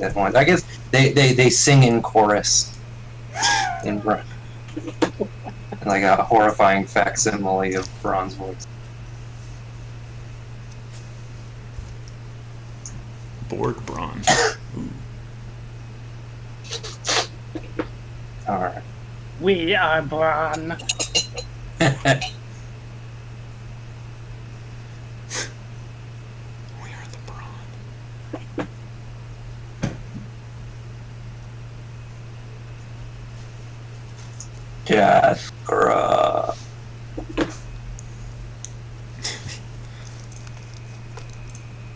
that one. I guess they sing in chorus in like a horrifying facsimile of Bron's voice. Borg Braun. All right. We are Braun. We are the Braun. Jaskra.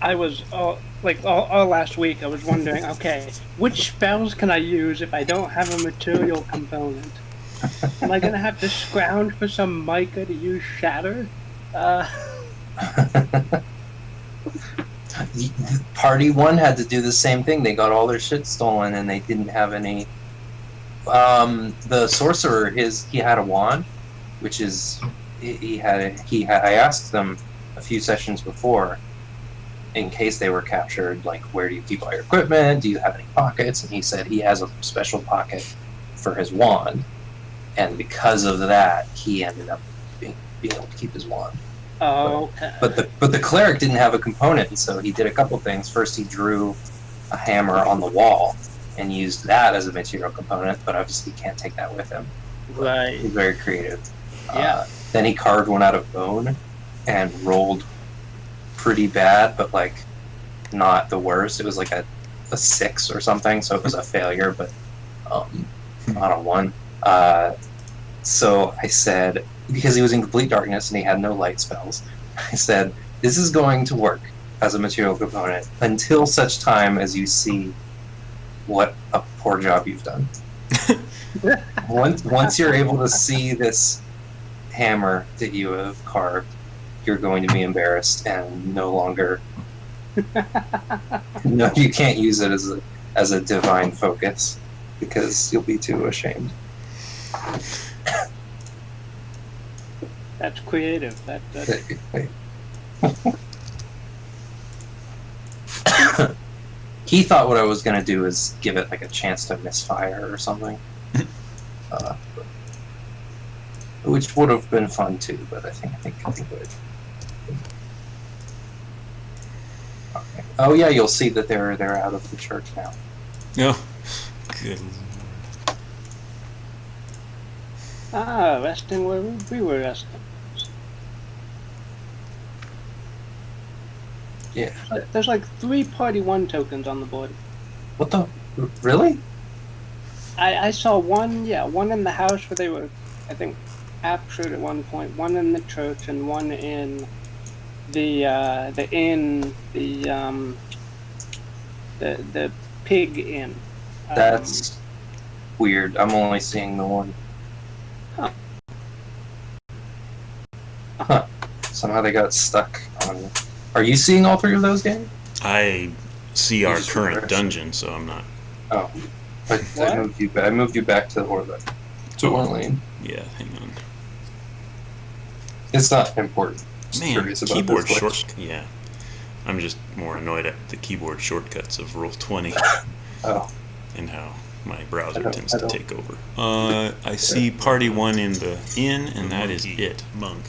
I was all last week. I was wondering, okay, which spells can I use if I don't have a material component? Am I gonna have to scrounge for some mica to use shatter? Party 1 had to do the same thing. They got all their shit stolen, and they didn't have any. The sorcerer, he had a wand, which is I asked them a few sessions before, in case they were captured, like, where do you keep all your equipment? Do you have any pockets? And he said he has a special pocket for his wand, and because of that, he ended up being able to keep his wand. Oh, okay. But the cleric didn't have a component, so he did a couple things. First, he drew a hammer on the wall and used that as a material component, but obviously he can't take that with him. Right. He's very creative. Yeah. Then he carved one out of bone and rolled pretty bad, but like not the worst. It was like a 6 or something, so it was a failure, but not a 1. So I said, because he was in complete darkness and he had no light spells, I said, this is going to work as a material component until such time as you see what a poor job you've done. Once you're able to see this hammer that you have carved, you're going to be embarrassed and no longer. No, you can't use it as a divine focus because you'll be too ashamed. That's creative. He thought what I was going to do is give it like a chance to misfire or something, which would have been fun too. But I think would. Okay. Oh yeah, you'll see that they're out of the church now. No. Good. Resting where we were resting. Yeah. There's like 3 Party 1 tokens on the board. What the? Really? I saw one in the house where they were, I think, captured at one point. One in the church and one in the pig inn. That's weird. I'm only seeing the one. Huh. Somehow they got stuck on. Are you seeing all 3 of those, Danny? I see our current dungeon, so I'm not. Oh, I moved you back. I moved you back to to Orlane. Yeah, hang on. It's not important. Just Man, curious about keyboard this short. Yeah, I'm just more annoyed at the keyboard shortcuts of Roll20 Oh, and how my browser I tends to don't- take over. I see Party 1 in the inn, and that is it. Monk.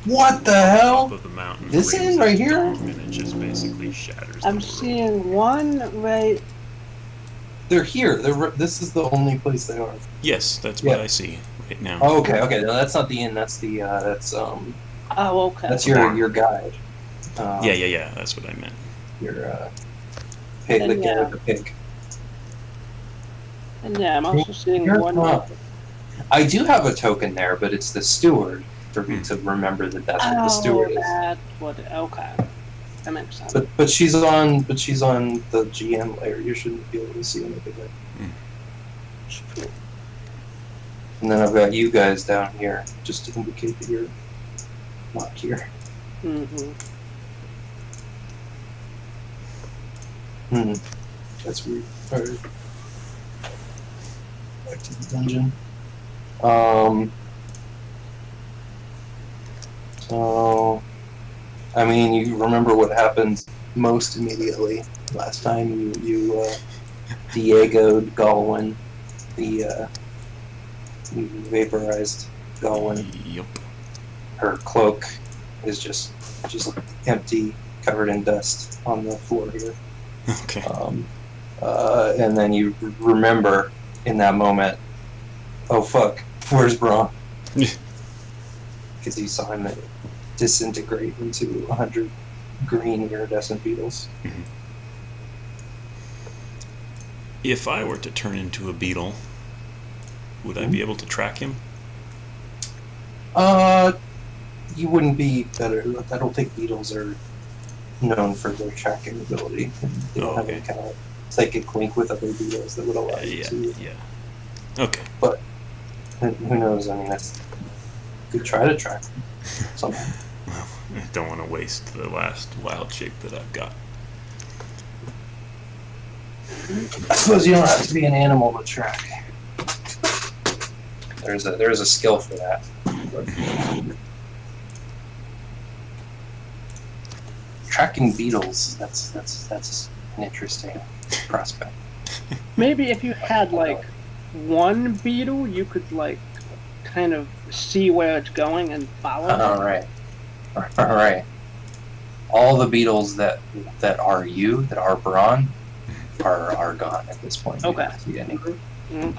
what the hell? Top of the mountain. This rings inn right its here? dome, and it just basically shatters. I'm the world. seeing one right. They're here. This is the only place they are. Yes, that's what Yeah. I see right now. Oh, okay. No, that's not the inn. That's the Oh, okay. that's your guide. Yeah. That's what I meant. Your pig, the guy with the pig. And yeah, I'm also seeing Here's one. one. I do have a token there, but it's the steward for me to remember that that's what the steward is. That's what. Okay, that makes sense. But she's on the GM layer. You shouldn't be able to see anything there. It's true. And then I've got you guys down here just to indicate that you're not here. Mm-hmm. That's weird. Alright. Back to the dungeon. So, I mean, you remember what happened most immediately last time you Diego'd Galwin, the vaporized Galwin. Yep. Her cloak is just empty, covered in dust on the floor here. Okay. And then you remember in that moment, oh fuck, where's Braun? Because you saw him disintegrate into 100 green iridescent beetles. Mm-hmm. If I were to turn into a beetle, would I be able to track him? You wouldn't be better. I don't think beetles are known for their tracking ability. They don't have any kind of psychic link with other beetles that would allow you to. Yeah. Okay. But who knows? I mean, you could try to track them somehow. Well, I don't want to waste the last wild shape that I've got. I suppose you don't have to be an animal to track. There's a skill for that. Tracking beetles, that's an interesting prospect. Maybe if you had like one beetle, you could like kind of see where it's going and follow it. All right. All the beetles that are Braun are gone at this point. Okay. You don't see any. Mm-hmm.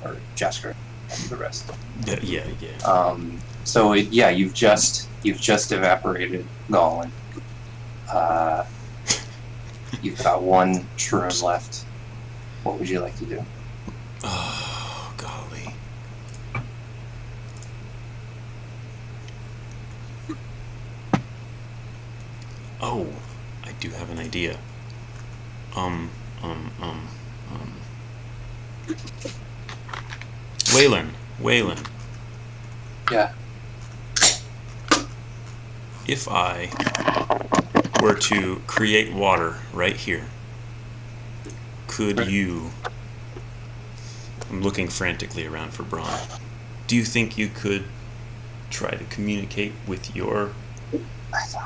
Or Jasker and the rest. Yeah. So you've just evaporated Galwin. You've got one shroom left. What would you like to do? Oh, golly. Oh, I do have an idea. Waylon. Yeah. If I were to create water right here, could you... I'm looking frantically around for Braun. Do you think you could try to communicate with your...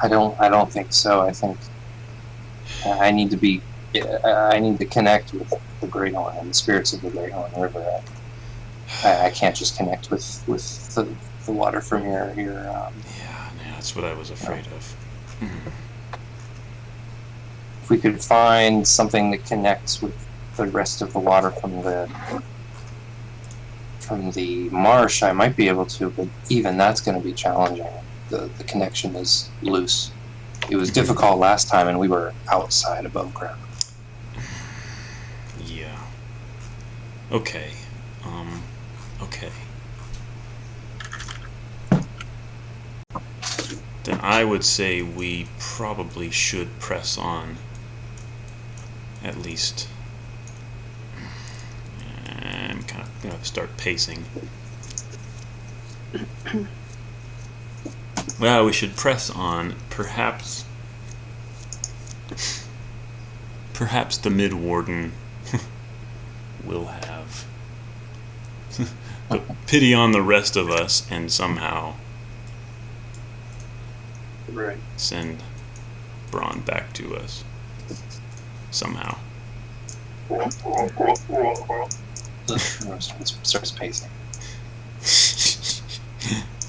I don't think so. I think I need to connect with the Great Horn and the spirits of the Great Horn River. I can't just connect with the water from your Yeah, that's what I was afraid of. If we could find something that connects with the rest of the water from the marsh, I might be able to, but even that's going to be challenging. The connection is loose. It was difficult last time, and we were outside above ground. Yeah. Okay. Okay. Then I would say we probably should press on. At least. I'm kind of going to start pacing. Well, we should press on. Perhaps the Mid-Warden will have pity on the rest of us and somehow send Braun back to us. Somehow. Starts pacing.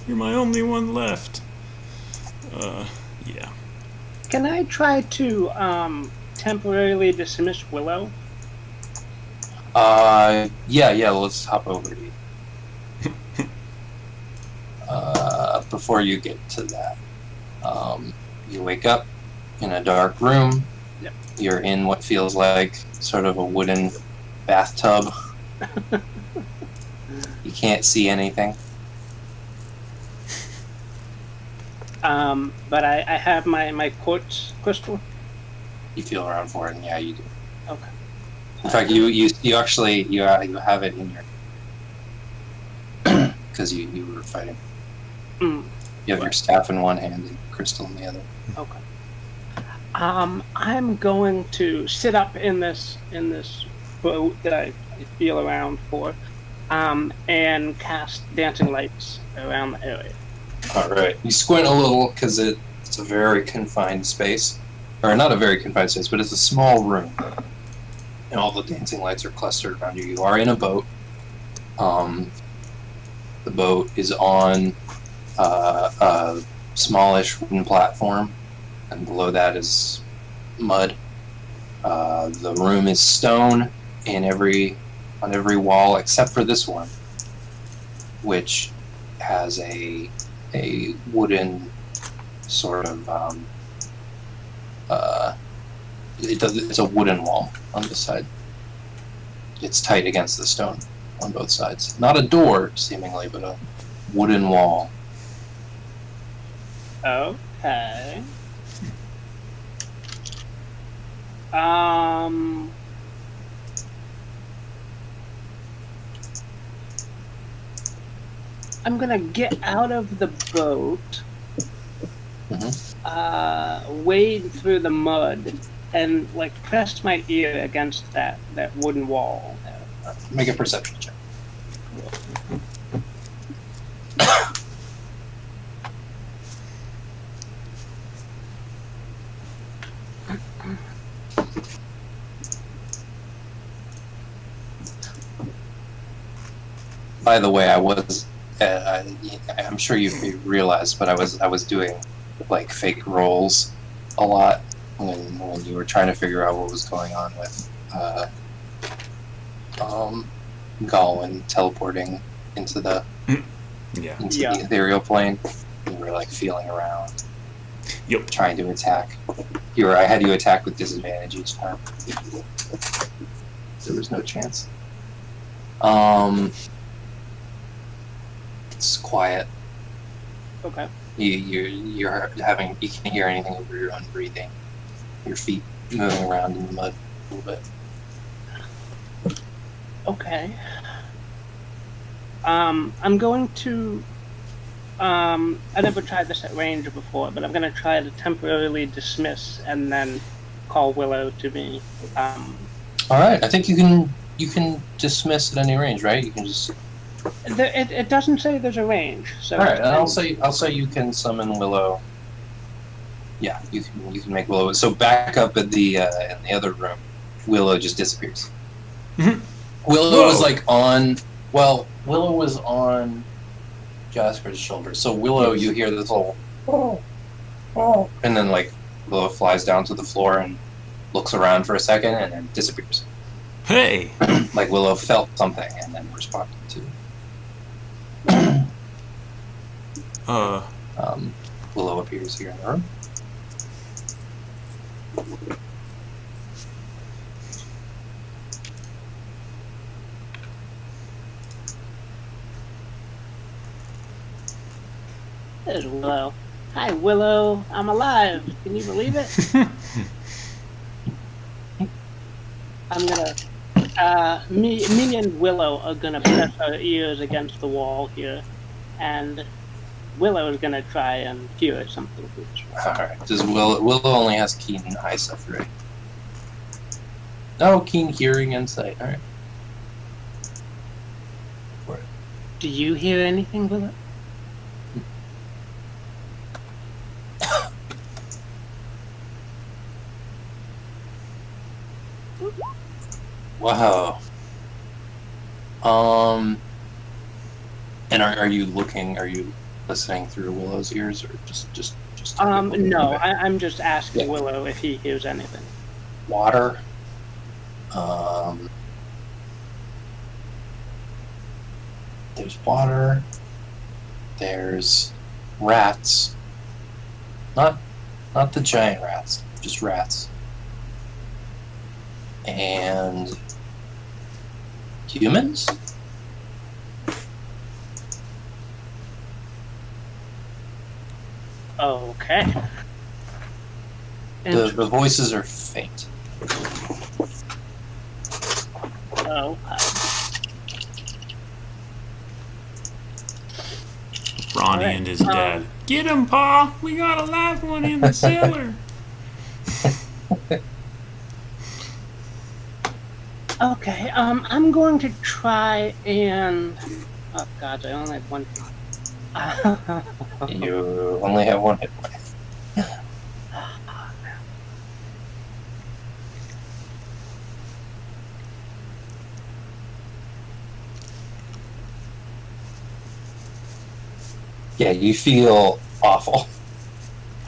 You're my only one left. Yeah. Can I try to temporarily dismiss Willow? Yeah, let's hop over to you. Before you get to that, you wake up in a dark room. Yep. You're in what feels like sort of a wooden bathtub. You can't see anything. But I have my quartz crystal. You feel around for it, and yeah, you do. Okay. In fact, you actually you have it in your because you were fighting. Mm. You have your staff in one hand and crystal in the other. Okay. I'm going to sit up in this boat that I feel around for, and cast dancing lights around the area. All right. You squint a little because it's a very confined space. or not a very confined space, but it's a small room, and all the dancing lights are clustered around you. You are in a boat. The boat is on a smallish wooden platform, and below that is mud. The room is stone on every wall except for this one, which has a wooden sort of it's a wooden wall on this side. It's tight against the stone on both sides. Not a door, seemingly, but a wooden wall. Okay. I'm gonna get out of the boat, wade through the mud, and like press my ear against that wooden wall. Make a perception check. By the way, I'm sure you realized, but I was doing like fake rolls a lot when you were trying to figure out what was going on with Galwin teleporting into the the ethereal plane. You were like feeling around, trying to attack. I had you attack with disadvantage each time. There was no chance. It's quiet. Okay. You can't hear anything over your own breathing. Your feet moving around in the mud a little bit. Okay. I'm going to. I never tried this at range before, but I'm going to try to temporarily dismiss and then call Willow to me. All right. I think you can dismiss at any range, right? You can just. It doesn't say there's a range. So all right. And I'll say you can summon Willow. Yeah, you can make Willow. So back up in the other room, Willow just disappears. Mm-hmm. Willow was like on. Well, Willow was on Jasper's shoulder. So Willow, you hear this little, and then like Willow flies down to the floor and looks around for a second and then disappears. Hey! Like Willow felt something and then responded to. Willow appears here in the room. There's Willow. Hi, Willow. I'm alive. Can you believe it? I'm gonna. Me and Willow are gonna press our ears against the wall here, and Willow is gonna try and hear something through this wall. All right. Does Willow only has keen eyesight, right? No, keen hearing and sight. All right. Do you hear anything, Willow? Wow. And are you looking? Are you listening through Willow's ears, or just? No. I'm just asking Willow if he hears anything. Water. There's water. There's rats. Not the giant rats. Just rats. And humans? Okay. The voices are faint. Oh. Ronnie and his dad. Get him, Pa! We got a live one in the cellar! Okay, I'm going to try and... Oh, God, I only have one... You only have one hit point. Yeah, you feel awful.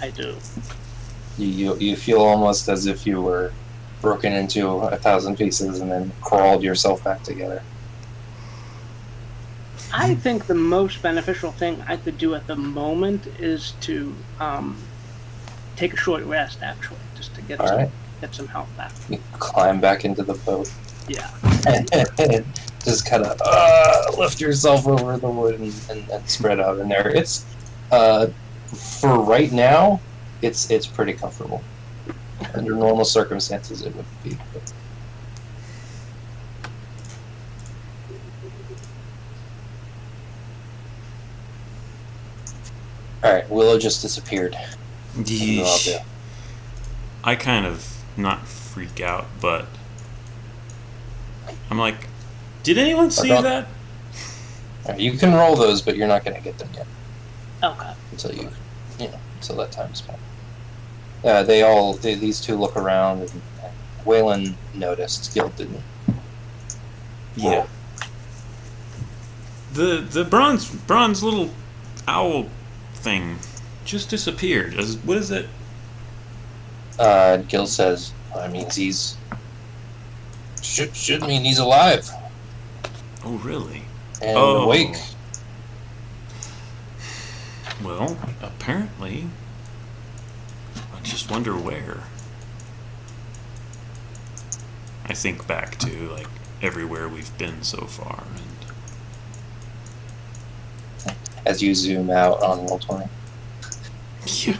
I do. You feel almost as if you were broken into 1,000 pieces and then crawled yourself back together. I think the most beneficial thing I could do at the moment is to take a short rest, actually, just to All right. get some health back. You climb back into the boat. Yeah. And just kind of lift yourself over the wood and spread out in there. It's for right now, it's pretty comfortable. Under normal circumstances, it would be. But... All right, Willow just disappeared. Yeesh. I kind of not freak out, but I'm like, did anyone see that? Right, you can roll those, but you're not going to get them yet. Okay. Until until that time's passed. These two look around, and Waylon noticed. Gil didn't. Yeah. The bronze little owl thing just disappeared. What is it? Gil says, "That means he's should mean he's alive Oh, really? and awake." Well, apparently. I just wonder where. I think back to like everywhere we've been so far, and As you zoom out on Roll20. yeah.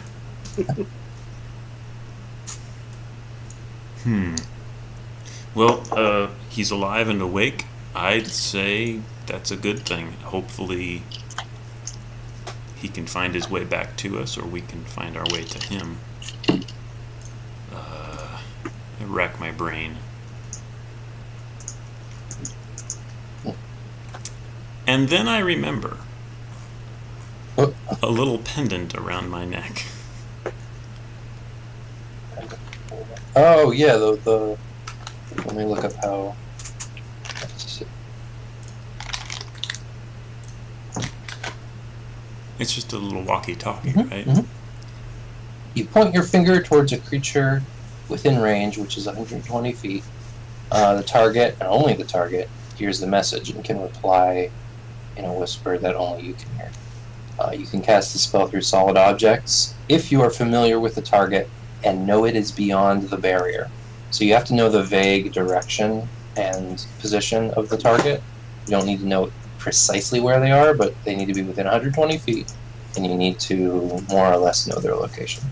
Well, he's alive and awake. I'd say that's a good thing. Hopefully, he can find his way back to us, or we can find our way to him. I rack my brain. And then I remember a little pendant around my neck. Oh yeah, the. Let me look up how. Let's see. It's just a little walkie-talkie, right? Mm-hmm. You point your finger towards a creature within range, which is 120 feet. The target, and only the target, hears the message and can reply in a whisper that only you can hear. You can cast the spell through solid objects if you are familiar with the target and know it is beyond the barrier. So you have to know the vague direction and position of the target. You don't need to know precisely where they are, but they need to be within 120 feet, and you need to more or less know their location.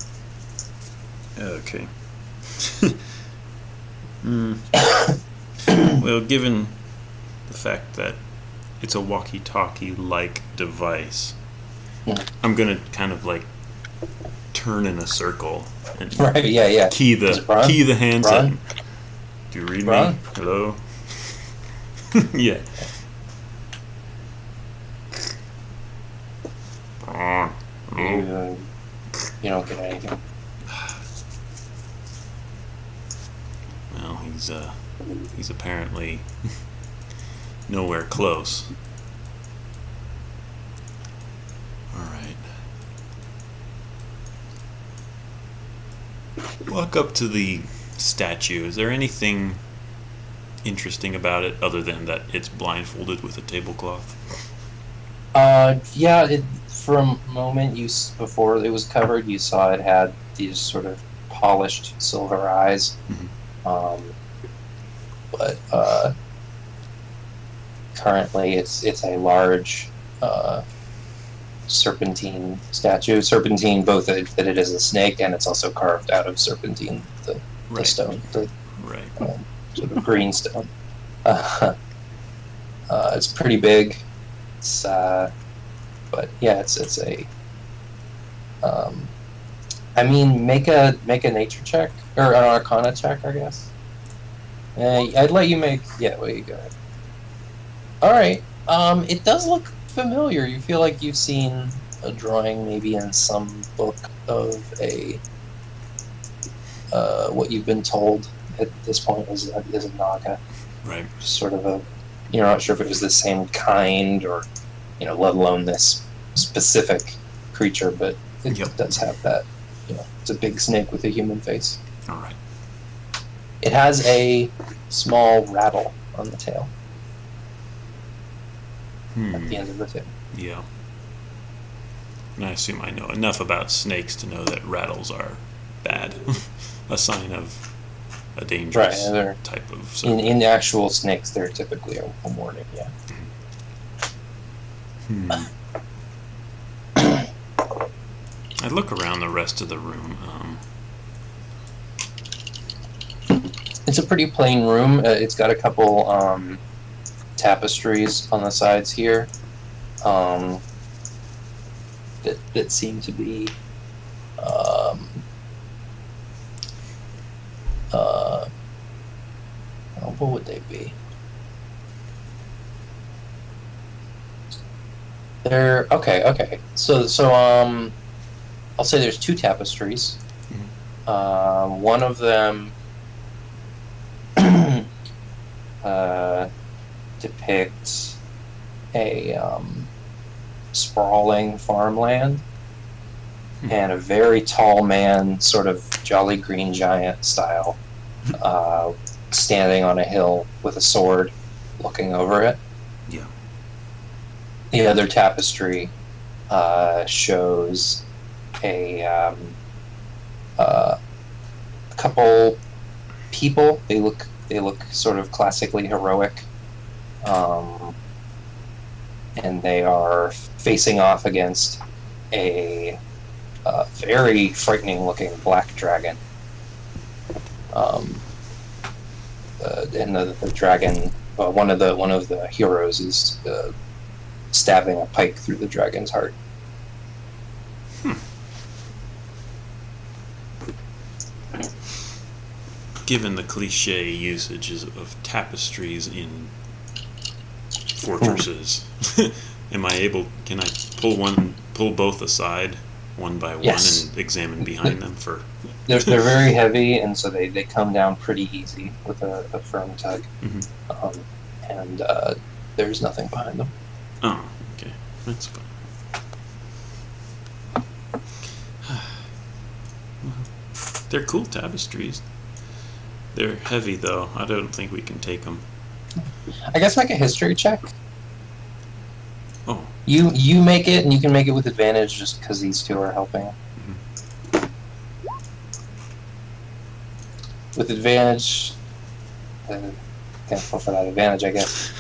Okay. Well, given the fact that it's a walkie-talkie-like device, I'm gonna kind of like turn in a circle and Right? Yeah. key the handset. Bron? Do you read Bron? me? Hello. Yeah. You don't get anything. Well, he's apparently nowhere close. All right. Walk up to the statue. Is there anything interesting about it other than that it's blindfolded with a tablecloth? Yeah. For a moment, before it was covered, you saw it had these sort of polished silver eyes. But currently, it's a large serpentine statue. Serpentine, both that it is a snake and it's also carved out of serpentine, the stone, the sort of green stone. It's pretty big. It's but yeah, it's a. I mean, make a nature check or an Arcana check, I guess. I'd let you make. Yeah, well, you go ahead. All right. It does look familiar. You feel like you've seen a drawing, maybe in some book of a. What you've been told at this point is a naga. Right. Sort of a. You're not sure if it was the same kind or, let alone this specific creature, but it Yep. does have that. It's a big snake with a human face. All right. It has a small rattle on the tail at the end of the tail. Yeah. And I assume I know enough about snakes to know that rattles are bad. A sign of a dangerous Right, they're- type of In actual snakes, they're typically a warning. Yeah. I look around the rest of the room. It's a pretty plain room. It's got a couple tapestries on the sides here that seem to be what would they be? They're okay. So I'll say there's two tapestries. One of them depicts a sprawling farmland and a very tall man, sort of Jolly Green Giant style, standing on a hill with a sword looking over it. Yeah. The other tapestry shows a couple people. They look sort of classically heroic, and they are facing off against a very frightening looking black dragon. And the dragon, one of the heroes is stabbing a pike through the dragon's heart. Given the cliche usages of tapestries in fortresses, can I pull both aside one by one Yes. and examine behind them for? They're very heavy, and so they come down pretty easy with a firm tug. And there's nothing behind them. Oh, okay, that's fine. They're cool tapestries. They're heavy, though. I don't think we can take them. I guess make a history check. Oh. You make it, and you can make it with advantage just because these two are helping. With advantage, thankful for that advantage, I guess.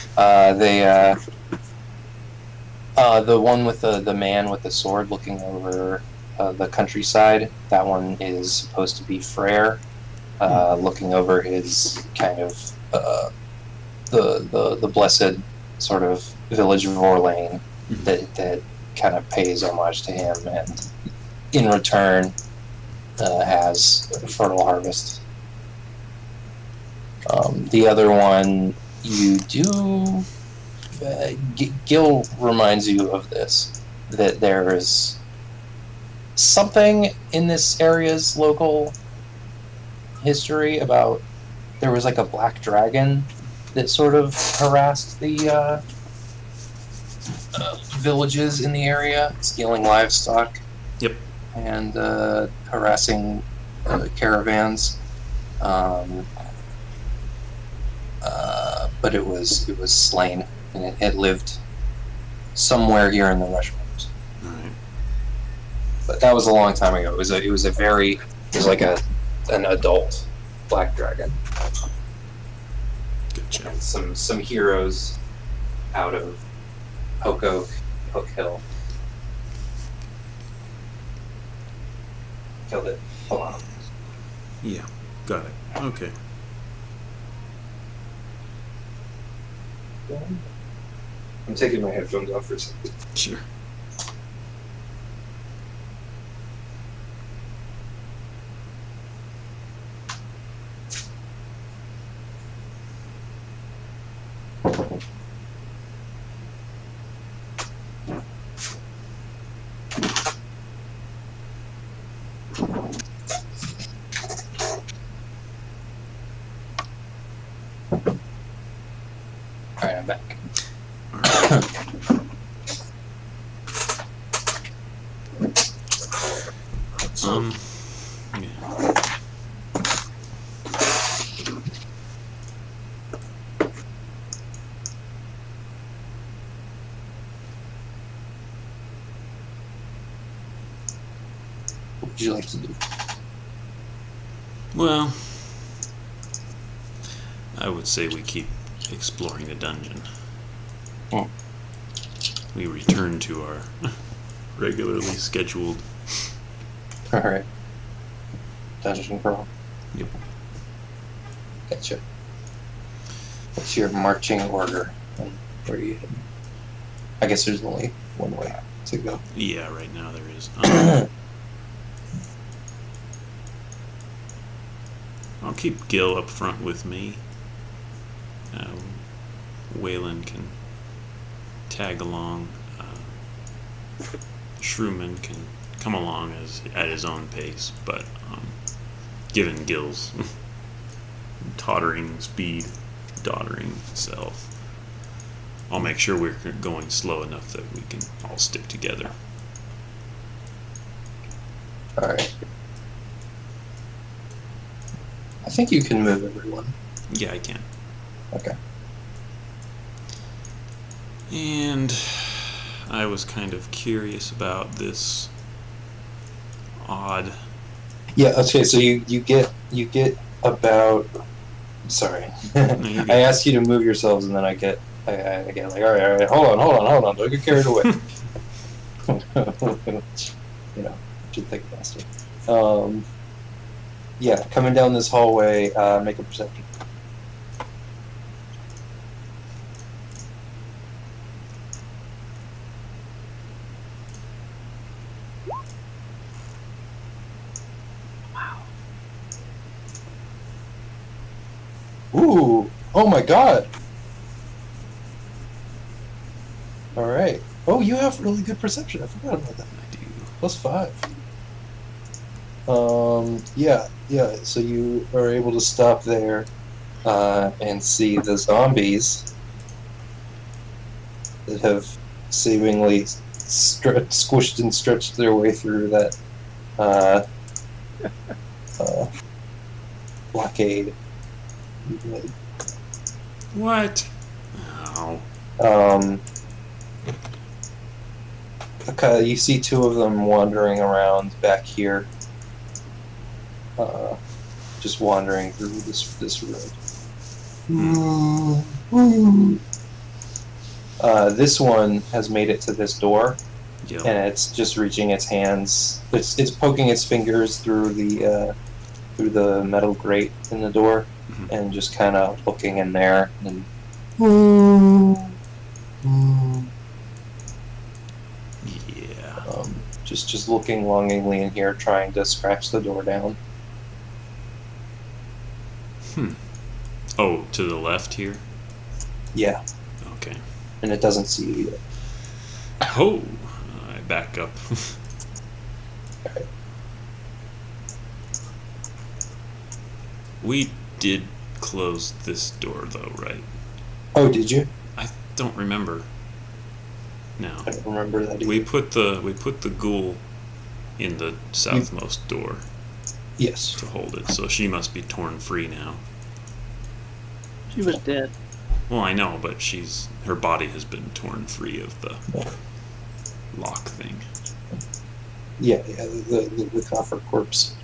The one with the man with the sword looking over the countryside, that one is supposed to be Freyr, looking over his kind of the blessed sort of village of Orlane that kind of pays homage to him, and in return has a fertile harvest. The other one, you do. Gil reminds you of this, that there is something in this area's local history about there was like a black dragon that sort of harassed the villages in the area, stealing livestock. Yep. And harassing caravans. But it was slain, and it lived somewhere here in the Rushmores. Alright. But that was a long time ago. It was like an adult black dragon. Gotcha. And some heroes out of Hook Hill killed it. Hold on. Yeah, got it. Okay. I'm taking my headphones off for a second. Sure. Alright, I'm back. would you like to do? Well, I would say we keep exploring the dungeon. Hmm. We return to our regularly scheduled. All right. Dungeon crawl. Yep. Gotcha. What's your marching order? And where are you heading? I guess there's only one way to go. Yeah, right now there is. I'll keep Gil up front with me. Waylon can tag along. Shrewman can come along at his own pace, but given Gil's tottering speed, doddering self, I'll make sure we're going slow enough that we can all stick together. Alright. I think you can move everyone. Yeah, I can. Okay. And I was kind of curious about this odd. Yeah, okay, so you get about sorry. Maybe. I asked you to move yourselves and then I get like, all right, hold on, don't get carried away. Should think faster. Yeah, coming down this hallway, make a perception. Ooh! Oh my god! Alright. Oh, you have really good perception. I forgot about that. I do. +5. Yeah. So you are able to stop there and see the zombies that have seemingly squished and stretched their way through that blockade. What? Oh. Okay, you see two of them wandering around back here. Just wandering through this road. This one has made it to this door, Yep. and it's just reaching its hands. It's poking its fingers through the metal grate in the door, and just kind of looking in there and. Yeah. Just looking longingly in here, trying to scratch the door down. Oh, to the left here? Yeah, Okay. and it doesn't see you yet. Oh, I back up. Okay. We did close this door though, right? Oh, did you? I don't remember. No. I don't remember that either. We put the ghoul in the southmost door Yes. to hold it, so she must be torn free now. She was dead. Well, I know, but her body has been torn free of the lock thing. Yeah. The coffer corpse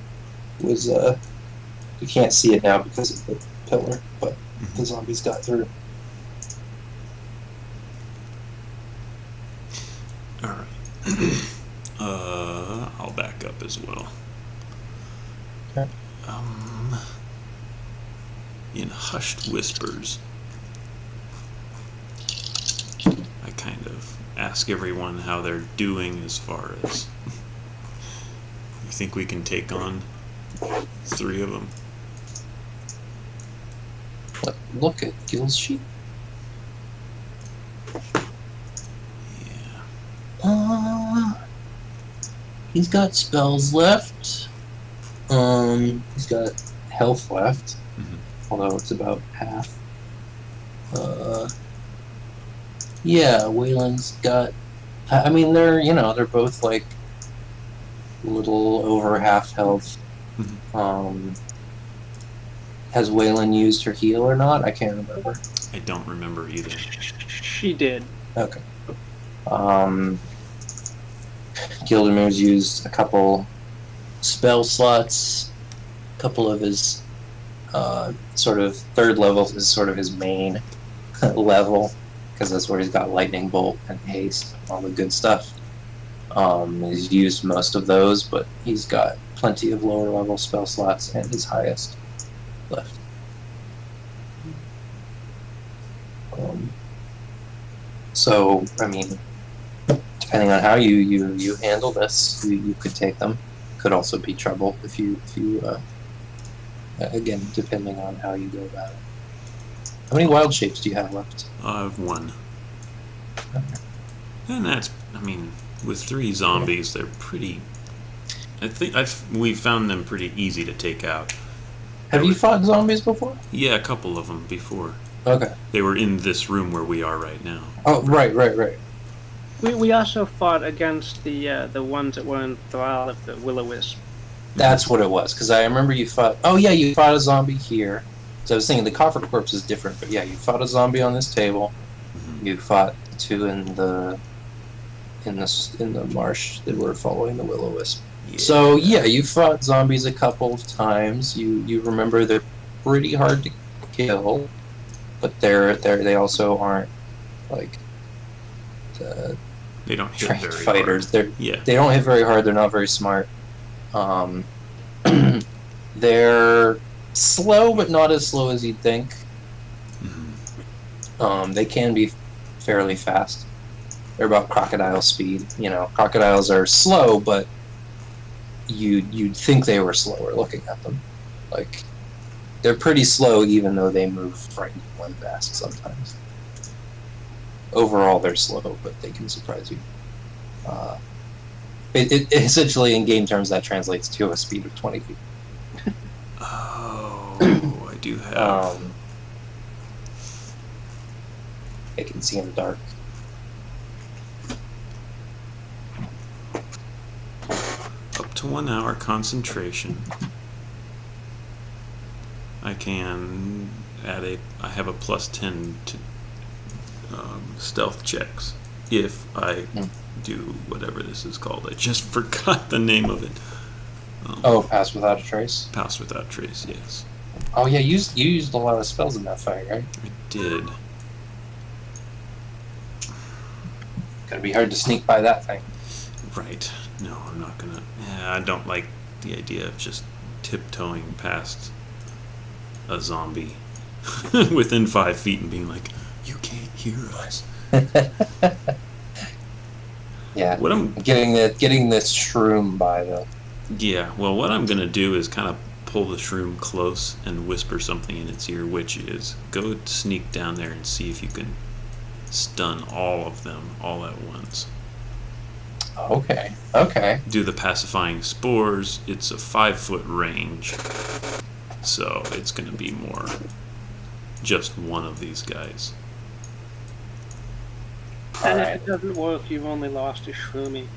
was you can't see it now because of the pillar, but the zombies got through. Alright. I'll back up as well. Okay. In hushed whispers, I kind of ask everyone how they're doing as far as you think we can take on 3 of them. Look at Gil's sheet. Yeah. He's got spells left. He's got health left, although it's about half. Yeah, Waylon's got. I mean, they're both like a little over half health. Has Waylon used her heal or not? I can't remember. I don't remember either. She did. Okay. Gildamir's used a couple spell slots. A couple of his sort of third level is sort of his main level, because that's where he's got lightning bolt and haste, all the good stuff. He's used most of those, but he's got plenty of lower level spell slots and his highest left. So, I mean, depending on how you handle this, you could take them. Could also be trouble if you again, depending on how you go about it. How many wild shapes do you have left? I have one. And that's, I mean, with 3 zombies, they're pretty. I think we found them pretty easy to take out. Have you fought zombies before? Yeah, a couple of them before. Okay. They were in this room where we are right now. Oh, right. We also fought against the ones that were in thrall of the will-o-wisp. That's what it was, because I remember you fought. Oh yeah, you fought a zombie here. So I was thinking the coffer corpse is different, but yeah, you fought a zombie on this table. You fought 2 in the marsh that were following the will-o-wisp. Yeah. So yeah, you fought zombies a couple of times. You remember they're pretty hard to kill, but they also aren't like They don't hit trained very fighters. hard. They don't hit very hard. They're not very smart. They're slow, but not as slow as you'd think. They can be fairly fast. They're about crocodile speed. You know, crocodiles are slow, but you'd think they were slower looking at them. Like, they're pretty slow, even though they move frighteningly fast sometimes. Overall, they're slow, but they can surprise you. It essentially, in game terms, that translates to a speed of 20 feet. Oh, I do have. They can see in the dark. Up to 1 hour concentration. I can add I have a +10 to stealth checks if I do whatever this is called. I just forgot the name of it. Pass without a trace? Pass without trace, yes. Oh yeah, you used a lot of spells in that fight, right? I did. Gonna be hard to sneak by that thing. Right. No, I'm not gonna. Yeah, I don't like the idea of just tiptoeing past a zombie within 5 feet and being like, "You can't hear us." Yeah. What I'm getting this shroom by though. Yeah. Well, what I'm gonna do is kind of pull the shroom close and whisper something in its ear, which is go sneak down there and see if you can stun all of them all at once. Okay. Do the pacifying spores. It's a 5-foot range, so it's going to be more just one of these guys. And if it doesn't work, you've only lost a shroomy.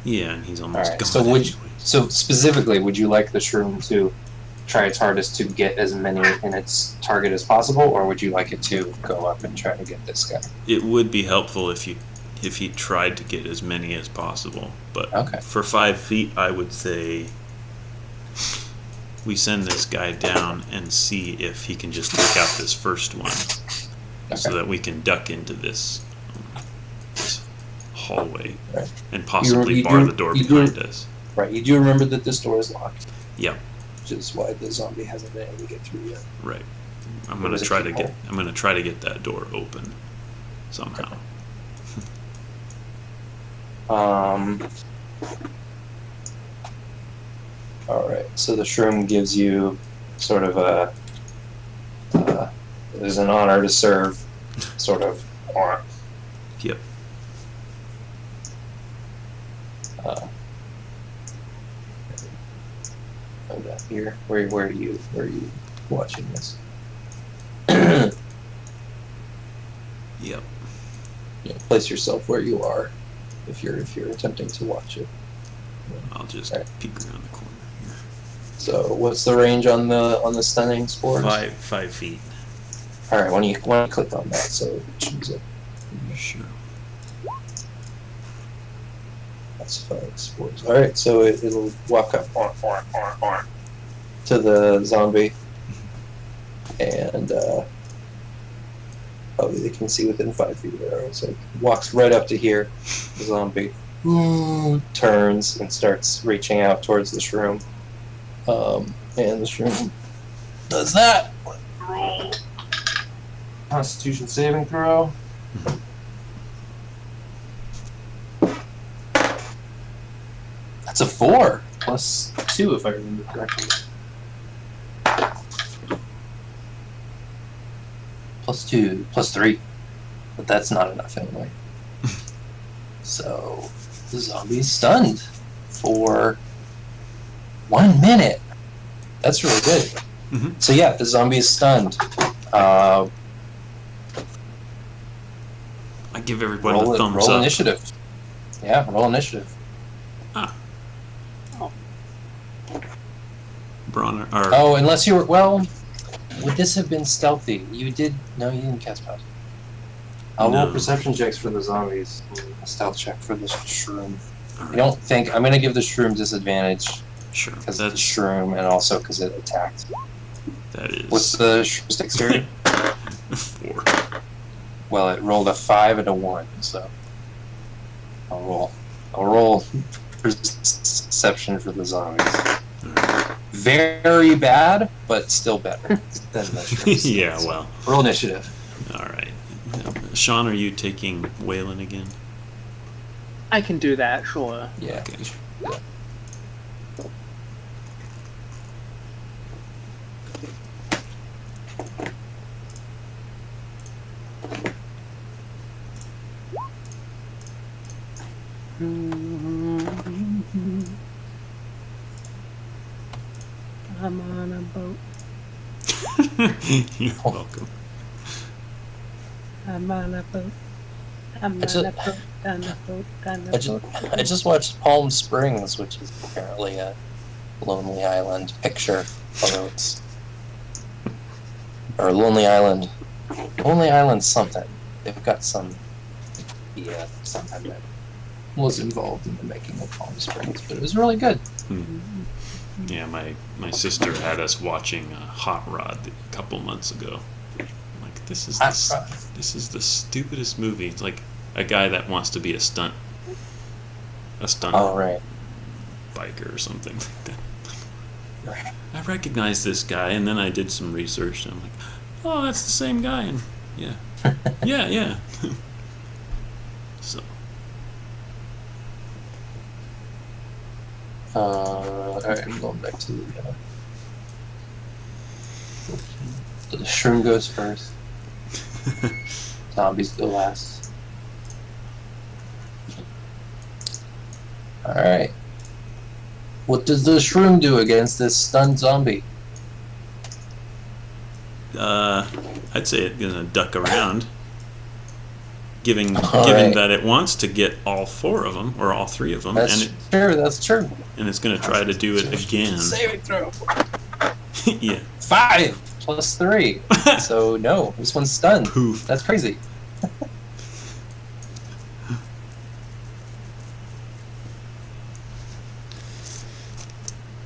Yeah, and he's almost gone. So specifically, would you like the shroom to try its hardest to get as many in its target as possible, or would you like it to go up and try to get this guy? It would be helpful if he tried to get as many as possible, but okay. For 5 feet, I would say we send this guy down and see if he can just take out this first one, so that we can duck into this hallway and possibly bar the door behind us. Right. You do remember that this door is locked. Yep. Which is why the zombie hasn't been able to get through yet. Right. I'm gonna try to get that door open somehow. All right. So the shroom gives you sort of a there's an honor to serve sort of aura. Yep. Here. Where are you watching this? Yep. Yeah, place yourself where you are if you're attempting to watch it. I'll just peek around the corner here. So what's the range on the stunning spores? 5 feet. All right. Why don't you click on that so choose it? Sure. That's 5 spores. All right, so it'll walk up to the zombie, and probably they can see within 5 feet of the arrow. So it walks right up to here. The zombie turns and starts reaching out towards the shroom. And the shroom does that. Roll. Constitution saving throw. That's a 4 plus 2 if I remember correctly. Plus 2, plus 3. But that's not enough anyway. So the zombie's stunned for 1 minute. That's really good. Mm-hmm. So yeah, the zombie is stunned. I give everybody a thumbs roll up. initiative. Yeah, roll initiative. Ah. Oh. Braun, or Oh, unless you were, well, would this have been stealthy? You didn't cast pass. I'll roll No. perception checks for the zombies. A stealth check for the shroom. all I right. don't think, I'm going to give the shroom disadvantage Sure. because of the That's shroom and also because it attacked. that is. What's the shroom's dexterity? 4. Well, it rolled a 5 and a 1, so I'll roll perception for the zombies. All right. Very bad, but still better than the shroom's. Yeah. So, Well. roll initiative. All right. Sean, are you taking Waylon again? I can do that, sure. Yeah. Okay. you should do that. I'm on a boat. You're welcome. I'm on a boat. I'm I on just- a boat. On a boat. On a boat. I just watched Palm Springs, which is apparently a Lonely Island picture, although it's or Lonely Island something. They've got some something that was involved in the making of Palm Springs, but it was really good. Yeah, my sister had us watching Hot Rod a couple months ago. I'm like, this is the stupidest movie. It's like a guy that wants to be a stunt Oh right. biker or something like that. I recognized this guy, and then I did some research, and I'm like, oh, that's the same guy. And yeah, yeah. So alright, I'm going back to the shroom goes first. Zombies go last. Alright. What does the shroom do against this stunned zombie? I'd say it's gonna duck around, given right. that it wants to get all 4 of them or all 3 of them, That's true, that's true. and it's gonna try to do it again. Saving throw. Yeah. 5 plus 3. So no, this one's stunned. Poof. That's crazy.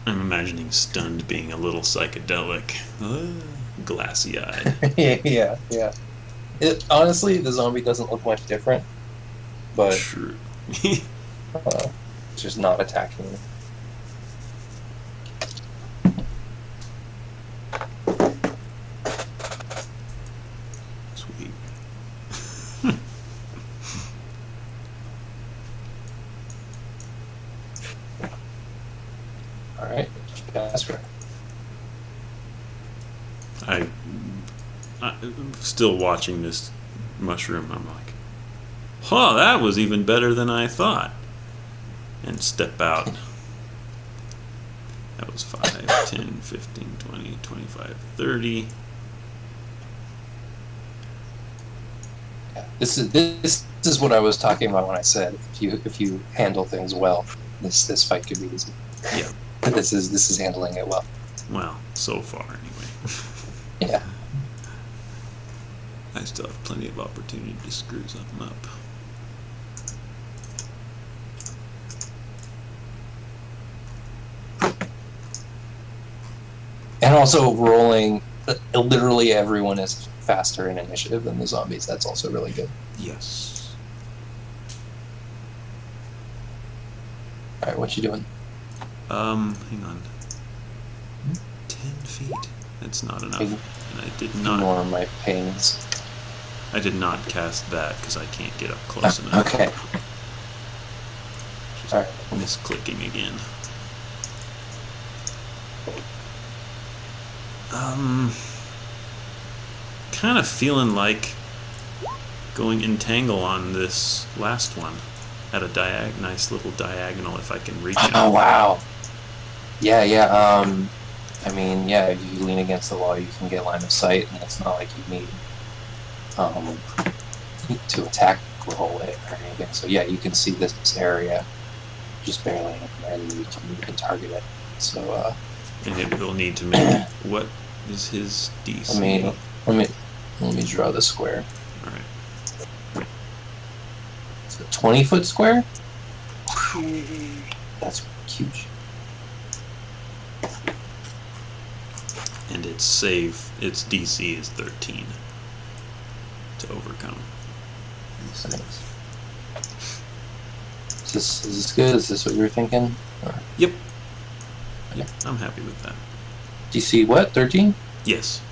I'm imagining stunned being a little psychedelic, glassy-eyed. yeah. Honestly, the zombie doesn't look much different, but True. it's just not attacking me. Sweet. All right, Casper. I'm still watching this mushroom. I'm like, huh, that was even better than I thought. And step out. That was 5, 10, 15, 20, 25, 30. This is what I was talking about when I said if you handle things well, this fight could be easy. Yeah. This is handling it well. Well, so far anyway. Yeah. I still have plenty of opportunity to screw something up. also rolling. Literally everyone is faster in initiative than the zombies. That's also really good. Yes. All right, what you doing? Hang on. 10 feet. That's not enough. And I did not. Ignore my pings. I did not cast that because I can't get up close enough. Okay. Just All right. misclicking again. Kind of feeling like going entangle on this last one at a nice little diagonal if I can reach it. Oh wow. Yeah. I mean, yeah. If you lean against the wall, you can get line of sight, and it's not like you need to attack the whole way or anything. So yeah, you can see this area just barely, and you can target it. So and it will need to make what is his DC? Let me draw the square. All right. It's a 20-foot square. Mhm. That's huge. And its save, its DC is 13 to overcome. Is this good? Is this what you were thinking? Or Yep. Yep. I'm happy with that. DC what? 13? Yes.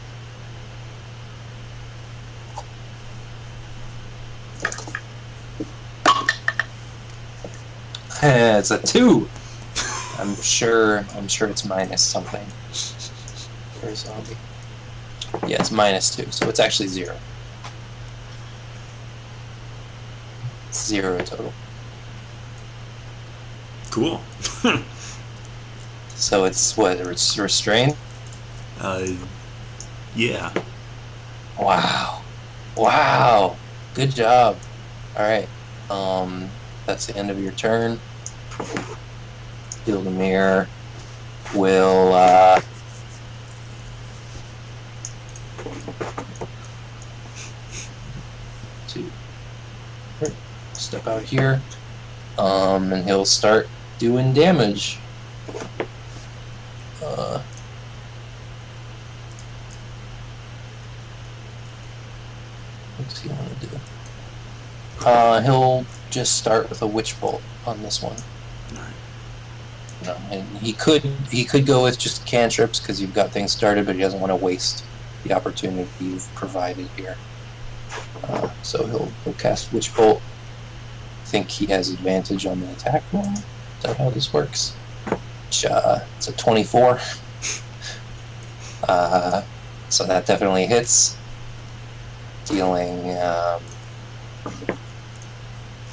It's a 2. I'm sure it's minus something. For a zombie. Yeah, it's -2, so it's actually 0. It's 0 total. Cool. So it's what? It's restrained? Yeah. Wow. Good job. Alright. That's the end of your turn. Gildemir will step out here. And he'll start doing damage. What's he want to do? He'll just start with a witch bolt on this one. Alright. And he could go with just cantrips because you've got things started, but he doesn't want to waste the opportunity you've provided here. So he'll cast witch bolt. I think he has advantage on the attack roll. Is that how this works? Which, it's a 24. So that definitely hits. Dealing,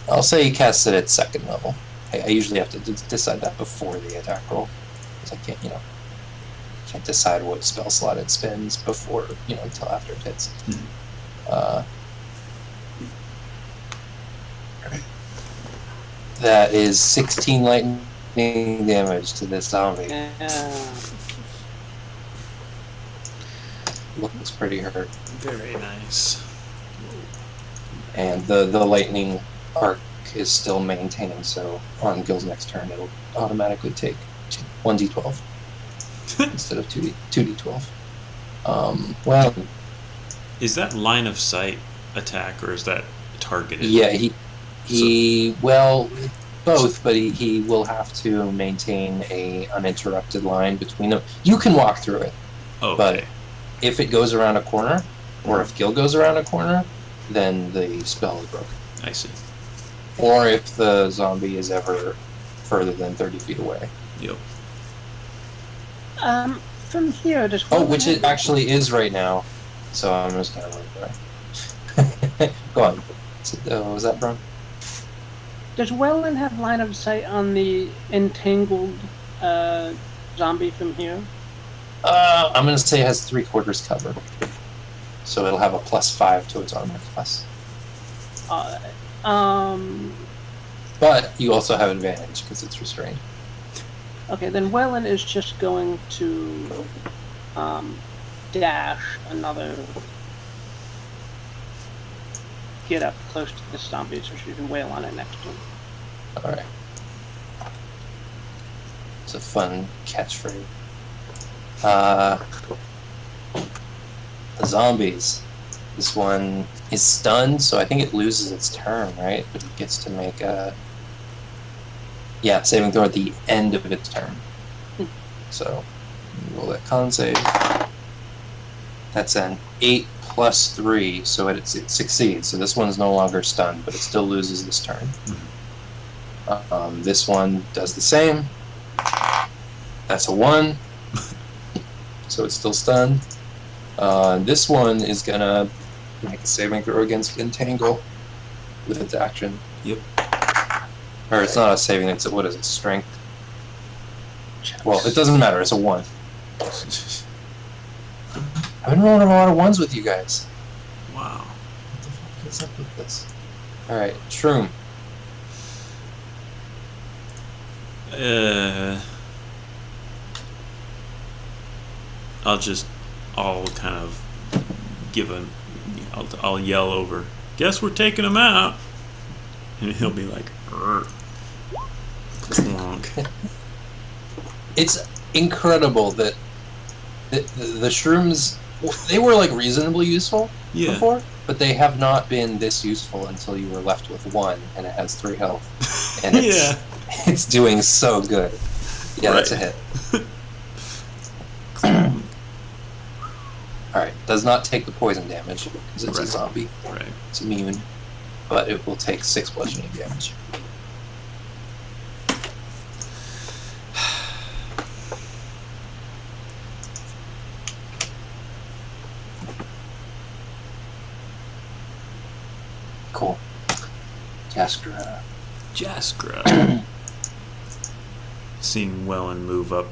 I'll say he casts it at 2nd level. I usually have to decide that before the attack roll, because I can't decide what spell slot it spends before, until after it hits. That is 16 lightning damage to this zombie. Yeah. Looks pretty hurt. Very nice. And the lightning arc is still maintained, so on Gil's next turn it'll automatically take 1d12 instead of 2d12. Well, is that line of sight attack or is that targeted? yeah, well, both, but he will have to maintain a uninterrupted line between them. You can walk through it, Okay. but if it goes around a corner, or if Gil goes around a corner, then the spell is broken. I see. Or if the zombie is ever further than 30 feet away. Yep. From here, does Which it actually is right now. So I'm just gonna run there. Go on. Was that Bron? Does Wellen have line of sight on the entangled zombie from here? I'm gonna say it has 3/4 cover. So it'll have a +5 to its armor class. But you also have advantage because it's restrained. Okay, then Wellen is just going to dash another. Get up close to the zombie so she can wail on it next to him. Alright. It's a fun catchphrase. The zombies. This one is stunned, so I think it loses its turn, right? But it gets to make a saving throw at the end of its turn. So roll that con save. That's an 8 plus 3, so it succeeds. So this one's no longer stunned, but it still loses this turn. This one does the same. That's a 1. So it's still stunned. This one is gonna make a saving throw against Entangle with its action. Yep. Or it's not a saving, it's what is it, strength? Well, it doesn't matter, it's a 1. I've been rolling a lot of 1s with you guys. Wow. What the fuck is up with this? Alright, Shroom. I'll kind of I'll yell over, guess we're taking him out. And he'll be like, clonk. It's incredible that the shrooms, they were like reasonably useful before, but they have not been this useful until you were left with 1 and it has 3 health. And it's doing so good. Yeah, right. That's a hit. Alright, does not take the poison damage because it's a zombie. Right. It's immune, but it will take 6 bludgeoning damage. Cool. Jaskra. Seeing Waylon move up,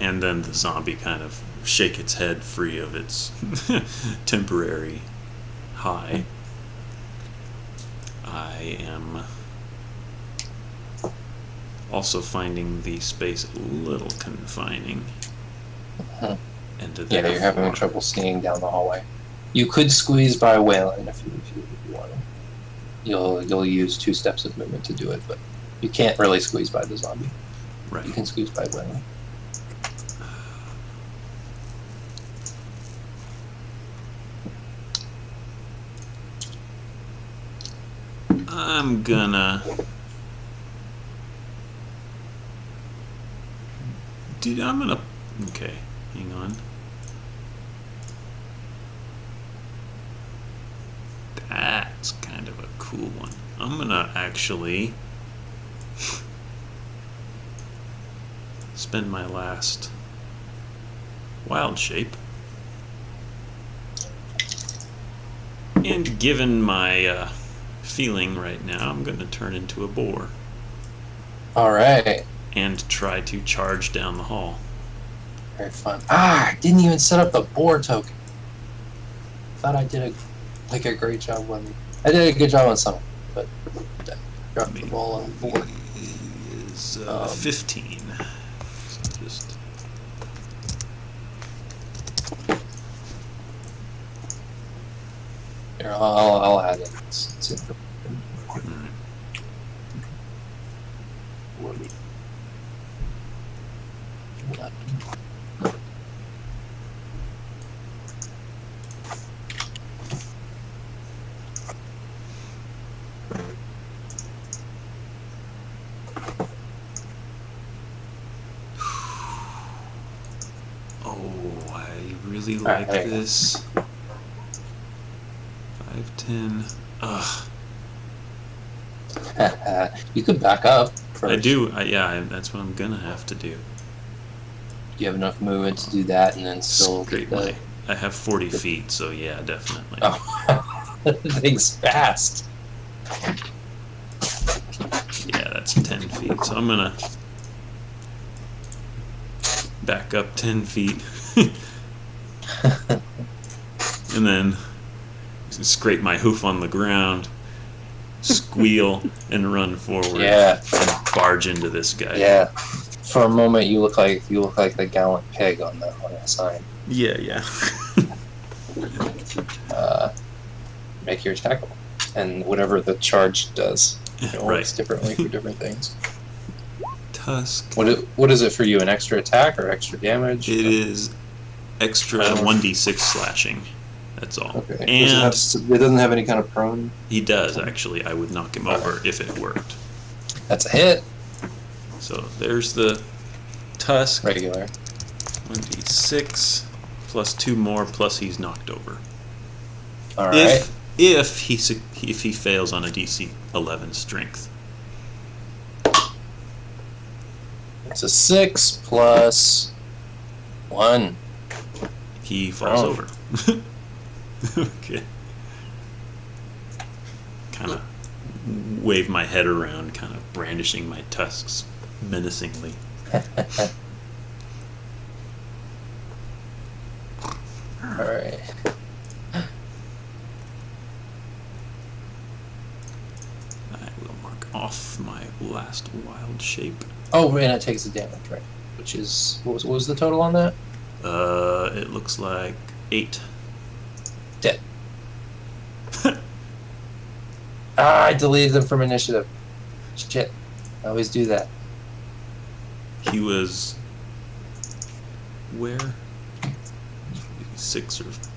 and then the zombie kind of shake its head free of its temporary high. I am also finding the space a little confining. And yeah, you're having trouble seeing down the hallway. You could squeeze by Waylon if you want to. You'll use 2 steps of movement to do it, but you can't really squeeze by the zombie. Right. You can squeeze by Waylon. I'm gonna... Dude, I'm gonna... Okay, hang on. That's kind of a cool one. I'm gonna actually spend my last wild shape. And given my feeling right now, I'm gonna turn into a boar. Alright. And try to charge down the hall. Very fun. I didn't even set up the boar token. Thought I did a great job on me. I did a good job on some, but I dropped the ball on the board. Is 15. So just here, I'll add it. It's in the really like this. 5, 10. Ugh. You could back up first. I do. That's what I'm gonna have to do. Do you have enough movement to do that and then still get the... I have 40 feet, so yeah, definitely. Oh, the thing's fast. Yeah, that's 10 feet. So I'm gonna back up 10 feet. And then scrape my hoof on the ground, squeal, and run forward. Yeah. And barge into this guy. Yeah. For a moment, you look like the gallant pig on that sign. Yeah. Make your tackle, and whatever the charge does, it works differently for different things. tusk. What is it for you? An extra attack or extra damage? It is extra 1d6 slashing. That's all. Okay. And it doesn't have any kind of prone? he does, actually. I would knock him over if it worked. That's a hit. So there's the tusk. Regular. 1d6 plus 2 more, plus he's knocked over. All right. If he fails on a DC 11 strength. It's a 6 plus 1. He falls over. Okay. Kind of wave my head around, kind of brandishing my tusks menacingly. All right. I will mark off my last wild shape. Oh, and it takes the damage, right? Which is what was the total on that? It looks like 8. Dead. I deleted them from initiative. Shit. I always do that. He was where? 6 or there.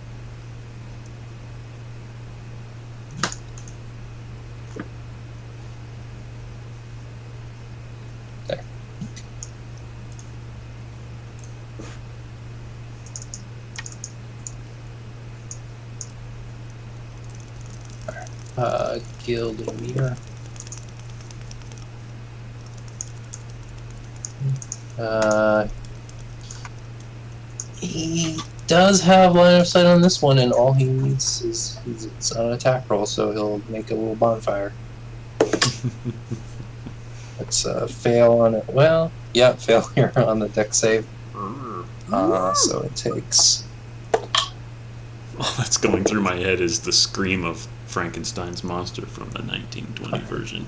Gildemir. He does have line of sight on this one, and all he needs is it's on an attack roll, so he'll make a little bonfire. It's a fail on it. Well, yeah, failure on the deck save. So it takes. all that's going through my head is the scream of Frankenstein's monster from the 1920 version.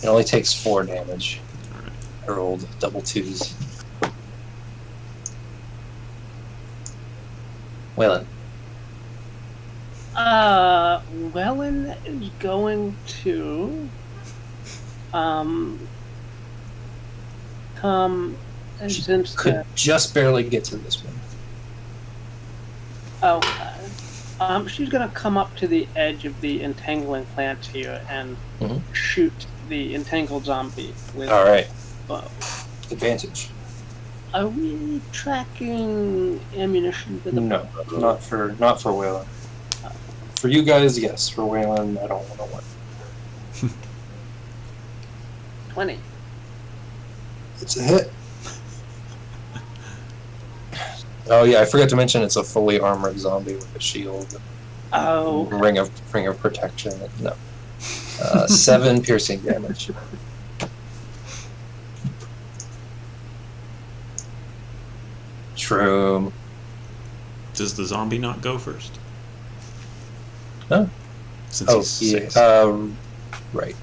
It only takes 4 damage. All right. I rolled double 2s. Waylon. Wellen is going to come and since Could just barely get to this one. okay. She's gonna come up to the edge of the entangling plant here and shoot the entangled zombie with All right. bow. Advantage. Are we tracking ammunition for the No, not for Waylon. For you guys, yes. For Waylon, I don't want to win. 20? It's a hit. Oh yeah, I forgot to mention it's a fully armored zombie with a shield. Oh. Ring of protection. No. 7 piercing damage. Shroom. Does the zombie not go first? No. Since Oh, he's yeah. 6. Right.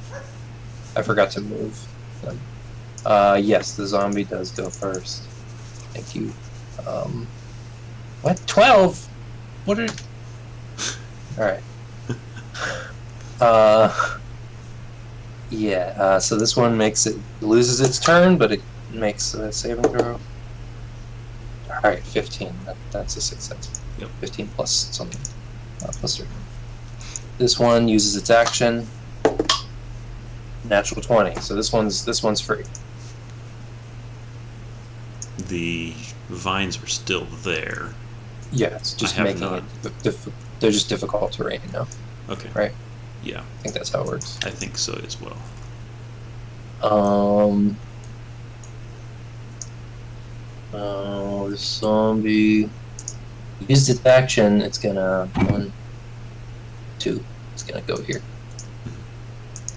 I forgot to move them. Yes, the zombie does go first. Thank you. What? 12? What are... Alright. Yeah, so this one loses its turn, but it makes a saving throw. Alright, 15. That's a success. Yep. 15 plus something. Plus 3. This one uses its action. Natural 20. So this one's free. The vines are still there. Yeah, it's just I have making not. it. They're just difficult terrain now. Okay. Right. Yeah, I think that's how it works. I think so as well. The zombie used its action. It's gonna 1, 2. It's gonna go here.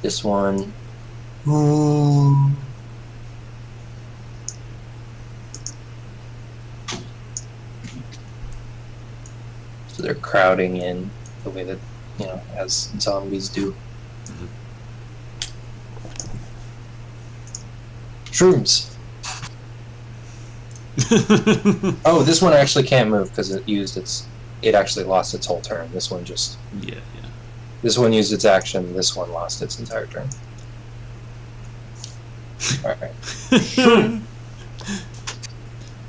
This one. Ooh. So they're crowding in the way that, as zombies do. Shrooms. Oh, this one actually can't move because it actually lost its whole turn. This one just. Yeah. This one used its action. This one lost its entire turn. All right.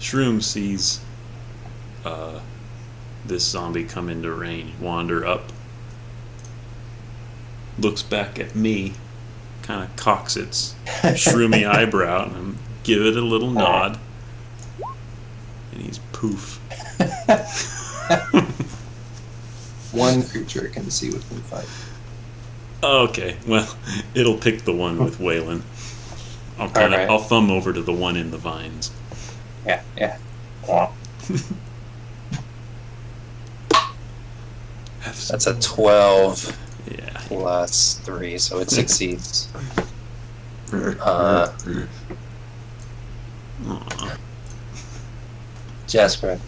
Shroom sees this zombie come into range, wander up, looks back at me, kind of cocks its shroomy eyebrow, and give it a little nod, and he's poof. One creature can see within 5. Okay, well, it'll pick the one with Waylon. Alright. I'll thumb over to the one in the vines. Yeah. That's a 12 Yeah. plus 3, so it succeeds. Aw. Jasper.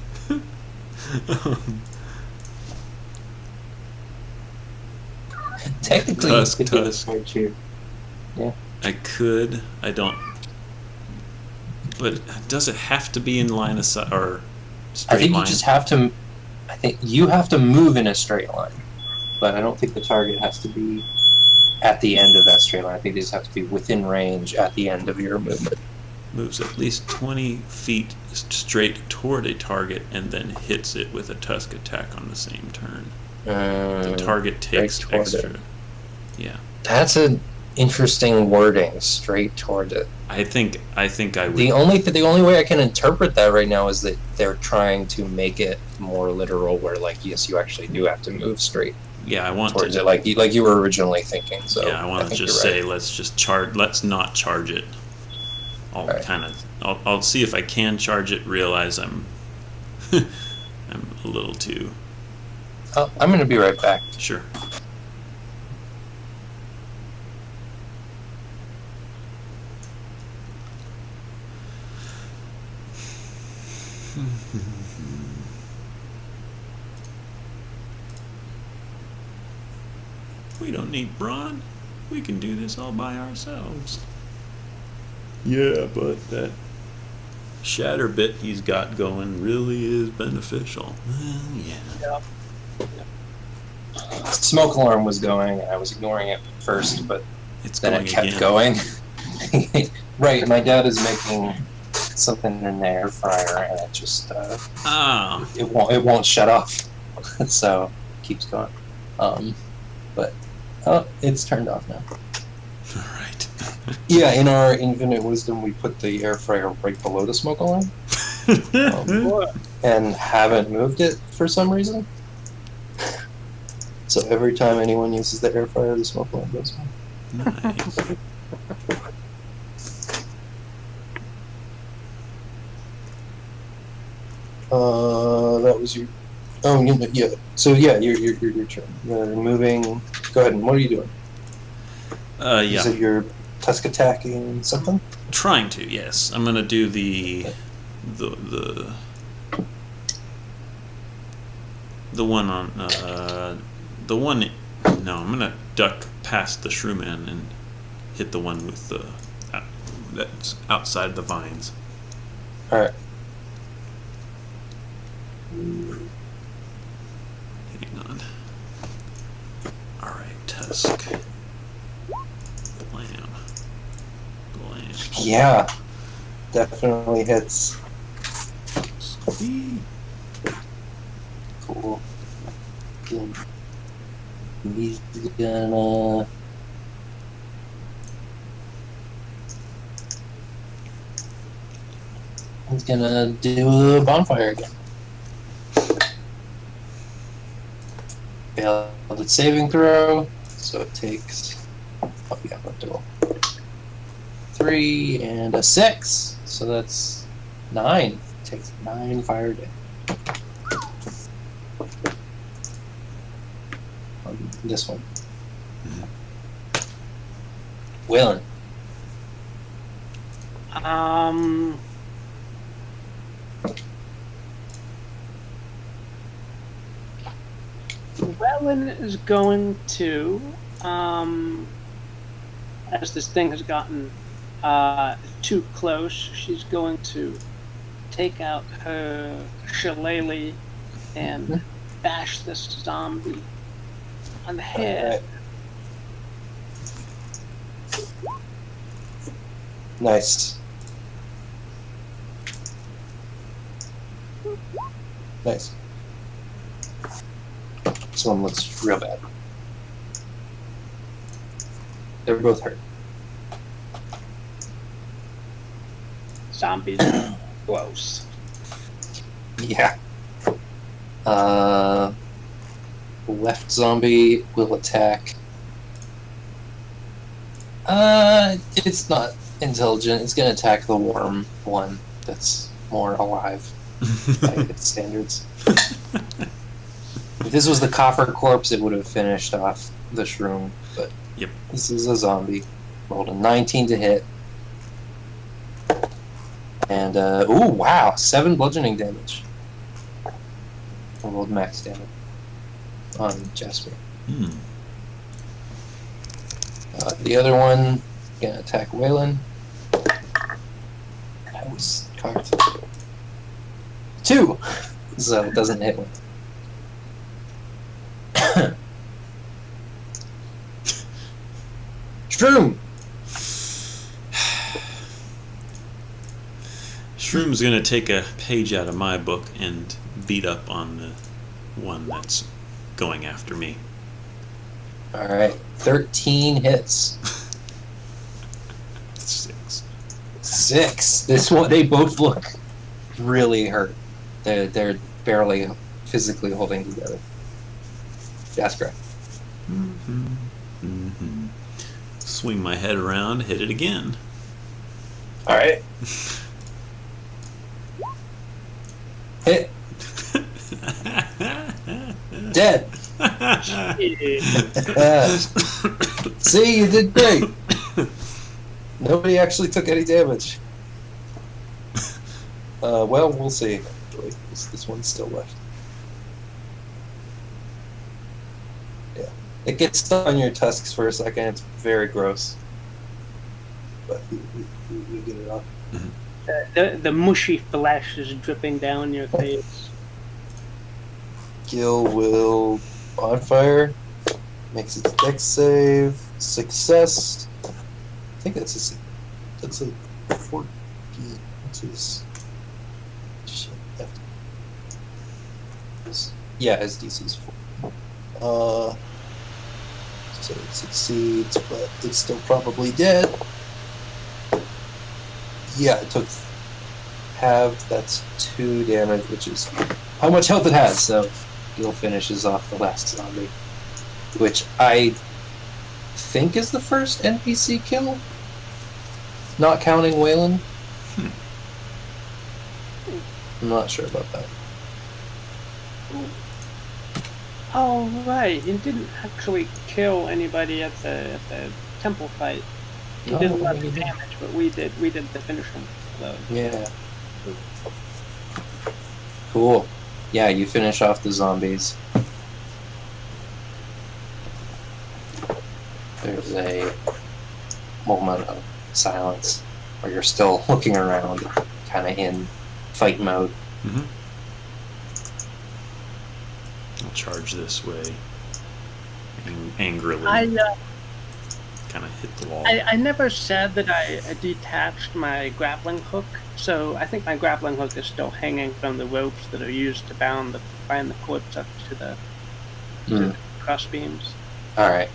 Technically, Tusk, you could do tusk. this right here. I could. I don't. But does it have to be in line of sight or I straight think line? you just have to. I think you have to move in a straight line, but I don't think the target has to be at the end of that straight line. I think they just have to be within range at the end of your movement. Moves at least 20 feet straight toward a target and then hits it with a tusk attack on the same turn. The target takes toward extra. it. Yeah. That's an interesting wording. Straight toward it. I think I would. The only way I can interpret that right now is that they're trying to make it more literal, where like yes, you actually do have to move straight Yeah, I want towards to. it, like you were originally thinking. So Yeah, I want to think just you're say right. let's just charge. Let's not charge it. I'll Right. kind of. I'll see if I can charge it. Realize I'm. I'm a little too. Oh, I'm gonna be right back. Sure. We don't need brawn. We can do this all by ourselves. Yeah, but that shatter bit he's got going really is beneficial. Well, yeah. Smoke alarm was going, and I was ignoring it first, but It's then going it kept again. going. Right, my dad is making something in the air fryer, and it just Ah, it won't shut off, so it keeps going. But it's turned off now. all right. Yeah, in our infinite wisdom, we put the air fryer right below the smoke alarm, and haven't moved it for some reason. So every time anyone uses the air fryer, the smoke alarm goes off. Nice. That was your. Oh, yeah. So yeah, your turn. You're moving. Go ahead. And what are you doing? You Yeah. said you're tusk attacking something. Trying to, yes. I'm gonna do the one on the one. No, I'm gonna duck past the Shrewman and hit the one with the that's outside the vines. All right. Hang on. All right, tusk. Blam. Blam. Yeah, definitely hits. Sweet. Cool. He's gonna. He's gonna do a bonfire again. Failed its saving throw, so it takes. Oh yeah, left to roll. 3 and a 6, so that's 9. Takes 9 fire damage. On this one. Waylon. Wellen is going to, as this thing has gotten too close, she's going to take out her shillelagh and bash this zombie on the head. Nice. Nice. This one looks real bad. They're both hurt. Zombies. Gross. Yeah. Left zombie will attack. It's not intelligent. It's gonna attack the warm one that's more alive by its standards. If this was the coffer corpse, it would have finished off the shroom, but Yep. this is a zombie. Rolled a 19 to hit. And, ooh, wow, 7 bludgeoning damage. I rolled max damage on Jasper. The other one, gonna attack Waylon. That was cocked. 2! So it doesn't hit one. Shroom! Shroom's gonna take a page out of my book and beat up on the one that's going after me. Alright, 13 hits. 6. 6. This one, they both look really hurt. They're barely physically holding together. Jasper. Swing my head around, hit it again. Alright. Hit. Dead. See, you did great. Nobody actually took any damage. Well, we'll see. Actually, this one's still left. Yeah, it gets stuck on your tusks for a second. It's very gross, but you get it off. The mushy flesh is dripping down your face. Gil will bonfire. Makes its dex save. Success. I think that's a 14. What's his? Shit. Yeah, his DC's 4. So it succeeds, but it's still probably dead. Yeah, it took halved. That's 2 damage, which is how much health it has. So Gil finishes off the last zombie, which I think is the first NPC kill, not counting Waylon. I'm not sure about that. Oh right, you didn't actually kill anybody at the temple fight. You did a lot of damage, but we did the finishing blow. Yeah. Cool. Yeah, you finish off the zombies. There's a moment of silence where you're still looking around, kind of in fight mode. I'll charge this way. Angrily. Kind of hit the wall. I never said that I detached my grappling hook, so I think my grappling hook is still hanging from the ropes that are used to bind the corpse up to the cross beams. Alright.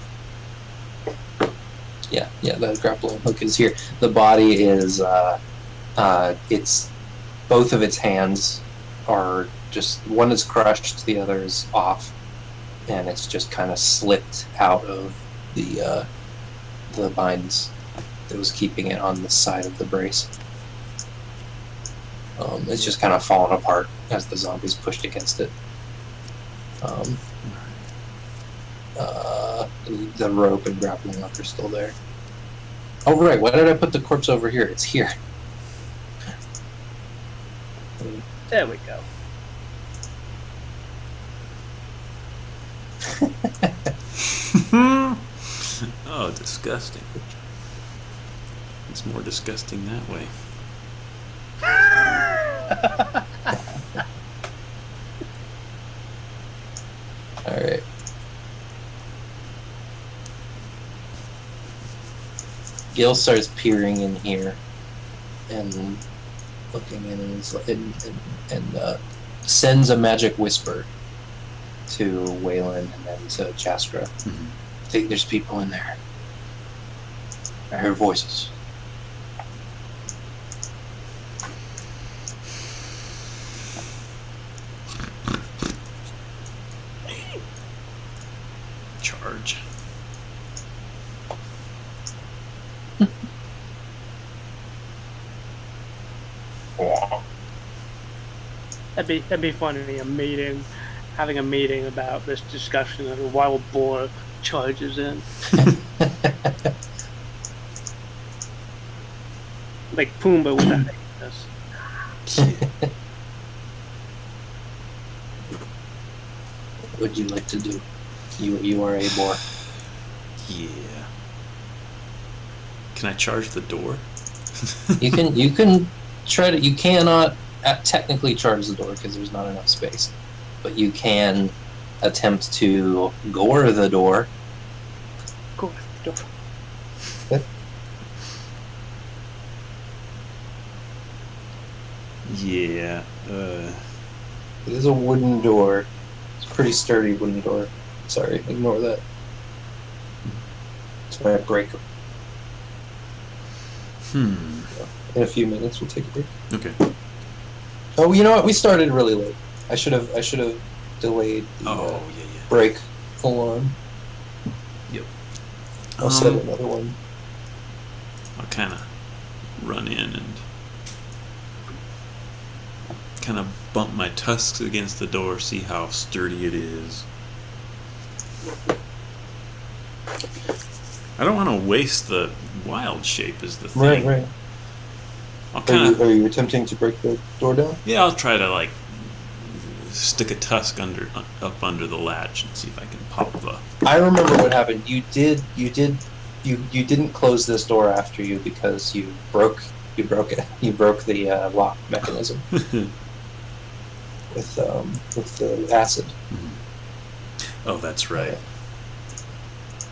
Yeah, the grappling hook is here. The body is, it's, both of its hands are just, one is crushed, the other is off, and it's just kind of slipped out of the binds that was keeping it on the side of the brace. It's just kind of fallen apart as the zombies pushed against it. The rope and grappling hook are still there. Oh right, why did I put the corpse over here? It's here. There we go. Oh, disgusting. It's more disgusting that way. Alright. Gil starts peering in here. and looking in and sends a magic whisper to Waylon and then to Jaskra. I think there's people in there. I heard voices. Charge. That'd be funny. Having a meeting about this discussion of a wild boar charges in. Like Pumbaa with that. What would you like to do? You are a boar. Yeah. Can I charge the door? You can try to. You cannot technically charge the door because there's not enough space, but you can attempt to gore the door. Go with the door. Yeah. It is a wooden door. It's a pretty sturdy wooden door. Sorry, ignore that. It's my break. In a few minutes, we'll take a break. Okay. Oh, you know what? We started really late. I should have delayed the break alarm. Yep. I'll set another one. I'll kind of run in and kind of bump my tusks against the door, see how sturdy it is. I don't want to waste the wild shape is the thing. Right. Are you attempting to break the door down? Yeah, I'll try to like stick a tusk up under the latch and see if I can pop the. I remember what happened. You didn't close this door after you because you broke it. You broke the lock mechanism with the acid. Oh, that's right.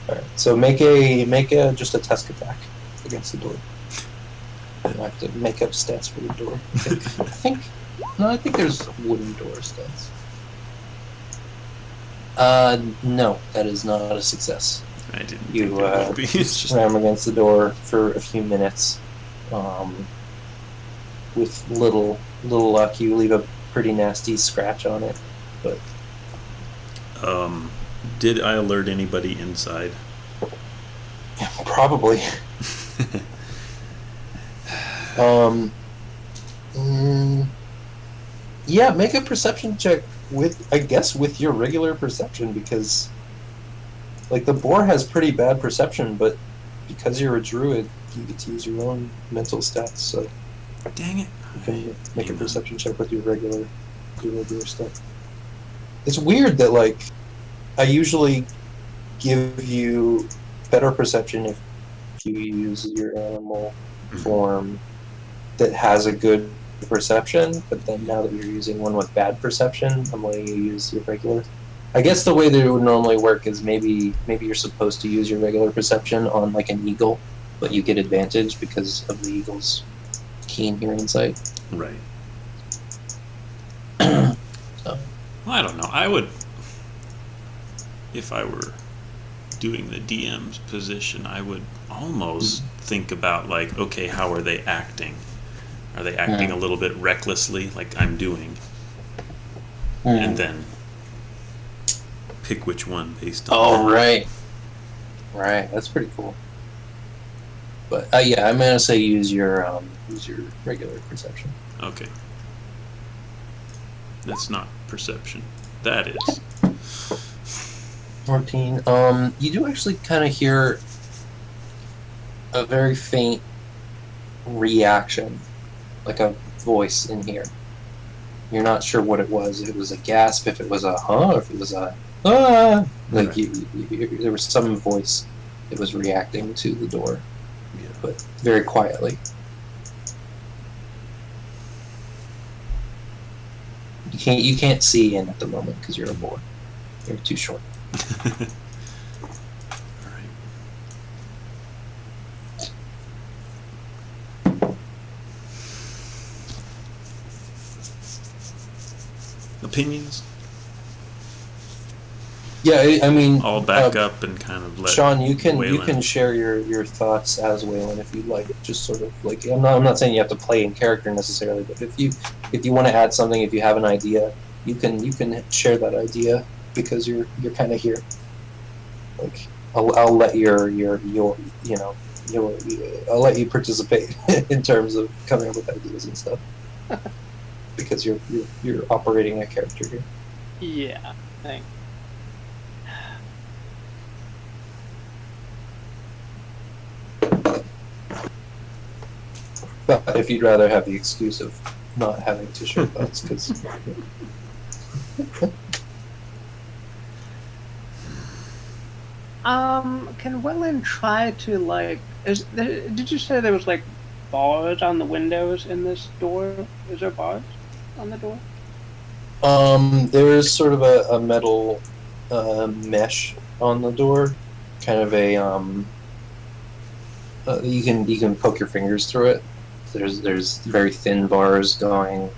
All right. So make a just a tusk attack against the door. I have to make up stats for the door. I think there's wooden door stats. No, that is not a success. I didn't. You it's just ram against the door for a few minutes. With little luck, you leave a pretty nasty scratch on it. But did I alert anybody inside? probably. Yeah, make a perception check with your regular perception, because like the boar has pretty bad perception, but because you're a druid, you get to use your own mental stats, so dang it. You can make a perception check with your regular stuff. It's weird that like I usually give you better perception if you use your animal form that has a good perception, but then now that you're using one with bad perception, I'm letting you use your regular. I guess the way that it would normally work is maybe you're supposed to use your regular perception on like an eagle, but you get advantage because of the eagle's keen hearing sight. Right. So. Well, I don't know. I would, if I were doing the DM's position, I would almost think about like, okay, how are they acting? Are they acting a little bit recklessly, like I'm doing? And then pick which one based on. Oh, right. That's pretty cool. But yeah, I'm gonna say use your regular perception. Okay. That's not perception. That is. 14. You do actually kind of hear a very faint reaction, like a voice in here. You're not sure what it was. If it was a gasp, if it was a huh, if it was a ah. Like Right. there was some voice that was reacting to the door, Yeah. but very quietly. You can't see in at the moment because you're a boy. You're too short. All right. opinions? Yeah, I mean, I'll back up and kind of let Sean, you can Waylon. share your thoughts as Waylon if you'd like. Just sort of like I'm not saying you have to play in character necessarily, but if you want to add something, if you have an idea, you can share that idea because you're kind of here. Like I'll let your I'll let you participate in terms of coming up with ideas and stuff because you're operating a character here. Yeah, thanks. But if you'd rather have the excuse of not having to share thoughts, because Can Wellen try to like? Did you say there was like bars on the windows in this door? Is there bars on the door? there's sort of a metal mesh on the door, kind of a you can poke your fingers through it. There's very thin bars going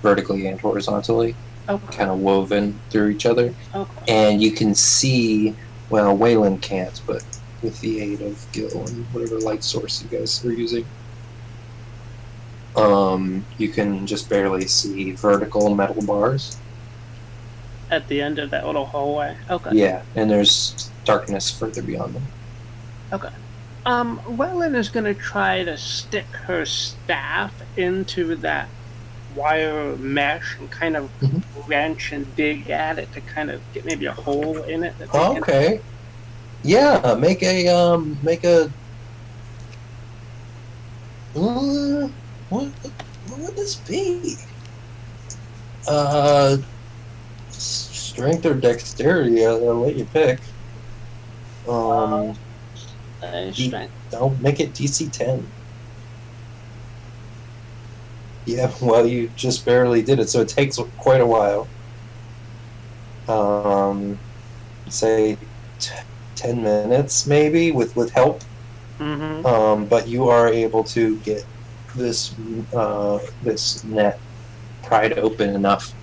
vertically and horizontally, Okay. kind of woven through each other, Okay. and you can see. Well, Waylon can't, but with the aid of Gil and whatever light source you guys are using, you can just barely see vertical metal bars. At the end of that little hallway. Okay. Yeah, and there's darkness further beyond them. Okay. Wellen is gonna try to stick her staff into that wire mesh and kind of wrench and dig at it to kind of get maybe a hole in it. That Okay. Yeah, make a what would this be? Strength or dexterity? I'll let you pick. Strength. I'll make it DC 10. Yeah, well, you just barely did it, so it takes quite a while. Say 10 minutes maybe with help. But you are able to get this this net pried open enough.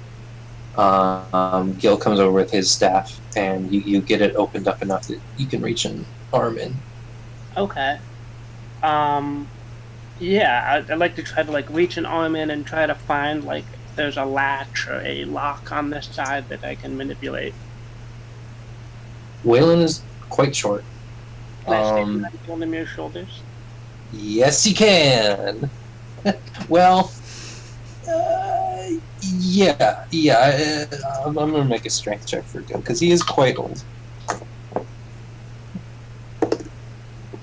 Gil comes over with his staff, and you get it opened up enough that you can reach an arm in. Okay. Yeah, I'd like to try to like reach an arm in and try to find like if there's a latch or a lock on this side that I can manipulate. Waylon is quite short. Can I stick on your shoulders? Yes, you can. Well, yeah. I'm gonna make a strength check for Gil because he is quite old.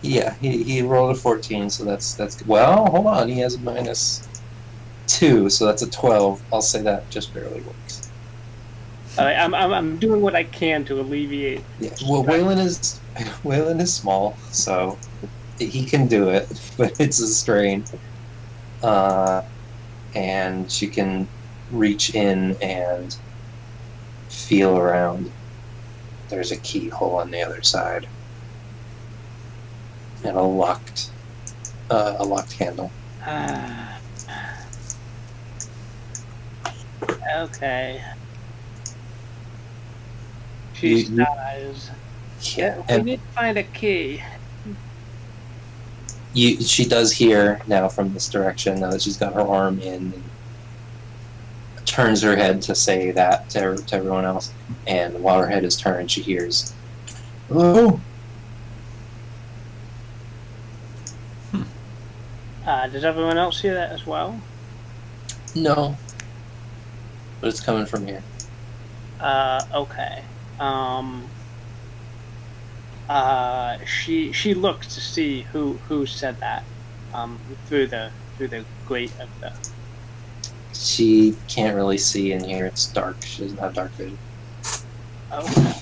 Yeah, he rolled a 14, so that's good. Well, hold on, he has a -2, so that's a 12. I'll say that just barely works. I'm doing what I can to alleviate. Yeah, well, Waylon is small, so he can do it, but it's a strain. And she can reach in and feel around. There's a keyhole on the other side. And a locked handle. Okay. She dies. Yeah, We need to find a key. She does hear now from this direction, now that she's got her arm in, and turns her head to say that to everyone else, and while her head is turned, she hears, "Hello?" Does everyone else hear that as well? No. But it's coming from here. Okay. She looks to see who said that, through the grate of the. She can't really see in here. It's dark. She doesn't have dark vision. Okay.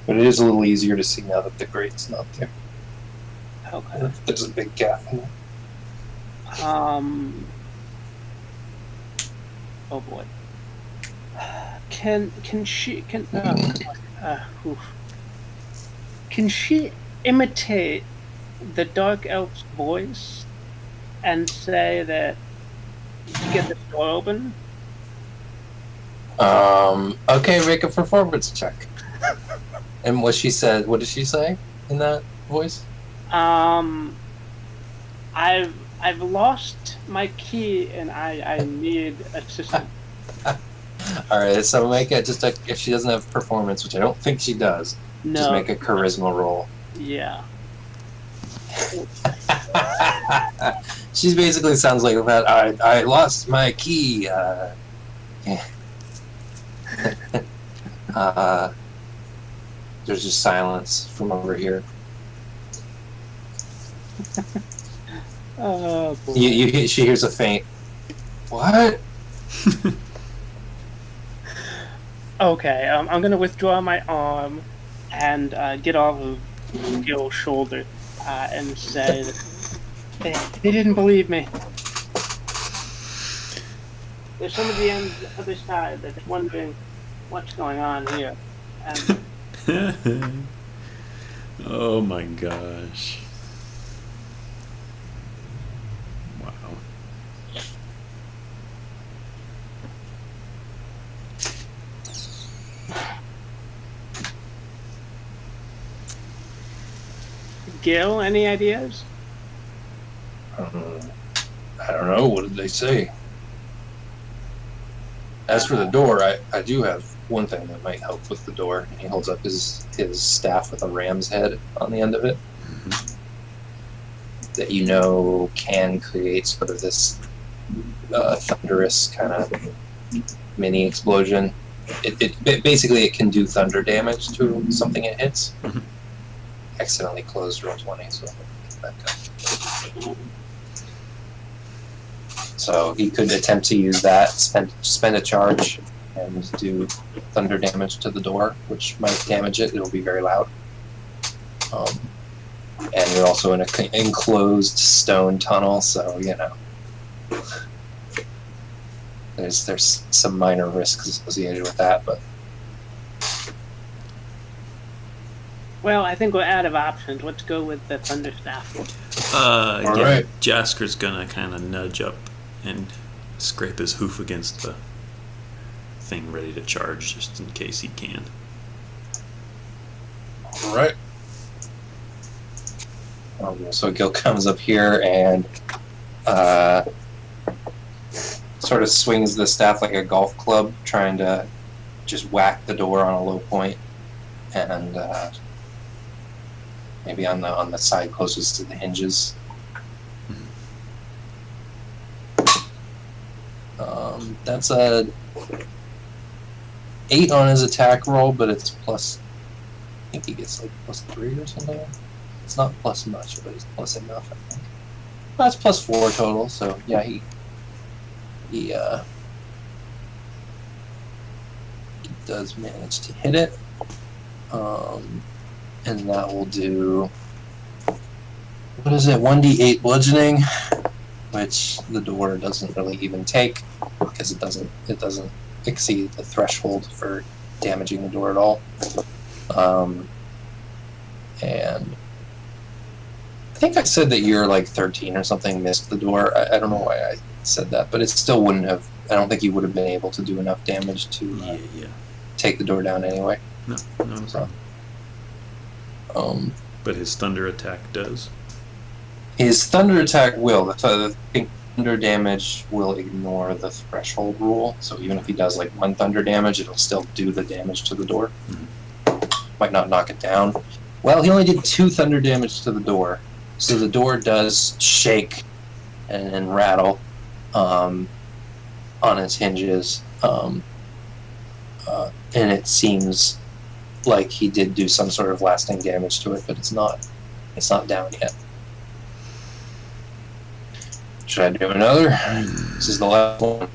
But it is a little easier to see now that the grate's not there. Okay. There's a big gap in there. Oh boy. Can she imitate the dark elf's voice and say that to get the door open. Okay, make a performance check. And what did she say in that voice? I've lost my key and I need assistance. All right, so make it if she doesn't have performance, which I don't think she does, just No. make a charisma roll. Yeah. She basically sounds like that. I lost my key. There's just silence from over here. Oh boy. She hears a faint. What? Okay, I'm gonna withdraw my arm and get off of Gil's shoulder and say that they didn't believe me. There's somebody on the other side that's wondering what's going on here. And Oh my gosh. Wow. Gil, any ideas? I don't know. What did they say? As for the door, I do have one thing that might help with the door. He holds up his staff with a ram's head on the end of it. Mm-hmm. That can create sort of this thunderous kind of mini explosion. It basically it can do thunder damage to something it hits. Mm-hmm. Accidentally closed roll 20, so back up. So he could attempt to use that, spend a charge, and do thunder damage to the door, which might damage it. It'll be very loud. And you're also in an enclosed stone tunnel, so there's some minor risks associated with that, but Well, I think we're out of options. Let's go with the thunder staff. All Yeah, right. Jasker's gonna kind of nudge up and scrape his hoof against the thing, ready to charge, just in case he can. all right. So Gil comes up here and sort of swings the staff like a golf club, trying to just whack the door on a low point, and maybe on the side closest to the hinges. That's a 8 on his attack roll, but it's plus. I think he gets like +3 or something. It's not plus much, but it's plus enough, I think. That's +4 total, so yeah, he does manage to hit it. And that will do, what is it, 1d8 bludgeoning, which the door doesn't really even take because it doesn't exceed the threshold for damaging the door at all. And I think I said that you're like 13 or something missed the door. I don't know why I said that, but it still wouldn't have. I don't think you would have been able to do enough damage to take the door down anyway. No So, but his thunder attack does. his thunder attack will. The thunder damage will ignore the threshold rule. So even if he does like 1 thunder damage, it'll still do the damage to the door. Mm-hmm. Might not knock it down. Well, he only did 2 thunder damage to the door. So the door does shake and rattle on its hinges. And it seems like he did do some sort of lasting damage to it, but it's not down yet. Should I do another? This is the last one.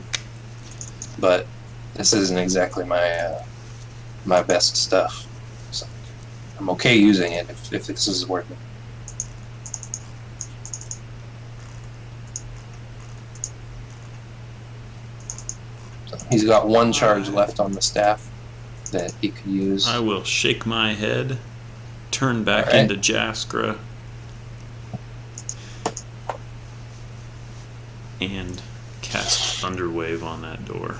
But this isn't exactly my best stuff. So I'm okay using it if this is worth it. So he's got 1 charge left on the staff that he could use. I will shake my head, turn back All right. into Jaskra, and cast thunder wave on that door.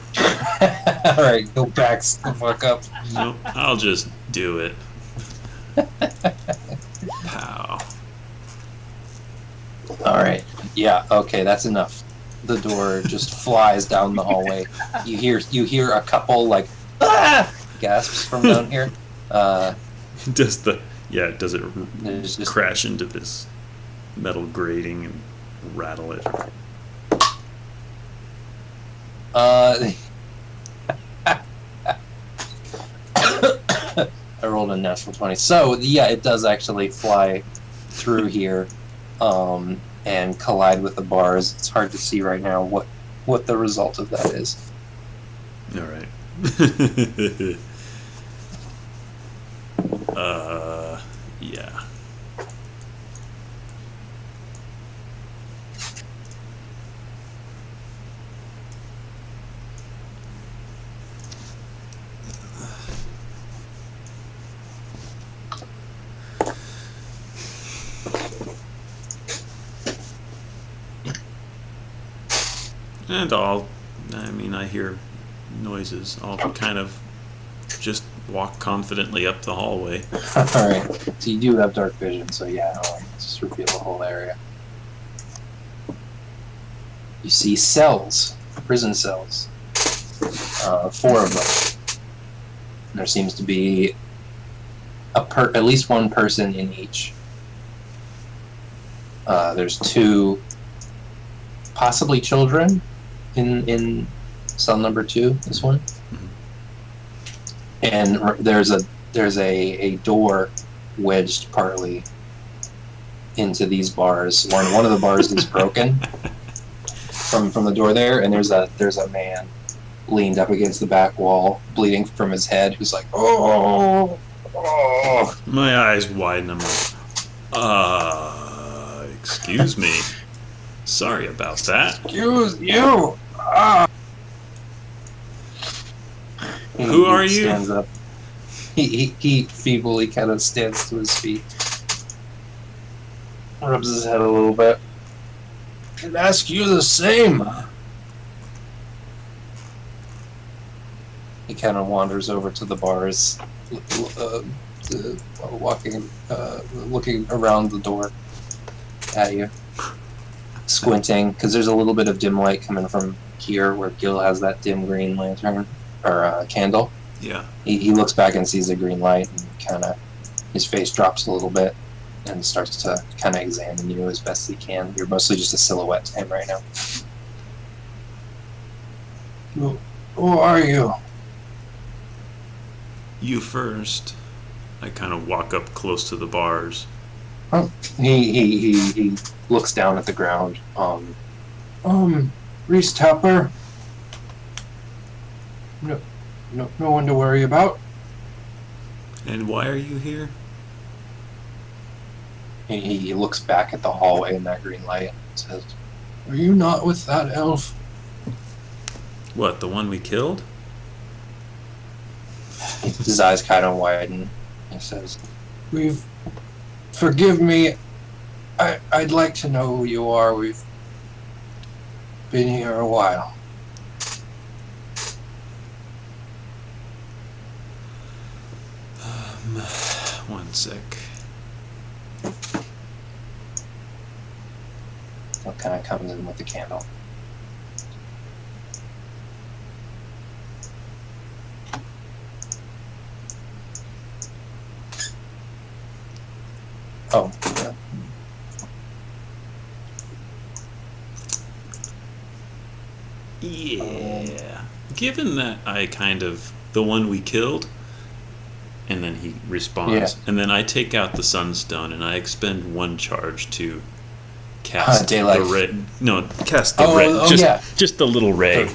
All right, go back the fuck up. Nope, I'll just do it. Pow. All right. Yeah. Okay, that's enough. The door just flies down the hallway. You hear a couple like gasps from down here. Does it There's just crash into this metal grating and rattle it? I rolled a natural 20. So yeah, it does actually fly through here, and collide with the bars. It's hard to see right now what the result of that is. All right. Yeah. And I hear noises. I'll kind of just walk confidently up the hallway. Alright, so you do have dark vision, so yeah, I'll just reveal the whole area. You see cells, prison cells. 4 of them. And there seems to be at least one person in each. There's 2 possibly children in cell number 2, this one. And there's a door wedged partly into these bars. One of the bars is broken from the door there, and there's a man leaned up against the back wall, bleeding from his head, who's like, oh. My eyes widen. I'm like, excuse me. Sorry about that. Excuse you. Who are you? Stands up. He feebly kind of stands to his feet, rubs his head a little bit. I'd ask you the same. He kind of wanders over to the bars, looking around the door at you, squinting, because there's a little bit of dim light coming from here where Gil has that dim green lantern or candle. Yeah. He looks back and sees the green light, and kind of his face drops a little bit and starts to kind of examine you as best he can. You're mostly just a silhouette to him right now. Who are you? You first. I kind of walk up close to the bars. Oh, he looks down at the ground. Reese Tupper. No one to worry about. And why are you here? He looks back at the hallway in that green light and says, "Are you not with that elf?" What, the one we killed? His eyes kind of widen. He says, Forgive me. I'd like to know who you are. We've been here a while." One sec. What kind of comes in with the candle? Oh, yeah. Yeah. Given that I the one we killed, and then he responds, Yeah. and then I take out the sunstone and I expend 1 charge to cast daylight. the ray. No, cast the ray. Just the little ray.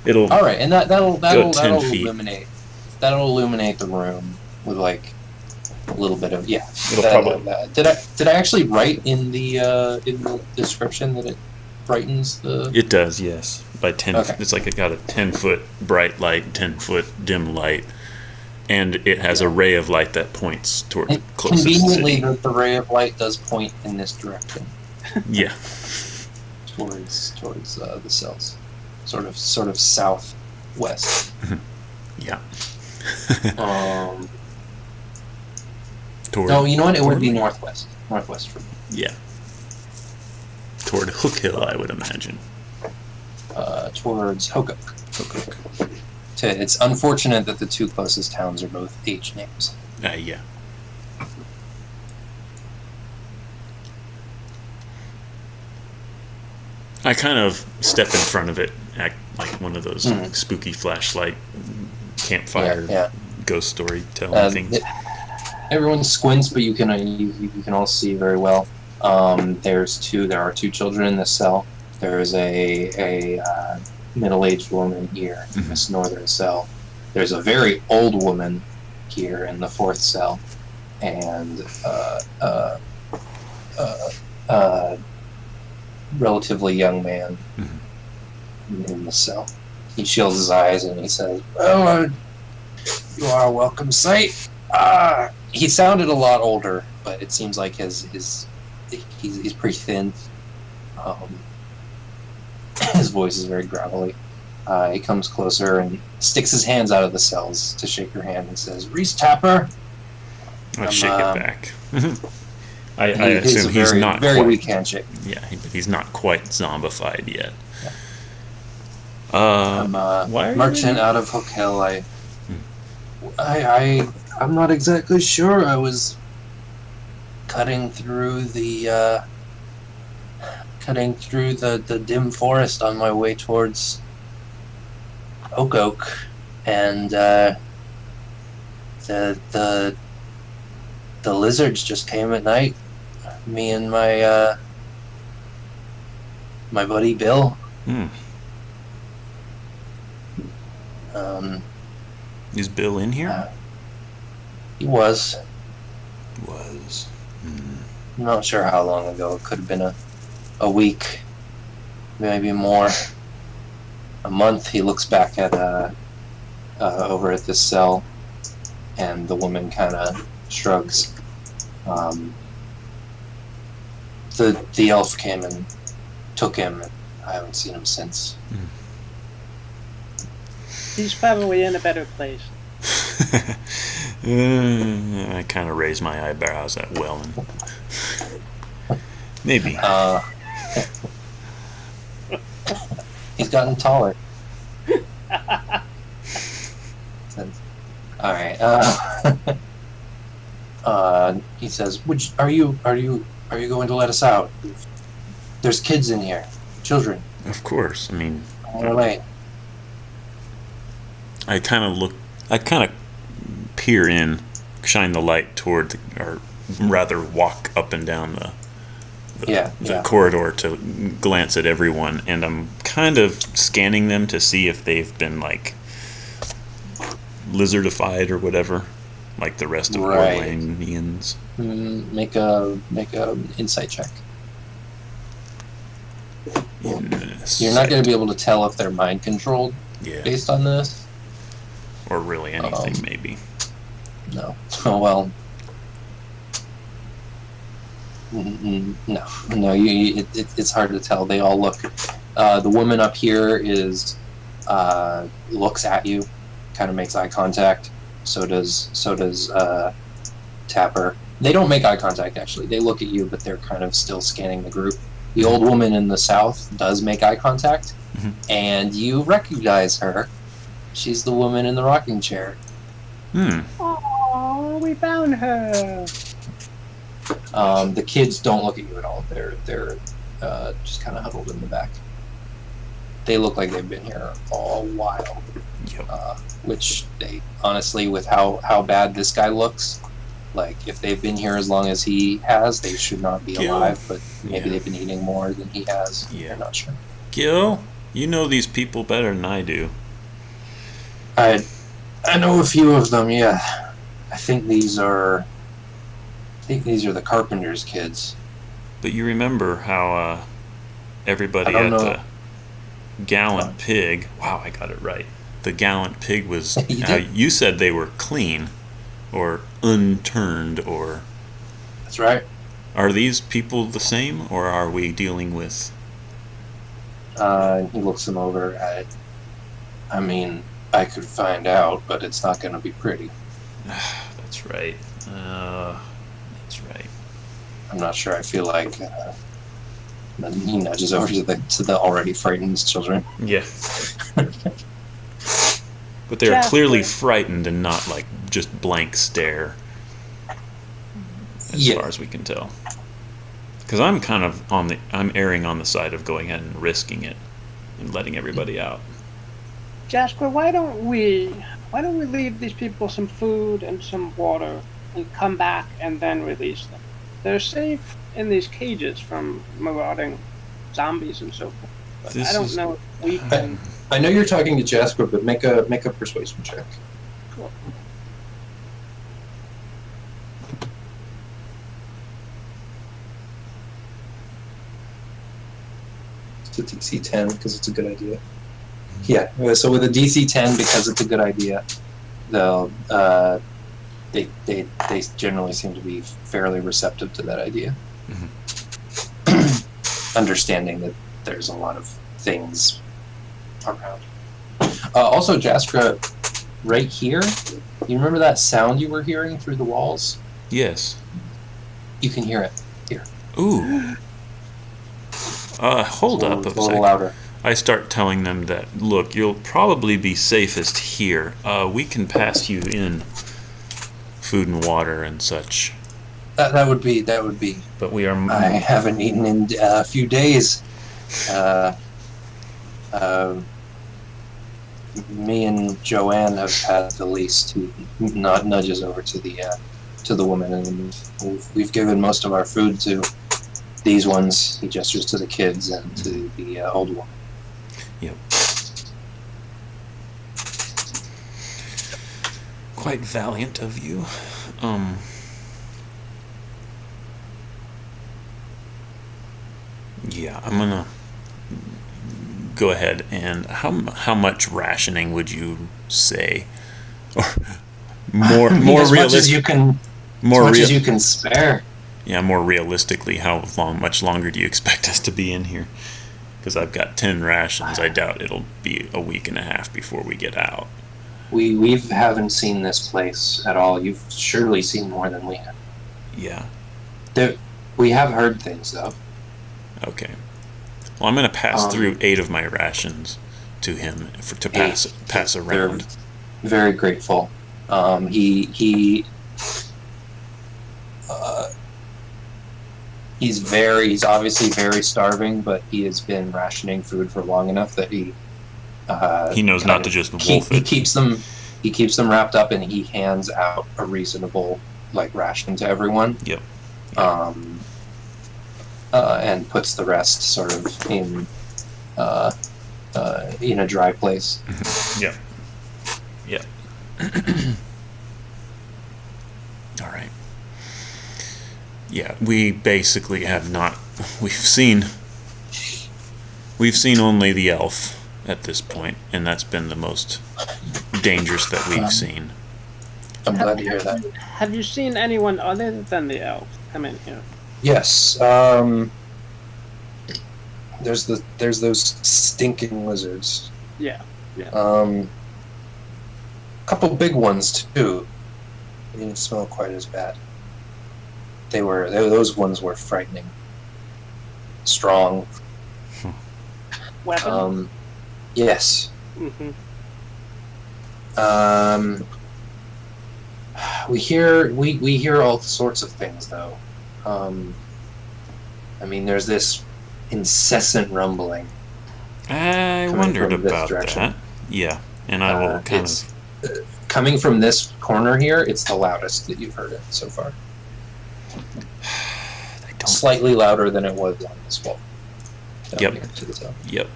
It'll. All right, and that'll 10 feet. illuminate the room with like a little bit of It'll probably. Did I actually write in the description that it brightens the? It does, yes. By 10. Okay. It's like it got a 10-foot bright light, 10-foot dim light, and it has a ray of light that points toward the closest Conveniently, city. the ray of light does point in this direction. Yeah. towards the cells. sort of southwest. Yeah. No, you know what? It would be Portland? northwest from Yeah. Toward Hook Hill, I would imagine. towards Hokook. Hook. It's unfortunate that the two closest towns are both H names. Yeah. I kind of step in front of it, act like one of those spooky flashlight campfire ghost story telling things. Everyone squints, but you can all see very well. There are two children in this cell. There's a middle-aged woman here in this northern cell. There's a very old woman here in the fourth cell, and relatively young man in the cell. He shields his eyes and he says, "Oh, you are a welcome sight." He sounded a lot older, but it seems like he's pretty thin. His voice is very gravelly. He comes closer and sticks his hands out of the cells to shake your hand and says, "Reese Tapper." I shake it back. I He's assume a he's not very quite, weak handshake. Yeah, but he's not quite zombified yet. Yeah. I'm why a merchant out of Hook Hill. I'm not exactly sure. I was cutting through the dim forest on my way towards Oak, and the lizards just came at night. Me and my buddy Bill. Is Bill in here? He was. I'm not sure how long ago. It could have been a week, maybe more. A month. He looks back at over at this cell, and the woman kind of shrugs. The elf came and took him, and I haven't seen him since. He's probably in a better place. I kind of raise my eyebrows at Wellen. Maybe. He's gotten taller. All right. He says, "Are you going to let us out? There's kids in here, children." Of course. I mean, right. I kind of peer in, shine the light toward, or rather walk up and down the corridor to glance at everyone, and I'm kind of scanning them to see if they've been like lizardified or whatever, like the rest of Orlanians. Make a insight check. You're not going to be able to tell if they're mind controlled based on this. Or really anything, maybe. No. Oh, well. No. It's hard to tell. They all look. The woman up here looks at you, kind of makes eye contact. So does Tapper. They don't make eye contact, actually. They look at you, but they're kind of still scanning the group. The old woman in the south does make eye contact, and you recognize her. She's the woman in the rocking chair. Oh, we found her. The kids don't look at you at all. They're just kind of huddled in the back. They look like they've been here a while. Which they honestly, with how bad this guy looks, like if they've been here as long as he has, they should not be alive. But maybe they've been eating more than he has. I'm not sure. Gil, you know these people better than I do. I know a few of them. Yeah, I think these are the carpenter's kids. But you remember how everybody at the Gallant Pig. Wow, I got it right. The Gallant Pig was. You said they were clean, or unturned, or. That's right. Are these people the same, or are we dealing with And he looks him over at it. I mean, I could find out, but it's not going to be pretty. That's right. That's right. I'm not sure. I feel like he nudges over to the already frightened children. Yeah. But they're Jasper. clearly frightened and not like just blank stare, as far as we can tell. Because I'm kind of I'm erring on the side of going ahead and risking it and letting everybody out. Jasper, why don't we leave these people some food and some water and come back and then release them? They're safe in these cages from marauding zombies and so forth. But I don't know if we can. I know you're talking to Jasper, but make a persuasion check. Cool. It's a DC 10 because it's a good idea. Yeah, so with a DC 10 because it's a good idea, they'll they generally seem to be fairly receptive to that idea. Mm-hmm. Understanding that there's a lot of things around. Also, Jaskra, right here, you remember that sound you were hearing through the walls? Yes. You can hear it here. Ooh. Hold up a little second. louder. I start telling them that, look, you'll probably be safest here. We can pass you in food and water and such. That would be. But we are. I haven't eaten in a few days. Me and Joanne have had the least who nudges over to the woman, and we've given most of our food to these ones. He gestures to the kids and to the old woman. Yep. Quite valiant of you. Yeah, I'm gonna go ahead and how much rationing would you say, or more as realistic? Much as you can, as you can spare. Yeah, more realistically, much longer do you expect us to be in here? Because I've got 10 rations. I doubt it'll be a week and a half before we get out. We haven't seen this place at all. You've surely seen more than we have. Yeah. We have heard things though. Okay. Well, I'm going to pass through 8 of my rations to him to pass around. They're very grateful. He's obviously very starving, but he has been rationing food for long enough that he knows not to just wolf it. He keeps them wrapped up, and he hands out a reasonable ration to everyone. Yep. And puts the rest sort of in a dry place. Yep. Yep. All right. Yeah, we basically have not. We've seen only the elf at this point, and that's been the most dangerous that we've seen. I'm glad to hear that. Have you seen anyone other than the elf come in here? Yes. There's those stinking lizards. Yeah. A couple big ones too. They didn't smell quite as bad. Those ones were frightening. Strong. Weapon? Yes. Mm-hmm. We hear all sorts of things though. There's this incessant rumbling. I wondered about that. Yeah, and I will coming from this corner here. It's the loudest that you've heard it so far. Slightly louder than it was on this wall. Yep. To the top. Yep.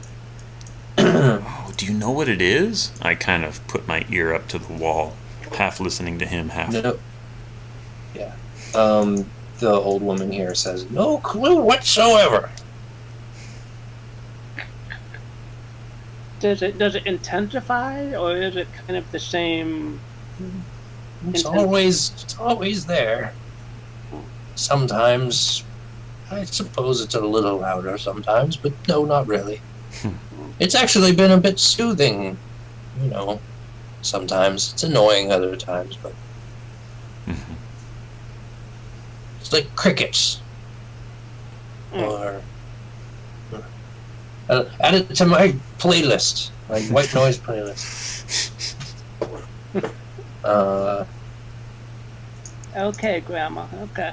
Oh, do you know what it is? I kind of put my ear up to the wall, half listening to him, half. No. Yeah. The old woman here says, "No clue whatsoever." Does it intensify, or is it kind of the same? It's always there. Sometimes, I suppose it's a little louder sometimes, but no, not really. It's actually been a bit soothing, sometimes. It's annoying other times, but it's like crickets. Or add it to my playlist, my white noise playlist. Okay, Grandma. Okay.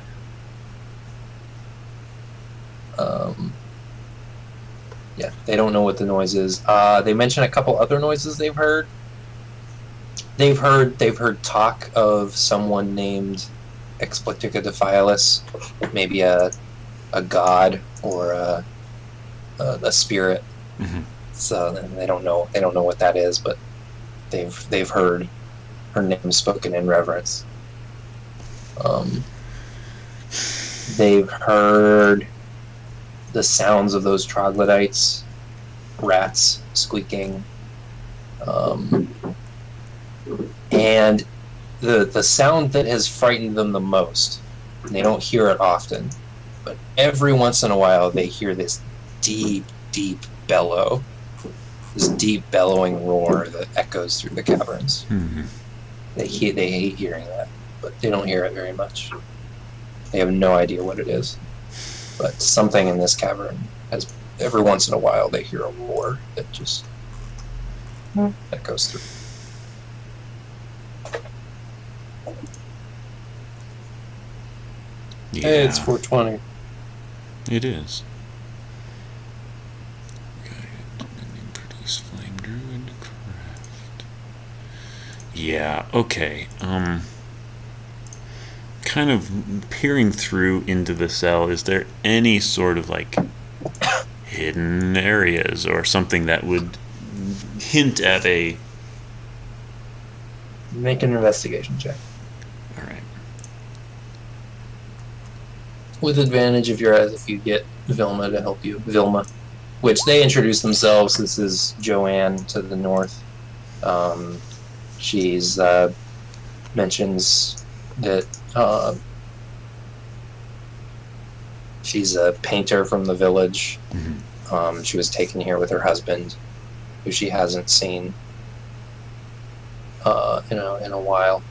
Yeah, they don't know what the noise is. They mention a couple other noises they've heard. They've heard talk of someone named Explictica Defialis, maybe a god or a spirit. So they don't know what that is, but they've heard her name spoken in reverence. They've heard the sounds of those troglodytes, rats squeaking, and the sound that has frightened them the most. They don't hear it often, but every once in a while they hear this deep bellow, this deep bellowing roar that echoes through the caverns. They hate hearing that, but they don't hear it very much. They have no idea what it is, but something in this cavern has. Every once in a while they hear a roar that just echoes through. Yeah. Hey, it's 4:20. It is. Produce flame druid craft. Yeah, okay. Kind of peering through into the cell, is there any sort of like hidden areas or something that would hint at a... Make an investigation check. Alright. With advantage if you get Vilma to help you. Vilma. Which they introduce themselves. This is Joanne to the north. She's mentions that she's a painter from the village. She was taken here with her husband, who she hasn't seen in a while.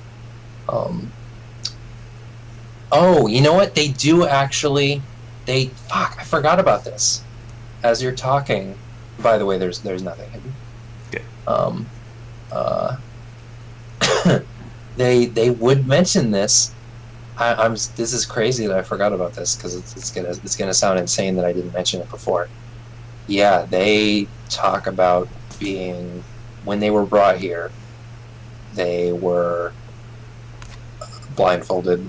Oh, you know what? They do actually. I forgot about this. As you're talking, by the way, there's nothing hidden. Okay. They would mention this. This is crazy that I forgot about this because it's gonna sound insane that I didn't mention it before. Yeah, they talk about being, when they were brought here, they were blindfolded,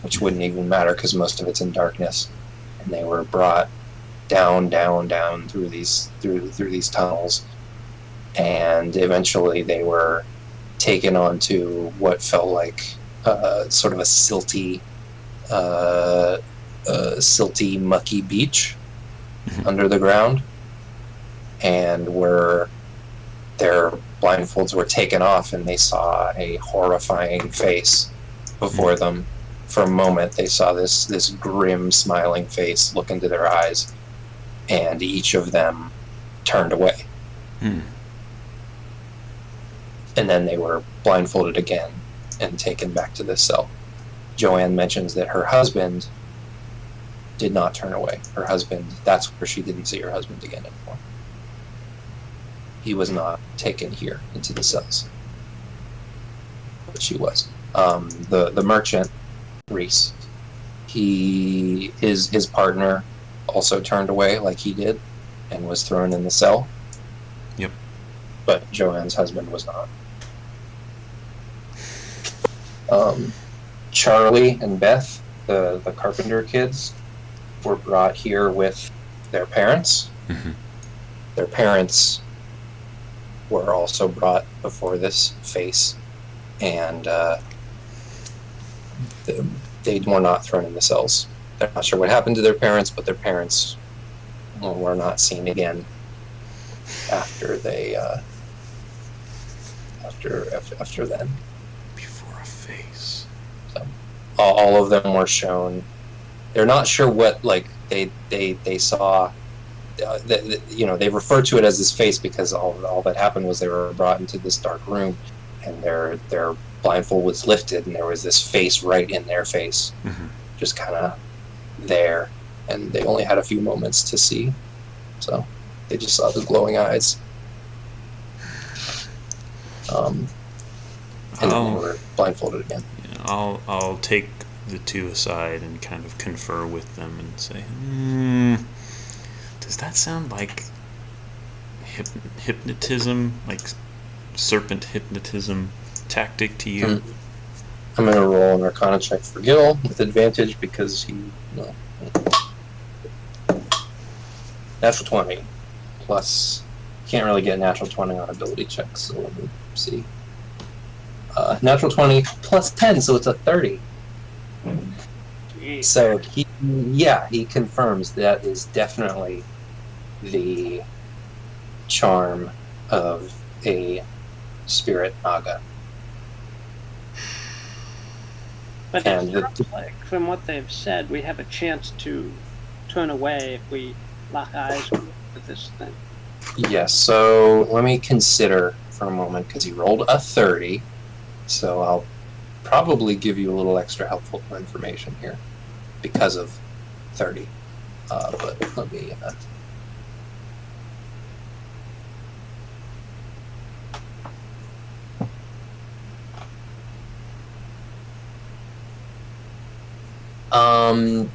which wouldn't even matter because most of it's in darkness, and they were brought down through these tunnels, and eventually they were taken onto what felt like sort of a silty, mucky beach under the ground, and their blindfolds were taken off, and they saw a horrifying face before them. For a moment, they saw this grim, smiling face look into their eyes, and each of them turned away. And then they were blindfolded again and taken back to this cell. Joanne mentions that her husband did not turn away. Her husband, that's where she didn't see her husband again anymore. He was not taken here into the cells. But she was. The merchant, Reese, his partner also turned away like he did and was thrown in the cell. Yep. But Joanne's husband was not. Charlie and Beth, the carpenter kids, were brought here with their parents. Their parents were also brought before this face, and they were not thrown in the cells. They're not sure what happened to their parents, but their parents were not seen again after they after then. Before a face. So all of them were shown. They're not sure what they saw they refer to it as this face because all that happened was they were brought into this dark room, and their blindfold was lifted, and there was this face right in their face, just kind of there, and they only had a few moments to see, so they just saw the glowing eyes. And then they were blindfolded again. Yeah, I'll take the two aside and kind of confer with them and say, does that sound like hypnotism, like serpent hypnotism tactic to you? I'm going to roll an Arcana check for Gil with advantage because he... No. Natural 20 plus... Can't really get a natural 20 on ability checks, so let me see. Natural 20 plus 10, so it's a 30. Jeez. So he confirms that is definitely the charm of a spirit naga. But And it sounds like, from what they've said, we have a chance to turn away if we lock eyes with this thing. Yes, so let me consider for a moment, because he rolled a 30, so I'll probably give you a little extra helpful information here because of 30. But let me...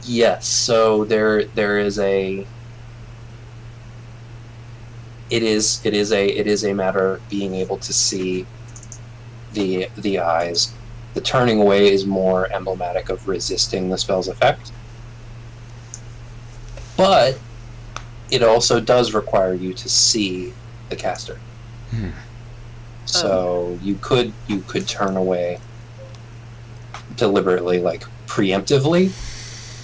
yes, so there is a... It is a matter of being able to see the eyes. The turning away is more emblematic of resisting the spell's effect. But it also does require you to see the caster. So you could turn away deliberately, like preemptively,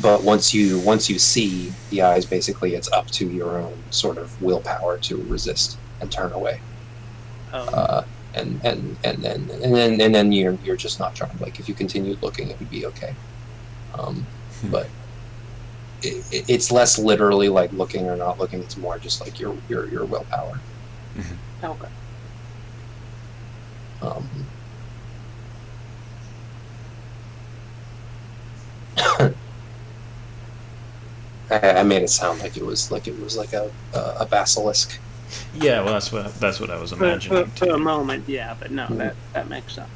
but once you see the eyes, basically it's up to your own sort of willpower to resist and turn away. And then you're just not charmed. Like if you continued looking, it would be okay. But it's less literally like looking or not looking. It's more just like your willpower. Okay. I made it sound like it was like a basilisk. Yeah, well, that's what I was imagining For a moment, yeah, but no, that makes sense.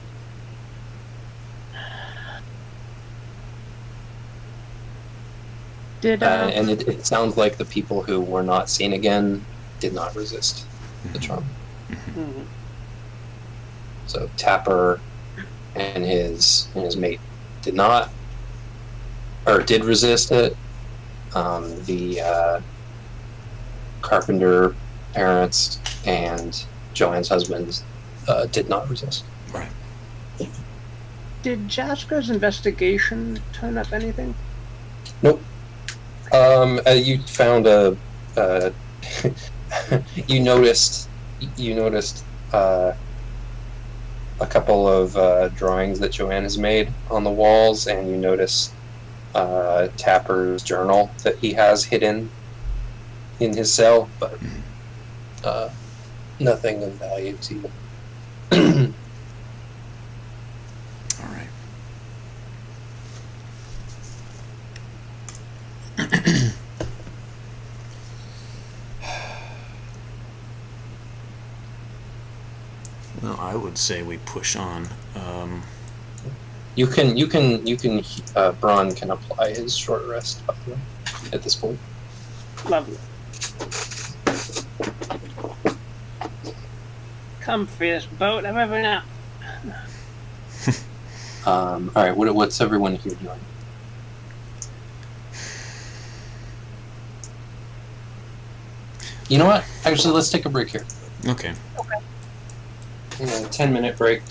And it sounds like the people who were not seen again did not resist the charm. So Tapper and his mate did not, or did resist it. The Carpenter parents and Joanne's husband did not resist. Right. Did Jasper's investigation turn up anything? Nope. You found a you noticed a couple of drawings that Joanne has made on the walls, and you notice Tapper's journal that he has hidden in his cell, but nothing of value to you. All right. Well, I would say we push on. You can Braun can apply his short rest, by the way, at this point. Lovely. Comfiest boat I've ever known. All right, what's everyone here doing? You know what? Actually, let's take a break here. Okay. 10-minute break.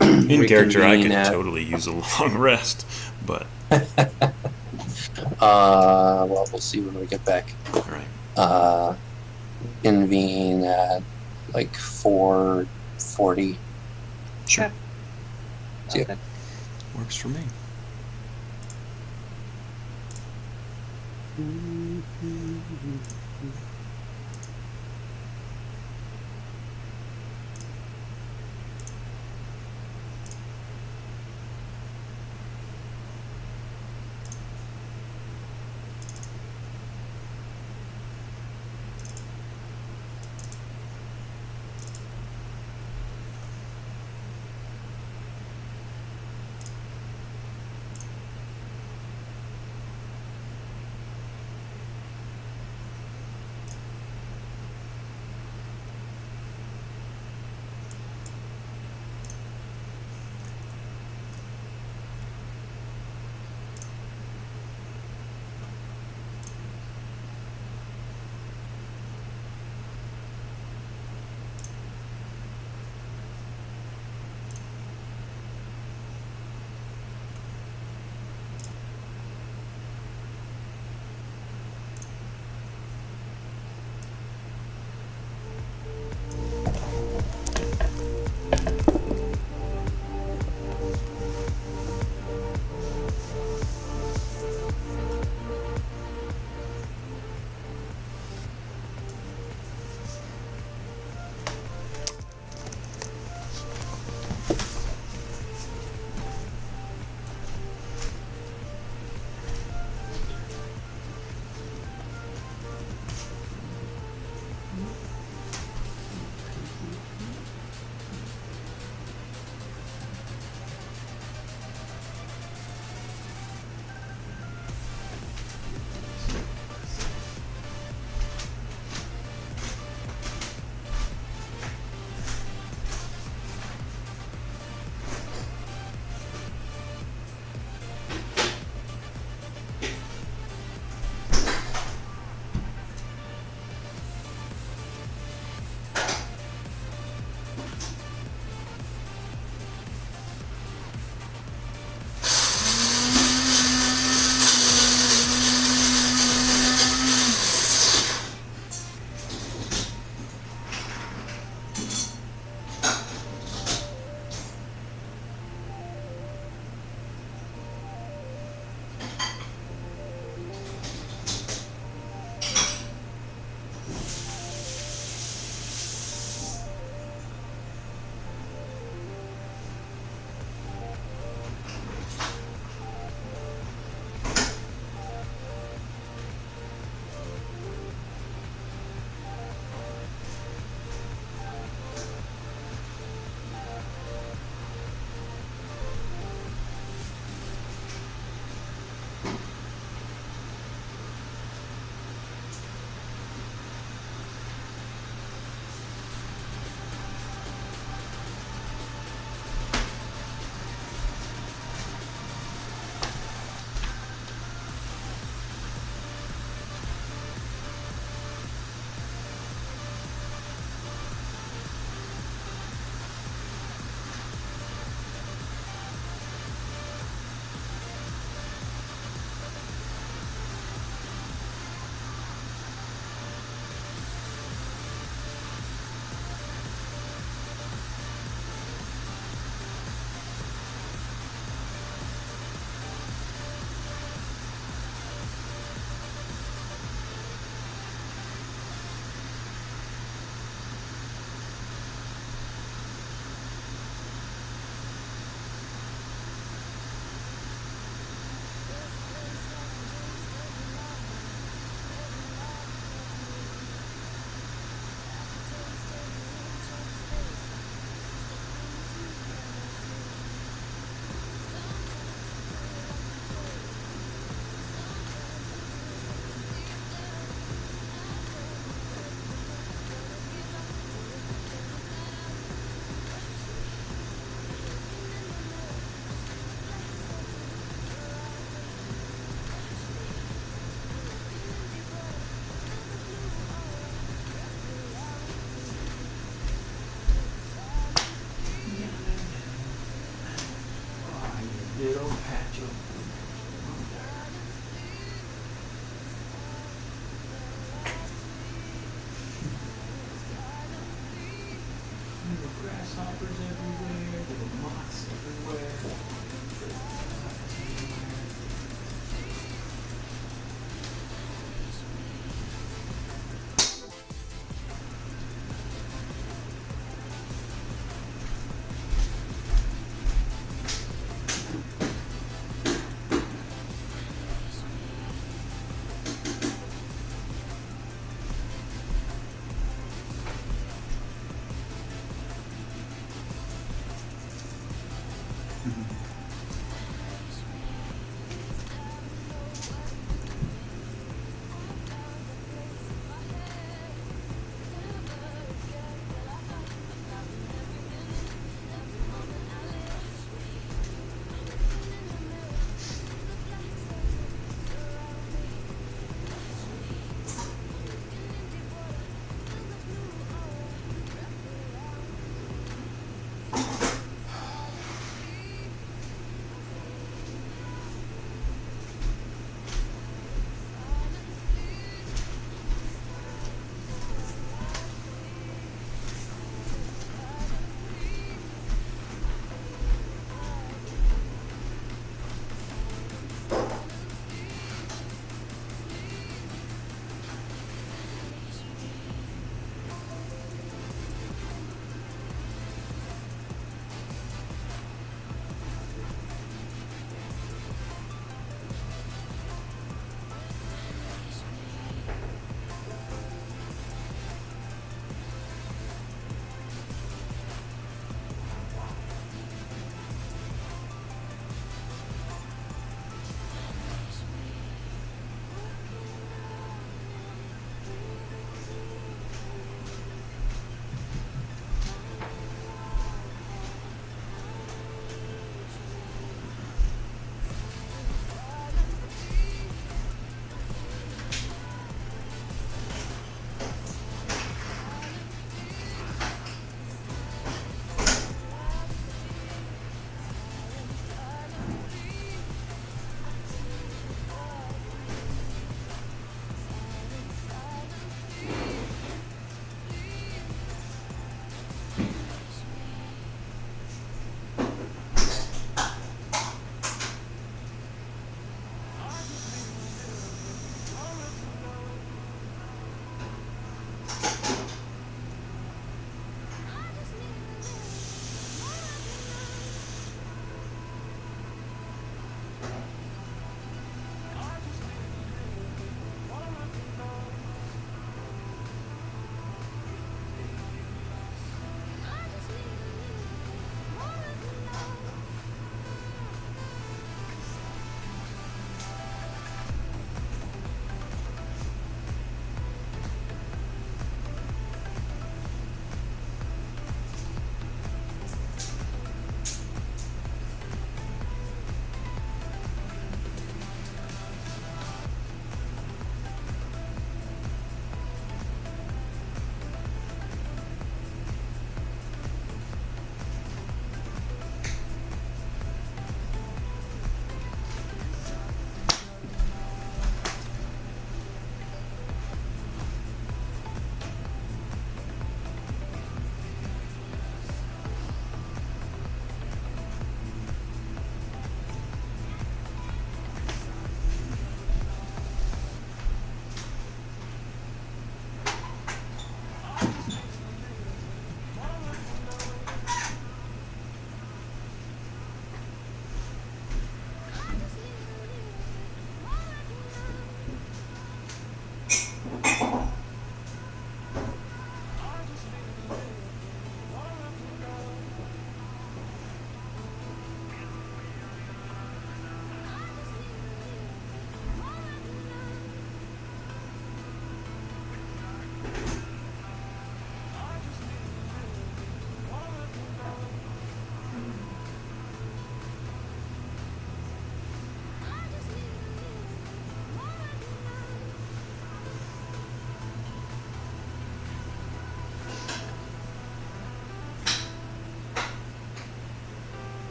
In character, I could totally use a long rest, but... well, we'll see when we get back. All right. Convene at like 4:40. Sure. Okay. Works for me. little patch of little grasshoppers everywhere, little moths everywhere.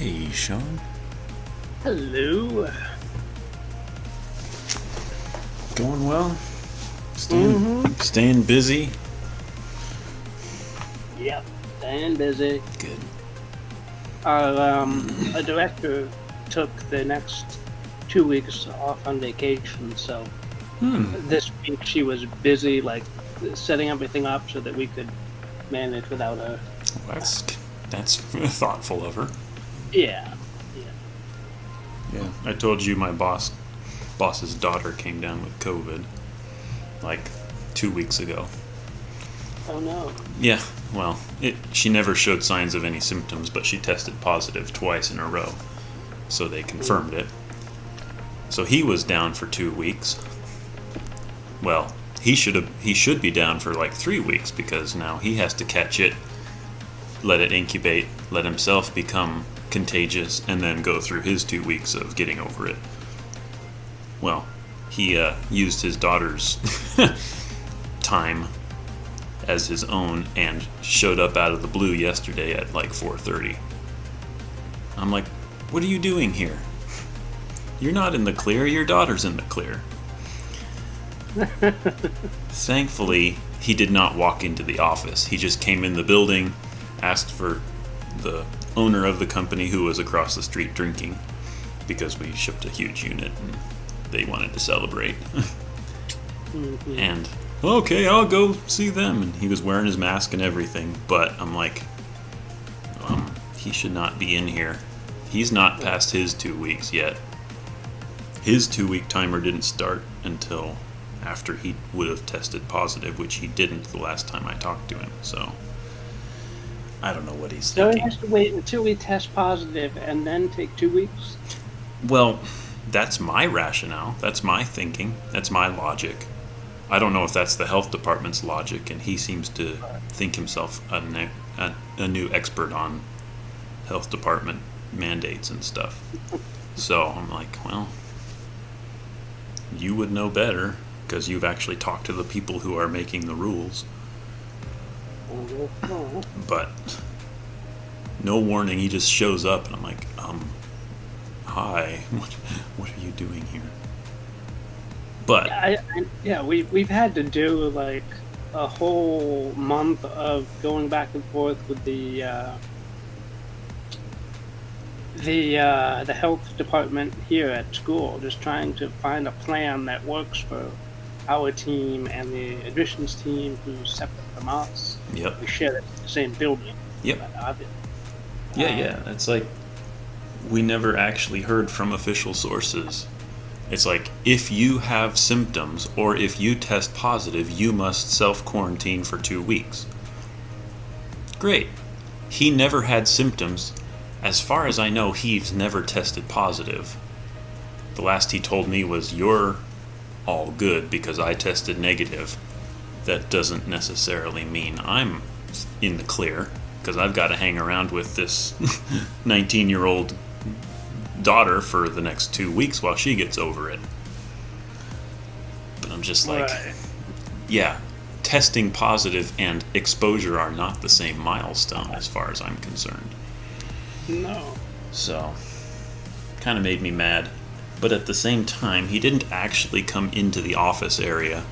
Hey, Sean. Hello. Going well? Staying busy? Yep. Staying busy. Good. Our director took the next 2 weeks off on vacation, so this week she was busy, like, setting everything up so that we could manage without her. Well, that's thoughtful of her. Yeah. Yeah. I told you my boss's daughter came down with COVID, like 2 weeks ago. Oh no. Yeah, well, she never showed signs of any symptoms, but she tested positive twice in a row, so they confirmed it. So he was down for 2 weeks. Well, he should be down for like 3 weeks because now he has to catch it, let it incubate, let himself become contagious, and then go through his 2 weeks of getting over it. Well, he used his daughter's time as his own and showed up out of the blue yesterday at like 4:30. I'm like, what are you doing here? You're not in the clear, your daughter's in the clear. Thankfully, he did not walk into the office. He just came in the building, asked for the owner of the company who was across the street drinking because we shipped a huge unit and they wanted to celebrate. And okay, I'll go see them. And he was wearing his mask and everything, but I'm like, he should not be in here. He's not past his 2 weeks yet. His 2-week timer didn't start until after he would have tested positive, which he didn't the last time I talked to him. So I don't know what he's So he thinking. has to wait until we test positive and then take 2 weeks? Well, that's my rationale. That's my thinking. That's my logic. I don't know if that's the health department's logic, and he seems to think himself a new expert on health department mandates and stuff. So I'm like, well, you would know better because you've actually talked to the people who are making the rules. But no warning, he just shows up, and I'm like, hi, what are you doing here? But we've had to do like a whole month of going back and forth with the health department here at school, just trying to find a plan that works for our team and the admissions team who's separate from us. Yep. We share the same building. Yep. But Yeah. It's like we never actually heard from official sources. It's like, if you have symptoms or if you test positive, you must self-quarantine for 2 weeks. Great. He never had symptoms. As far as I know, he's never tested positive. The last he told me was, you're all good because I tested negative. That doesn't necessarily mean I'm in the clear, because I've got to hang around with this 19-year-old daughter for the next 2 weeks while she gets over it. But I'm just like, yeah, testing positive and exposure are not the same milestone as far as I'm concerned. No. So, kind of made me mad. But at the same time, he didn't actually come into the office area.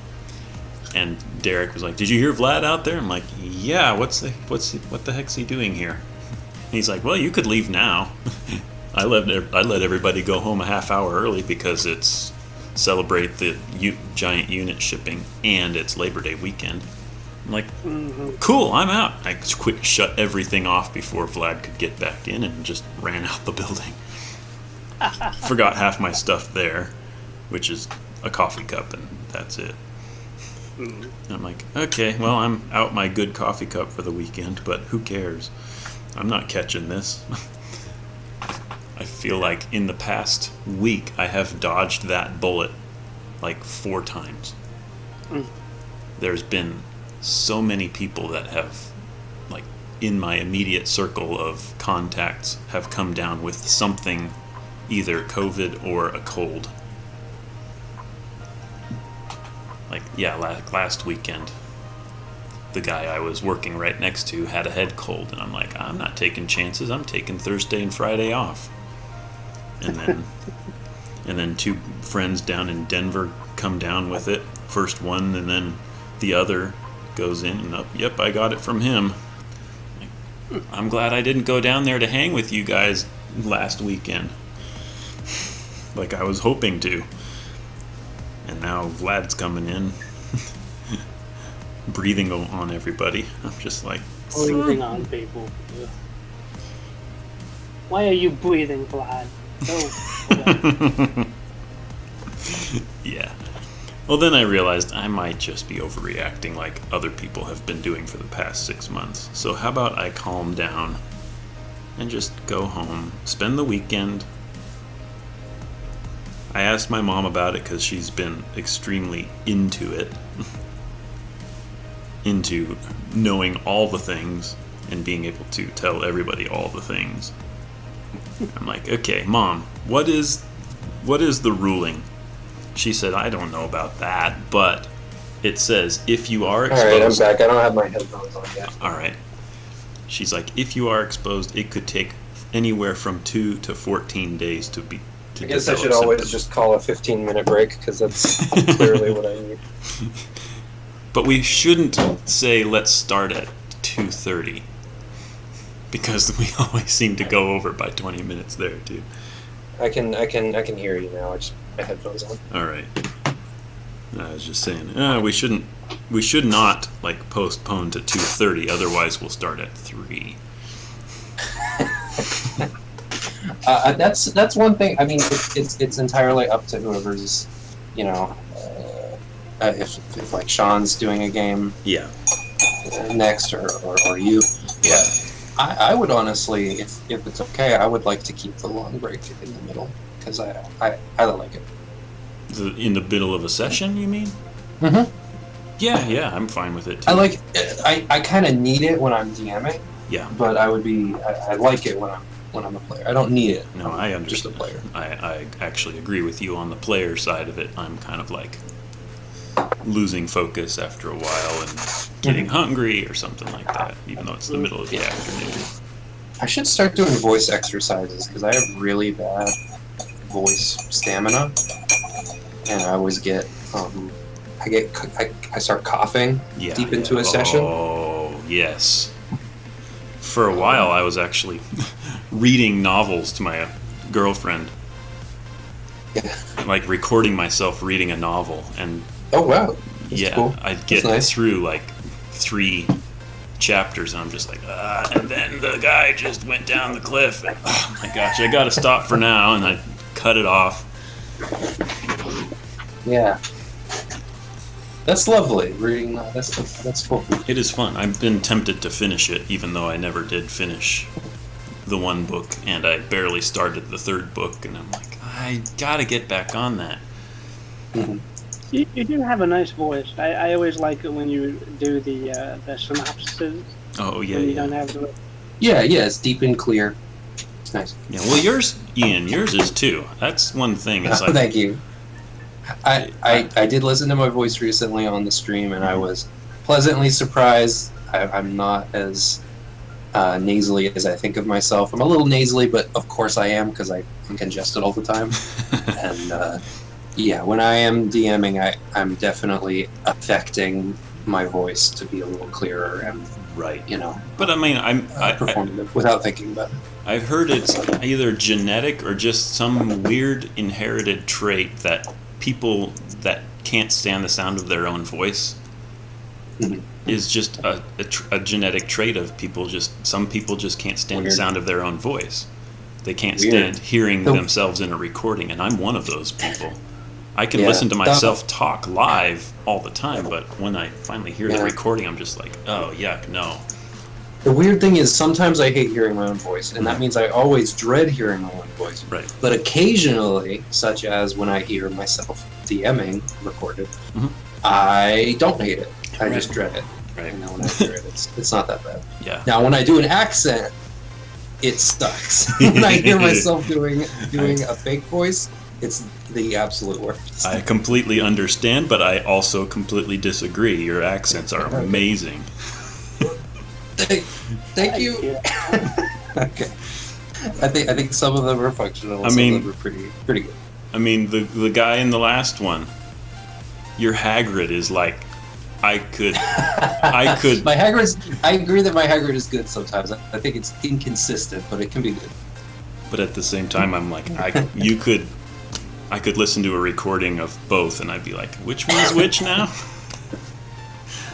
And Derek was like, "Did you hear Vlad out there?" I'm like, "Yeah, what the heck's he doing here?" And he's like, "Well, you could leave now." I let everybody go home a half hour early because it's celebrate the giant unit shipping and it's Labor Day weekend. I'm like, cool, I'm out. I shut everything off before Vlad could get back in and just ran out the building. Forgot half my stuff there, which is a coffee cup, and that's it. And I'm like, okay, well, I'm out my good coffee cup for the weekend, but who cares? I'm not catching this. I feel like in the past week I have dodged that bullet like 4 times. There's been so many people that have, like, in my immediate circle of contacts have come down with something, either COVID or a cold. Like, yeah, last weekend the guy I was working right next to had a head cold, and I'm like, I'm not taking chances. I'm taking Thursday and Friday off. And then two friends down in Denver come down with it. First one, and then the other goes in and up. Yep, I got it from him. I'm glad I didn't go down there to hang with you guys last weekend, like I was hoping to. And now Vlad's coming in, breathing on everybody. I'm just like, Breathing on people. Ugh. Why are you breathing, Vlad? No. yeah. Well, then I realized I might just be overreacting like other people have been doing for the past 6 months. So how about I calm down and just go home, spend the weekend. I asked my mom about it because she's been extremely into it. Into knowing all the things and being able to tell everybody all the things. I'm like, okay, Mom, what is the ruling? She said, I don't know about that, but it says if you are exposed... Alright, I'm back. I don't have my headphones on yet. Alright. She's like, if you are exposed, it could take anywhere from 2 to 14 days to be... I guess I should always just call a 15-minute break, because that's clearly what I need. But we shouldn't say, let's start at 2:30. Because we always seem to go over by 20 minutes there, too. I can hear you now. I just put my headphones on. All right. I was just saying, we should not like postpone to 2:30. Otherwise, we'll start at 3. That's one thing. I mean, it's entirely up to whoever's, you know, if like Sean's doing a game, Yeah. Next or you. Yeah. I would honestly, if it's okay, I would like to keep the long break in the middle because I like it. In the middle of a session, you mean? Mm-hmm. Yeah, I'm fine with it too. I kind of need it when I'm DMing. Yeah. But I like it when I'm a player. I don't need it. No, I understand. Just a player. I actually agree with you on the player side of it. I'm kind of like losing focus after a while and getting hungry or something like that, even though it's the middle of the afternoon. I should start doing voice exercises because I have really bad voice stamina, and I always get I start coughing deep into a session. Oh yes. For a while, I was actually reading novels to my girlfriend, Yeah. like recording myself reading a novel, and Oh wow. That's yeah, cool. I'd get nice. through like 3 chapters, and I'm just like, and then the guy just went down the cliff. And, oh my gosh, I gotta stop for now, and I cut it off. Yeah. That's lovely. Reading that's cool. It is fun. I've been tempted to finish it, even though I never did finish the one book, and I barely started the 3rd book, and I'm like, I gotta get back on that. Mm-hmm. You do have a nice voice. I always like it when you do the synopsis. Oh yeah, When you yeah. don't have the... Yeah, it's deep and clear. It's nice. Yeah, well, yours, Ian, yours is too. That's one thing. It's like, Thank you. I did listen to my voice recently on the stream, and I was pleasantly surprised. I'm not as nasally as I think of myself. I'm a little nasally, but of course I am because I'm congested all the time. And yeah, when I am DMing, I'm definitely affecting my voice to be a little clearer and, right. you know, But I mean, performative without thinking about it. I've heard it's either genetic or just some weird inherited trait that people that can't stand the sound of their own voice Mhm. is just a genetic trait of people. Some people just can't stand the Weird. sound of their own voice. They can't Weird. stand hearing The- themselves in a recording, and I'm one of those people. I can Yeah. listen to myself talk live all the time, but when I finally hear the Yeah. recording, I'm just like, oh, yuck, no. The weird thing is sometimes I hate hearing my own voice, and that means I always dread hearing my own voice. Right. But occasionally, such as when I hear myself DMing recorded, Mhm. I don't hate it. I Right. just dread it. Right. And then when I hear it, it's not that bad. Yeah. Now, when I do an accent, it sucks. When I hear myself doing a fake voice, It's the absolute worst. I completely understand, but I also completely disagree. Your accents are amazing. Thank you. Yeah. Okay. I think some of them are functional. I Some mean- of them are pretty good. I mean, the guy in the last one, your Hagrid is like, I could. My Hagrid's. I agree that my Hagrid is good sometimes. I think it's inconsistent, but it can be good. But at the same time, I'm like, I could listen to a recording of both, and I'd be like, which one's which now?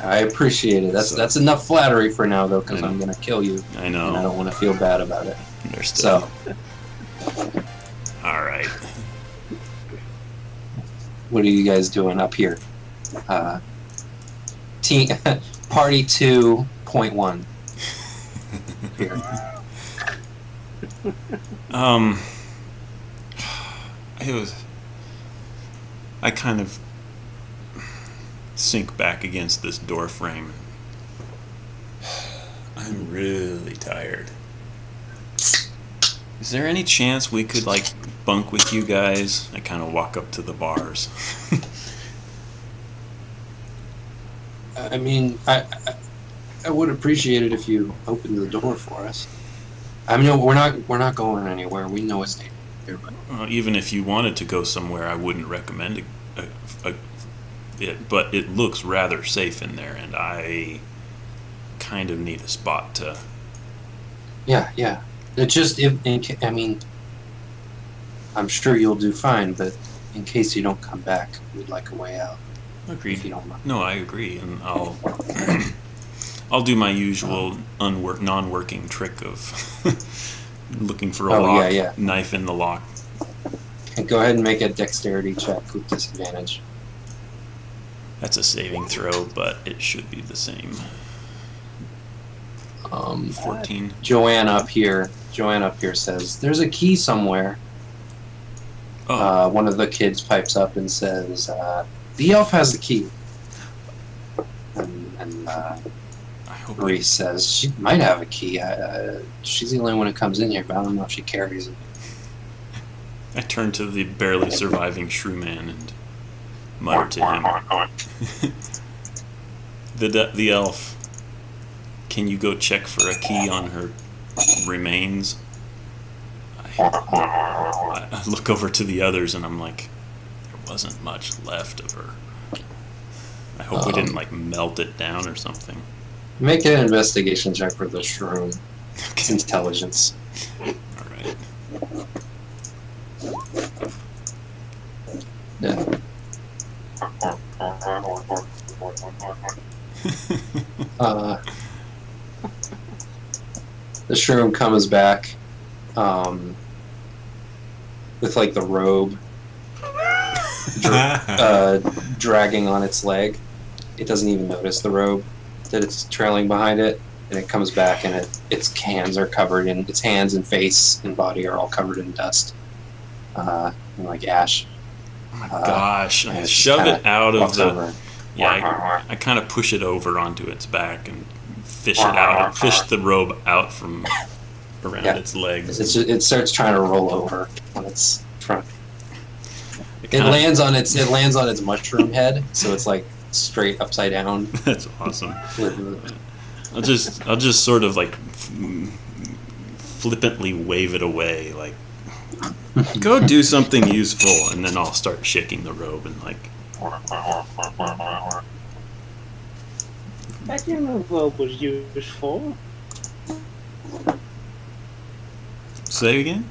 I appreciate it. That's enough flattery for now, though, because I know. I'm gonna kill you, I and I know. don't want to feel bad about it. Understood. So, All right. what are you guys doing up here? Team Party 2.1. Here. I kind of sink back against this door frame. I'm really tired. Is there any chance we could like bunk with you guys? I kind of walk up to the bars. I mean, I would appreciate it if you opened the door for us. I mean, we're not going anywhere. We know it's here, but Even if you wanted to go somewhere, I wouldn't recommend it. But it looks rather safe in there, and I kind of need a spot to. yeah. It just I mean, I'm sure you'll do fine, but in case you don't come back, we'd like a way out. Agreed. If you don't mind. No, I agree, and I'll do my usual non-working trick of looking for a Oh, lock, yeah. knife in the lock. And go ahead and make a dexterity check with disadvantage. That's a saving throw, but it should be the same. 14. Joanne up here says, "There's a key somewhere." Oh, One of the kids pipes up and says, "The elf has the key." And I hope Reese says, "She might have a key. She's the only one who comes in here, but I don't know if she carries it." I turn to the barely surviving shrew man and mutter to him. The elf. Can you go check for a key on her remains? I look over to the others and I'm like, there wasn't much left of her. I hope we didn't like melt it down or something. Make an investigation check for the shroom. It's Okay. intelligence. Alright. Yeah. The shroom comes back with like the robe dragging on its leg. It doesn't even notice the robe that it's trailing behind it, and it comes back and its hands are covered in its hands and face and body are all covered in dust, and like ash. Oh my gosh. and I it's shove kinda it out of walks the. over. Yeah, I kind of push it over onto its back and fish it out, fish the robe out from around Yeah. its legs. It starts trying to roll over on its front. It It kinda- lands on its mushroom head, so it's like straight upside down. That's awesome. With, I'll just sort of like flippantly wave it away, like go do something useful, and then I'll start shaking the robe and like. I didn't know robe was useful. Say again?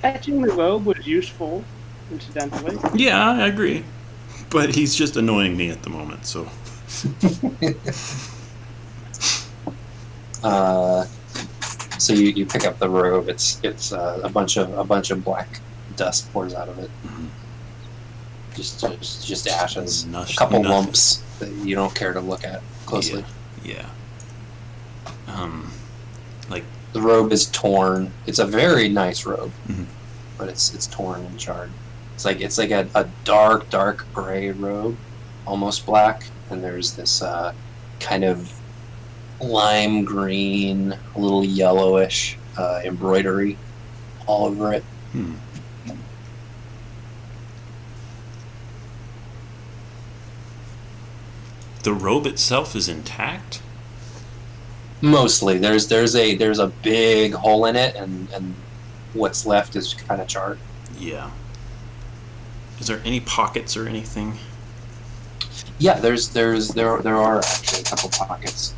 Patching the robe was useful, incidentally. Yeah, I agree, but he's just annoying me at the moment. So so you pick up the robe. It's a bunch of black dust pours out of it. Mhm. Just ashes. Nothing- A couple nothing. lumps that you don't care to look at closely. Yeah. Like The robe is torn. It's a very nice robe, Mhm. but it's torn and charred. It's like a dark gray robe, almost black, and there's this kind of lime green, a little yellowish embroidery all over it. The robe itself is intact? Mostly, there's a big hole in it, and what's left is kind of charred. Yeah. Is there any pockets or anything? Yeah, there are actually a couple pockets.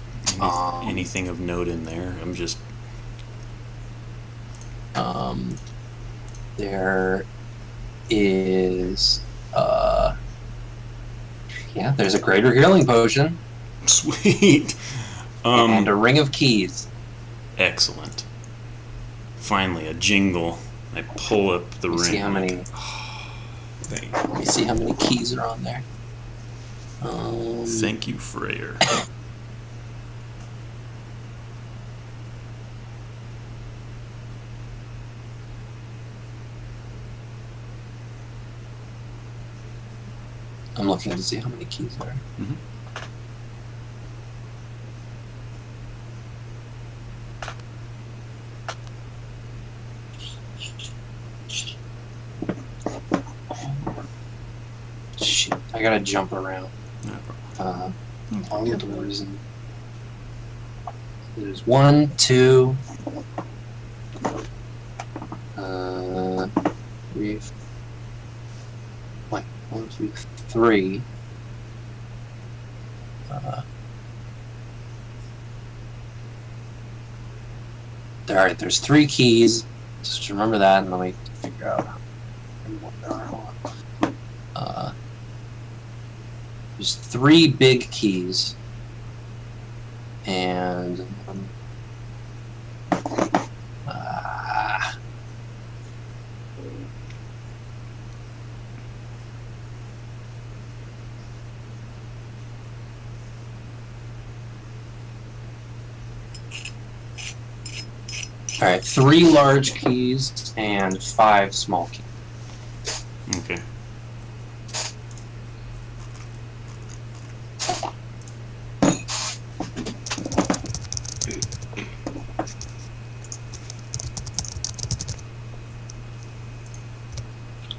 Anything of note in there? I'm just... There is yeah, there's a greater healing potion Sweet. and a ring of keys. Excellent. Finally, a jingle. I pull up the ring. See how many. Thank, Let me see how many keys are on there. thank you, Freyr. I'm looking to see how many keys there are. Mhm. Shit, I gotta jump around. No problem. All the doors. And there's 1, 2, 3. Wait, 1, 2, 3. All right, there's 3 keys. Just remember that, and let me figure out what there are. Hold on. There's 3 big keys, and all right, 3 large keys and 5 small keys. Okay.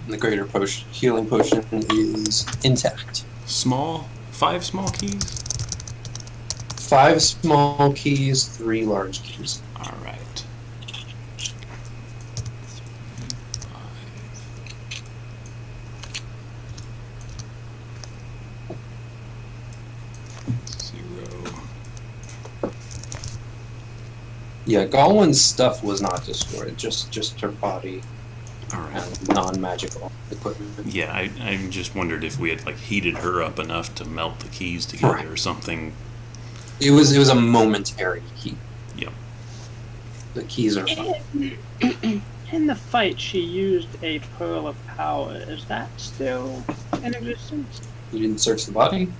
The greater potion, healing potion is intact. 5 small keys? 5 small keys, 3 large keys. All right. 0. Yeah, Galwin's stuff was not destroyed, just her body All right. and non-magical equipment. Yeah, I just wondered if we had like heated her up enough to melt the keys together Right. or something. It was a momentary heat. Yep. The keys are fine. In the fight, she used a pearl of power. Is that still in existence? You didn't search the body?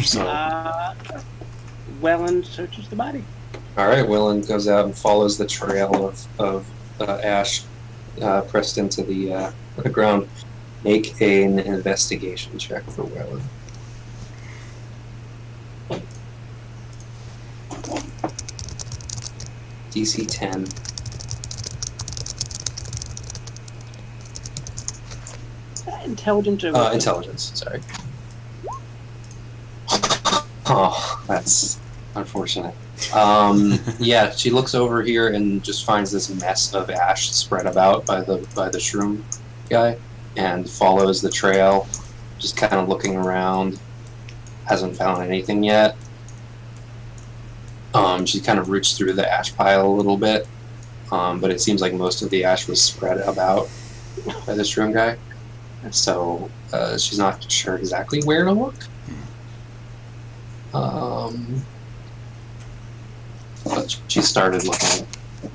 So, Welland searches the body. All right, Willen goes out and follows the trail of ash pressed into the ground. Make an investigation check for Willen. DC 10. Intelligence or Intelligence, sorry. Oh, that's unfortunate. Yeah, she looks over here and just finds this mess of ash spread about by the shroom guy, and follows the trail, just kind of looking around. Hasn't found anything yet. She kind of roots through the ash pile a little bit, but it seems like most of the ash was spread about by the shroom guy. So she's not sure exactly where to look. But she started looking.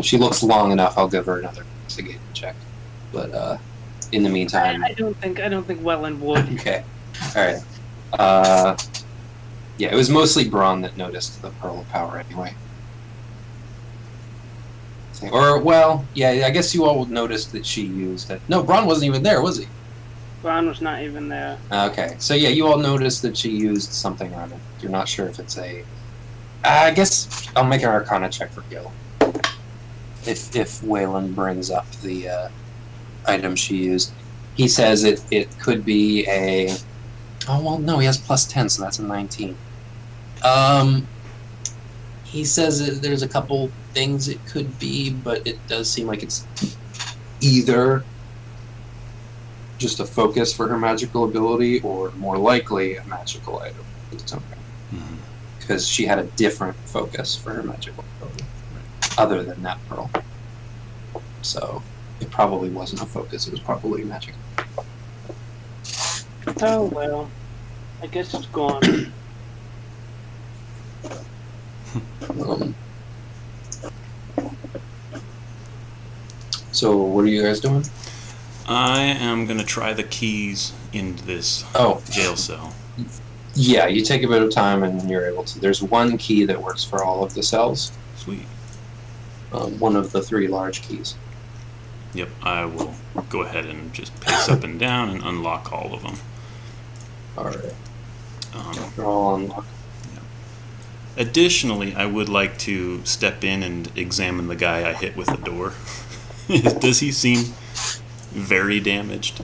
She looks long enough. I'll give her another investigation check. But in the meantime, I don't think Welland would. okay. All right. Yeah, it was mostly Braun that noticed the pearl of power anyway. Or well, yeah, I guess you all noticed that she used it. No, Braun wasn't even there, was he? Braun was not even there. Okay, so yeah, you all noticed that she used something on it. You're not sure if it's a. I guess I'll make an Arcana check for Gil. If Waylon brings up the item she used, he says it could be a Oh well, no, he has +10, so that's a 19. He says that there's a couple things it could be, but it does seem like it's either just a focus for her magical ability, or more likely a magical item. Because she had a different focus for her magical ability, other than that pearl. So it probably wasn't a focus; it was probably magic. Oh well, I guess it's gone. So what are you guys doing? I am gonna try the keys in this Oh, jail cell. yeah, you take a bit of time and you're able to. There's one key that works for all of the cells. Sweet. One of the 3 large keys. Yep, I will go ahead and just pace up and down and unlock all of them. All right, Um, they're all unlocked. Additionally, I would like to step in and examine the guy I hit with the door. Does he seem very damaged?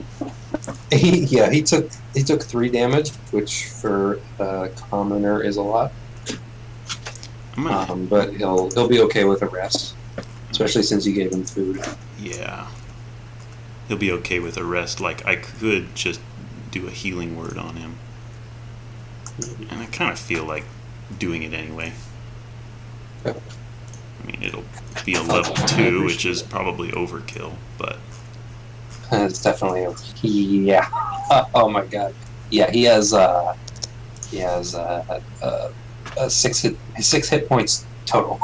He took 3 damage, which for a commoner is a lot. I'm gonna, But he'll be okay with a rest, especially since you gave him food. yeah. He'll be okay with a rest. Like, I could just do a healing word on him. And I kind of feel like doing it anyway. Okay. I mean, it'll be a level 2, which is probably overkill, but It's definitely yeah. Oh my god, yeah. He has 6 hit points total.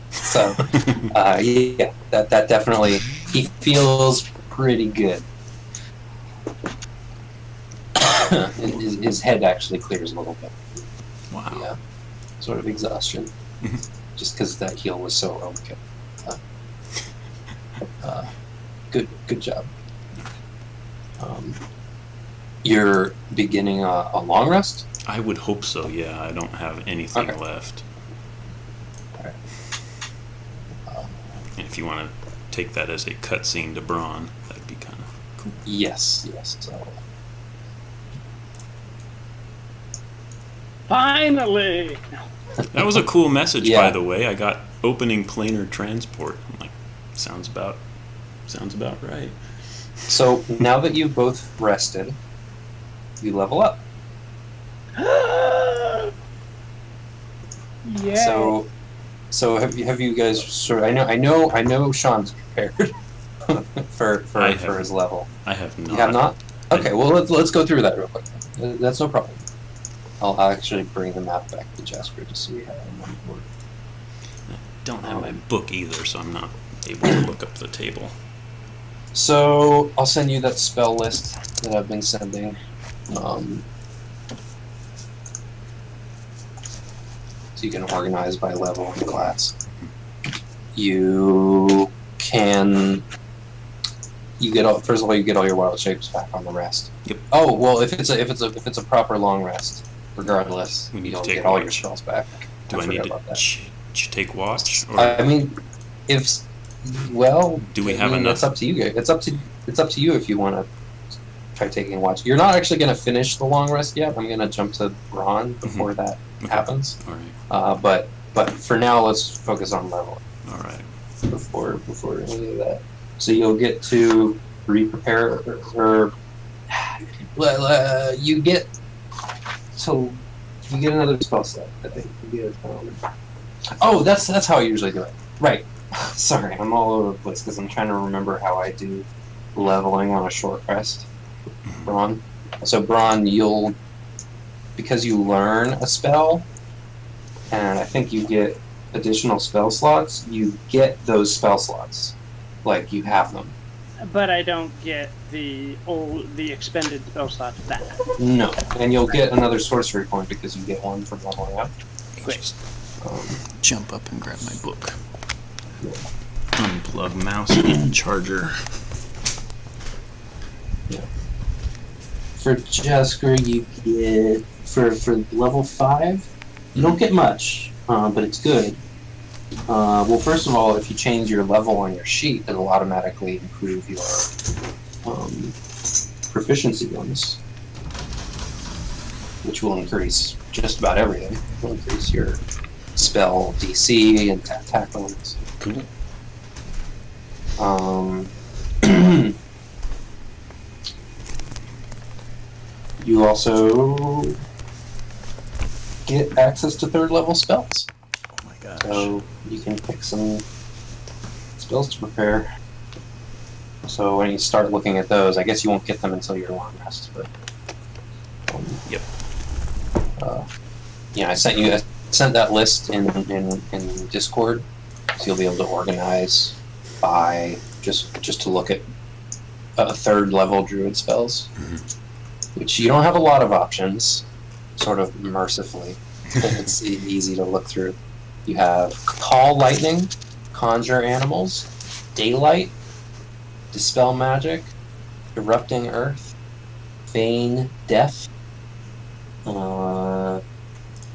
So yeah, that definitely, he feels pretty good. his head actually clears a little bit. wow. Yeah, sort of exhaustion, just because that heal was so overkill. Good job. You're beginning a long rest. I would hope so, yeah. I don't have anything Okay. left. Alright. And if you want to take that as a cutscene to Braun, that'd be kind of cool. Yes. So, Finally! That was a cool message, Yeah. by the way. I got opening planar transport. I'm like, sounds about right. so now that you've both rested, you level up. Yeah. So have you guys sort of, I know Sean's prepared for his level. I have not. You have not? Okay, well let's go through that real quick. That's no problem. I'll actually bring the map back to Jasper just so we have it on the board. Don't have my book either, so I'm not able to look up the table. So I'll send you that spell list that I've been sending. So you can organize by level and class. You get all, first of all, you get all your wild shapes back on the rest. Yep. Oh well, if it's a proper long rest, regardless, We need you'll to take get all your watch. spells back. Do I forgot need about that. to take watch? Or I mean, if well, do we I have mean, enough? It's up to you guys. It's up to you if you want to try taking a watch. You're not actually going to finish the long rest yet. I'm going to jump to Braun before that Okay. happens. All right. But for now, let's focus on level All right. before any of that. So you'll get to re-prepare, or you get another spell set. I think you get. Oh, that's how I usually do it. Right. Sorry, I'm all over the place because I'm trying to remember how I do leveling on a short rest. Braun. So Braun, because you learn a spell, and I think you get additional spell slots, you get those spell slots. Like, you have them. But I don't get the expended spell slots back. No. And you'll get another sorcery point because you get one from leveling up. Just Um, jump up and grab my book. Unplug mouse and charger. for Jasper, you get, for level 5, you don't get much, but it's good. Well, first of all, if you change your level on your sheet, it'll automatically improve your proficiency bonus. which will increase just about everything. It will increase your spell DC and tackle. Cool. You also get access to 3rd level spells. Oh my gosh. So you can pick some spells to prepare. So when you start looking at those, I guess you won't get them until your long rest. But Yep. I sent that list in Discord, so you'll be able to organize by just to look at 3rd level druid spells, which you don't have a lot of options. Sort of mercifully, it's easy to look through. You have Call Lightning, Conjure Animals, Daylight, Dispel Magic, Erupting Earth, Feign Death,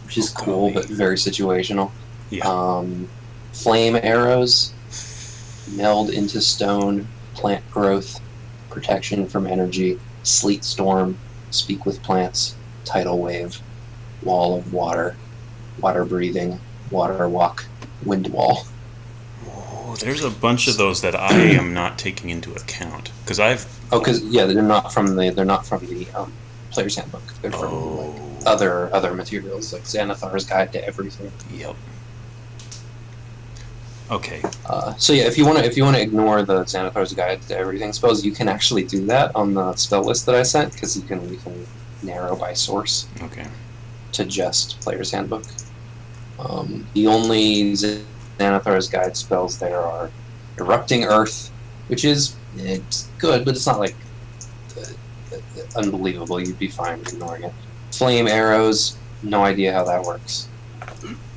which is cool but very situational. Yeah. Flame Arrows, Meld into Stone, Plant Growth, Protection from Energy, Sleet Storm, Speak with Plants, Tidal Wave, Wall of Water, Water Breathing, Water Walk, Wind Wall. Oh, there's a bunch of those that I am not taking into account because I've. They're not from the player's handbook. They're from like other materials like Xanathar's Guide to Everything. Yep. Okay. If you want to ignore the Xanathar's Guide to Everything spells, you can actually do that on the spell list that I sent because we can narrow by source. Okay. To just player's handbook. The only Xanathar's Guide spells there are Erupting Earth, which is it's good, but it's not like unbelievable. You'd be fine ignoring it. Flame Arrows, no idea how that works.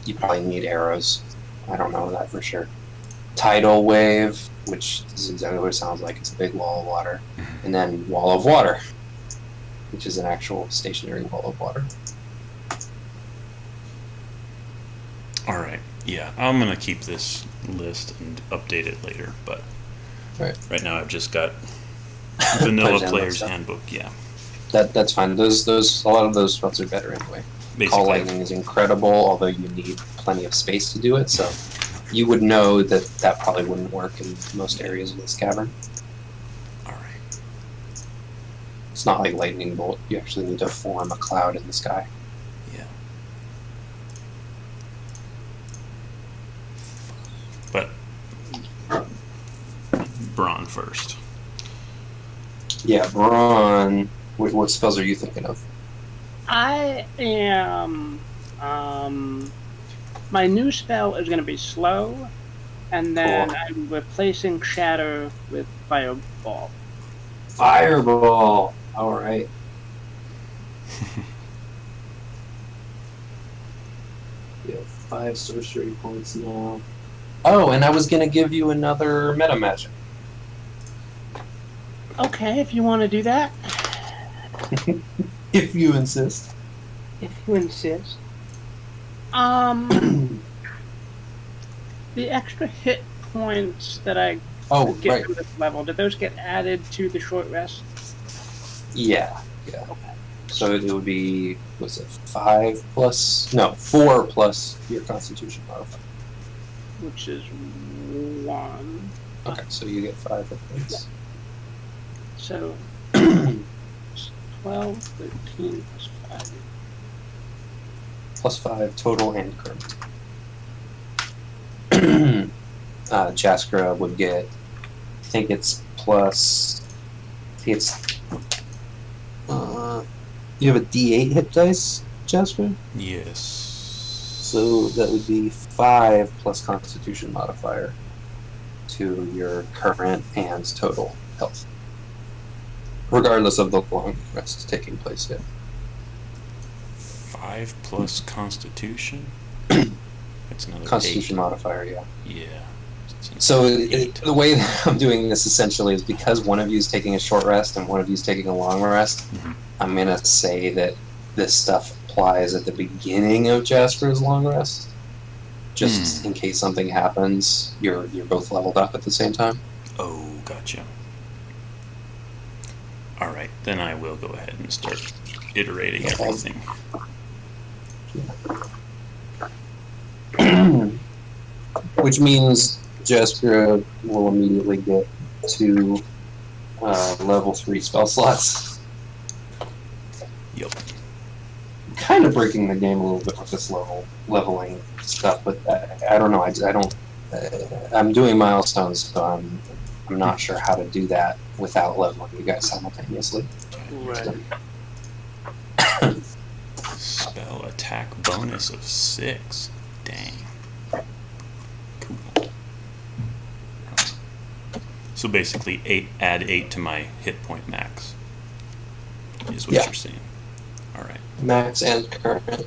You probably need arrows. I don't know that for sure. Tidal Wave, which is exactly what it sounds like. It's a big wall of water. And then Wall of Water, which is an actual stationary wall of water. All right. Yeah, I'm gonna keep this list and update it later. But right now I've just got vanilla player's handbook. Yeah. That's fine. Those a lot of those spells are better anyway. Basically. Call Lightning is incredible, although you need plenty of space to do it. So you would know that probably wouldn't work in most areas of this cavern. All right. It's not like Lightning Bolt. You actually need to form a cloud in the sky. Yeah. But Braun first. Yeah, Braun. What spells are you thinking of? I am. My new spell is going to be slow, and then Cool. I'm replacing Shatter with Fireball. Fireball. All right. You have 5 sorcery points now. Oh, and I was gonna give you another meta magic. Okay, if you want to do that. If you insist. If you insist. The extra hit points that I Oh, get right. from this level, did those get added to the short rest? Yeah. Okay. So it would be, was it 4 plus your Constitution modifier. Which is 1. Okay, so you get 5 hit points. So 12, 13 plus 5. Plus 5 total and current. Jaskra would get, I think it's plus, you have a D8 hit dice, Jaskra? Yes. So that would be 5 plus Constitution modifier to your current and total health, regardless of the long rest taking place yet. 5 plus Constitution. That's another Constitution 8. modifier, yeah. Yeah. So the way that I'm doing this essentially is because one of you is taking a short rest and one of you is taking a long rest. I'm gonna say that this stuff applies at the beginning of Jasper's long rest, just in case something happens. You're both leveled up at the same time. Oh, gotcha. All right, then I will go ahead and start iterating everything. Which means Jessica will immediately get to level 3 spell slots. Yep. Kind of breaking the game a little bit with this leveling stuff, but I don't know. I don't. I'm doing milestones, so I'm not sure how to do that without leveling you guys simultaneously. Right. Spell attack bonus of 6. Dang. Cool. So basically, add 8 to my hit point max. Is what Yeah. you're saying. All right. Max and current.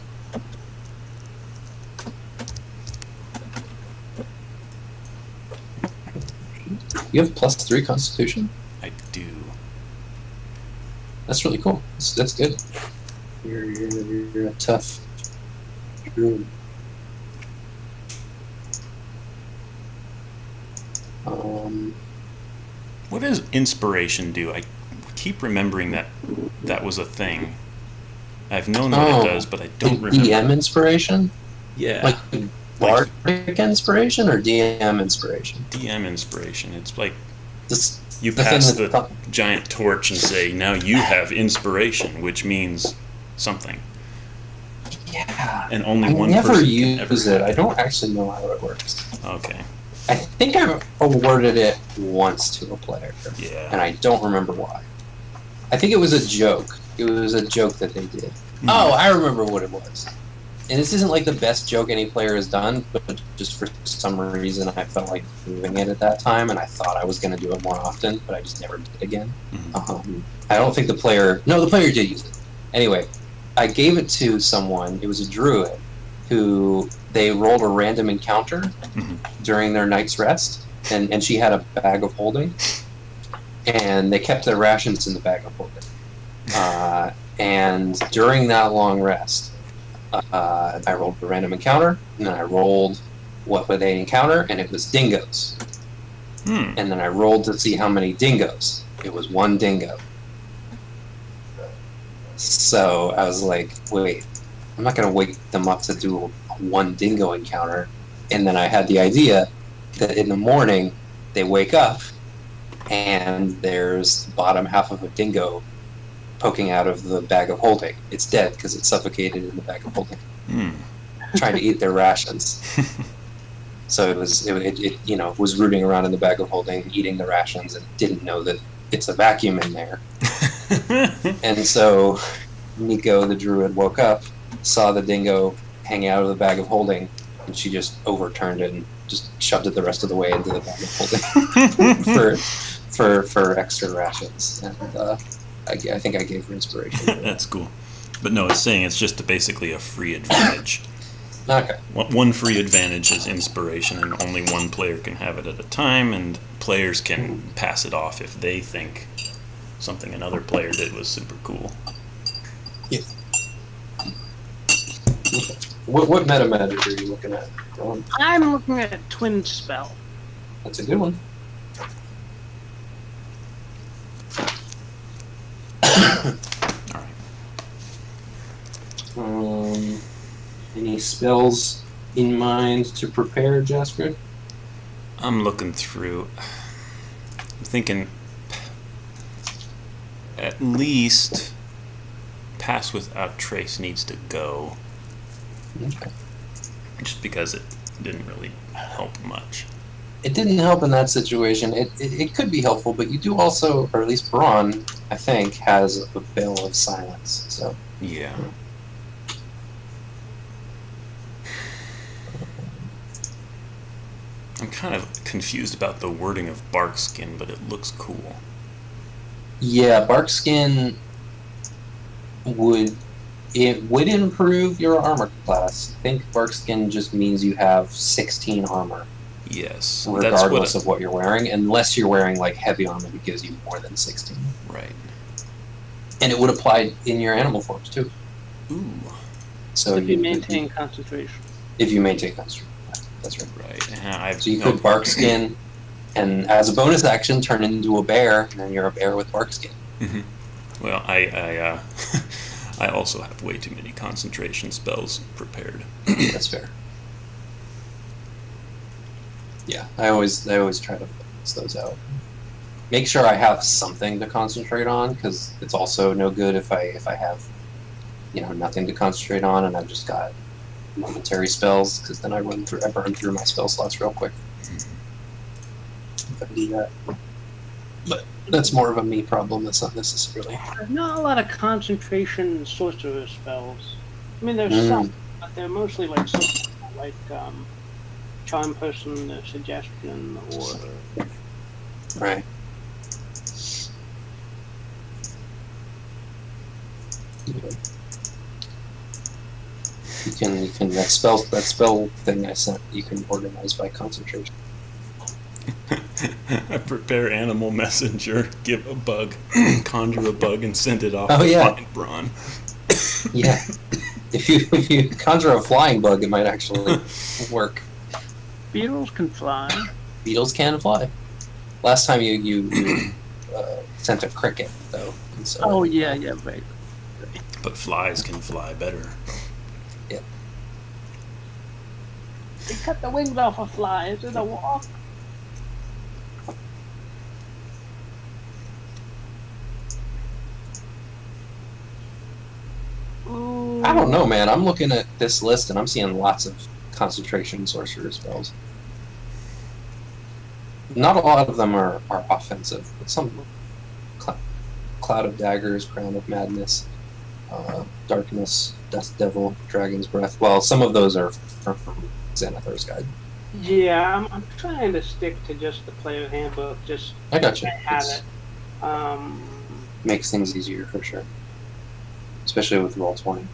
You have +3 Constitution. I do. That's really cool. That's good. You're a tough druid. What does inspiration do? I keep remembering that was a thing. I've known what it does, but I don't remember. DM inspiration? Yeah. Like bardic inspiration or DM inspiration? DM inspiration. It's like This, you the pass thing the that giant torch and say, now you have inspiration, which means something. yeah. And only I one never person can ever use it. have I don't actually know how it works. Okay. I think I've awarded it once to a player, Yeah. and I don't remember why. I think it was a joke. It was a joke that they did. Hmm. Oh, I remember what it was. And this isn't like the best joke any player has done, but just for some reason I felt like doing it at that time, and I thought I was going to do it more often, but I just never did again. Mhm. I don't think the player did use it. Anyway, I gave it to someone. It was a druid who they rolled a random encounter Mhm. during their night's rest, and she had a bag of holding, and they kept their rations in the bag of holding. And during that long rest, I rolled a random encounter, and then I rolled what would they encounter, and it was dingoes. Hmm. And then I rolled to see how many dingoes. It was 1 dingo. So I was like, wait, I'm not going to wake them up to do a 1 dingo encounter. And then I had the idea that in the morning they wake up and there's the bottom half of a dingo poking out of the bag of holding. It's dead because it's suffocated in the bag of holding, Hmm. trying to eat their rations. So it was rooting around in the bag of holding, eating the rations, and didn't know that it's a vacuum in there. And so Nico, the druid, woke up, saw the dingo hanging out of the bag of holding, and she just overturned it and just shoved it the rest of the way into the bag of holding for extra rations. And I think I gave her inspiration. That's cool. But no, it's saying it's just basically a free advantage. Okay. One free advantage is inspiration, and only one player can have it at a time, and players can pass it off if they think something another player did was super cool. Yeah. What meta magic are you looking at? I'm looking at Twin Spell. That's a good one. All right. Any spells in mind to prepare, Jasper? I'm looking through. I'm thinking at least Pass Without Trace needs to go. Okay. Just because it didn't really help much. It didn't help in that situation. It could be helpful, but you do also, or at least Braun, I think, has a Veil of Silence. So Yeah. I'm kind of confused about the wording of Barkskin, but it looks cool. yeah, Barkskin would improve your armor class. I think Barkskin just means you have 16 armor, Yes. regardless of what you're wearing, unless you're wearing like heavy armor that gives you more than 16. Right. And it would apply in your animal forms too. Ooh. So If you maintain concentration. If you maintain concentration, that's right. Right. And So you could Barkskin, and as a bonus action, turn into a bear, and then you're a bear with Barkskin. Well, I I also have way too many concentration spells prepared. That's fair. Yeah, I always try to balance those out. Make sure I have something to concentrate on, because it's also no good if I have, nothing to concentrate on and I've just got momentary spells, because then I burn through my spell slots real quick. If I do that. But that's more of a me problem. That's not necessarily. There's not a lot of concentration sorcerer spells. I mean, there's some, but they're mostly like charm person, suggestion, or Right. You can that spell thing I sent. You can organize by concentration. I prepare animal messenger, give a bug, conjure a bug, and send it off Oh, to yeah. find Braun. Yeah. If you conjure a flying bug, it might actually work. beetles can fly. Beetles can fly. Last time you sent a cricket though. And so Oh yeah, right. But flies can fly better. Yeah. They cut the wings off of flies in a walk. Ooh. I don't know, man. I'm looking at this list and I'm seeing lots of concentration sorcerer spells. Not a lot of them are offensive, but some Cloud of Daggers, Crown of Madness, Darkness, Death Devil, Dragon's Breath. Well, some of those are from Xanathar's Guide. Yeah, I'm trying to stick to just the player handbook. Just I got you. I have It's- it. Makes things easier for sure, especially with Roll20.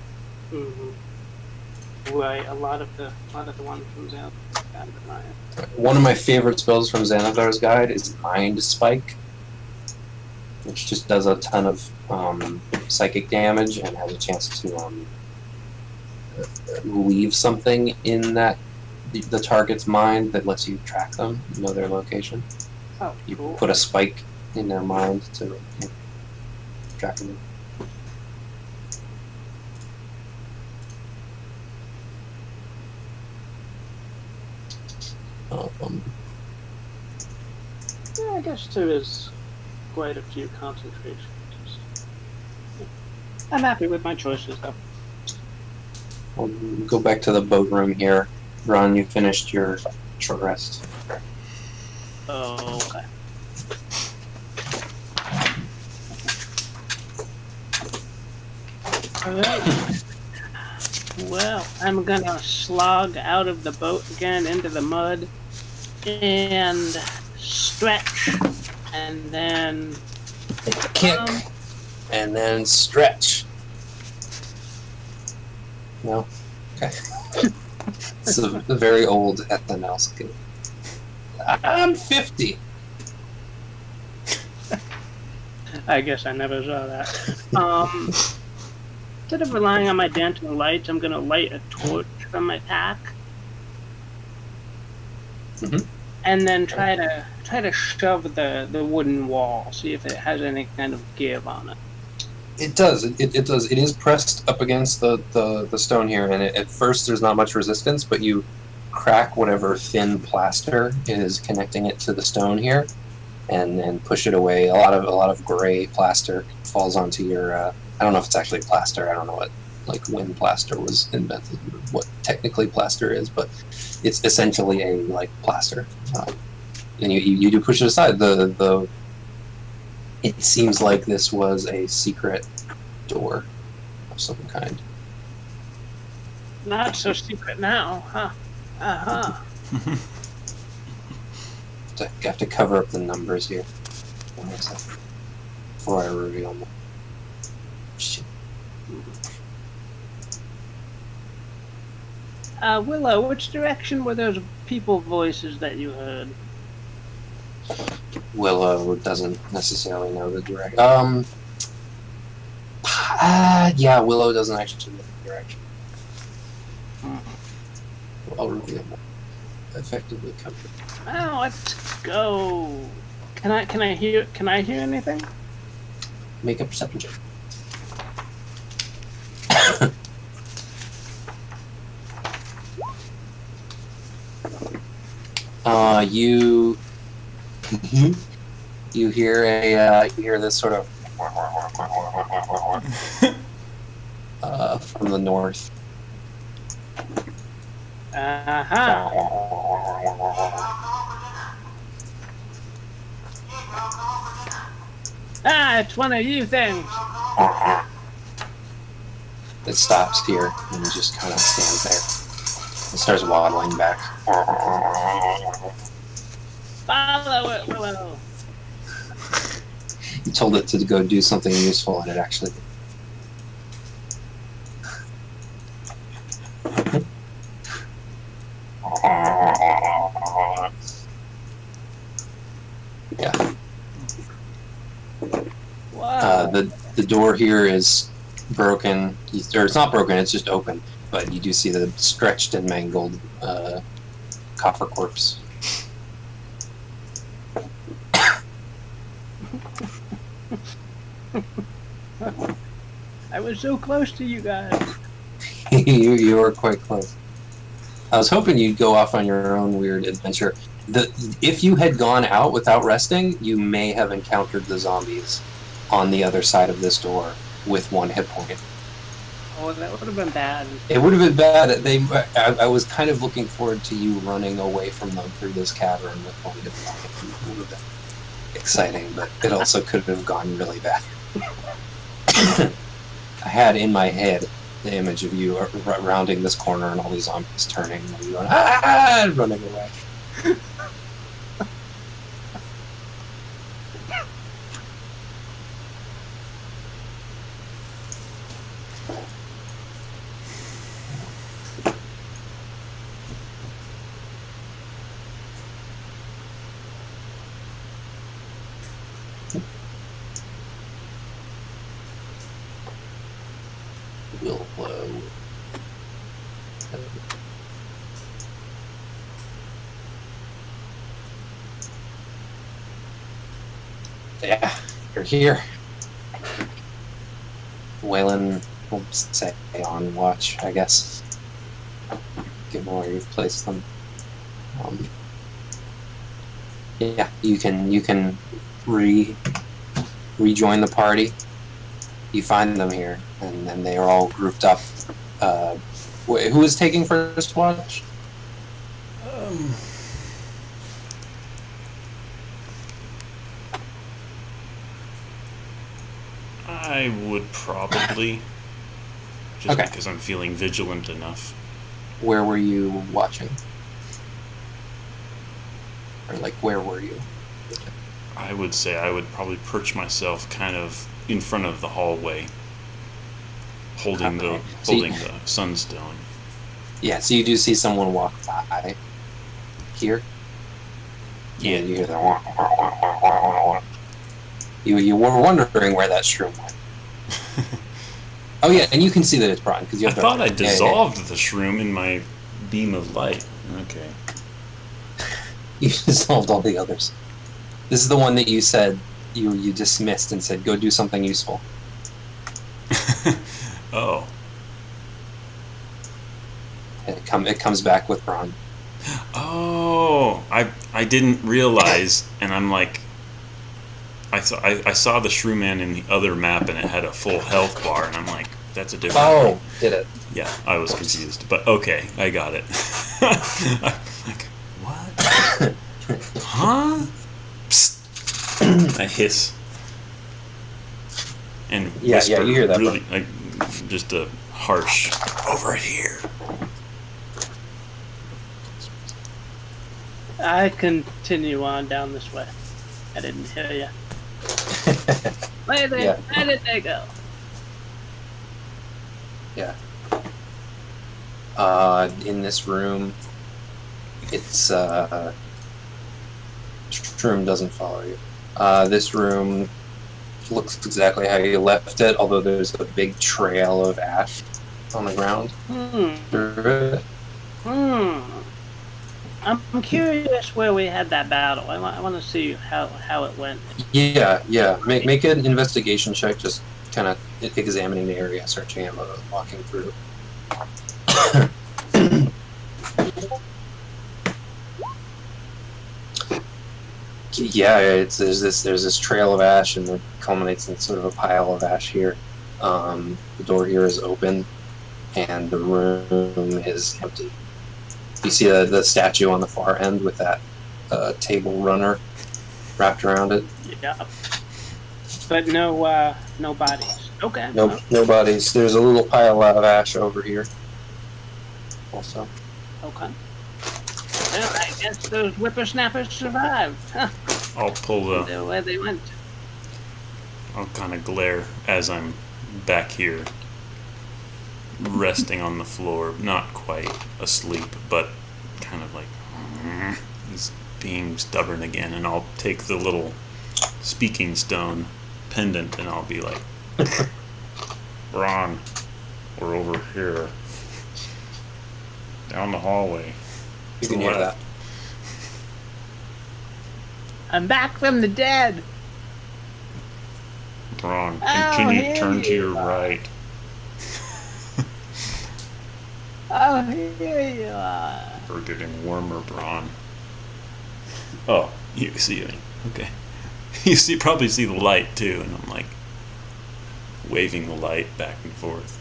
Right, a lot of the ones from Xanathar's Guide are mine. One of my favorite spells from Xanathar's Guide is Mind Spike, which just does a ton of psychic damage and has a chance to leave something in the target's mind that lets you track them, know their location. Oh, You cool. put a spike in their mind to track them. Yeah, I guess there is quite a few concentrations. I'm happy with my choices, though. We'll go back to the boat room here. Ron, you finished your short rest. Oh, okay. Alright. Well, I'm gonna slog out of the boat again into the mud and stretch, and then Kick. And then stretch. No? Okay. It's a very old SNL skill. I'm 50. I guess I never saw that. Instead of relying on my dancing lights, I'm gonna light a torch from my pack, and then try to shove the wooden wall, see if it has any kind of give on it. It does. It does. It is pressed up against the stone here, and at first there's not much resistance, but you crack whatever thin plaster is connecting it to the stone here, and then push it away. A lot of gray plaster falls onto your. I don't know if it's actually plaster. I don't know when plaster was invented, what technically plaster is, but it's essentially a plaster. And you do push it aside. It seems like this was a secret door of some kind. Not so secret now, huh? Uh-huh. I have to cover up the numbers here. Before I reveal them. Shit. Willow, which direction were those people voices that you heard? Willow doesn't necessarily know the direction. Yeah, Willow doesn't actually know the direction. I'll reveal more. Effectively covered. Well, let's go. Can I hear anything? Make a perception check. You you hear you hear this sort of from the north. Aha! Ah, it's one of you things. It stops here and just kind of stands there. It starts waddling back. Follow it, Willow. You told it to go do something useful, and it actually did. Yeah. Wow. The door here is broken, or it's not broken. It's just open. But you do see the stretched and mangled copper corpse. I was so close to you guys. You were quite close. I was hoping you'd go off on your own weird adventure. If you had gone out without resting, you may have encountered the zombies on the other side of this door with 1 hit point. Oh, that would have been bad. It would have been bad. I was kind of looking forward to you running away from them through this cavern with 1 hit point. It would have been exciting, but it also could have gone really bad. I had in my head the image of you rounding this corner and all these zombies turning and you going, ah, running away. Willow. Yeah, you're here. Waylon will stay on watch, I guess. Given where you've placed them. Yeah, you can rejoin the party. You find them here, and then they are all grouped up. Who is taking first watch? I would probably, just Okay. because I'm feeling vigilant enough. Where were you watching? Or like, where were you? I would say I would probably perch myself kind of in front of the hallway, holding Okay. the sunstone. Yeah, so you do see someone walk by here. Yeah. And you hear that. You were wondering where that shroom went. Oh yeah, and you can see that it's Brian because you I have. thought I dissolved the shroom in my beam of light. Okay. You dissolved all the others. This is the one that you said you dismissed and said go do something useful. Oh. It comes back with Braun. Oh, I didn't realize, and I'm like, I saw the shroom man in the other map, and it had a full health bar, and I'm like, that's a different. Oh, did it? Yeah, I was confused, but okay, I got it. I'm like, what? Huh? Psst. I hiss. And Yeah, whisper you hear that, really, like, just a harsh, over here. I continue on down this way. I didn't hear you. Where did they go? Yeah. In this room, it's room doesn't follow you. This room looks exactly how you left it, although there's a big trail of ash on the ground. I'm curious where we had that battle. I want to see how it went. Yeah. Make an investigation check, just kind of examining the area, searching it, walking through. Yeah, there's this trail of ash, and it culminates in sort of a pile of ash here. The door here is open, and the room is empty. You see the statue on the far end with that table runner wrapped around it. Yeah. But no bodies. Okay. No, no bodies. There's a little pile of ash over here. Also, Okay. Well, I guess those whippersnappers survived. Huh. I'll pull the. Where they went. I'll kind of glare as I'm back here, resting on the floor, not quite asleep, but kind of like he's being stubborn again. And I'll take the little speaking stone pendant, and I'll be like, "Ron, we're over here, down the hallway." you can hear that. I'm back from the dead. Ron, Oh, continue, here turn to you your are. right. Oh, here you are. We're getting warmer, Bron. Oh, you see me. Okay. You probably see the light too, and I'm like waving the light back and forth.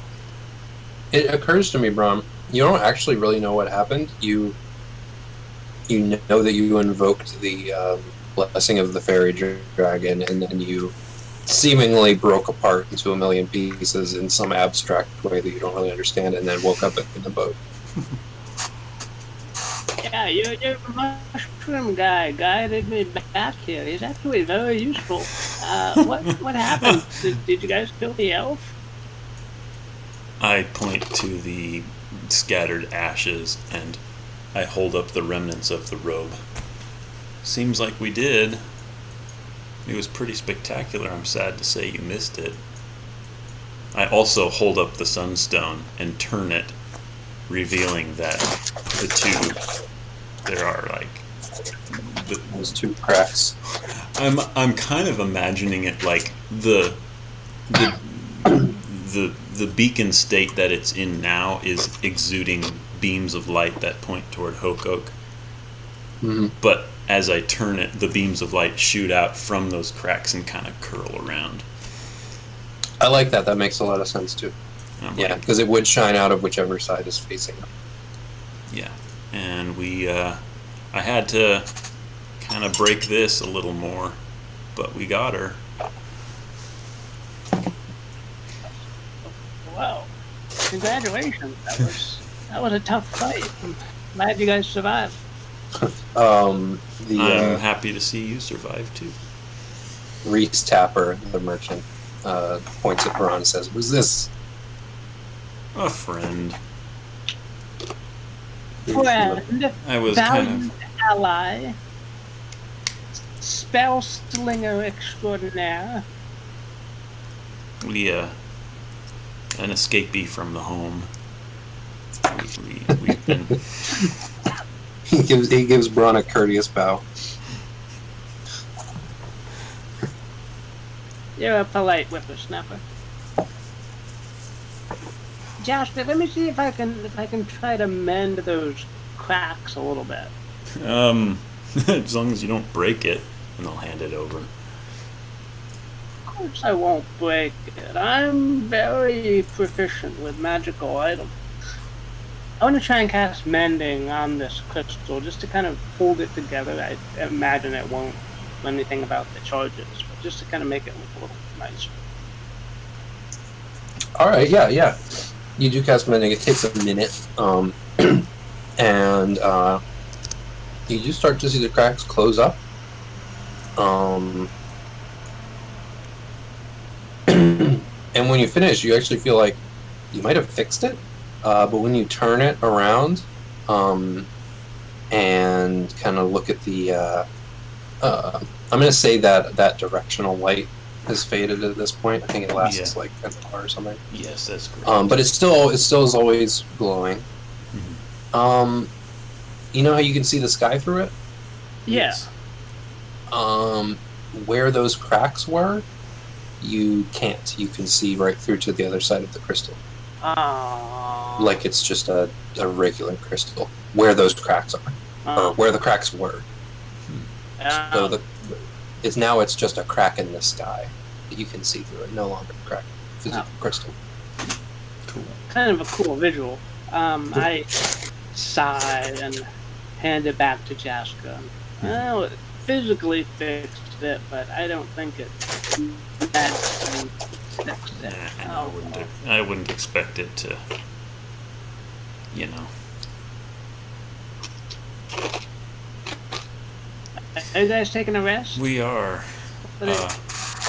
It occurs to me, Brom, you don't actually really know what happened. You know that you invoked the blessing of the fairy dragon, and then you seemingly broke apart into a million pieces in some abstract way that you don't really understand, and then woke up in the boat. Yeah, your mushroom guy guided me back here. He's actually very useful. What happened? Did you guys kill the elf? I point to the scattered ashes and I hold up the remnants of the robe. Seems like we did. It was pretty spectacular. I'm sad to say you missed it. I also hold up the sunstone and turn it, revealing that the two, there are like Those two cracks. I'm kind of imagining it like the beacon state that it's in now is exuding beams of light that point toward Hokoke. Mm-hmm. But as I turn it, the beams of light shoot out from those cracks and kind of curl around. I like that. That makes a lot of sense too. And I'm Yeah, like, because it would shine out of whichever side is facing them. yeah. And I had to kind of break this a little more, but we got her. Wow! Congratulations. That was a tough fight. I'm glad you guys survived. I'm The happy to see you survive too. Reese Tapper, the merchant, points at Baron and says, "Was this A friend. Friend, I was kind valued ally, spell slinger extraordinaire. of an escapee from the home. We've been he gives Braun a courteous bow. You're a polite whippersnapper. Josh, let me see if I can try to mend those cracks a little bit. as long as you don't break it, and I'll hand it over. Of course I won't break it. I'm very proficient with magical items. I want to try and cast mending on this crystal just to kind of hold it together. I imagine it won't do anything about the charges, but just to kind of make it look a little nicer. All right, yeah. You do cast mending. It takes a minute, and you do start to see the cracks close up. And when you finish, you actually feel like you might have fixed it, but when you turn it around and kind of look at the, I'm going to say that directional light has faded at this point. I think it lasts like an hour or something. Yes, that's great. But it still is always glowing. Mhm. You know how you can see the sky through it? Yeah. Where those cracks were, you can't. You can see right through to the other side of the crystal. Like it's just a regular crystal. Where those cracks are. Or where the cracks were. So it's just a crack in the sky. You can see through it, no longer a crack. Physical crystal. Cool. Kind of a cool visual. I sigh and hand it back to Jaska. Well, it physically fixed it, but I don't think it magically fixed it. I wouldn't expect it to, you know. Are you guys taking a rest? We are.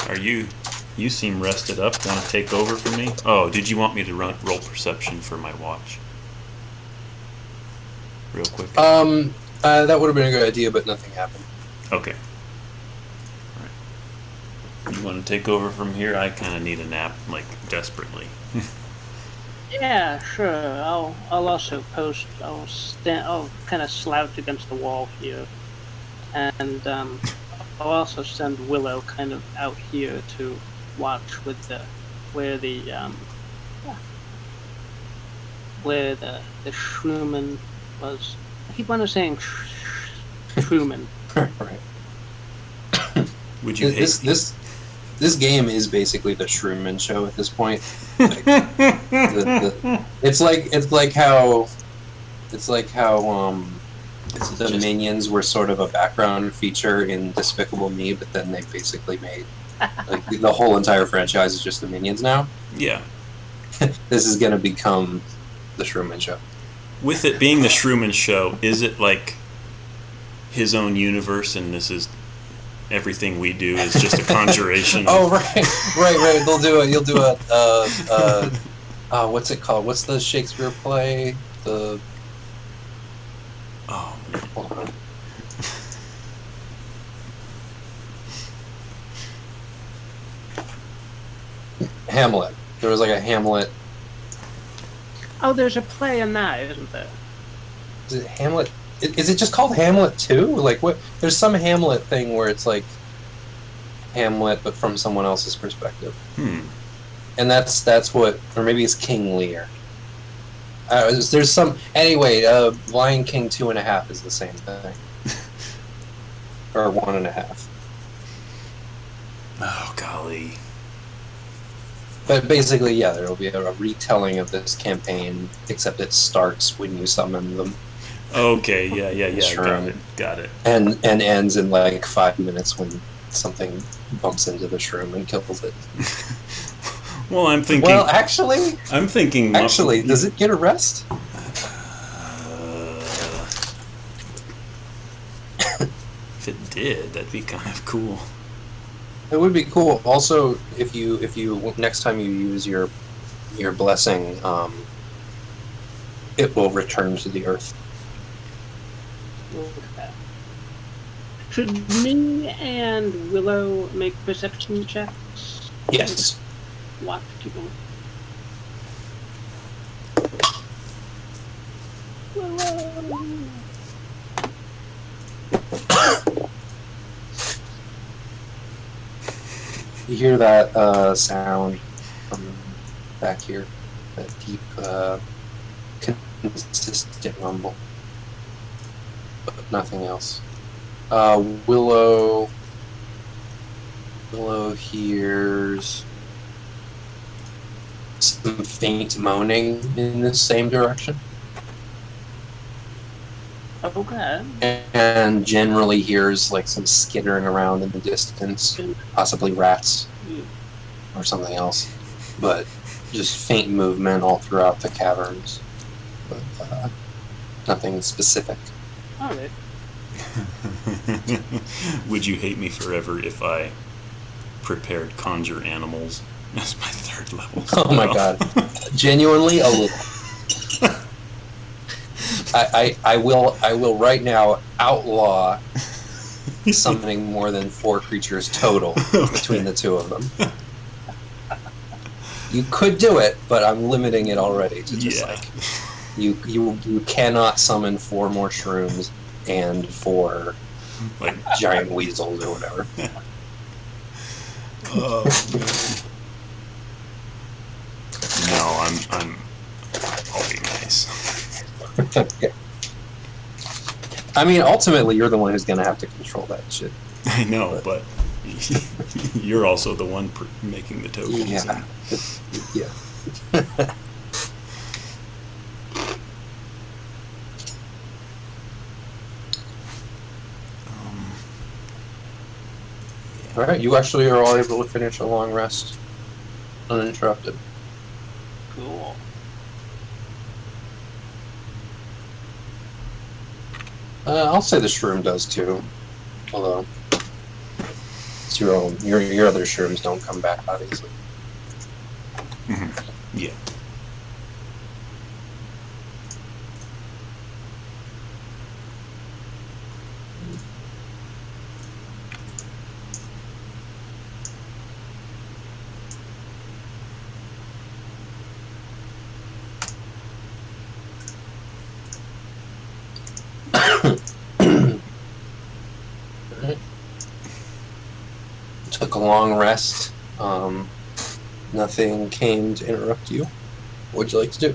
Are you? You seem rested up. Want to take over for me? Oh, did you want me to roll perception for my watch? Real quick. That would have been a good idea, but nothing happened. Okay. All right. You want to take over from here? I kind of need a nap, like desperately. Yeah, sure. I'll also post. I'll kind of slouch against the wall here, and I'll also send Willow kind of out here to watch with where the Shrooman was. I keep on saying Shrooman. Right. Would you hate This game is basically the Shrooman show at this point. Like, it's like how the Minions were sort of a background feature in Despicable Me, but then they basically made like the whole entire franchise is just the Minions now. Yeah. This is gonna become the Shrooman show. With it being the Shrooman show, is it like his own universe, and this is everything we do is just a conjuration? Oh right. You'll do a what's it called? What's the Shakespeare play? The Oh. hold on. Hamlet. There was like a Hamlet. Oh, there's a play in that, isn't there? Is it Hamlet? Is it just called Hamlet 2? Like what? There's some Hamlet thing where it's like Hamlet, but from someone else's perspective. And that's what, or maybe it's King Lear. There's some anyway. Lion King 2.5 is the same thing, or 1.5. Oh golly. But basically, yeah, there will be a retelling of this campaign, except it starts when you summon them. Okay, yeah. Sure. Got it. And ends in like 5 minutes when something bumps into the shroom and kills it. Well, I'm thinking. Well, actually, does it get a rest? If it did, that'd be kind of cool. It would be cool. Also, if you next time you use your blessing, it will return to the earth. Okay. Should me and Willow make perception checks? Yes. Watch people. Willow. You hear that sound from back here, that deep, consistent rumble, but nothing else. Willow hears some faint moaning in the same direction, Okay. and generally hears like some skittering around in the distance, possibly rats or something else, but just faint movement all throughout the caverns, but nothing specific. Alright. Would you hate me forever if I prepared conjure animals as my third level? Oh my god. Genuinely a little. I will right now outlaw summoning more than 4 creatures total between the two of them. You could do it, but I'm limiting it already to just like you cannot summon 4 more shrooms and 4 like giant weasels or whatever. Oh man. No, I'll be nice. Okay. I mean, ultimately, you're the one who's going to have to control that shit. I know, but you're also the one making the tokens. Yeah. Yeah. All right, you actually are all able to finish a long rest uninterrupted. Cool. I'll say the shroom does too, although it's your own. Your other shrooms don't come back, obviously. Yeah. Took a long rest. Nothing came to interrupt you. What would you like to do?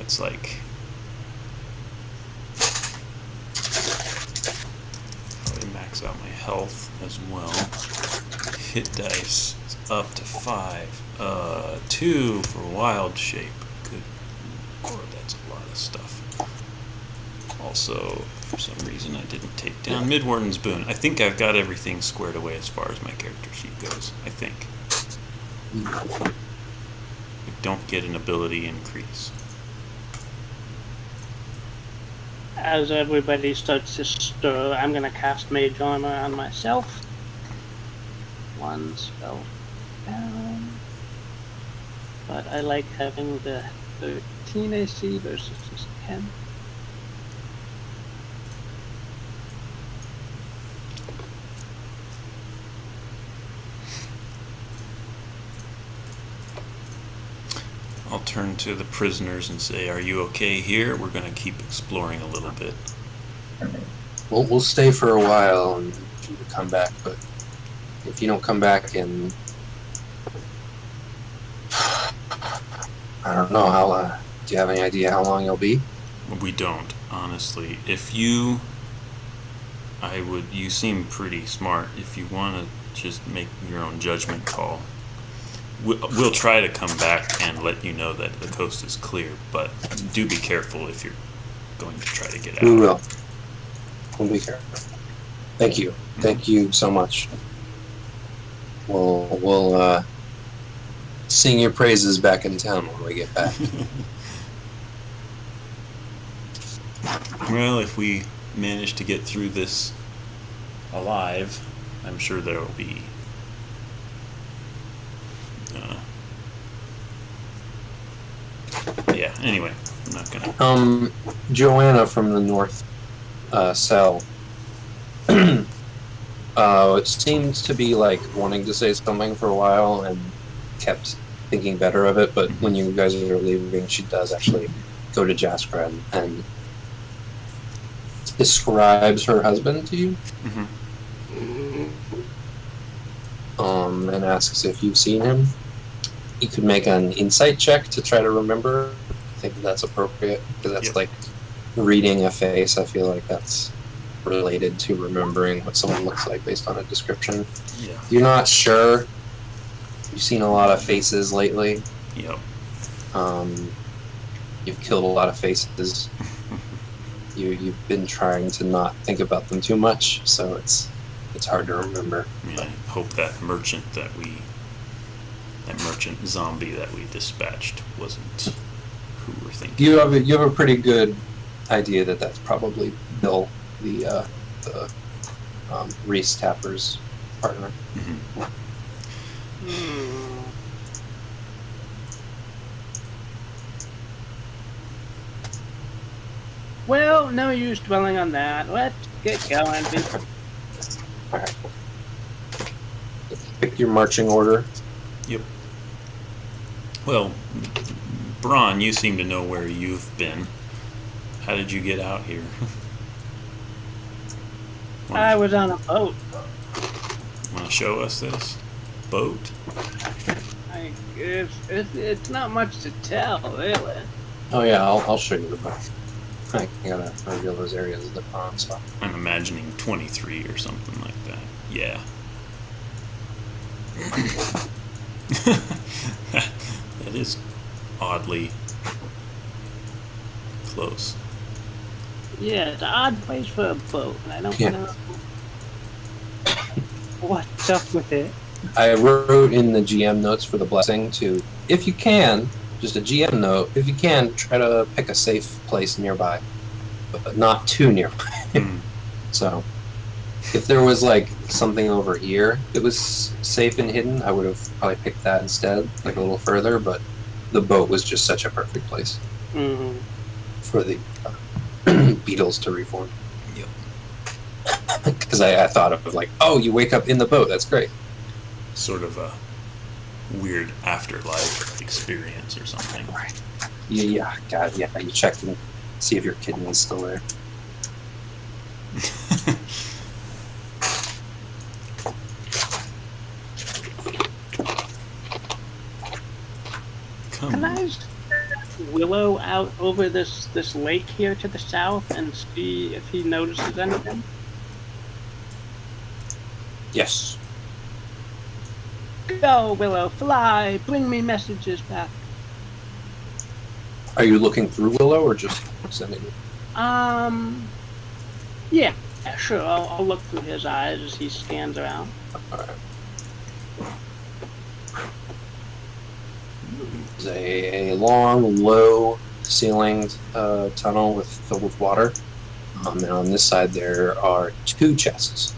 It's like probably max out my health as well. Hit dice is up to 5. 2 for wild shape. Good lord, that's a lot of stuff. Also, for some reason, I didn't take down Midwarden's Boon. I think I've got everything squared away as far as my character sheet goes. I think. I don't get an ability increase. As everybody starts to stir, I'm gonna cast Mage Armor on myself. 1 spell down. But I like having the 13 AC versus just 10. I'll turn to the prisoners and say, "Are you okay here? We're going to keep exploring a little bit." We'll stay for a while and you can come back, but if you don't come back in, I don't know how. Do you have any idea how long you'll be? We don't, honestly. You seem pretty smart. If you want to just make your own judgment call, we'll try to come back and let you know that the coast is clear, but do be careful if you're going to try to get out. We will. We'll be careful. Thank you. Thank you so much. We'll sing your praises back in town when we get back. Well, if we manage to get through this alive, I'm sure there will be yeah, anyway, I'm not gonna... Joanna from the north cell seemed to be like wanting to say something for a while and kept thinking better of it, but when you guys are leaving, she does actually go to Jaskra and describes her husband to you. And asks if you've seen him. You could make an insight check to try to remember. I think that's appropriate, because that's like reading a face. I feel like that's related to remembering what someone looks like based on a description. Yeah. You're not sure. You've seen a lot of faces lately. Yep. You've killed a lot of faces. You've been trying to not think about them too much, so it's hard to remember. Yeah, I hope that merchant zombie that we dispatched wasn't who we're thinking. You have a pretty good idea that that's probably Bill, the Reese Tapper's partner. Well, no use dwelling on that. Let's get going. All right. Pick your marching order. Yep. Well, Braun, you seem to know where you've been. How did you get out here? I was on a boat. Want to show us this boat? It's not much to tell, really. Oh yeah, I'll show you the book. I gotta reveal those areas of the pond. So I'm imagining 23 or something like that. Yeah. That is oddly close. Yeah, it's an odd place for a boat, and I don't Yeah. know what's up with it. I wrote in the GM notes for the blessing to, if you can, just a GM note, if you can, try to pick a safe place nearby, but not too nearby. Hmm. So, if there was like something over here that was safe and hidden, I would have probably picked that instead, like a little further. But the boat was just such a perfect place Hmm. for the beetles to reform. Yep. Because I thought of like, oh, you wake up in the boat. That's great. Sort of a weird afterlife experience or something. Right. Yeah. God, yeah. You check and see if your kidney is still there. Come Can on. I Willow out over this lake here to the south and see if he notices anything? Yes. Go, Willow, fly! Bring me messages back. Are you looking through Willow or just sending it? Yeah, sure. I'll look through his eyes as he scans around. Alright. It's a long, low ceilinged tunnel filled with water. And on this side there are two chests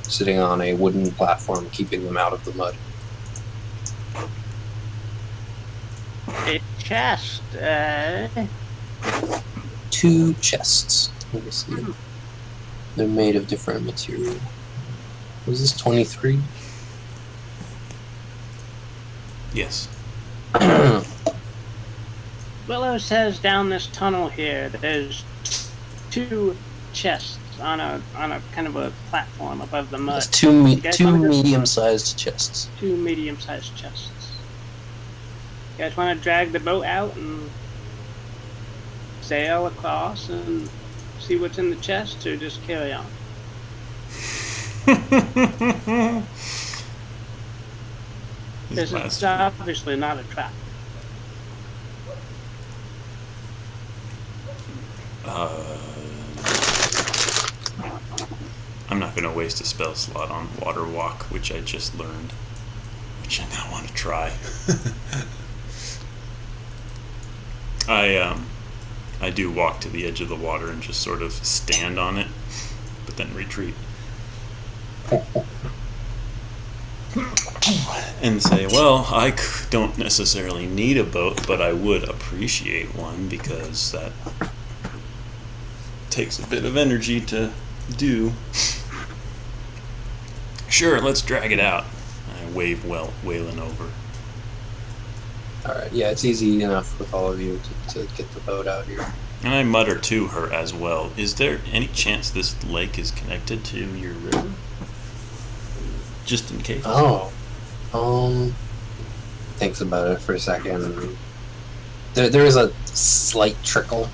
sitting on a wooden platform, keeping them out of the mud. A chest, Two chests. Let me see. They're made of different material. Was this 23? Yes. Willow says down this tunnel here, there's two chests on a kind of a platform above the mud. It's two guys two wanna go- medium-sized chests. Two medium-sized chests. You guys want to drag the boat out and sail across and see what's in the chest, or just carry on? His This last is obviously not a trap. I'm not going to waste a spell slot on Water Walk, which I just learned, which I now want to try. I do walk to the edge of the water and just sort of stand on it, but then retreat. And say, well, I don't necessarily need a boat, but I would appreciate one because that takes a bit of energy to do. Sure, let's drag it out. I wave Waylon over. Alright, yeah, it's easy enough with all of you to get the boat out here. And I mutter to her as well. Is there any chance this lake is connected to your river? Just in case. Oh. Thinks about it for a second. There is a slight trickle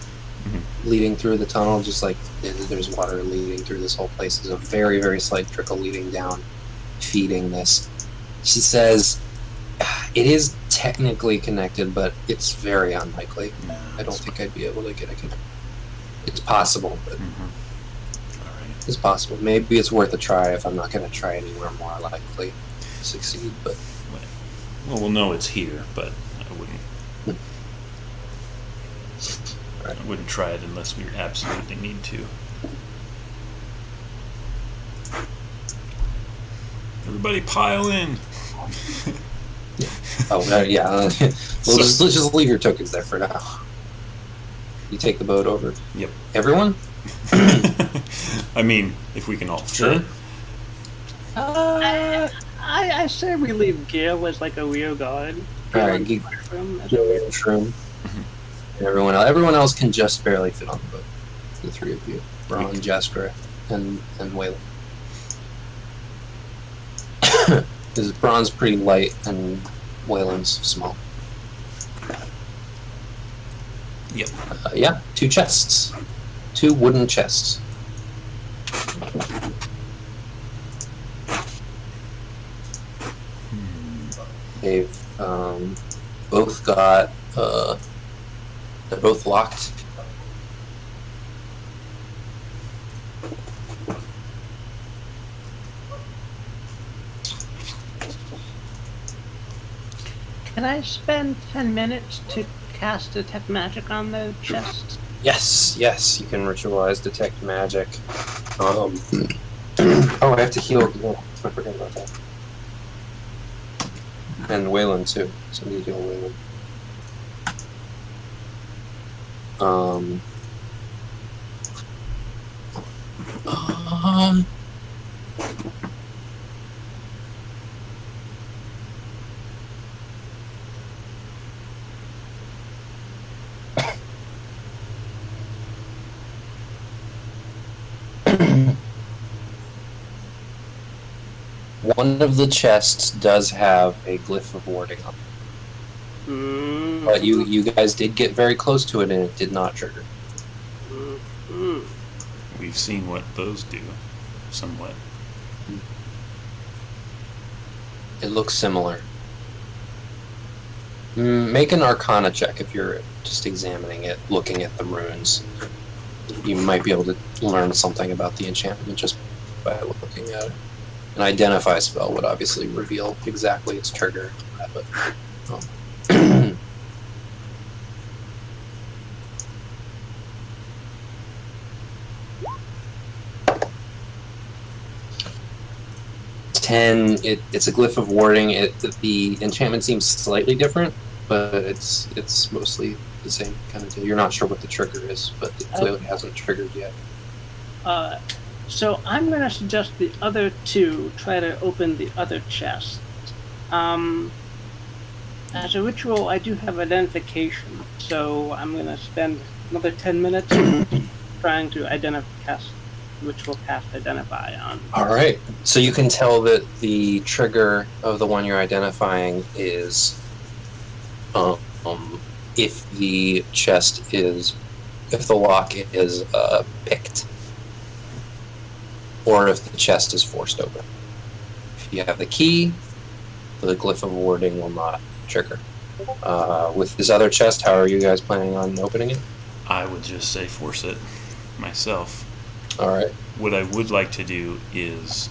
leading through the tunnel, just like there's water leading through this whole place. There's a very, very slight trickle leading down, feeding this. She says, it is technically connected, but it's very unlikely. No, I don't think I'd be able to get a connection. It's possible, but Alright. it's possible. Maybe it's worth a try if I'm not going to try anywhere more likely to succeed, but Well, we'll know it's here, but I wouldn't try it unless we absolutely need to. Everybody pile in. yeah. Let's just leave your tokens there for now. You take the boat over. Yep. Everyone? I mean, if we can all Sure. fit. I say we leave Gil as like a rear guard. Alright, Gil Joey and Shroom. And everyone else can just barely fit on the boat. The three of you. Ron, Jasper, and Waylon. Because Braun's pretty light and Waylon's small. Yep. Yeah, 2 chests. 2 wooden chests. They've both got, they're both locked. Can I spend 10 minutes to cast Detect Magic on the chest? Yes, you can ritualize detect magic. Oh, I have to heal. Oh, I forgot about that. And Waylon too. Somebody heal Waylon. Um, one of the chests does have a glyph of warding on it. But you guys did get very close to it and it did not trigger. We've seen what those do, somewhat. It looks similar. Make an Arcana check if you're just examining it, looking at the runes. You might be able to learn something about the enchantment just by looking at it. An Identify spell would obviously reveal exactly its trigger. But, 10. It's a glyph of warding. The enchantment seems slightly different, but it's mostly the same kind of deal. You're not sure what the trigger is, but it clearly hasn't triggered yet. So I'm going to suggest the other two try to open the other chest. As a ritual, I do have identification, so I'm going to spend another 10 minutes trying to cast Identify on. Alright, so you can tell that the trigger of the one you're identifying is if the lock is picked, or if the chest is forced open. If you have the key, the glyph of warding will not trigger. With this other chest, how are you guys planning on opening it? I would just say force it myself. Alright. What I would like to do is,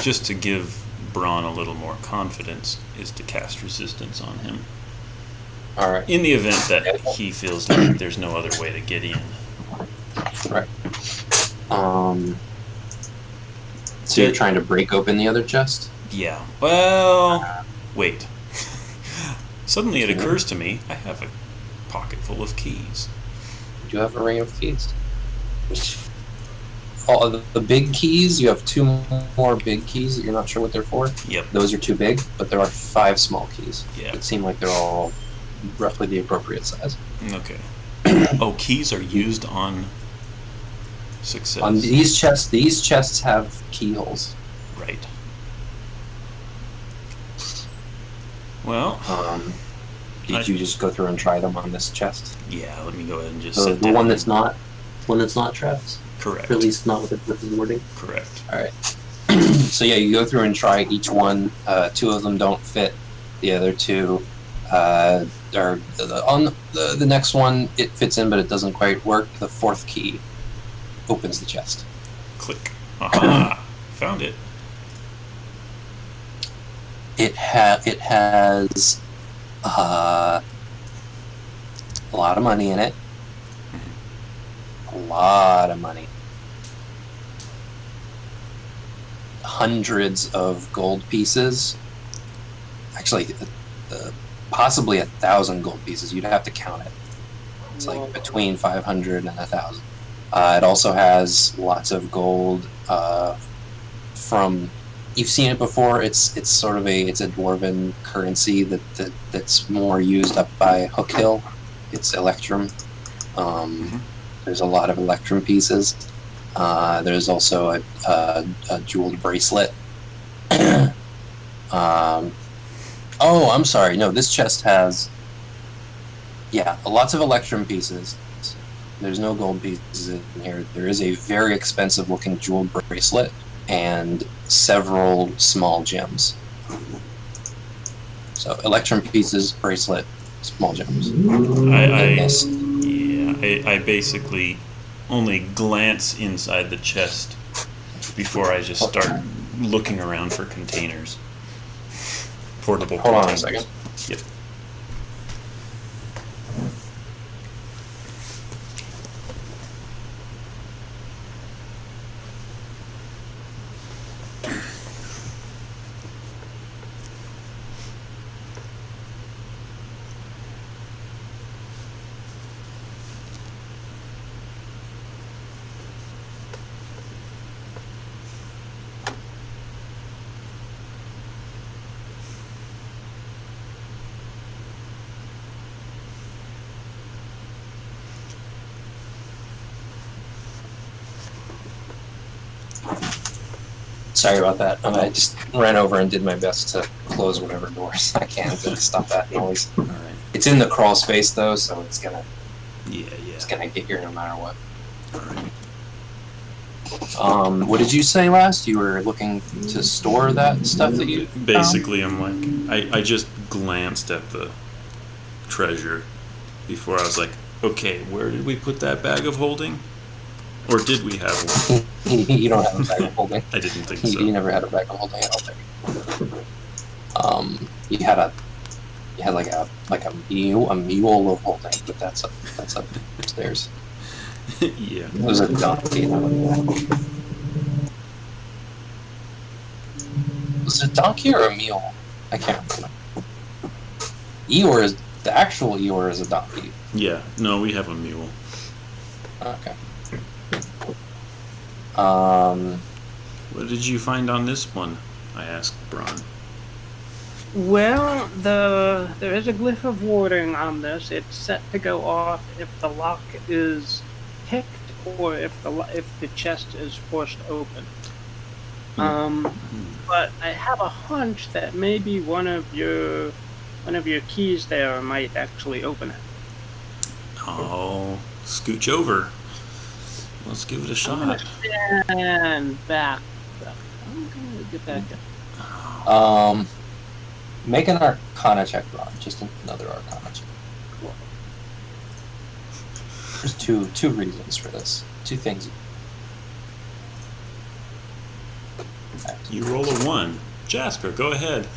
just to give Braun a little more confidence, is to cast resistance on him. Alright. In the event that he feels like there's no other way to get in. Right. So you're trying to break open the other chest? Yeah. Well, wait. Suddenly it occurs to me, I have a pocket full of keys. You do have a ring of keys. All the big keys, you have 2 more big keys that you're not sure what they're for. Yep. Those are too big, but there are 5 small keys. Yeah. It seem like they're all roughly the appropriate size. Okay. Oh, keys are used on success. On these chests have keyholes. Right. Well, Did you just go through and try them on this chest? yeah, let me go ahead and just The sit down. one that's not trapped? Correct. Or at least not with the wording? Correct. Alright. So yeah, you go through and try each one. 2 of them don't fit. The other 2 are on the next one. It fits in, but it doesn't quite work. The 4th key opens the chest. Click. Aha! Found it. It has a lot of money in it. A lot of money. Hundreds of gold pieces. Actually, possibly 1,000 gold pieces. You'd have to count it. It's like between 500 and 1,000. It also has lots of gold from. You've seen it before. It's sort of a dwarven currency that's more used up by Hook Hill. It's Electrum. There's a lot of Electrum pieces. There's also a jeweled bracelet. Oh, I'm sorry. No, this chest has, lots of electrum pieces. There's no gold pieces in here. There is a very expensive looking jewel bracelet and several small gems. So electrum pieces, bracelet, small gems. I basically only glance inside the chest before I just start looking around for containers. Portable Hold on a containers. second. Yep. Sorry about that. I just ran over and did my best to close whatever doors I can to stop that noise. All right. It's in the crawl space though, so it's gonna Yeah. get here no matter what. All right. What did you say last? You were looking to store that stuff that you Basically, I'm like, I just glanced at the treasure before I was like, okay, where did we put that bag of holding? Or did we have one? You don't have a bag of holding. I didn't think You so. never had a bag of holding, I don't think. You had like a mule of holding, but that's upstairs. Yeah. It was a donkey. Was it a donkey or a mule? I can't remember. Eeyore is the actual Eeyore is a donkey. Yeah. No, we have a mule. Okay. What did you find on this one? I asked Braun. Well, there is a glyph of warding on this. It's set to go off if the lock is picked or if the chest is forced open. But I have a hunch that maybe one of your keys there might actually open it. I'll scooch over. Let's give it a I'm shot. gonna stand back. I'm gonna get back in. Make an Arcana check, Ron. Just another Arcana check. Cool. There's two reasons for this. Two things. You roll a 1. Jasper, go ahead.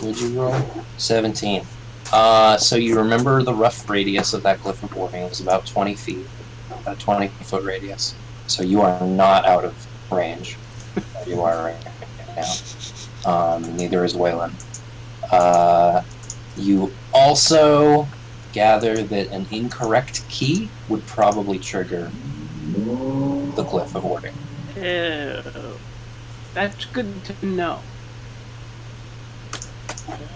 Would you roll? 17. So you remember the rough radius of that glyph of warding. It was about 20 feet. A 20-foot radius. So you are not out of range. You are right now. Neither is Waylon. You also gather that an incorrect key would probably trigger the glyph of warding. That's good to know.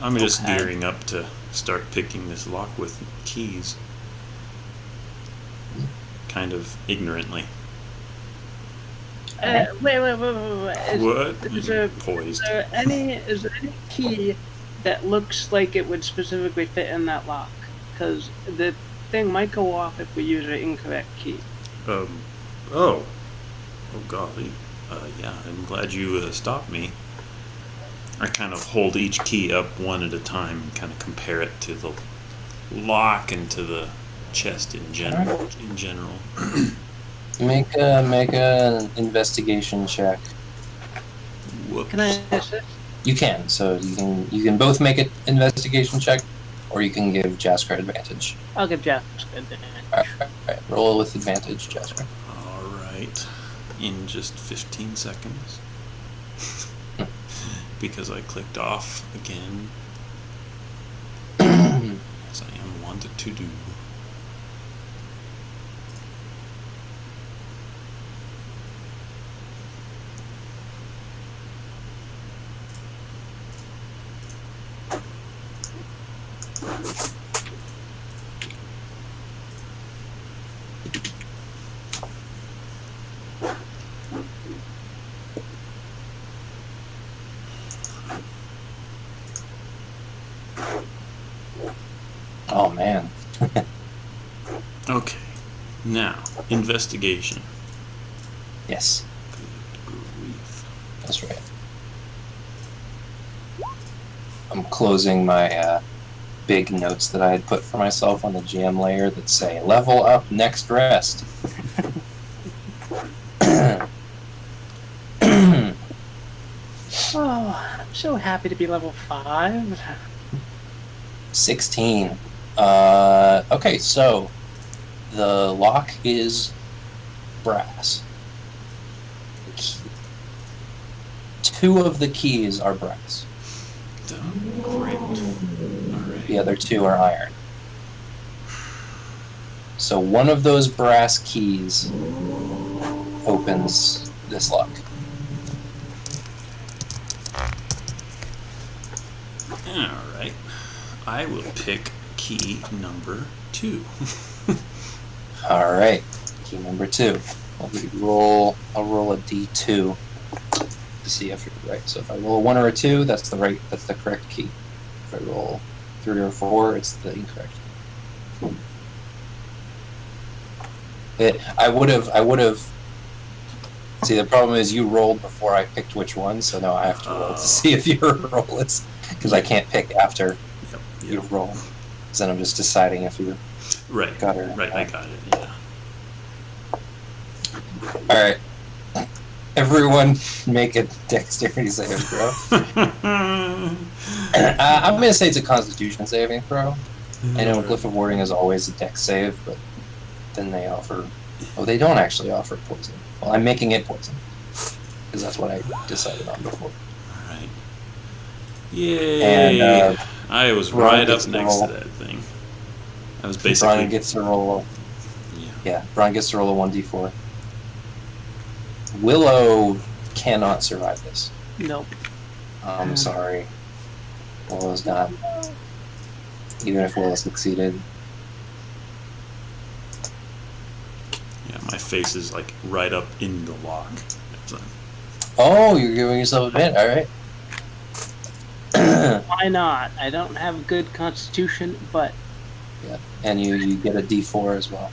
I'm just Okay. gearing up to start picking this lock with keys. Kind of ignorantly. Wait. What? Is there Poised. any key that looks like it would specifically fit in that lock? Because the thing might go off if we use an incorrect key. Oh golly. Yeah, I'm glad you stopped me. I kind of hold each key up one at a time and kind of compare it to the lock and to the chest in general. Make a investigation check. Whoops. Can I assist? You can. So you can both make an investigation check, or you can give Jasker advantage. I'll give Jasper advantage. All right. Roll with advantage, Jasker. All right. In just 15 seconds. Because I clicked off again, as I am wanted to do. Oh man. Okay. Now, investigation. Yes, Good grief. that's right. I'm closing my big notes that I had put for myself on the GM layer that say level up next rest. Oh, I'm so happy to be level 5. 16. Okay, so the lock is brass. Two of the keys are brass. Great. Alright. The other two are iron. So one of those brass keys opens this lock. Alright. I will pick key number 2. All right, key number 2. I'll roll a D2 to see if you're right. So if I roll a 1 or a 2, that's the correct key. If I roll 3 or 4, it's the incorrect. I would have. See, the problem is you rolled before I picked which one, so now I have to roll to see if your roll is, because I can't pick after you roll. Because then I'm just deciding if you Right. got it. Right, I got it, yeah. All right. Everyone make a dexterity saving throw. I'm going to say it's a constitution saving throw. I know Glyph of Warding is always a dex save, but then they offer... Oh, they don't actually offer poison. Well, I'm making it poison. Because that's what I decided on before. Alright. Yay! And I was Ron right gets up to next roll. to that thing. I was Brian basically... gets to roll... Yeah. Yeah, Brian gets to roll a 1d4. Willow cannot survive this. Nope. I'm sorry. Willow's not. Even if Willow succeeded. Yeah, my face is like right up in the lock. So, Oh, you're giving yourself a bit. All right. Why not? I don't have a good constitution, but Yeah, and you get a D4 as well.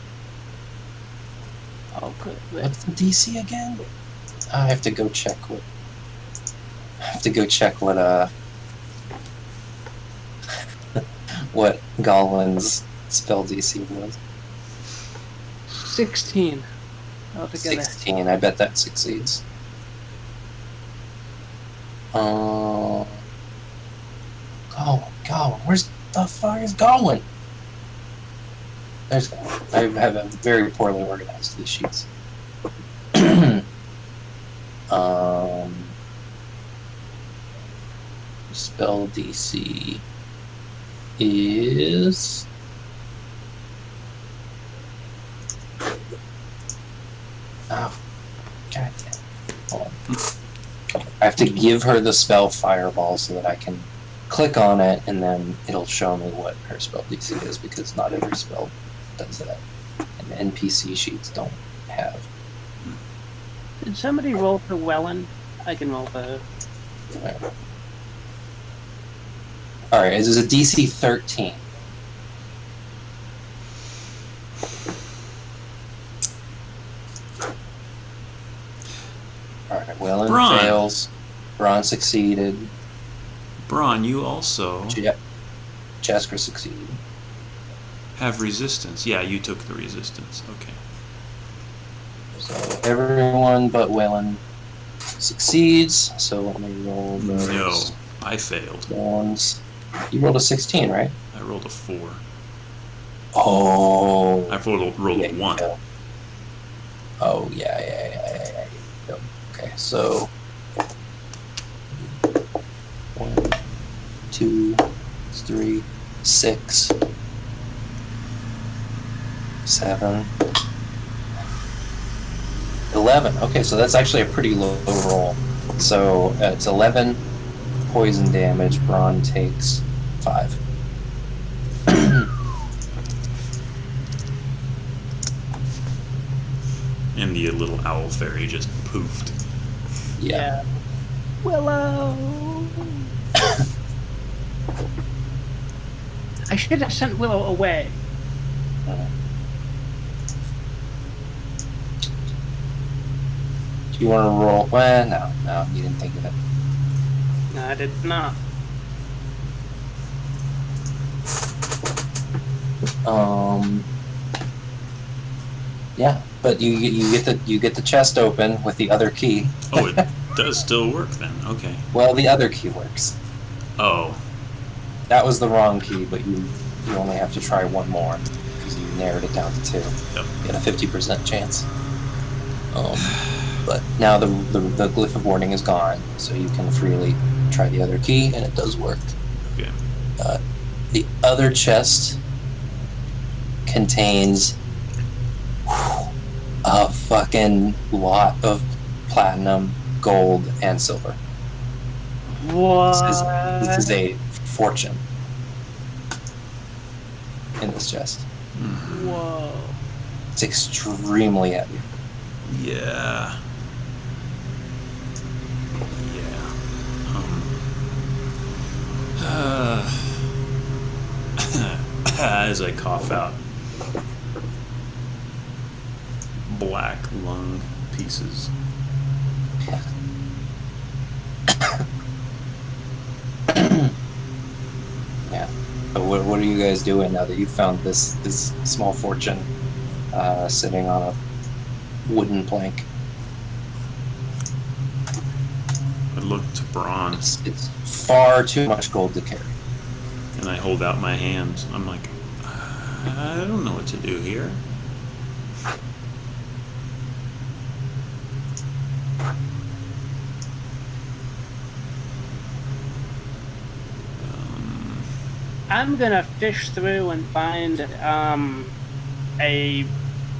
oh, good. What's the DC again? I have to go check what. What Golin's spell DC was. 16 altogether. 16. I bet that succeeds. Gollum, where's the fuck is Gollum? There's Gollum. I have a very poorly organized these sheets. Spell DC is oh, god damn. Hold on. I have to give her the spell Fireball so that I can click on it and then it'll show me what her spell DC is, because not every spell does that. And NPC sheets don't have. Did somebody roll for Wellen? I can roll for her. Alright, this is a DC 13. Alright, Wellen Braun. fails. Braun succeeded. Braun, you also Jasker succeeded. have resistance. Yeah, you took the resistance. Okay. So everyone but Wellen succeeds. So let me roll those No, I failed. ones. You rolled a 16, right? I rolled a 4. Oh. I rolled Yeah, a you 1. failed. Oh, yeah. Okay, so 1, 2, 3, 6, 7, 11. Okay, so that's actually a pretty low roll. So it's 11 poison damage. Braun takes 5. And the little owl fairy just poofed. Yeah. Willow. I should have sent Willow away. Do you want to roll? Well, no, you didn't think of it. No, I did not. Yeah, but you get the chest open with the other key. Oh, it does still work then. Okay. Well, the other key works. Oh, That was the wrong key, but you only have to try one more because you narrowed it down to 2. Yep. You get a 50% chance. But now the glyph of warning is gone, so you can freely try the other key, and it does work. okay. The other chest contains a fucking lot of platinum, gold, and silver. What? This is a fortune in this chest. Whoa. It's extremely heavy. Yeah. Yeah. As I cough out black lung pieces. Yeah. But what are you guys doing now that you found this small fortune sitting on a wooden plank? I look to Braun It's far too much gold to carry. and I hold out my hand. I'm like, I don't know what to do here. I'm gonna fish through and find a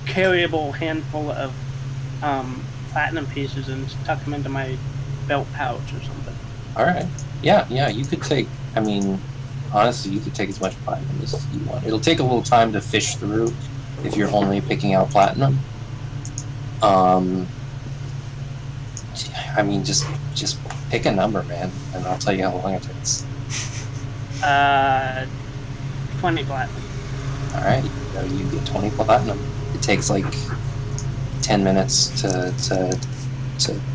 carryable handful of platinum pieces and tuck them into my belt pouch or something. All right. Yeah. You could take. I mean, honestly, you could take as much platinum as you want. It'll take a little time to fish through if you're only picking out platinum. I mean, just pick a number, man, and I'll tell you how long it takes. 20 platinum. All right. You get 20 platinum. It takes like 10 minutes to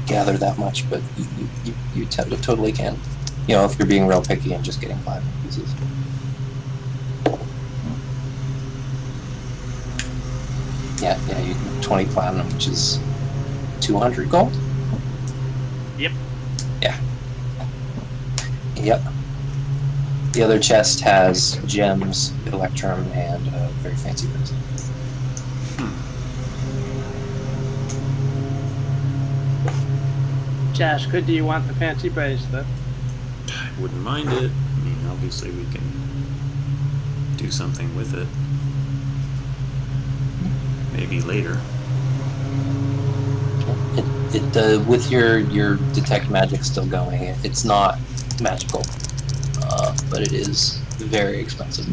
gather that much, but you totally can. You know, if you're being real picky and just getting platinum pieces. Yeah, you get 20 platinum, which is 200 gold. Yep. Yeah. Yep. The other chest has gems, electrum, and a very fancy bracelet. Jaska, do you want the fancy bracelet? I wouldn't mind it. I mean, obviously we can do something with it. Maybe later. With your detect magic still going, it's not magical, but it is very expensive.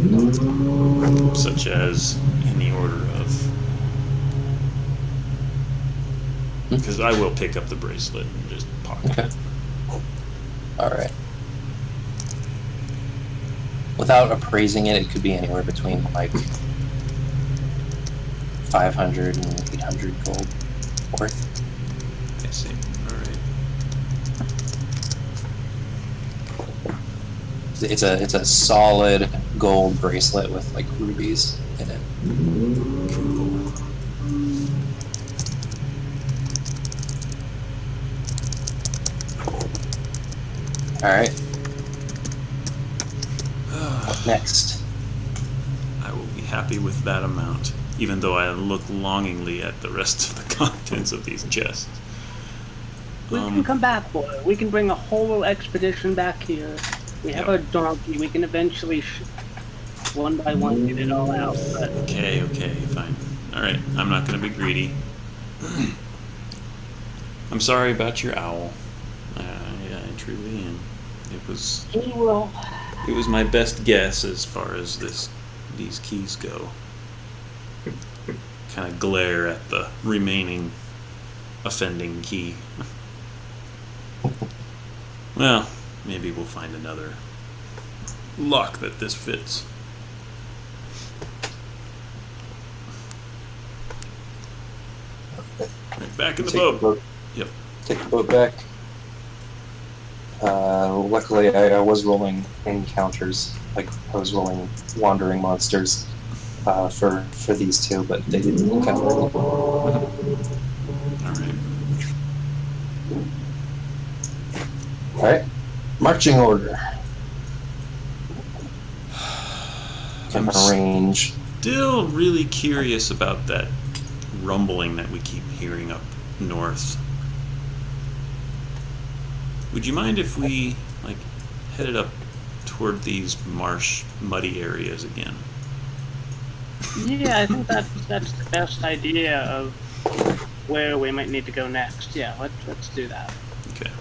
Such as in the order of... Because I will pick up the bracelet and just pocket Okay. it. All right. Without appraising it, it could be anywhere between like 500 and 800 gold worth. I see. Alright. It's a solid gold bracelet with like rubies in it. Cool. All right. What next? I will be happy with that amount, even though I look longingly at the rest of the contents of these chests. We can come back for it. We can bring a whole expedition back here. We have Yep. a donkey. We can eventually, one by one, get it all out. But Okay, fine. Alright, I'm not going to be greedy. I'm sorry about your owl. Yeah, I truly am. It was he will. my best guess as far as these keys go. kind of glare at the remaining offending key. Well, maybe we'll find another lock that this fits. Right, back in the Take boat. Yep. Take the boat back. Luckily, I was rolling encounters, like I was rolling wandering monsters for these two, but they didn't encounter any. All right. All right, marching order. I'm Range. still really curious about that rumbling that we keep hearing up north. Would you mind if we headed up toward these marsh, muddy areas again? Yeah, I think that's the best idea of where we might need to go next. Yeah, let's do that. Okay.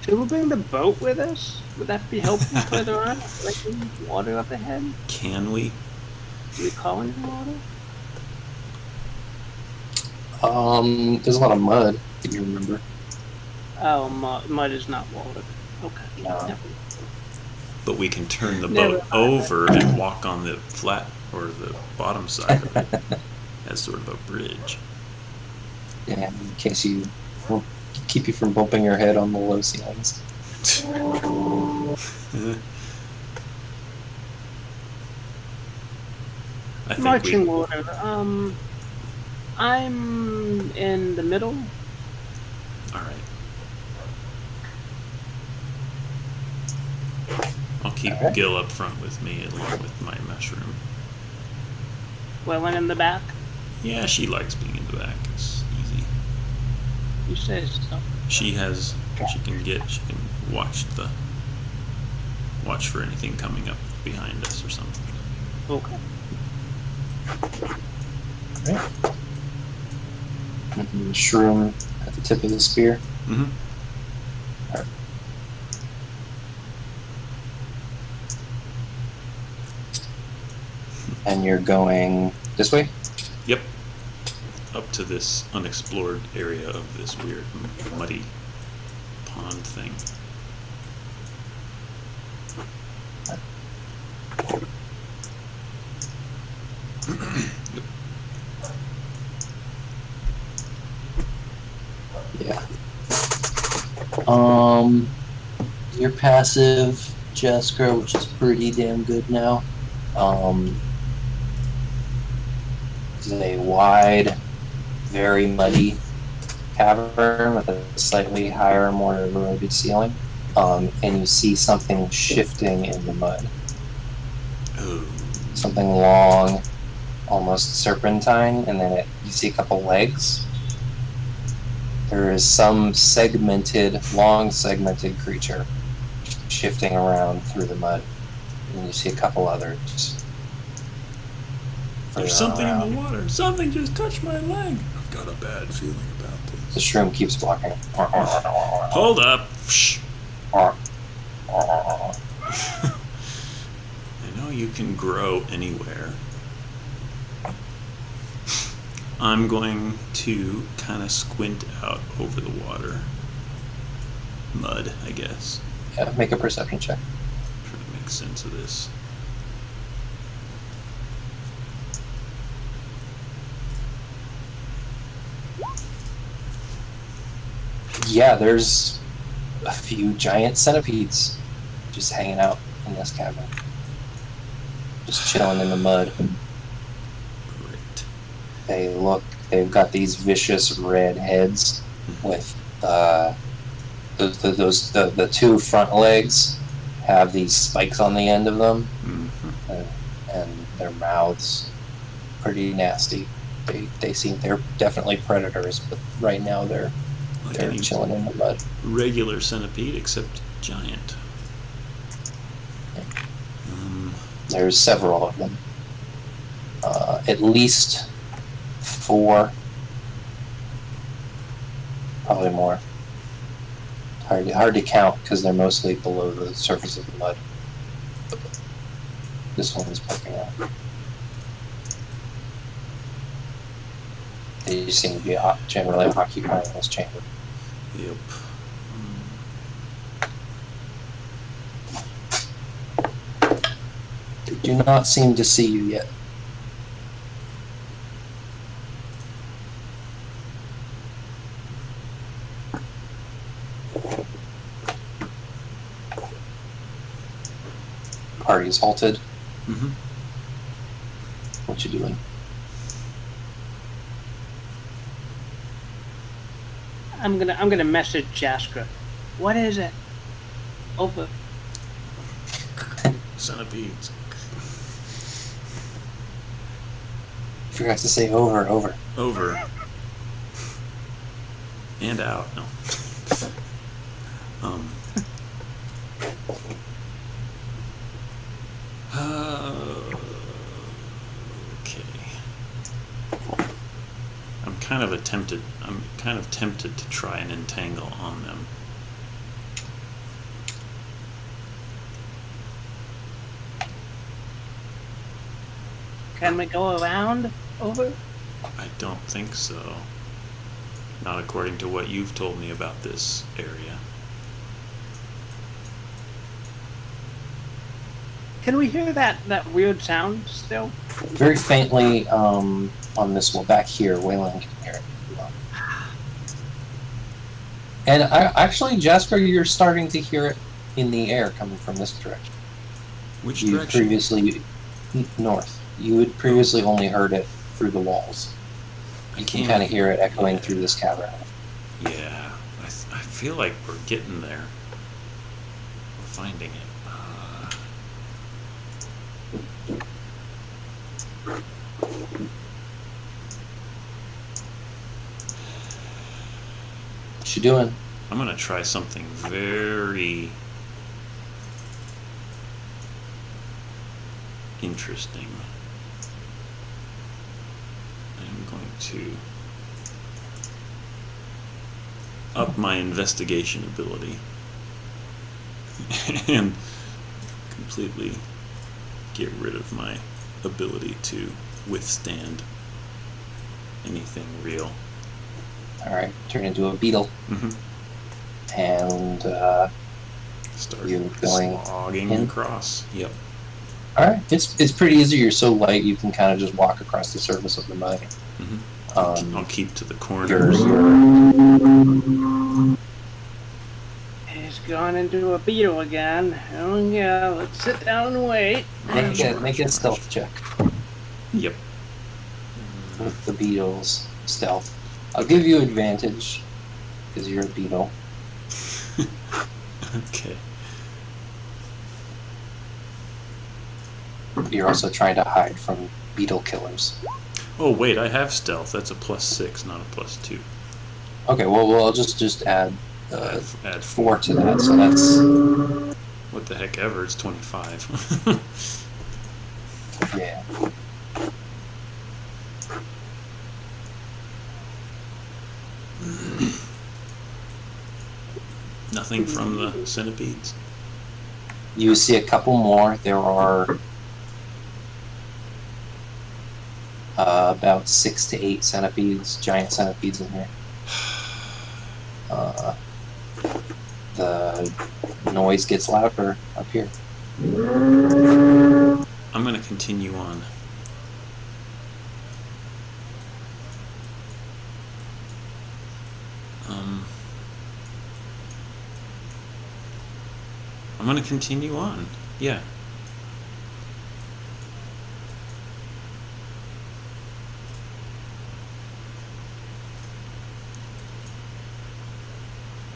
Should we bring the boat with us? Would that be helpful further on? Like water up ahead? Can we? Do we call any water? There's a lot of mud. If you remember. Oh, mud is not water. Okay. No. Never- But we can turn the Never boat mind. over and walk on the flat or the bottom side of it as sort of a bridge. Yeah, in case you keep you from bumping your head on the low ceilings. I think Marching order. I'm in the middle. All right. I'll keep All right. Gil up front with me along with my mushroom. Wellen in the back. Yeah, she likes being in the back. It's easy. You say so. She can watch for anything coming up behind us or something. Okay. Right. Shroom at the tip of the spear. Mm-hmm. And you're going this way? Yep. Up to this unexplored area of this weird muddy pond thing. Yeah. Your passive, Jessica, which is pretty damn good now. Is a wide, very muddy cavern with a slightly higher, more eroded ceiling. And you see something shifting in the mud. Oh. Something long, almost serpentine, and then you see a couple legs. There is some long segmented creature shifting around through the mud, and you see a couple others. There's something in the water. Something just touched my leg. I've got a bad feeling about The this. shroom keeps blocking. Hold up. Shh. I know you can grow anywhere. I'm going to kind of squint out over the water. Mud, I guess. Yeah, make a perception check. Trying to make sense of this. Yeah, there's a few giant centipedes just hanging out in this cavern. Just chilling in the mud. Great. They've got these vicious red heads with the two front legs have these spikes on the end of them, and their mouths pretty nasty. They're definitely predators, but right now they're any chilling in the mud. regular centipede except giant. There's several of them. At least 4, probably more. Hard to count because they're mostly below the surface of the mud. This one is poking out. They seem to be generally occupying this chamber. Yep. They do not seem to see you yet. Party is halted. Mm-hmm. What you doing? I'm gonna message Jaskra. What is it? Over. Centipedes. Forgot to say over. Over. And out. No. um. Okay. I'm kind of tempted to try and entangle on them. Can we go around? Over. I don't think so. Not according to what you've told me about this area. Can we hear that weird sound still? Very faintly on this one back here. Waylon can hear it. And actually, Jasper, you're starting to hear it in the air coming from this direction. Which You direction? previously north. You had previously only heard it through the walls. You can kind of hear it echoing Yeah. through this cavern. Yeah, I feel like we're getting there. We're finding it. What you doing? I'm gonna try something very interesting. I'm going to up my investigation ability and completely get rid of my ability to withstand anything real. Alright, turn into a beetle. Mm-hmm. And, Start You're going slogging in? across. Yep. alright, it's pretty easy. You're so light you can kind of just walk across the surface of the mine. Mm-hmm. I'll Um, keep to the you're, corners. He's gone into a beetle again. Oh yeah, let's sit down and wait. make a stealth check Yep. with the beetle's stealth. I'll give you advantage because you're a beetle. Okay. You're also trying to hide from beetle killers. Oh wait, I have stealth. That's a +6, not a +2. Okay, well I'll just add Add 4 to that, so that's what the heck ever. It's 25. yeah. Nothing from the centipedes. You see a couple more. There are about 6 to 8 centipedes, giant centipedes in here. The noise gets louder up here. I'm gonna continue on. I'm gonna continue on. Yeah.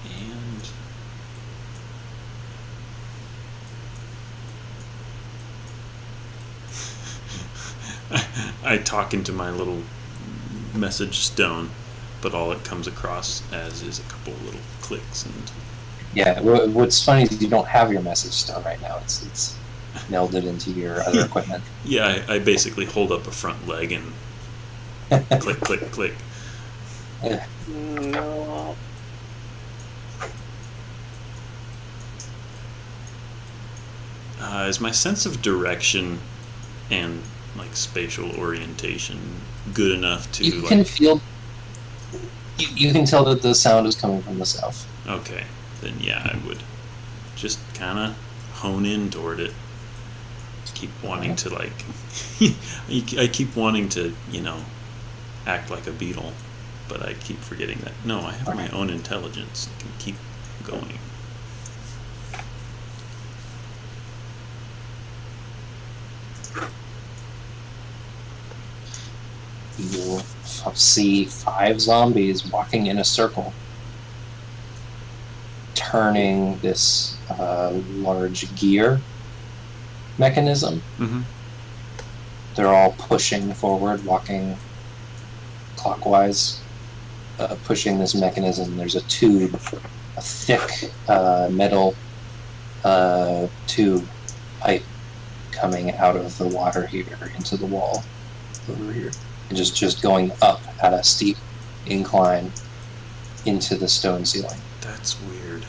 And I talk into my little message stone, but all it comes across as is a couple little clicks and Yeah, what's funny is you don't have your message stone right now. It's melded into your other equipment. yeah, I basically hold up a front leg and click, click, click. No. Is my sense of direction and like spatial orientation good enough to You like? can feel. You can tell that the sound is coming from the south. Okay, then yeah, I would just kind of hone in toward it. Keep wanting to like, I keep wanting to, act like a beetle, but I keep forgetting that no, I have my own intelligence. I can keep going. You see 5 zombies walking in a circle, turning this large gear mechanism. Mm-hmm. They're all pushing forward, walking clockwise, pushing this mechanism. There's a tube, a thick metal tube pipe coming out of the water here into the wall over here. And just going up at a steep incline into the stone ceiling. That's weird.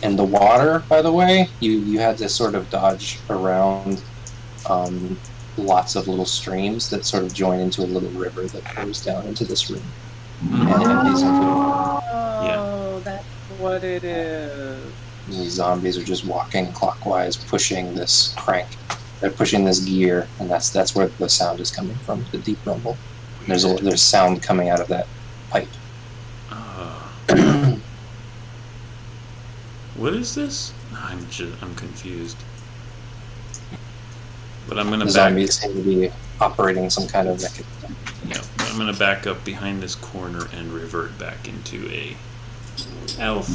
And the water, by the way, you had to sort of dodge around lots of little streams that sort of join into a little river that pours down into this room. And empties into Oh, that's what it is. and these zombies are just walking clockwise, pushing this crank. They're pushing this gear, and that's where the sound is coming from, the deep rumble. There's sound coming out of that pipe. What is this? I'm confused. But I'm gonna The back. zombies seem to be operating some kind of mechanism. Yeah, I'm gonna back up behind this corner and revert back into a elf.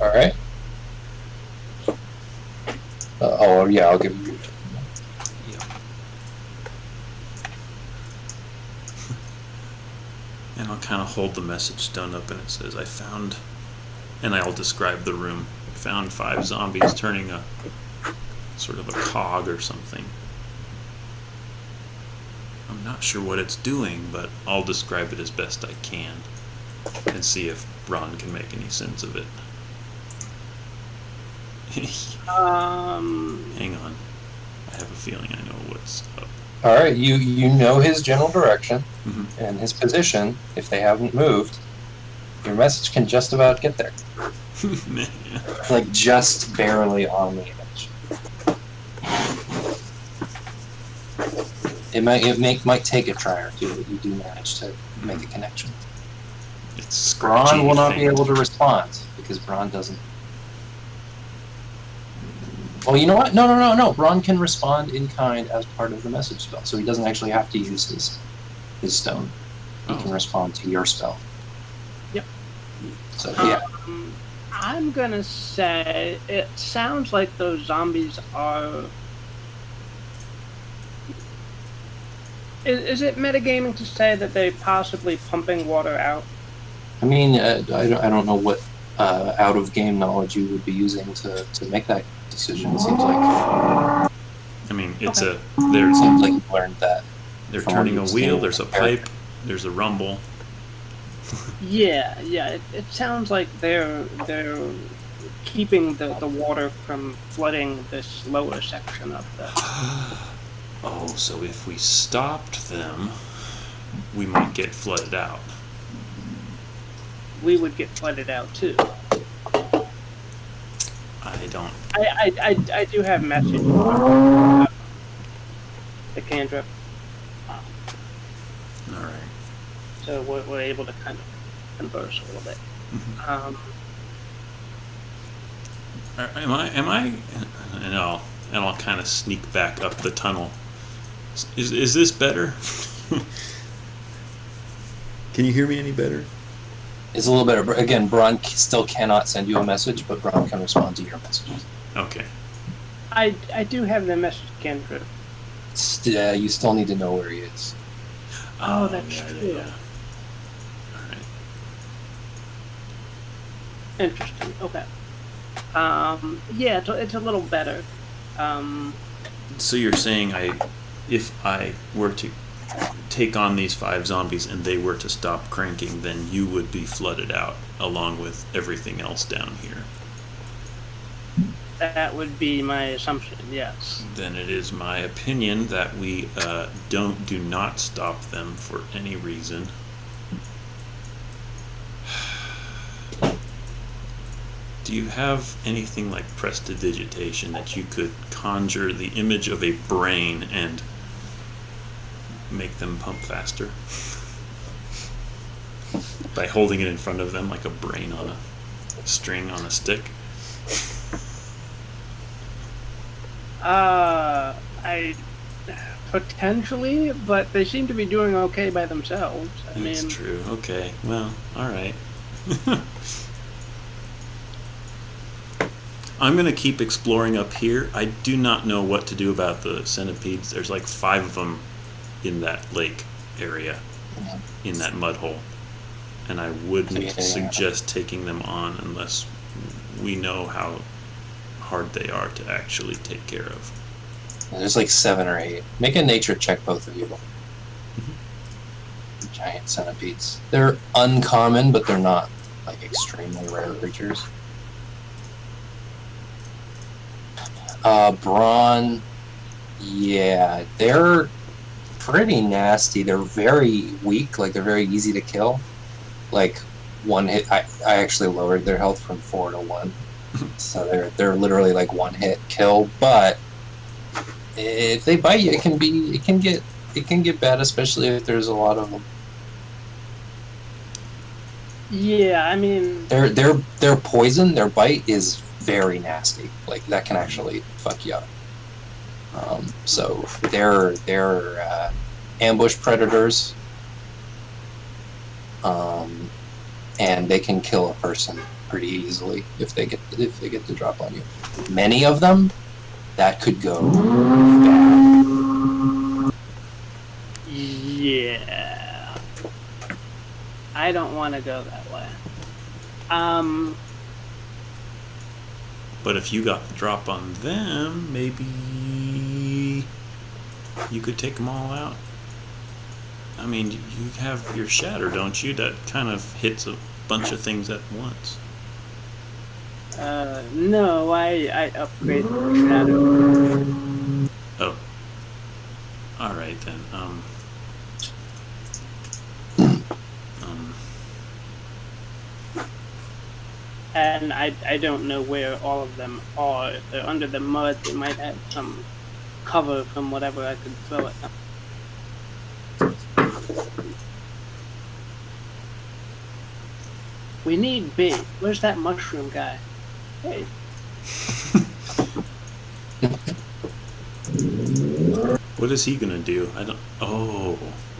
All right. Oh yeah, I'll give you. Yep. And I'll kind of hold the message stone up, and it says, "I found," and I'll describe the room. Found 5 zombies turning a sort of a cog or something. I'm not sure what it's doing, but I'll describe it as best I can and see if Ron can make any sense of it. Hang on. I have a feeling I know what's up. All right, you know his general direction Mhm. and his position. If they haven't moved, your message can just about get there, like just barely on the edge. It might take a try or two, but you do manage to make a connection. It's scratchy. Braun will not be faint. able to respond because Braun doesn't. Well, you know what? No. Braun can respond in kind as part of the message spell, so he doesn't actually have to use his stone. He can respond to your spell. Yep. So yeah, I'm gonna say it sounds like those zombies are. Is it metagaming to say that they possibly pumping water out? I mean, I don't know what out of game knowledge you would be using to make that decision. It seems like I mean, it's Okay. they're you learned that. they're from turning a what you've wheel. seen There's a in the character. pipe. There's a rumble. Yeah. It sounds like they're keeping the water from flooding this lower section of the. Oh, so if we stopped them, we might get flooded out. We would get flooded out too. I don't. I do have message. The cantrip, All right. so we're able to kind of converse a little bit. Am I? No. And I'll kind of sneak back up the tunnel. Is this better? Can you hear me any better? It's a little better. Again, Braun still cannot send you a message, but Braun can respond to your messages. Okay. I do have the message cantrip. You still need to know where he is. Oh, that's yeah, true. Yeah. All right. Interesting. Okay. Yeah, it's a little better. So you're saying if I were to take on these 5 zombies and they were to stop cranking, then you would be flooded out along with everything else down here. That would be my assumption, yes. Then it is my opinion that we do not stop them for any reason. Do you have anything like prestidigitation that you could conjure the image of a brain and make them pump faster? By holding it in front of them like a brain on a string on a stick? I potentially, but they seem to be doing okay by themselves. I That's mean, true. Okay. Well, all right. I'm going to keep exploring up here. I do not know what to do about the centipedes. There's like 5 of them in that lake area, in that mud hole. And I wouldn't suggest taking them on unless we know how hard they are to actually take care of. There's like 7 or 8. Make a nature check, both of you. Giant centipedes. They're uncommon, but they're not like extremely rare creatures. Brawn, yeah, they're pretty nasty. They're very weak, like they're very easy to kill. Like 1 hit, I actually lowered their health from 4 to 1. So they're literally like 1 hit kill, but if they bite you, it can get bad, especially if there's a lot of them. yeah, I mean, Their poison, their bite is very nasty. Like that can actually fuck you up. So they're ambush predators, and they can kill a person pretty easily if they get the drop on you. Many of them, that could go bad. yeah. I don't want to go that way. But if you got the drop on them, maybe you could take them all out. I mean, you have your shatter, don't you? That kind of hits a bunch of things at once. No, I upgraded the shadow. Oh. Alright then. And I don't know where all of them are. If they're under the mud, they might have some cover from whatever I could throw at them. We need bait. Where's that mushroom guy? Hey. What is he gonna do? I don't. Oh,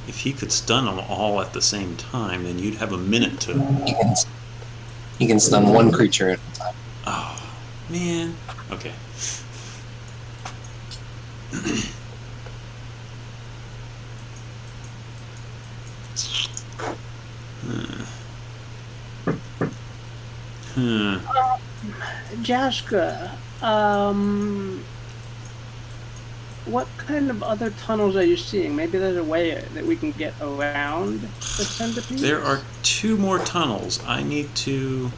if he could stun them all at the same time, then you'd have a minute to. You can stun 1 creature at a time. Oh, man. Okay. Jaska, what kind of other tunnels are you seeing? Maybe there's a way that we can get around the centipedes? There are 2 more tunnels. I need to...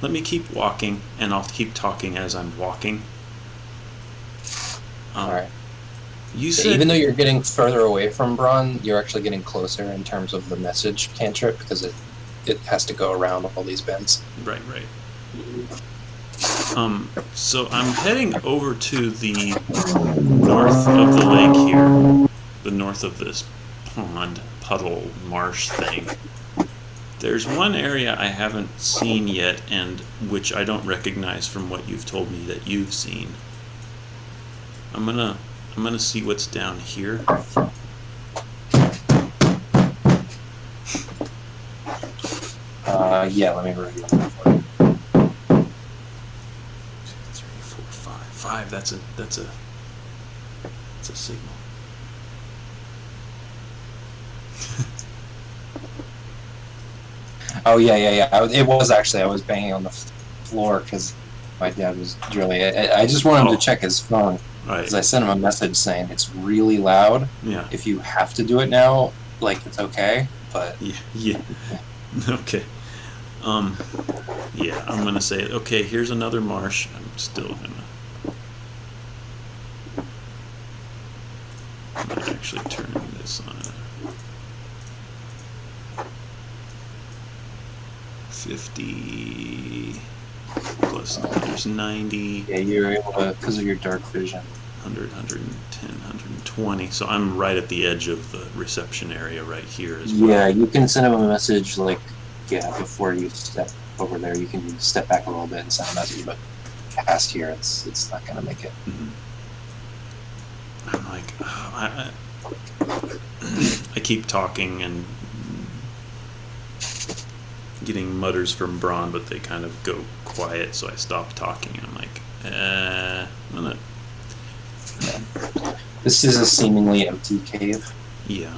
Let me keep walking, and I'll keep talking as I'm walking. Alright. You said... Even though you're getting further away from Braun, you're actually getting closer in terms of the message cantrip, because it has to go around all these bends. Right. So I'm heading over to the north of the lake here. The north of this pond, puddle, marsh thing. There's one area I haven't seen yet, and which I don't recognize from what you've told me that you've seen. I'm gonna see what's down here. Yeah, let me review that for you. 2, 3, 4, 5. That's a signal. Oh, yeah. It was actually, I was banging on the floor because my dad was drilling it. I just wanted him to check his phone. Right. Because I sent him a message saying it's really loud. Yeah. If you have to do it now, like it's okay. But Yeah. Yeah. Okay. Yeah, I'm gonna say, okay, here's another marsh. I'm still gonna actually turn this on 50 plus there's 90, yeah, you're able to because of your dark vision. 100, 110, 120. So I'm right at the edge of the reception area right here as well. Yeah, you can send him a message like before you step over there. You can step back a little bit and send a message, but past here, it's not gonna make it. Mhm. I'm like, oh, I keep talking and getting mutters from Braun, but they kind of go quiet, so I stop talking. And I'm like, I'm not. This is a seemingly empty cave. Yeah.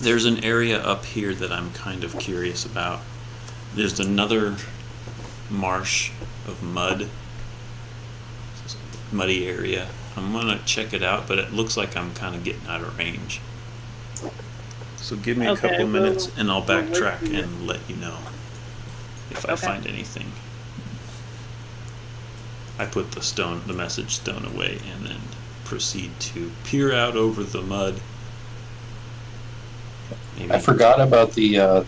There's an area up here that I'm kind of curious about. There's another marsh of muddy area. I'm gonna check it out, but it looks like I'm kind of getting out of range. So give me a Okay, couple well, minutes and I'll we'll wait backtrack for you. and let you know if I Okay. find anything. I put the message stone away and then proceed to peer out over the mud. Maybe. I forgot about the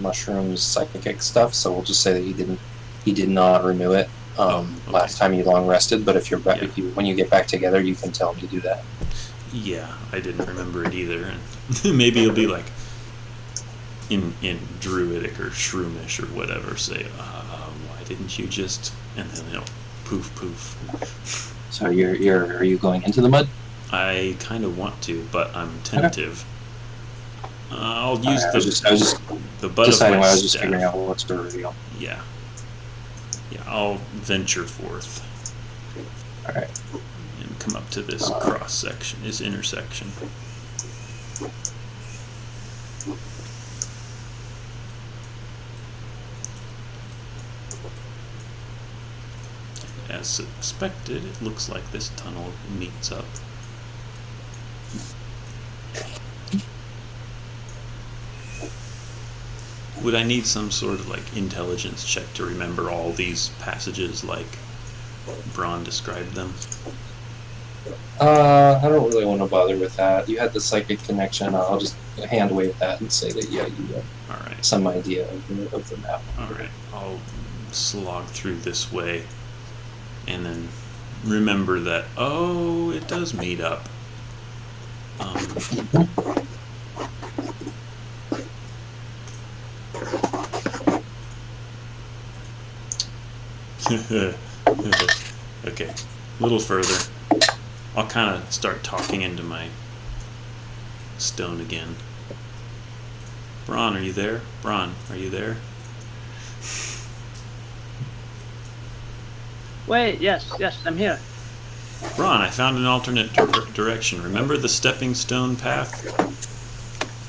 mushrooms psychic stuff, so we'll just say that he did not renew it Okay. last time you long rested. But if you're back, Yeah. when you get back together, you can tell him to do that. Yeah, I didn't remember it either, and maybe it'll be like in Druidic or Shroomish or whatever. Say, why didn't you just? And then it'll poof poof. So are you going into the mud? I kind of want to, but I'm tentative. I'll use Alright, I was just the butt deciding of why my I was just staff. figuring out what's to reveal. Yeah, I'll venture forth All right. and come up to this cross section, this intersection. As expected, it looks like this tunnel meets up. Would I need some sort of like intelligence check to remember all these passages like Braun described them? I don't really want to bother with that. You had the psychic connection. I'll just hand wave that and say that you have Alright, some idea of the map. alright. I'll slog through this way and then remember that, oh, it does meet up. Okay, a little further. I'll kind of start talking into my stone again. Braun, are you there? Braun, are you there? Wait, yes, I'm here. Braun, I found an alternate direction. Remember the stepping stone path?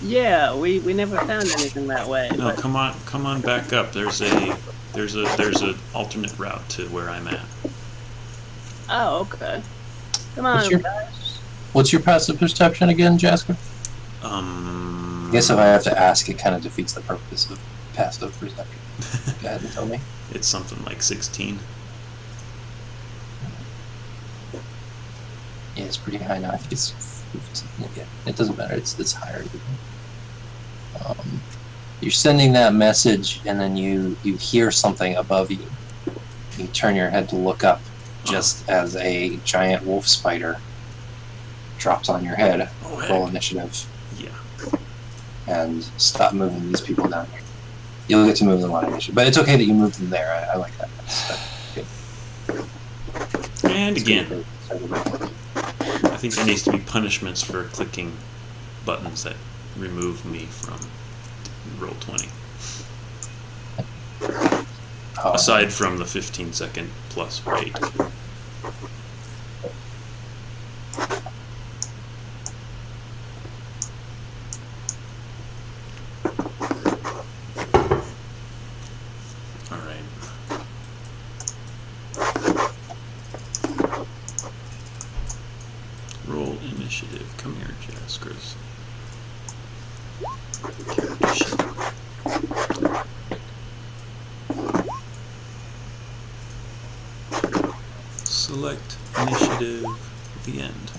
Yeah, we never found anything that way. No, but- come on back up. There's a alternate route to where I'm at. Oh, okay. Come on, guys. What's your passive perception again, Jasper? I guess if I have to ask, it kind of defeats the purpose of passive perception. Go ahead and tell me. It's something like 16. Yeah, it's pretty high now. I think it's 15. Yeah, it doesn't matter. It's higher. You're sending that message, and then you hear something above you. You turn your head to look up, just as a giant wolf spider drops on your head. Oh, Roll heck. initiative Yeah. and stop moving these people down here. You'll get to move them on initiative, but it's okay that you moved them there. I like that. That's good. And It's again, good. I think there needs to be punishments for clicking buttons that remove me from roll 20. Aside from the 15-second plus rate. Screws. Character sheet. Select initiative at the end.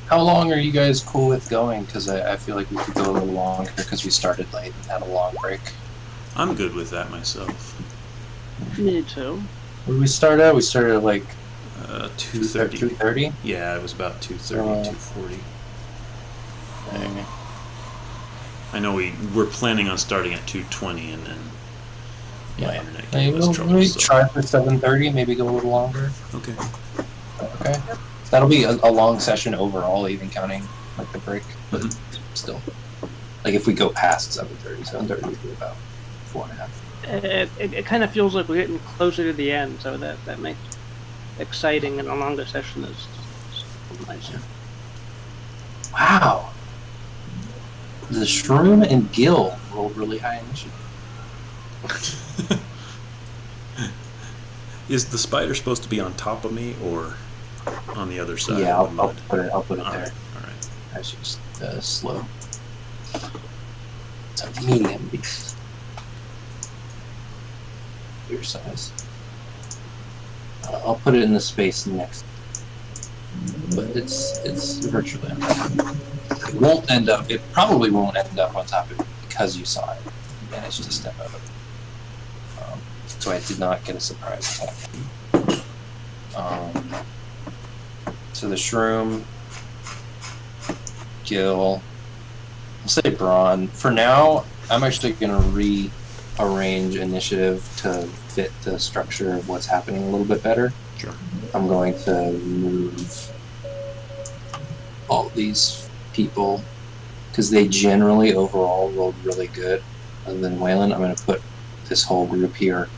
How long are you guys cool with going? Because I feel like we could go a little longer because we started late and had a long break. I'm good with that myself. Me too. Where did we start at? We started at like 2:30. 2:30. Yeah, it was about 2:30, 2:40. I know we were planning on starting at 2:20, and then my internet gave us trouble. Maybe So. try for 7:30. Maybe go a little longer. Okay. Okay. That'll be a long session overall, even counting like the break. But still, like if we go past 7:30, 7:30 would be about 4.5. It kind of feels like we're getting closer to the end, so that makes it exciting, and a longer session is nice. Wow. The Shroom and Gil rolled really high initiative. Is the spider supposed to be on top of me or on the other side? Yeah, of the I'll mud? put it All there. right. All right. I should just slow. It's a medium beast. Your size. I'll put it in the space next. But it's virtually on top. It won't end up. It probably won't end up on top of it because you saw it. You managed to step out of it. So I did not get a surprise attack. So the Shroom, Gil, I'll say Braun. For now, I'm actually going to rearrange initiative to fit the structure of what's happening a little bit better. Sure. I'm going to move all these people because they generally overall rolled really good. Other than Waylon, I'm going to put this whole group here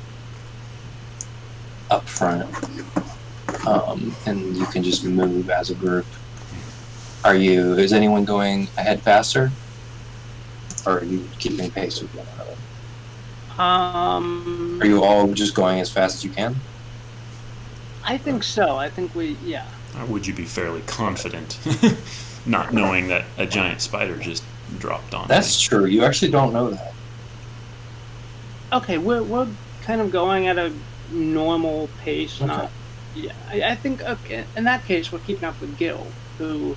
up front. And you can just move as a group. Is anyone going ahead faster? Or are you keeping pace with one another? Are you all just going as fast as you can? I think so. I think yeah. Would you be fairly confident, not knowing that a giant spider just dropped on That's me? true. You actually don't know that. Okay, we're kind of going at a normal pace, Okay. not. Yeah, I think okay. In that case, we're keeping up with Gil, who.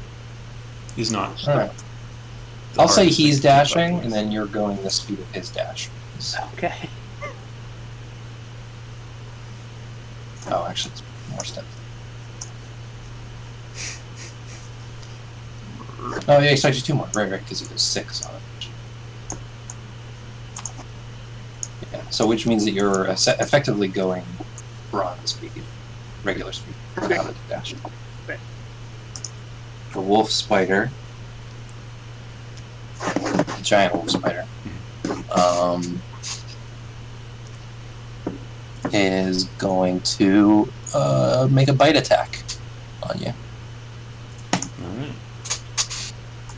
He's not. All right. the I'll say hardest thing he's to keep up dashing, with. and then you're going the speed of his dash. Okay. Oh, actually, it's more steps. Oh, yeah, it's actually 2 more. Right, because it goes 6 on it. Yeah, so which means that you're effectively going bronze speed, regular speed, without a dash. Right. The wolf spider, the giant wolf spider, is going to make a bite attack on you. All right.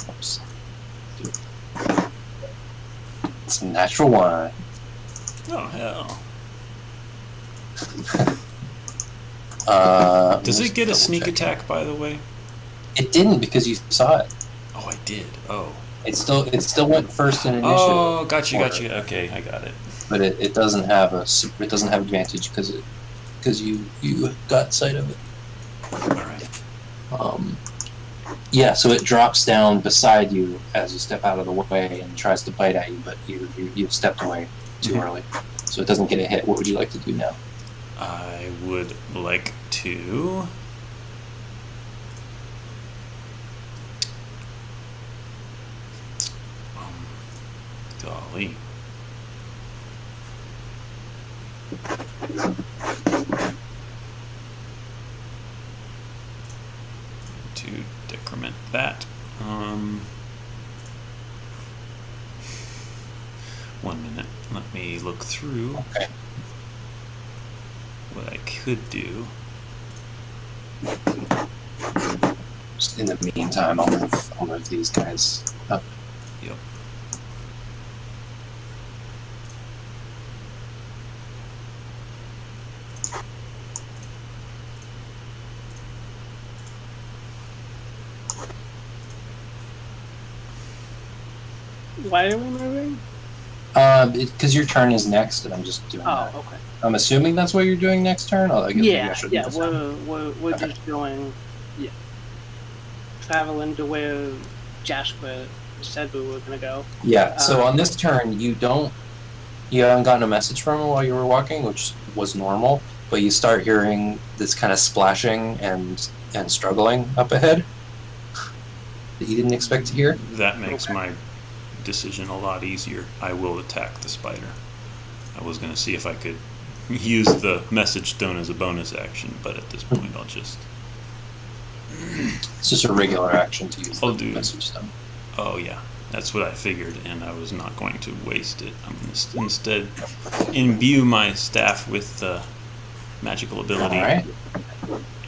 Oops. It's a natural 1. Oh hell! Does it get a sneak attack, by the way? It didn't because you saw it. Oh, I did. Oh. It still went first in initiative. Oh, gotcha. Okay, I got it. But it doesn't have advantage because you got sight of it. All right. Yeah, so it drops down beside you as you step out of the way and tries to bite at you, but you've stepped away too early, so it doesn't get a hit. What would you like to do now? I would like to. Golly. To decrement that. 1 minute. Let me look through Okay. what I could do. Just in the meantime, I'll move these guys up. Yep. Why are we moving? Because your turn is next, and I'm just doing that. Oh, okay. I'm assuming that's what you're doing next turn. I guess maybe I Yeah, should yeah. do this now. We're Okay. just going. Yeah. Traveling to where Jasper said we were gonna go. Yeah. So on this turn, you haven't gotten a message from him while you were walking, which was normal. But you start hearing this kind of splashing and struggling up ahead that you didn't expect to hear. That makes Okay. my decision a lot easier. I will attack the spider. I was going to see if I could use the message stone as a bonus action, but at this point I'll just... It's just a regular action to use I'll the do. message stone. Oh yeah, that's what I figured, and I was not going to waste it. I'm going to instead imbue my staff with the magical ability All right.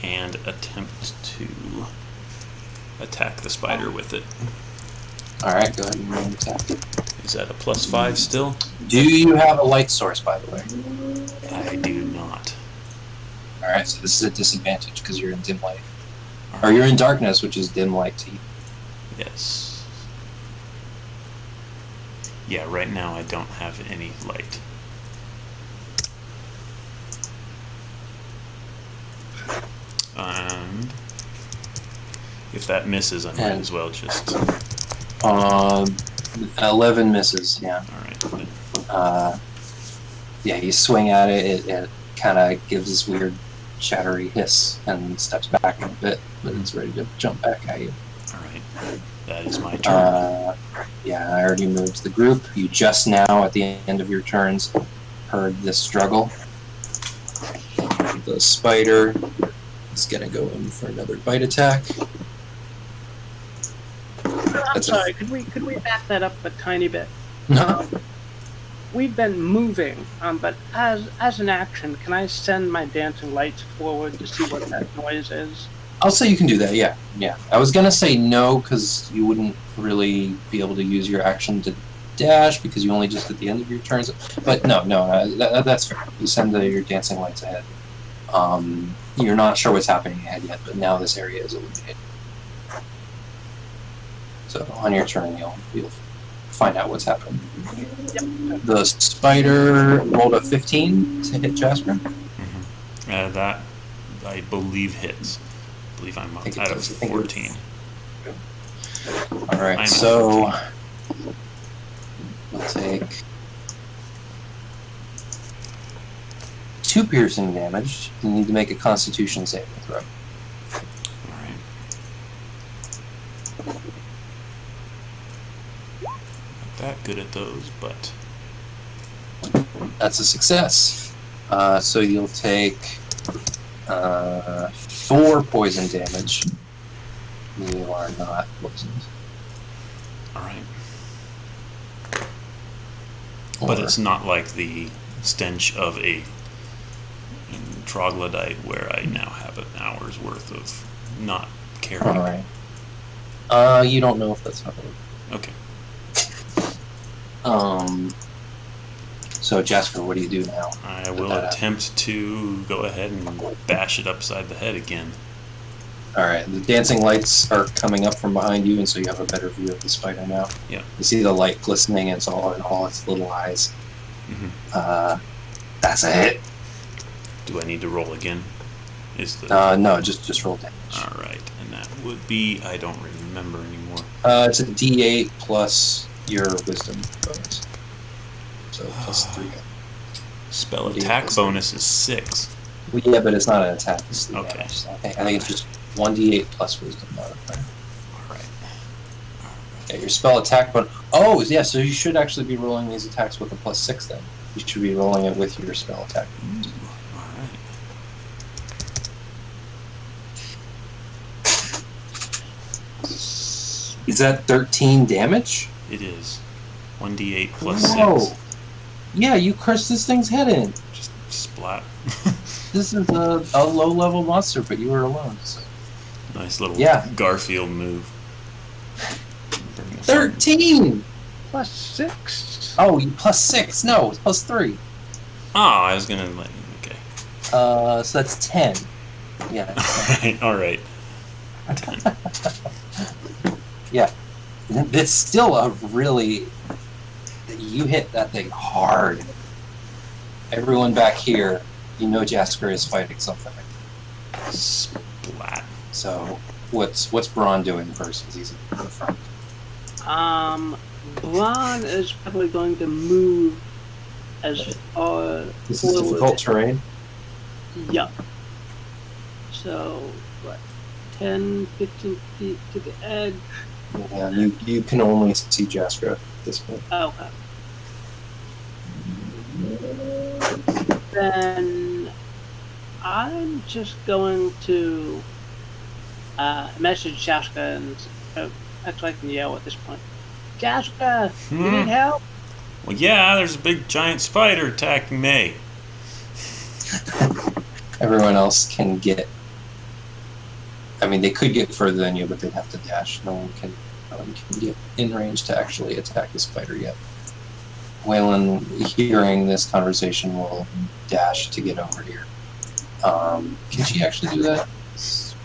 and attempt to attack the spider with it. All right. Go ahead and roll an attack. Is that a +5 still? Do you have a light source, by the way? I do not. All right. So this is a disadvantage because you're in dim light, or you're in darkness, which is dim light to you. Yes. Yeah, right now I don't have any light. And if that misses, I might as well just... 11 misses. Yeah. Alright, then. Yeah. You swing at it. It kind of gives this weird, chattery hiss and steps back a bit, but it's ready to jump back at you. Alright, that is my turn. Yeah, I already moved the group. You just now, at the end of your turns, heard this struggle. The spider is gonna go in for another bite attack. I'm That's a- sorry. Could we back that up a tiny bit? No. We've been moving, but as an action, can I send my dancing lights forward to see what that noise is? I'll say you can do that. Yeah, yeah. I was gonna say no because you wouldn't really be able to use your action to dash because you only just at the end of your turns. But no, that's fair. You send your dancing lights ahead. You're not sure what's happening ahead yet, but now this area is illuminated. So on your turn, you'll find out what's happening. Yep. The spider rolled a 15 to hit Jasper. That, I believe, hits. I believe I'm think it out of does. I think 14. All right, I'm at so we'll take 2 piercing damage. You need to make a Constitution saving throw. Alright. Not that good at those, but... That's a success. So you'll take 4 poison damage. You are not poisoned. Alright. But Or- it's not like the stench of a troglodyte where I now have an hour's worth of not caring. all right. You don't know if that's not. Okay. So Jasper, what do you do now? I will attempt to go ahead and bash it upside the head again. All right, the dancing lights are coming up from behind you, and so you have a better view of the spider now. Yeah. You see the light glistening, and it's all in all its little eyes. Mm-hmm. That's a hit. Do I need to roll again? Is the No, just roll damage. Alright, and that would be, I don't remember anymore. It's a D8 plus your wisdom bonus. So plus 3. Spell What do you attack think? bonus is 6. Well, yeah, but it's not an attack. It's the Okay. damage. So I think it's just 1d8 plus wisdom modifier. Alright. Yeah, your spell attack bonus. Oh, yeah, so you should actually be rolling these attacks with a plus 6 then. You should be rolling it with your spell attack. Alright. Is that 13 damage? It is. 1d8 plus Whoa. 6. Yeah, you crushed this thing's head in. Just splat. This is a low-level monster, but you were alone. So. Nice little Yeah. Garfield move. 13! Plus 6. Oh, you plus 6. No, it's plus 3. Oh, I was gonna let you. Okay. So that's 10. Yeah. All right. Yeah. It's still a really... You hit that thing hard. Everyone back here, you know Jasker is fighting something. Splat. So, what's Braun doing versus he's in the front? Braun is probably going to move as far This is difficult terrain. Yup. So, what? 10, 15 feet to the edge. Yeah, you can only see Jasker at this point. Okay. Then I'm just going to message Jaska and actually I can yell at this point. Jaska, you need help? Well, yeah, there's a big giant spider attacking me. Everyone else can get... I mean, they could get further than you, but they'd have to dash. No one can get in range to actually attack the spider yet. Waylon, hearing this conversation, will dash to get over here. Can she actually do that?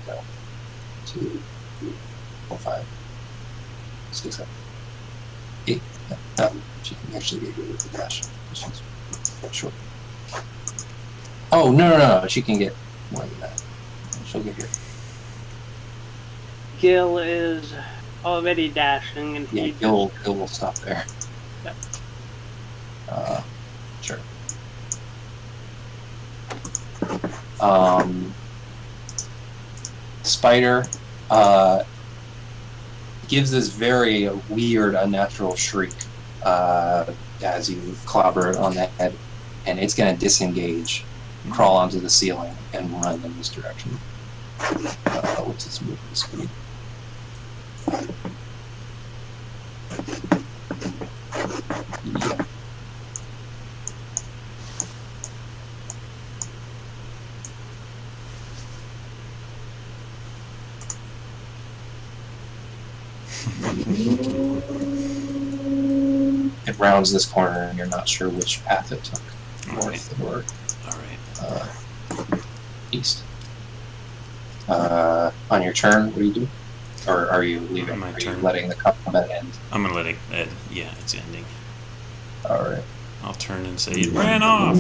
No. 2, 3, 4, 5, 6, 7, 8. No, she can actually get here with the dash. She's short. Oh, no. She can get more than that. She'll get here. Gil is already dashing and Yeah, he Gil will stop there. Yep. Sure. Spider gives this very weird, unnatural shriek as you clobber it on the head, and it's going to disengage, crawl onto the ceiling, and run in this direction. What's its movement speed? Yeah. It rounds this corner, and you're not sure which path it took, north or east. On your turn, what do you do? Or are you leaving? My Are turn. you letting the combat end? I'm gonna let it end. Yeah, it's ending. All right. I'll turn and say it ran off.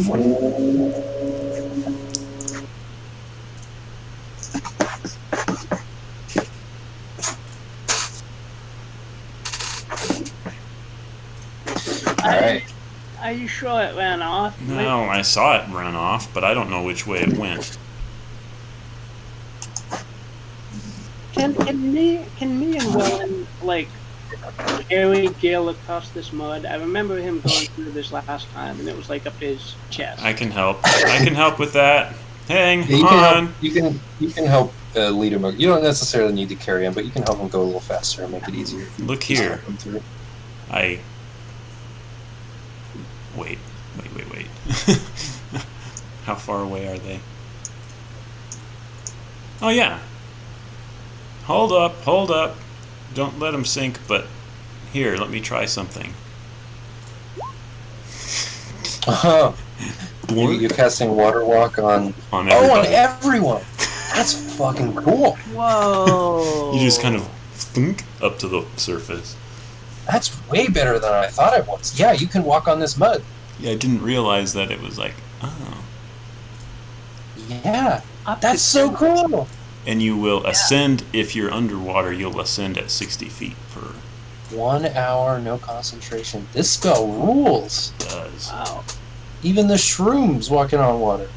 All right. Are you sure it ran off? No, I saw it run off, but I don't know which way it went. Can me and Willen like carry Gil across this mud? I remember him going through this last time, and it was like up his chest. I can help. I can help with that. Hang Yeah, on. you can help lead him. You don't necessarily need to carry him, but you can help him go a little faster and make it easier. If you Look just here. help him through. Wait. How far away are they? Oh, yeah. Hold up. Don't let them sink, but here, let me try something. Oh, you're casting water walk on. On Oh, on everybody. everyone. That's fucking cool. Whoa! You just kind of thunk up to the surface. That's way better than I thought it was. Yeah, you can walk on this mud. Yeah, I didn't realize that it was like, oh. Yeah, that's so cool. And you will ascend, if you're underwater, you'll ascend at 60 feet per 1 hour, no concentration. This spell rules. does. Wow. Even the shrooms walking on water.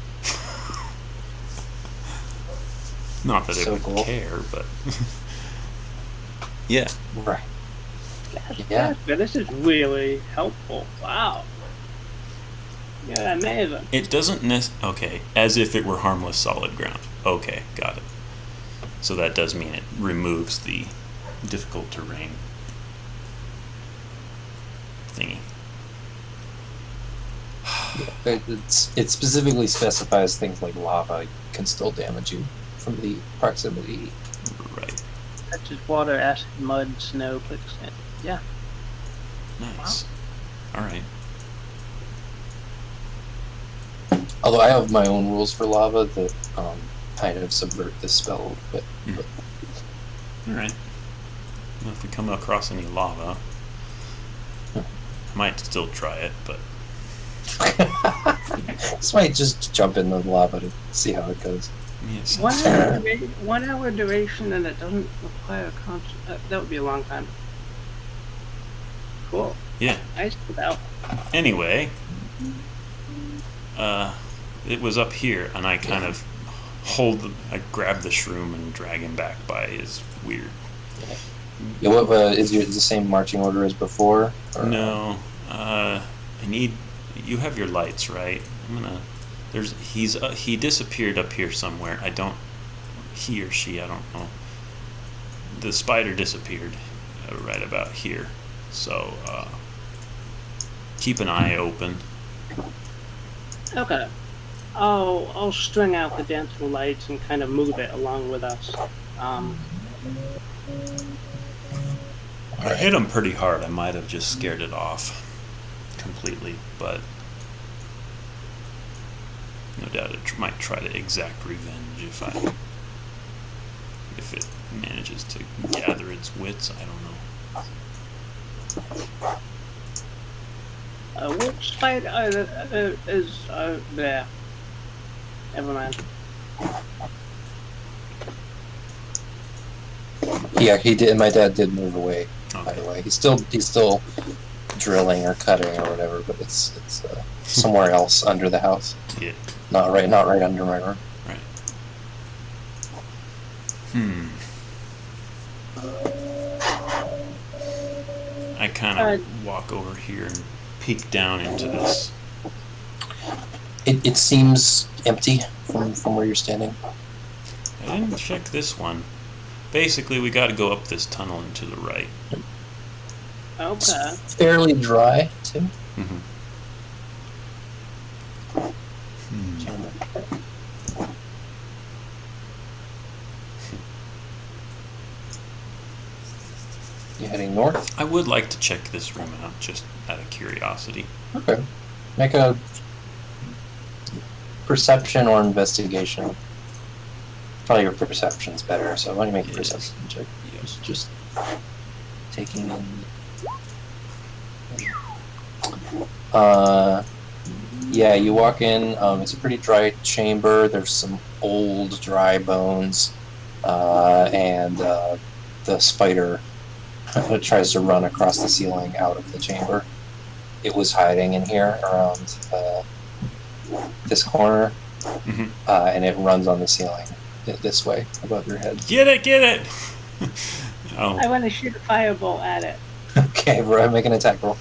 Not that it So would cool. care, but yeah. Right. Yeah. This is really helpful. Wow. Yeah, amazing. It doesn't okay, as if it were harmless solid ground. Okay, got it. So that does mean it removes the difficult terrain thingy. It specifically specifies things like lava can still damage you from the proximity Right. That's just water, acid, mud, snow, quicksand. Yeah. Nice. All right. Although I have my own rules for lava that kind of subvert this spell a little bit. All right. Well, if we come across any lava, I might still try it, but This might just jump in the lava to see how it goes. yeah, it One sounds- hour, 1 hour duration, and it doesn't require that would be a long time. Cool. yeah. Nice about. Anyway, it was up here, and I kind of I grab the shroom and drag him back by his weird. Yeah, what is the same marching order as before? Or, No, I need. You have your lights, right? I'm gonna. He disappeared up here somewhere. I don't. He or she, I don't know. The spider disappeared right about here, so keep an eye open. Okay. I'll string out the dental lights and kind of move it along with us. I hit him pretty hard. I might have just scared it off completely, but no doubt it might try to exact revenge if it manages to gather its wits. I don't know. Which spider is there? Never mind. Yeah, he did. My dad did move away. By the Okay. way, he's still drilling or cutting or whatever, but it's somewhere else under the house. Yeah. Not right under my room. Right. Hmm. I kind of walk over here and peek down into this. It seems empty from where you're standing. I didn't check this one. Basically, we got to go up this tunnel and to the right. Okay. It's fairly dry too. Mm-hmm. You heading north? I would like to check this room out, just out of curiosity. Okay. Make a perception or investigation. Probably your perception's better, so why don't you make a Yes. perception check? Yes. Just taking in. Yeah, you walk in. It's a pretty dry chamber. There's some old, dry bones, and the spider tries to run across the ceiling out of the chamber. It was hiding in here around this corner, Mm-hmm. and it runs on the ceiling this way above your head. Get it, get it! Oh, I want to shoot a fireball at it. Okay, bro, make an attack roll.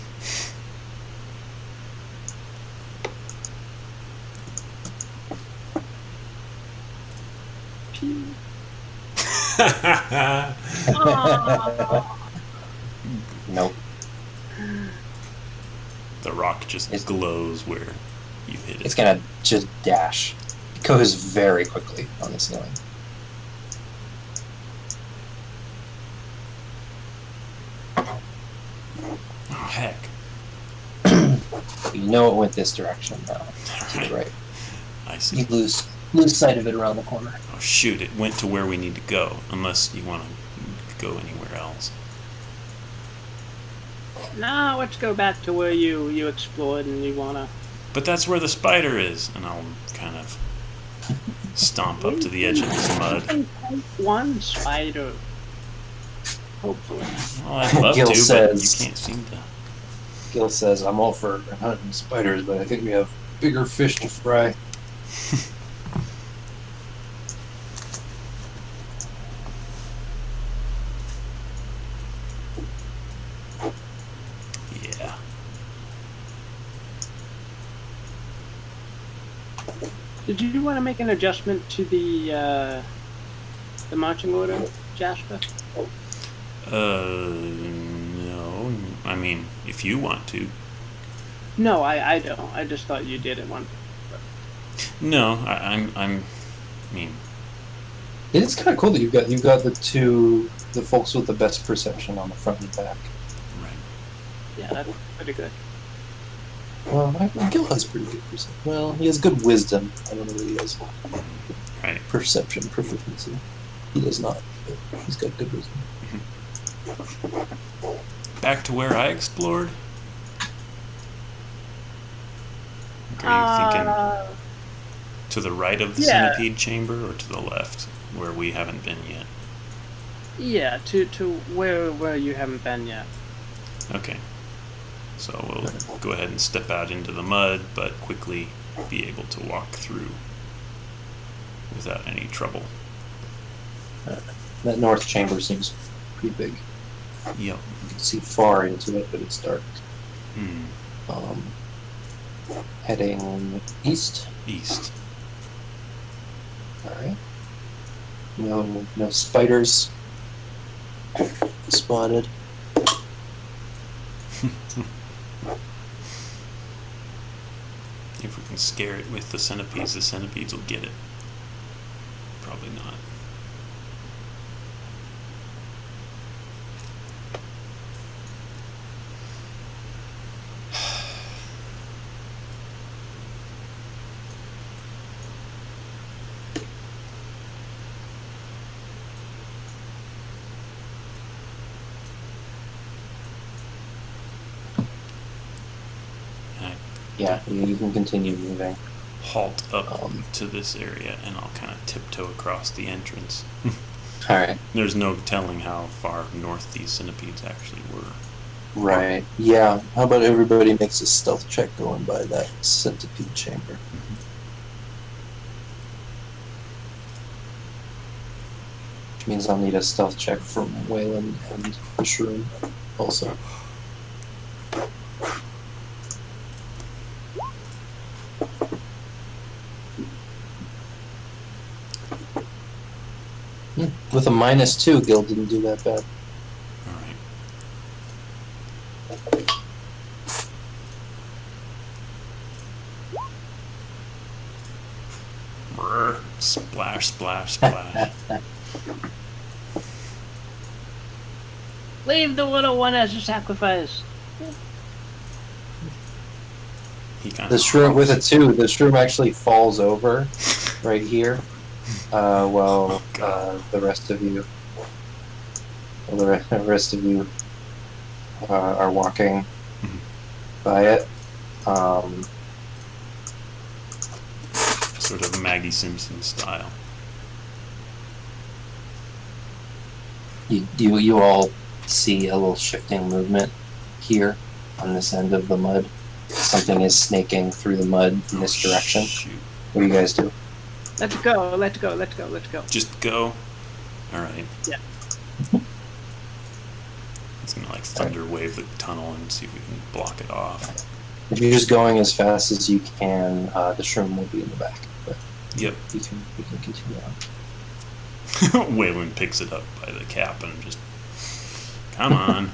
Pew. Oh. Nope. the rock just glows where you hit it. It's gonna just dash. It goes very quickly on the ceiling. Oh, heck. You know it went this direction now. To the right. I see. You lose sight of it around the corner. Oh, shoot, it went to where we need to go, unless you want to go anywhere else. Now let's go back to where you explored and you wanna. But that's where the spider is, and I'll kind of stomp up to the edge of this mud. One spider. Hopefully. Well, I'd love Gil to, says- but you can't seem to. Gil says, I'm all for hunting spiders, but I think we have bigger fish to fry. Yeah. Did you want to make an adjustment to the marching order, Jasper? No. I mean, if you want to. No, I don't. I just thought you did it one. No, I mean, It's kind of cool that you've got the folks with the best perception on the front and back. Right. Yeah, that's pretty good. Well, Gil has pretty good perception. Well, he has good wisdom. I don't know what he has. Right. Perception proficiency. He does not, but he's got good wisdom. Back to where I explored. Are you thinking to the right of the yeah. centipede chamber, or to the left, where we haven't been yet? Yeah, to where you haven't been yet. Okay. So we'll go ahead and step out into the mud, but quickly be able to walk through without any trouble. That north chamber seems pretty big. Yep. You can see far into it, but it's dark. Hmm. Heading east. East. All right. No spiders spotted. If we can scare it with the centipedes will get it. Probably not. Yeah, you can continue moving. Halt up to this area, and I'll kind of tiptoe across the entrance. All right. There's no telling how far north these centipedes actually were. Right. Yeah. How about everybody makes a stealth check going by that centipede chamber? Which means I'll need a stealth check from Waylon and the shroom also. With a -2, Gil didn't do that bad. Alright. Splash, splash, splash. Leave the little one as a sacrifice. He kind The of shroom with a 2, the shroom actually falls over right here. While the rest of you, are walking by it. Sort of Maggie Simpson style. You all see a little shifting movement here on this end of the mud. Something is snaking through the mud in this direction. Shoot. What do you guys do? Let's go, let's go, let's go, let's go. Just go. Alright. Yeah. It's gonna like thunder wave the tunnel and see if we can block it off. If you're just going as fast as you can, the shroom will be in the back. But Yep. you can continue on. Waylon picks it up by the cap and just, come on.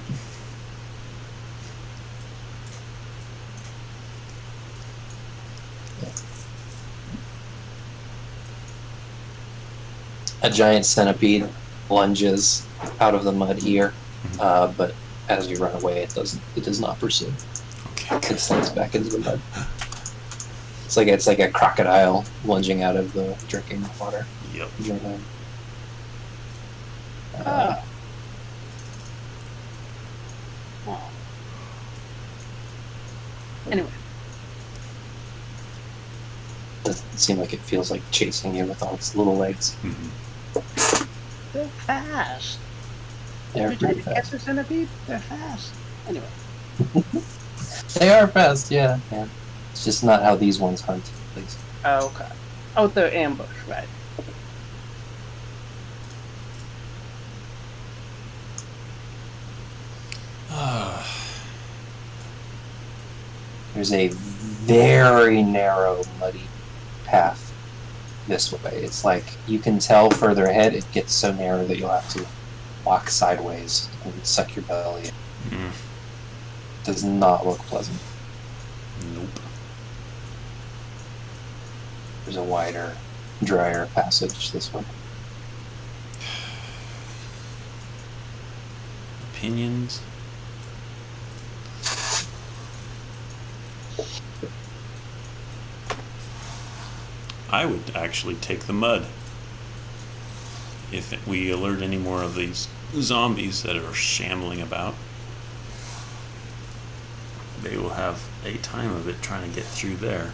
A giant centipede lunges out of the mud here, but as you run away, it does not pursue. Okay. It slides back into the mud. It's like a crocodile lunging out of the drinking water. Yep. Oh. Anyway. Doesn't seem like it feels like chasing you with all its little legs. They're fast. They're Every time pretty you catch fast. a centipede, they're fast. Anyway. They are fast, yeah. It's just not how these ones hunt, at least. Oh, okay. Oh, they're ambush, right. There's a very narrow, muddy path this way. It's like you can tell further ahead it gets so narrow that you'll have to walk sideways and suck your belly in. Mm. Does not look pleasant. Nope. There's a wider, drier passage this way. opinions. I would actually take the mud. If we alert any more of these zombies that are shambling about, they will have a time of it trying to get through there.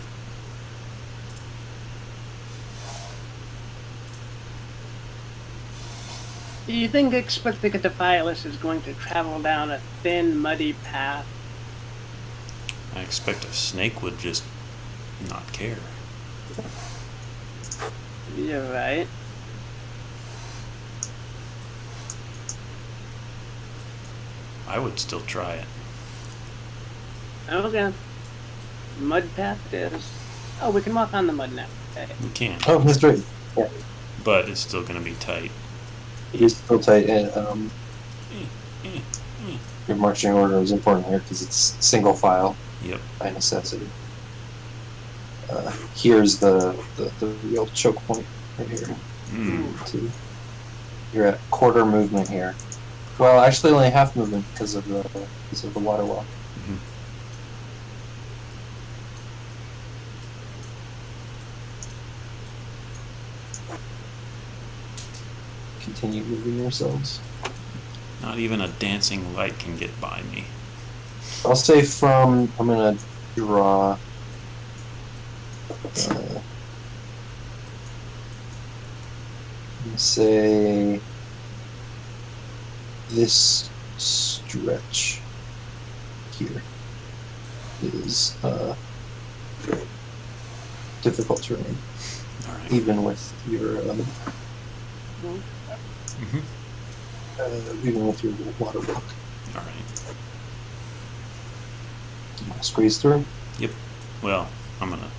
Do you think Expecticatophilis is going to travel down a thin, muddy path? I expect a snake would just not care. You're right. I would still try it. Okay. Mud path it is. Oh, we can walk on the mud now. Okay. We can, Oh, that's right. Yeah, but it's still going to be tight. he's still tight. And your marching order is important here because it's single file Yep. by necessity. Here's the real choke point right here. Mm. You're at quarter movement here. Well, actually, only half movement because of the water walk. Mhm. Continue moving yourselves. Not even a dancing light can get by me. I'll say I'm gonna draw. Say this stretch here is difficult terrain, All right. even with your Mm-hmm. even with your water walk. All right. Squeeze through. Yep. Well, I'm gonna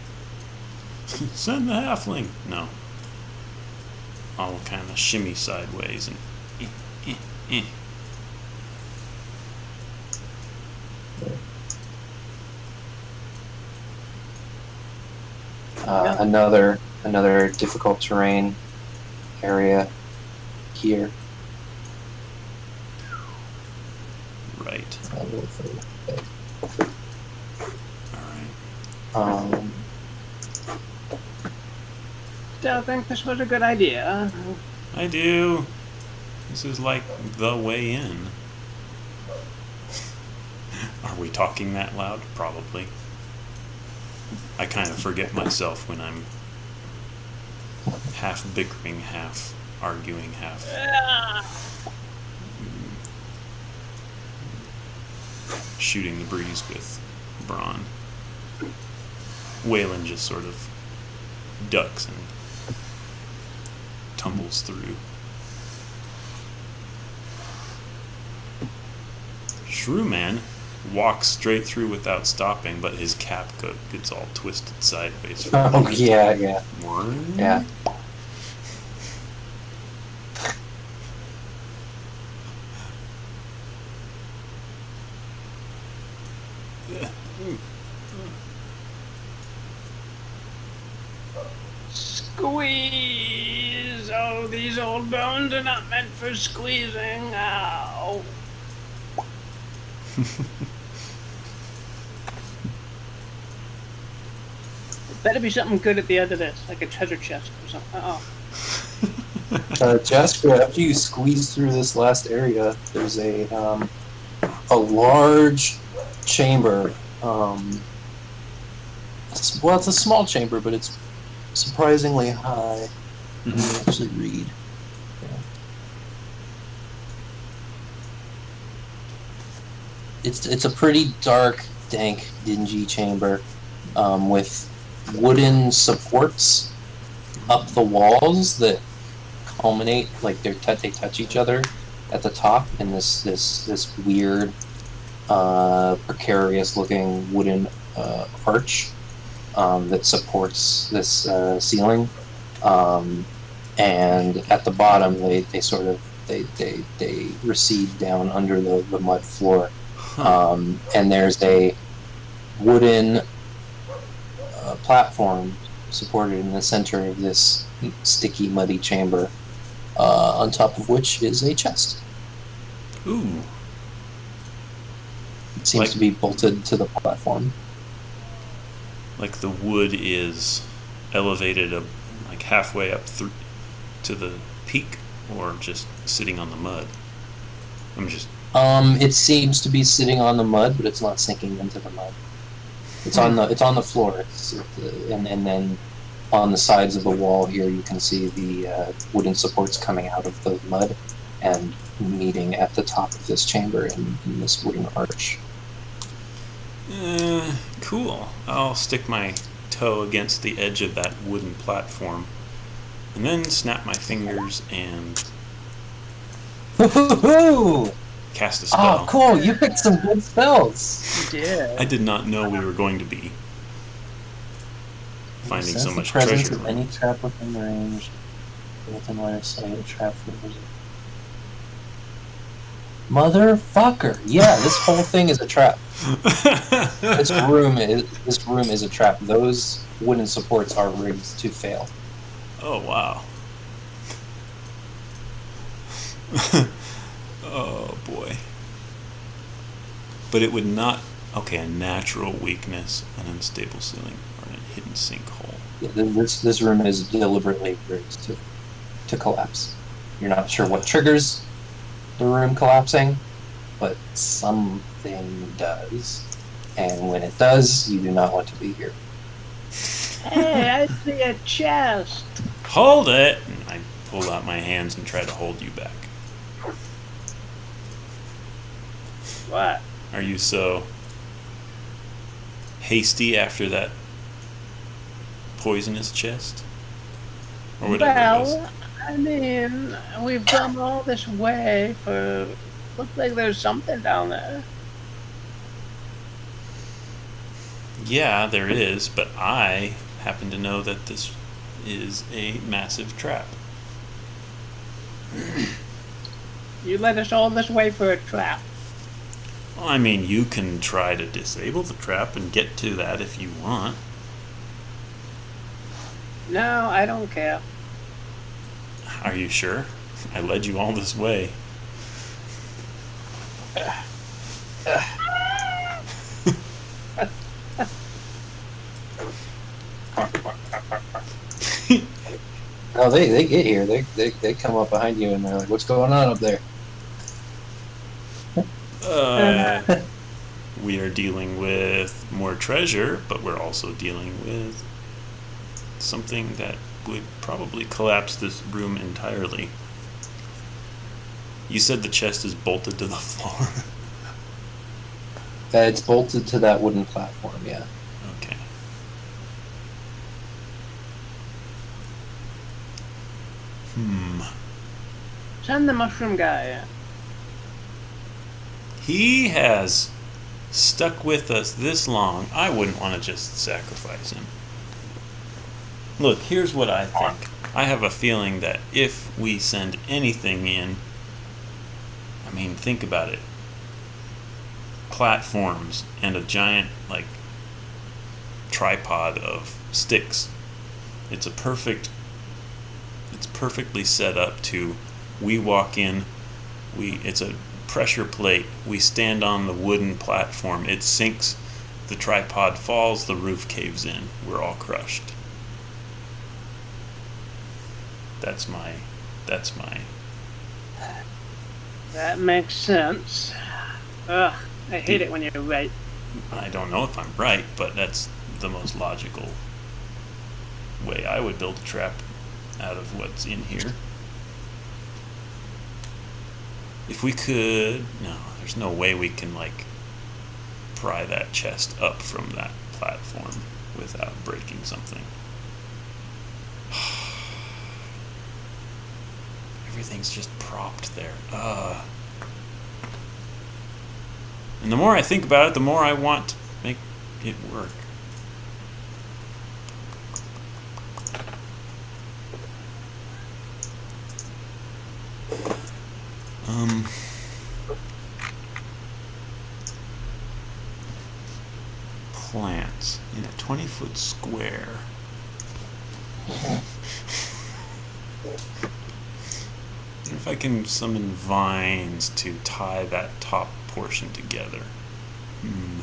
send the halfling. No. I'll kind of shimmy sideways and. Another difficult terrain area here. Right. A little further. All right. Still think this was a good idea. I do. This is like the way in. Are we talking that loud? Probably. I kind of forget myself when I'm half bickering, half arguing, half shooting the breeze with Braun. Waylon just sort of ducks and tumbles through. Shrewman walks straight through without stopping, but his cap gets all twisted sideways. Oh yeah. Yeah. Squeeze! Oh, these old bones are not meant for squeezing. Ow. Better be something good at the end of this, like a treasure chest or something. Oh. Jasper, after you squeeze through this last area, there's a large chamber. It's a small chamber, but it's surprisingly high. Let me actually read. Yeah. It's a pretty dark, dank, dingy chamber with wooden supports up the walls that culminate, like they touch each other at the top in this weird, precarious looking wooden arch that supports this ceiling, and at the bottom they sort of they recede down under the mud floor, and there's a wooden platform supported in the center of this sticky, muddy chamber, on top of which is a chest. Ooh. seems Like- to be bolted to the platform. Like the wood is elevated like halfway up to the peak, or just sitting on the mud. I'm just It seems to be sitting on the mud, but it's not sinking into the mud. It's on the floor. And then on the sides of the wall here, you can see the wooden supports coming out of the mud and meeting at the top of this chamber in this wooden arch. cool. I'll stick my toe against the edge of that wooden platform, and then snap my fingers and Woohoo! cast a spell. Oh, cool! You picked some good spells. Yeah. I did not know we were going to be finding Sense so the much presence treasure. of any trap within range. Within line of sight, a trap for Motherfucker! Yeah, this whole thing is a trap. This room is a trap. Those wooden supports are rigged to fail. Oh wow. Oh boy. But it would not. Okay, a natural weakness, an unstable ceiling, or a hidden sinkhole. Yeah, this room is deliberately rigged to collapse. You're not sure what triggers the room collapsing, but something does. And when it does, you do not want to be here. Hey, I see a chest. Hold it! And I pull out my hands and try to hold you back. What? Are you so hasty after that poisonous chest? Or whatever it was. Well, I mean, we've come all this way for. Looks like there's something down there. Yeah, there is, but I happen to know that this is a massive trap. You led us all this way for a trap. Well, I mean, you can try to disable the trap and get to that if you want. No, I don't care. Are you sure? I led you all this way. No, they get here. They come up behind you and they're like, "What's going on up there?" We are dealing with more treasure, but we're also dealing with something that would probably collapse this room entirely. You said the chest is bolted to the floor. It's bolted to that wooden platform. Yeah. Okay. Send the mushroom guy in. He has stuck with us this long. I wouldn't want to just sacrifice him. Look, here's what I think. I have a feeling that if we send anything in, I mean, think about it. Platforms and a giant, like, tripod of sticks. It's perfectly set up to, we walk in, it's a pressure plate, we stand on the wooden platform, it sinks, the tripod falls, the roof caves in, we're all crushed. That's my That makes sense. Ugh, I hate it when you're right. I don't know if I'm right, but that's the most logical way I would build a trap out of what's in here. If we could, no, there's no way we can, like, pry that chest up from that platform without breaking something. Everything's just propped there. And the more I think about it, the more I want to make it work. Plants in a 20-foot square. If I can summon vines to tie that top portion together. Hmm.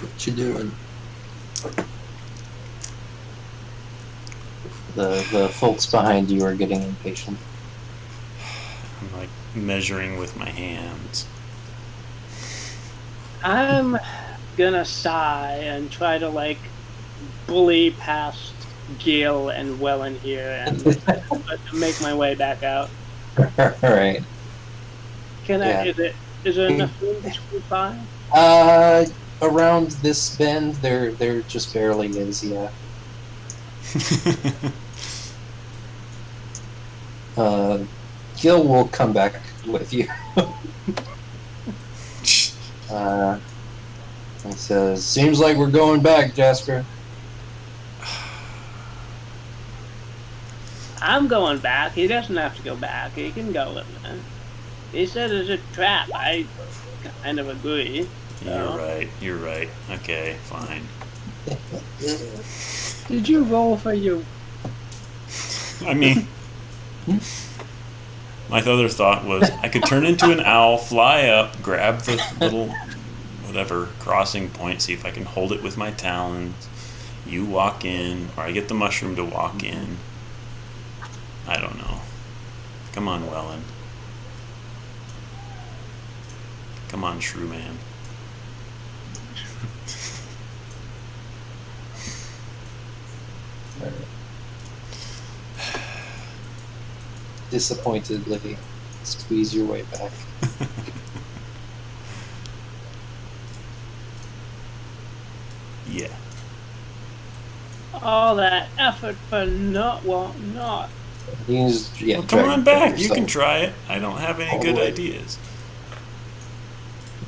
What you doing? The folks behind you are getting impatient. I'm like measuring with my hands. I'm gonna sigh and try to like bully past Gil and Wellen here and make my way back out. All right. Can I? Yeah. Is there enough room to squeeze by? Around this bend, there just barely is. Yeah. Gil will come back with you. He says, "Seems like we're going back, Jasper." I'm going back. He doesn't have to go back. He can go with me. He said it's a trap. I kind of agree. You're right. You're right. Okay, fine. Did you roll for you? I mean, my other thought was I could turn into an owl, fly up, grab the little whatever crossing point, see if I can hold it with my talons. You walk in, or I get the mushroom to walk in. I don't know. Come on, Wellen. Come on, Shrew Man. Disappointedly, squeeze your way back. Yeah. All that effort for not what not. You can just, yeah, Well, come on drag back. You yourself. can try it. I don't have any All the good way. ideas.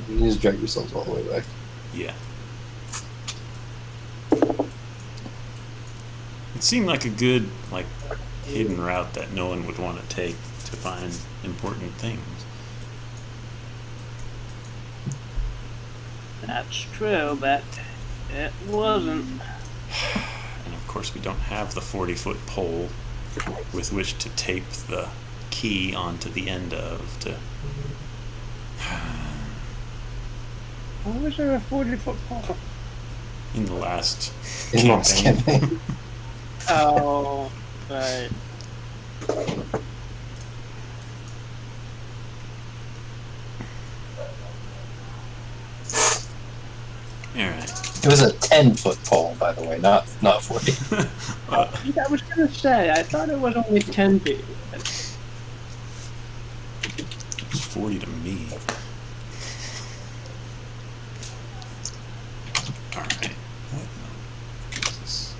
You can just drag yourselves all the way back. Yeah. It seemed like a good, like, hidden route that no one would want to take to find important things. That's true, but it wasn't. And of course, we don't have the 40-foot pole with which to tape the key onto the end of to. Why was there a 40-foot pole? In the last In last campaign. campaign. Oh, right. Alright. It was a 10-foot pole, by the way, not 40. I was gonna say, I thought it was only 10 feet. It's 40 to me. Alright. What is this?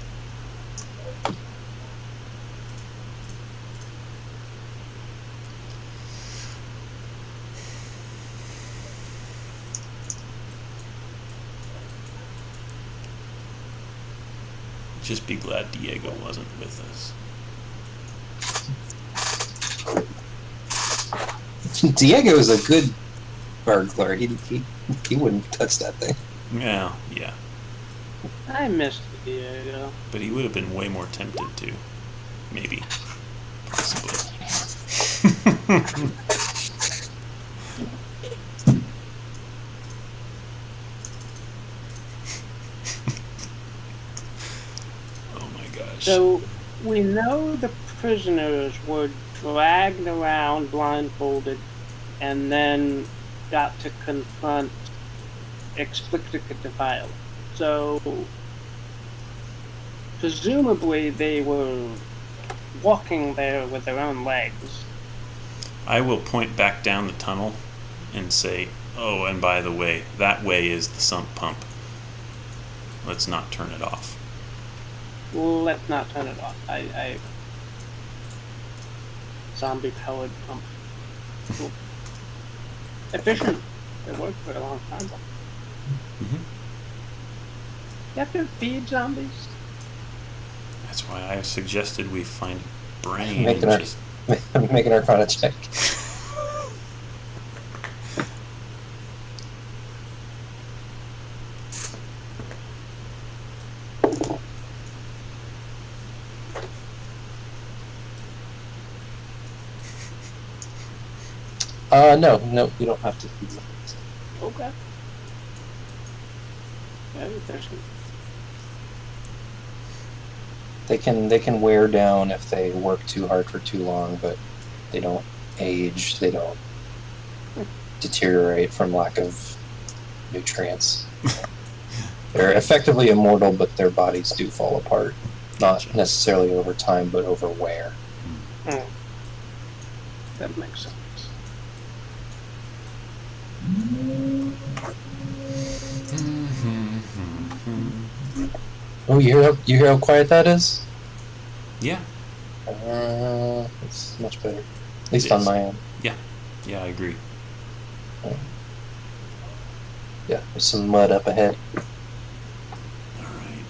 Just be glad Diego wasn't with us. Diego is a good burglar. He wouldn't touch that thing. Yeah, yeah. I missed Diego. But he would have been way more tempted to. Maybe. Possibly. Oh my gosh. So, we know the prisoners were dragged around blindfolded and then got to confront explicit violence. So, presumably they were walking there with their own legs. I will point back down the tunnel and say, oh, and by the way, that way is the sump pump. Let's not turn it off. Let's not turn it off. Zombie powered pump. Cool. Efficient. It worked for a long time. Mm-hmm. You have to feed zombies? That's why I suggested we find brain. Make and an just... Make an Arcana check. No, you don't have to. Okay. Yeah, there's They can wear down if they work too hard for too long, but they don't age. They don't deteriorate from lack of nutrients. They're effectively immortal, but their bodies do fall apart. Not Gotcha. necessarily over time, but over wear. that makes sense. Oh, you hear how quiet that is? Yeah. It's much better. At least It on is. my end. Yeah, I agree. Yeah, there's some mud up ahead. All right.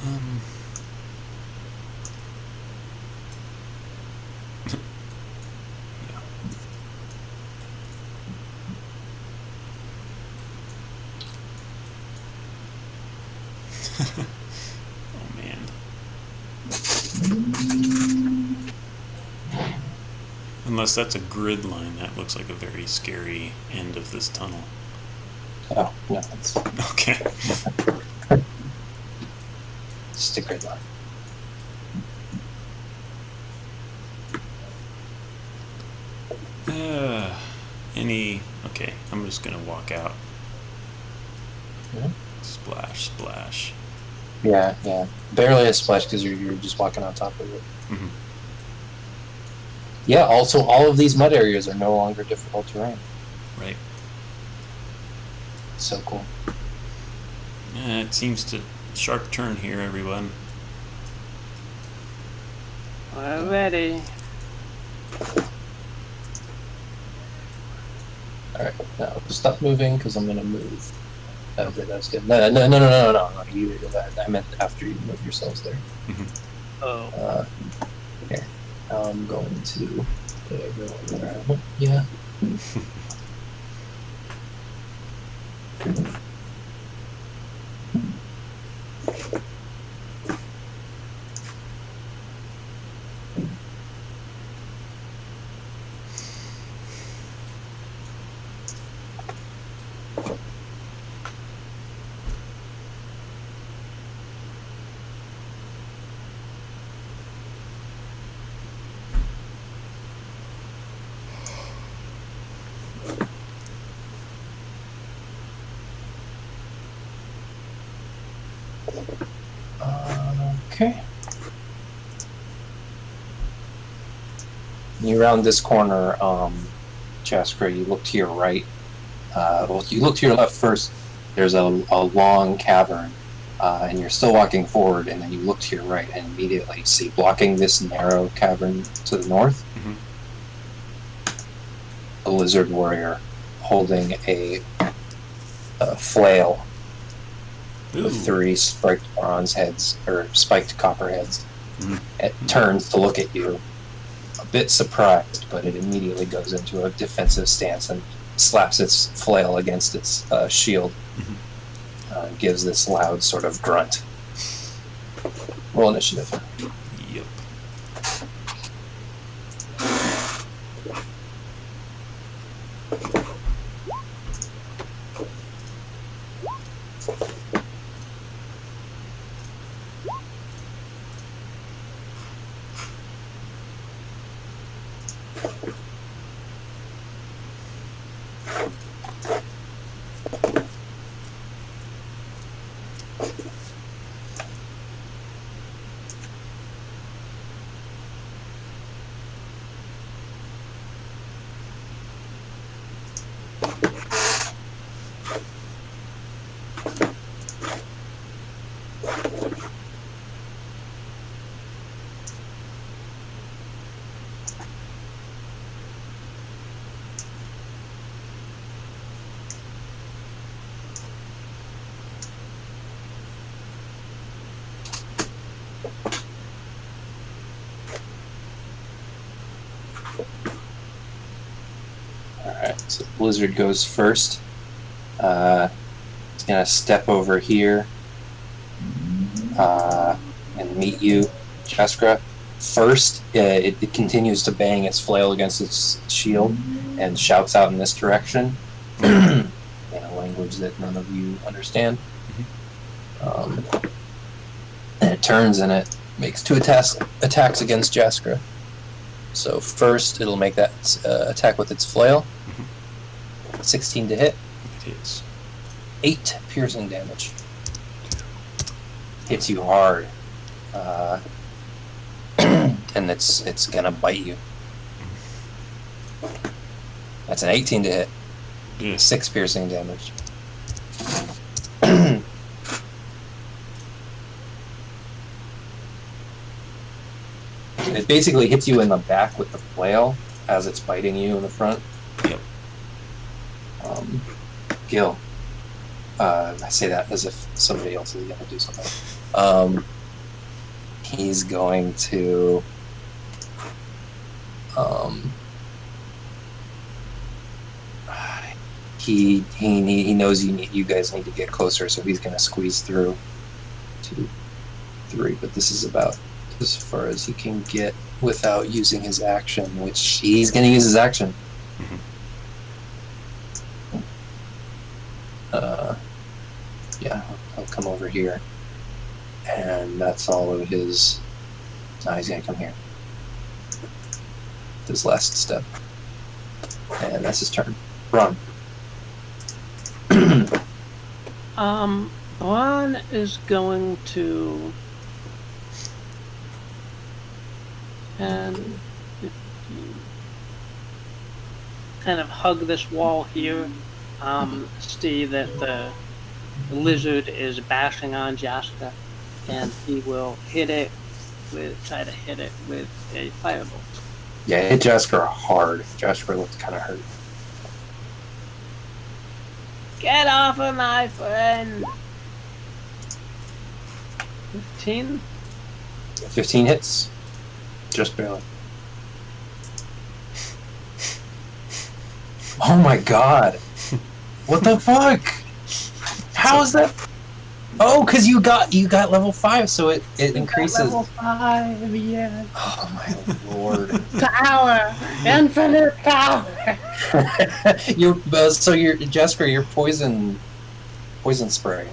Um. Yeah. Oh man. Unless that's a grid line, that looks like a very scary end of this tunnel. Oh, no, it's Okay. just a grid line. Okay, I'm just gonna walk out. Mhm. Splash, splash. Yeah. Barely a splash because you're just walking on top of it. Mm-hmm. Yeah, also all of these mud areas are no longer difficult terrain. Right. So cool. It seems to sharp turn here, everyone. We're ready. Alright, now stop moving because I'm gonna move. Okay, that's good. No. You do that. I meant after you move yourselves there. Oh. Here. I'm going to put everyone where I want. Yeah. Okay. You round this corner, Jasper, you look to your right. Well, you look to your left first. There's a long cavern, and you're still walking forward, and then you look to your right and immediately see, blocking this narrow cavern to the north, a lizard warrior holding a flail with 3 spiked bronze heads, or spiked copper heads. It turns to look at you, a bit surprised, but it immediately goes into a defensive stance and slaps its flail against its shield. Gives this loud sort of grunt. Roll initiative. Yep. Alright, so Blizzard goes first. He's gonna step over here and meet you, Jaskra. First, it continues to bang its flail against its shield and shouts out in this direction in a language that none of you understand. And it turns and it makes 2 attacks against Jaskra. So first, it'll make that attack with its flail. 16 to hit. It hits. 8 piercing damage. Hits you hard. And it's gonna bite you. That's an 18 to hit. Yeah. 6 piercing damage. It basically hits you in the back with the flail as it's biting you in the front. Yep. Gil. I say that as if somebody else is going to do something. He's going to. He knows you guys need to get closer, so he's going to squeeze through 2, 3. But this is about as far as he can get without using his action, which he's going to use his action. Yeah, I'll come over here, and that's all of his. Now he's going to come here. His last step, and that's his turn. Run. Ron is going to 10, 15, kind of hug this wall here. See that the lizard is bashing on Jaska, and he will try to hit it with a firebolt. Yeah, hit Jaskra hard. Jaskra looks kind of hurt. Get off of my friend! 15? 15 hits. Just barely. Oh my god! What the fuck? How is that? Oh, because you got level 5, so it increases. Level 5, yeah. Oh my lord! Power! Infinite power! Your Jasper, your poison spray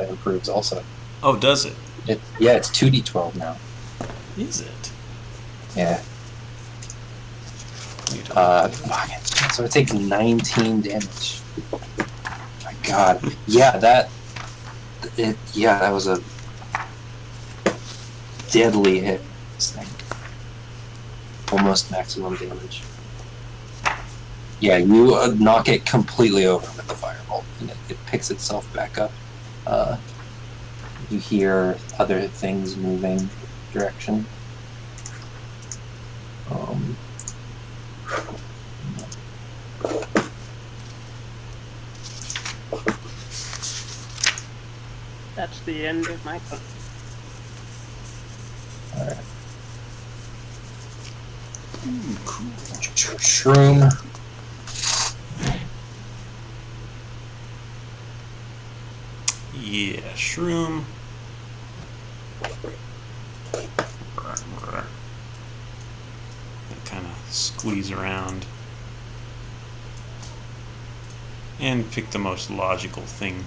improves also. Oh, does it? It's 2d12 now. Is it? Yeah. So it takes 19 damage. My god. Yeah, that was a deadly hit. This thing. Almost maximum damage. Yeah, you knock it completely over with the firebolt, and it picks itself back up. You hear other things moving direction. That's the end of my turn. Alright. Cool. Shroom. Yeah, shroom. Kind of squeeze around and pick the most logical thing.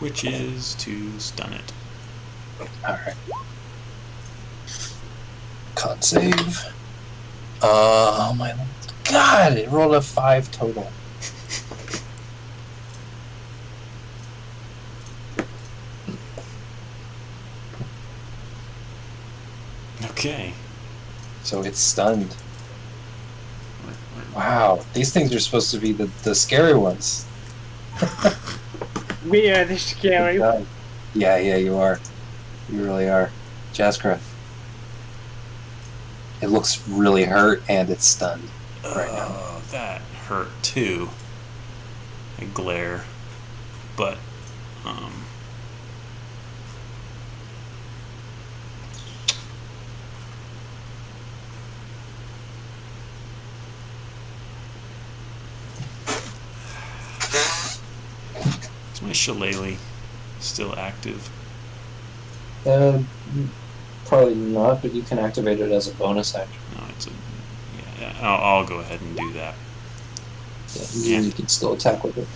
Which is to stun it. Alright. Con save. Oh my god, it rolled a 5 total. Okay. So it's stunned. Wow, these things are supposed to be the scary ones. We are the scary one. Yeah, you are. You really are. Jaskra. It looks really hurt and it's stunned right now. Oh, that hurt too. I glare. But, is Shillelagh still active? Probably not, but you can activate it as a bonus action. No, it's a. Yeah, I'll go ahead and do that. Yeah, you can still attack with it.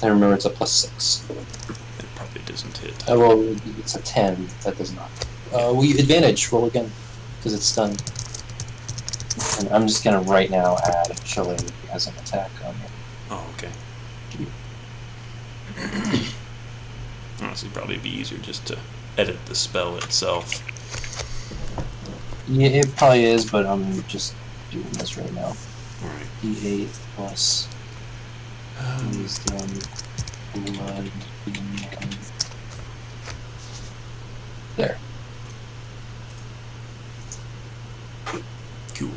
And remember, it's a +6. It probably doesn't hit. Well, it's a 10. That does not. We advantage. Roll again, because it's stunned. And I'm just gonna right now add Shillelagh as an attack on it. Oh, okay. Honestly, probably be easier just to edit the spell itself. Yeah, it probably is, but I'm just doing this right now. Alright. D8 plus wisdom, blood, there. Cool.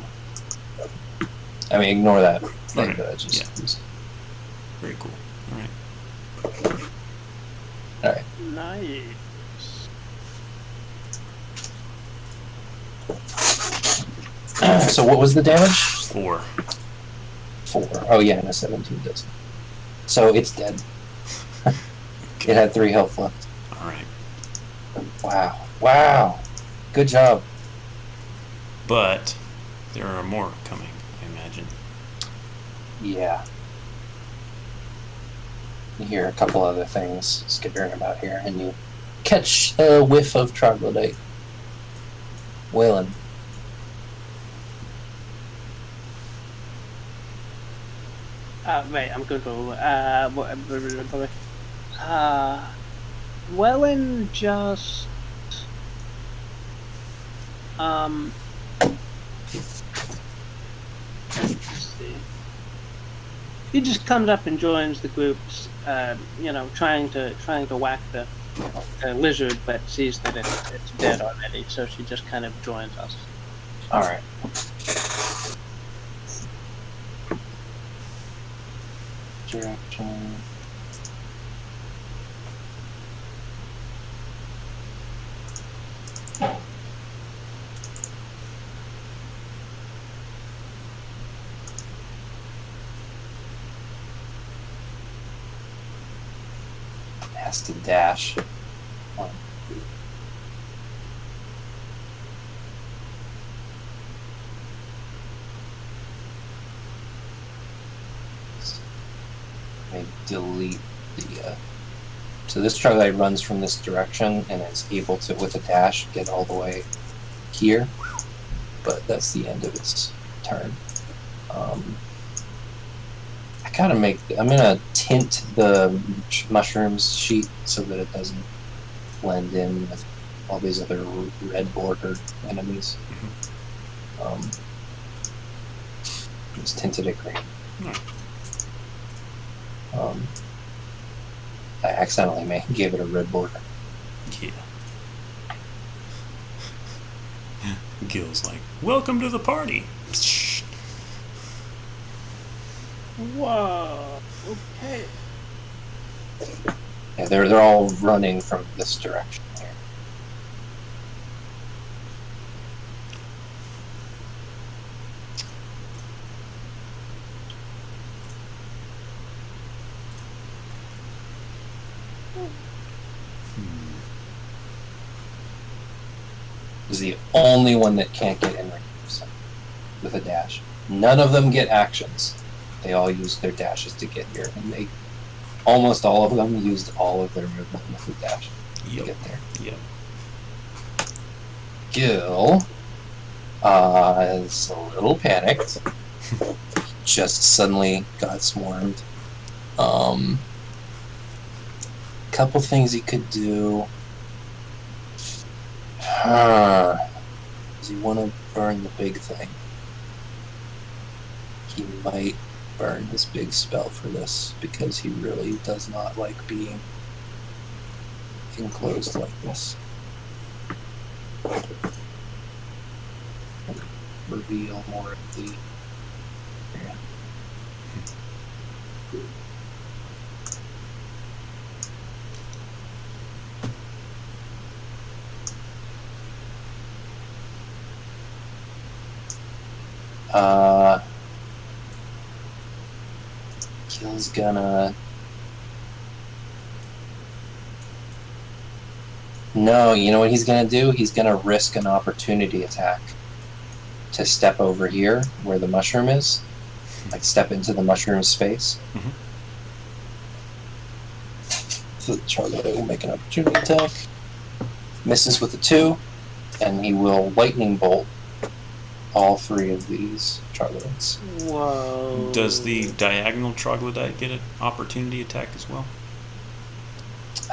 I mean, ignore that thing Okay. that I just used. Very cool. Alright. Alright. Nice. So what was the damage? 4. 4. Oh yeah, and a 17 does. So it's dead. It had 3 health left. Alright. Wow. Wow. Good job. But there are more coming, I imagine. Yeah. You hear a couple other things skittering about here, and you catch a whiff of troglodyte. Waylon. Right, I'm going to Wellen just let's see. He just comes up and joins the groups, trying to whack the lizard, but sees that it's dead already, so she just kind of joins us. Alright. Direction. Has to dash. One. Let me delete the. So this troglodyte runs from this direction and is able to, with a dash, get all the way here. But that's the end of its turn. I gotta I'm gonna tint the mushrooms sheet so that it doesn't blend in with all these other red bordered enemies. Just tinted it green. I accidentally gave it a red border. Yeah. Gil's like, welcome to the party. Whoa. Okay. Yeah, they're all running from this direction here. Is the only one that can't get in range with a dash. None of them get actions. They all use their dashes to get here, and almost all of them used all of their movement with the dash to get there. Yep. Gil is a little panicked. Just suddenly got swarmed. Couple things he could do. Does he want to burn the big thing? He might burn his big spell for this because he really does not like being enclosed like this. Reveal more of the area. Gil's gonna. No, you know what he's gonna do? He's gonna risk an opportunity attack to step over here where the mushroom is, like step into the mushroom space. Mhm. So Charlie will make an opportunity attack. Misses with a 2, and he will lightning bolt all 3 of these troglodytes. Whoa. Does the diagonal troglodyte get an opportunity attack as well?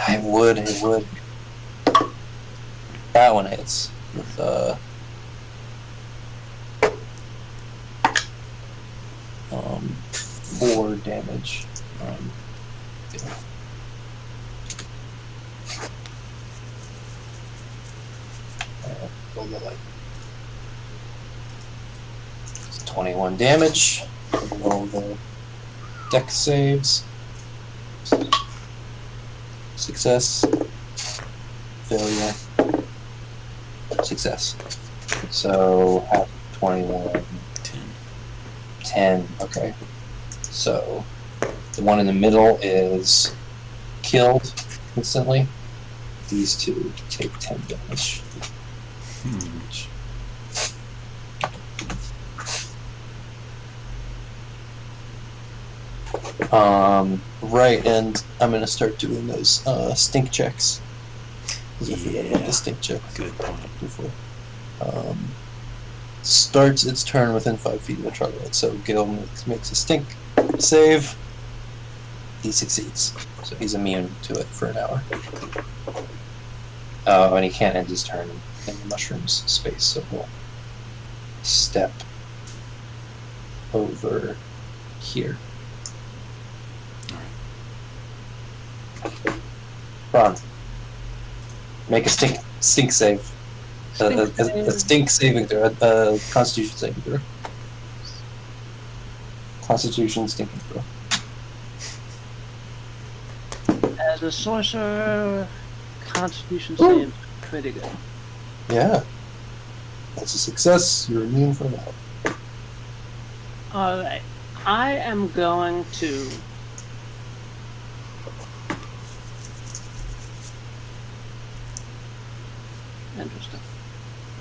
It would. That one hits with 4 damage. Yeah. Roll the light. It's 21 damage. Roll the dex saves. Success. Failure. Success. So half 21. 10. Okay. So the one in the middle is killed instantly. These 2 take 10 damage. Right, and I'm gonna start doing those stink checks. I forgot about the stink check. Good point. Before. Starts its turn within 5 feet of the troglodyte. So Gil makes a stink save. He succeeds, so he's immune to it for an hour. And he can't end his turn in the mushroom's space, so he'll step over here. Ron, make a stink save. A stink saving throw. A Constitution saving throw. Constitution stinking throw. As a sorcerer, Constitution save pretty good. Yeah. That's a success. You're immune from that. Alright. I am going to interesting.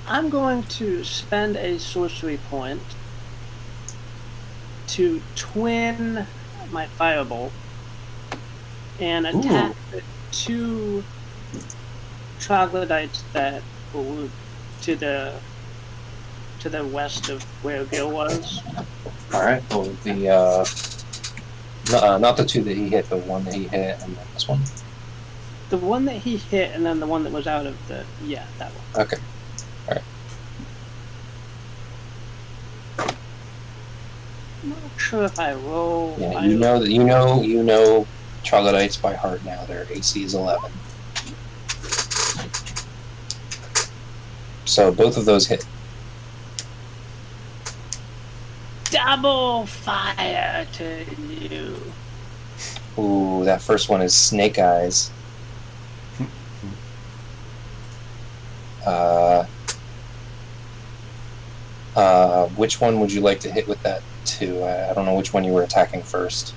I'm going to spend a sorcery point to twin my firebolt and attack the 2 troglodytes that were to the west of where Gil was. All right. Well, the not the 2 that he hit, the one that he hit, and then this one. The one that he hit, and then the one that was out of the that one. Okay. All right. I'm not sure if I roll. Yeah, you know troglodytes by heart now. Their AC is 11. So both of those hit. Double fire to you. Ooh, that first one is Snake Eyes. Which one would you like to hit with that 2? I don't know which one you were attacking first.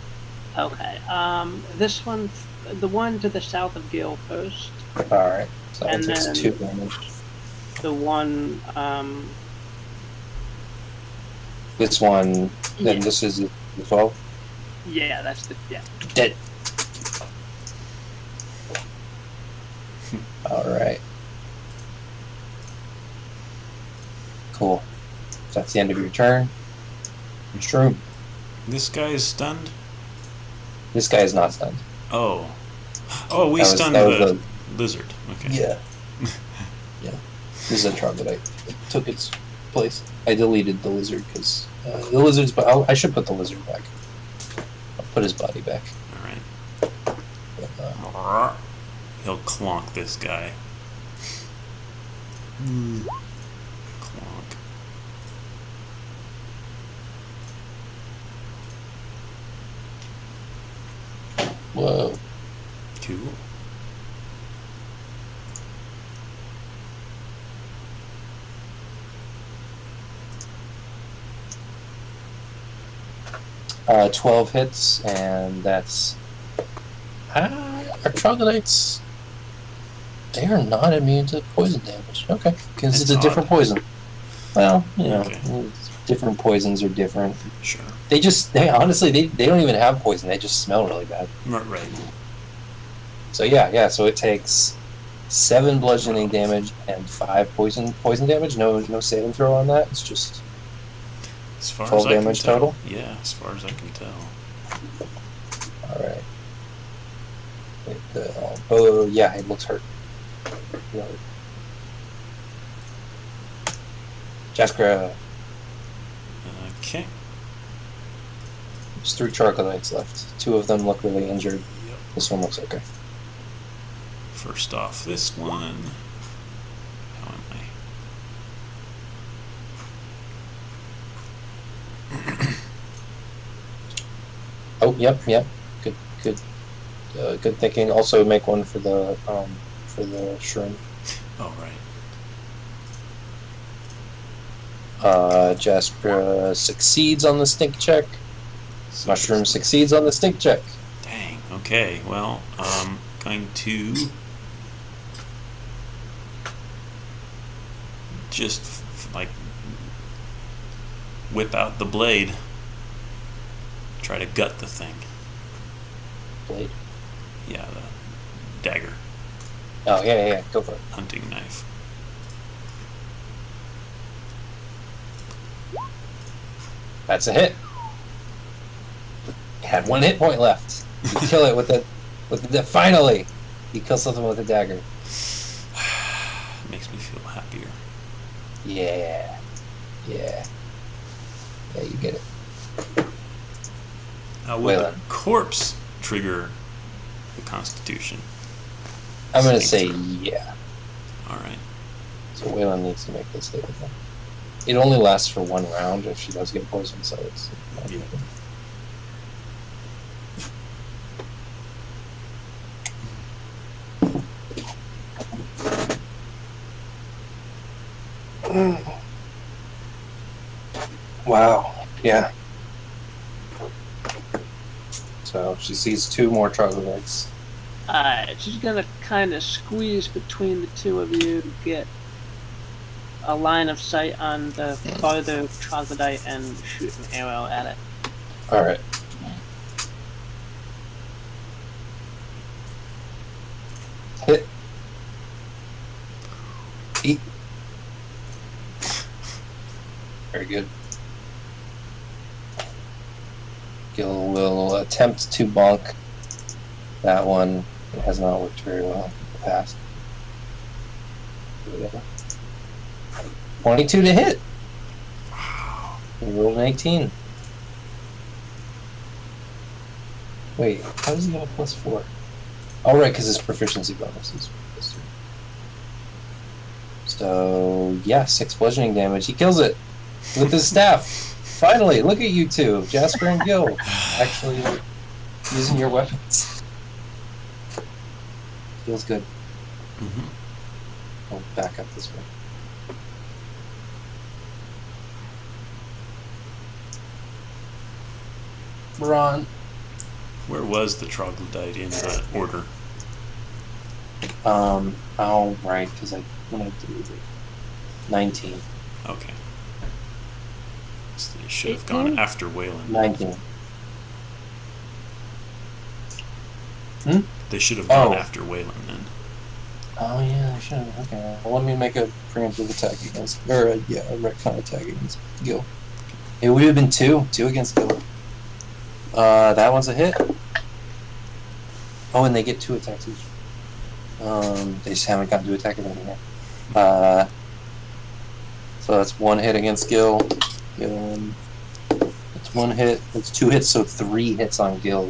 Okay. This one, the one to the south of Gil first. All right. So And it takes then- 2 damage. The one, This one. Then Yeah. this is the 12. yeah, that's the Dead. All right. Cool. So that's the end of your turn. True. This guy is stunned? This guy is not stunned. Oh. Oh, we That was- stunned that was the lizard. Okay. Yeah. Yeah. This is a troglodyte. It took its place. I deleted the lizard because the lizard's. But I should put the lizard back. I'll put his body back. All right. But, He'll clonk this guy. Clonk. whoa. Cool. 12 hits, and that's... Our troglodytes... They are not immune to poison damage. Okay, because it's It's a different odd. poison. Well, Okay. different poisons are different. Sure. They honestly, they don't even have poison. They just smell really bad. Right. So yeah, so it takes 7 bludgeoning damage and 5 poison damage. No saving throw on that. It's just As far 12 as I can damage tell. total? Yeah, as far as I can tell. alright. Oh yeah, it looks hurt. No. Jaskra, Okay. there's 3 troglodytes left. 2 of them look really injured. Yep. This one looks okay. First off, this one. How am I? Oh, yep. Good thinking. Also, make one for the shroom. Oh, right. Jaspera succeeds on the stink check. So Mushroom succeeds on the stink check. Dang. Okay. Well, going to just like whip out the blade. Try to gut the thing. Blade. Yeah, the dagger, Oh yeah. Go for it. hunting knife. That's a hit. You had 1 hit point left. You kill it with the finally. You kill something with a dagger. Makes me feel happier. Yeah. Yeah, you get it. Will the Waylon. corpse trigger the Constitution? I'm gonna Stink say throw. yeah. All right. So Waylon needs to make this hit with them. It only lasts for 1 round if she does get poisoned, so it's not Yeah. good. Wow. Yeah. So she sees 2 more troglodytes. Alright, she's gonna kind of squeeze between the 2 of you, get a line of sight on the farther troglodyte, and shoot an arrow at it. Alright. Hit. Eat. Very good. Gil will attempt to bonk that one. It has not worked very well in the past. 22 to hit. He rolled an 18. Wait, how does he have a +4? Oh, right, because his proficiency bonus is +3. So, yeah, 6 bludgeoning damage. He kills it with his staff. Finally, look at you two, Jasper and Gil, actually using your weapons. Feels good. I'll back up this way. Ron. Where was the troglodyte in the order? Oh, right, because when I deleted it. 19. Okay. So they should have gone after Waylon. 19. They should have gone Oh. after Waylon then. Oh, yeah, I should have. Okay. Well, let me make a preemptive attack against, or a retcon attack against Gil. It would have been 2 against Gil. That one's a hit. Oh, and they get 2 attacks each. They just haven't gotten to attack it anymore. So that's 1 hit against Gil. It's 1 hit. It's 2 hits, so 3 hits on Gil.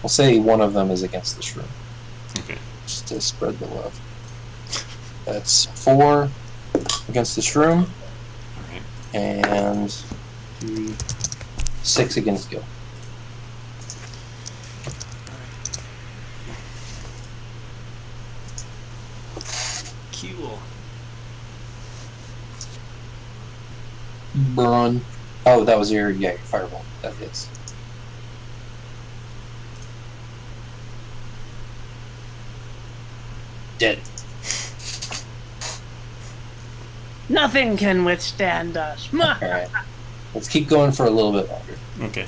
We'll say one of them is against the shroom, Okay. just to spread the love. That's 4 against the shroom, All right. and 6 against Gil. Cool. Braun. Oh, that was your fireball. That hits. Dead. Nothing can withstand us. All right. Let's keep going for a little bit longer. Okay.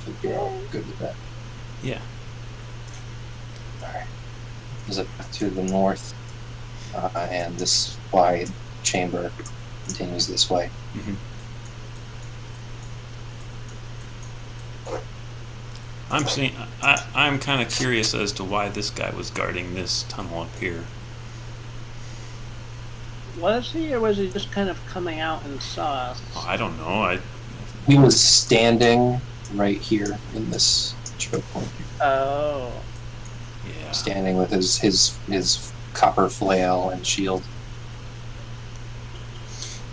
If you're all good with that. Yeah. All right. Is it to the north? And this wide chamber continues this way. Mm-hmm. I'm kind of curious as to why this guy was guarding this tunnel up here. Was he, or was he just kind of coming out and saw us? Oh, I don't know. He was standing right here in this choke point. Oh. Yeah. Standing with his copper flail and shield.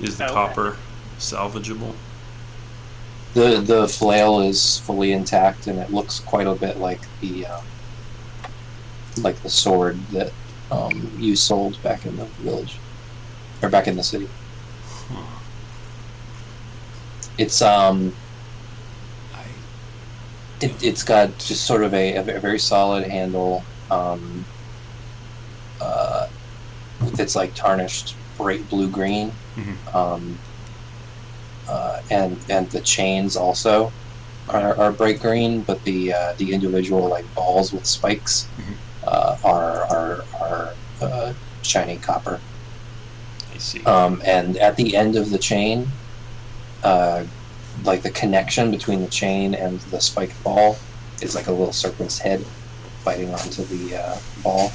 Is the Okay. copper salvageable? The flail is fully intact, and it looks quite a bit like the sword that you sold back in the village, or back in the city. Huh. It's I it's got just sort of a very solid handle. With its like tarnished bright blue green. Mhm. And the chains also are bright green, but the individual like balls with spikes are shiny copper. I see. And at the end of the chain, like the connection between the chain and the spiked ball is like a little serpent's head biting onto the ball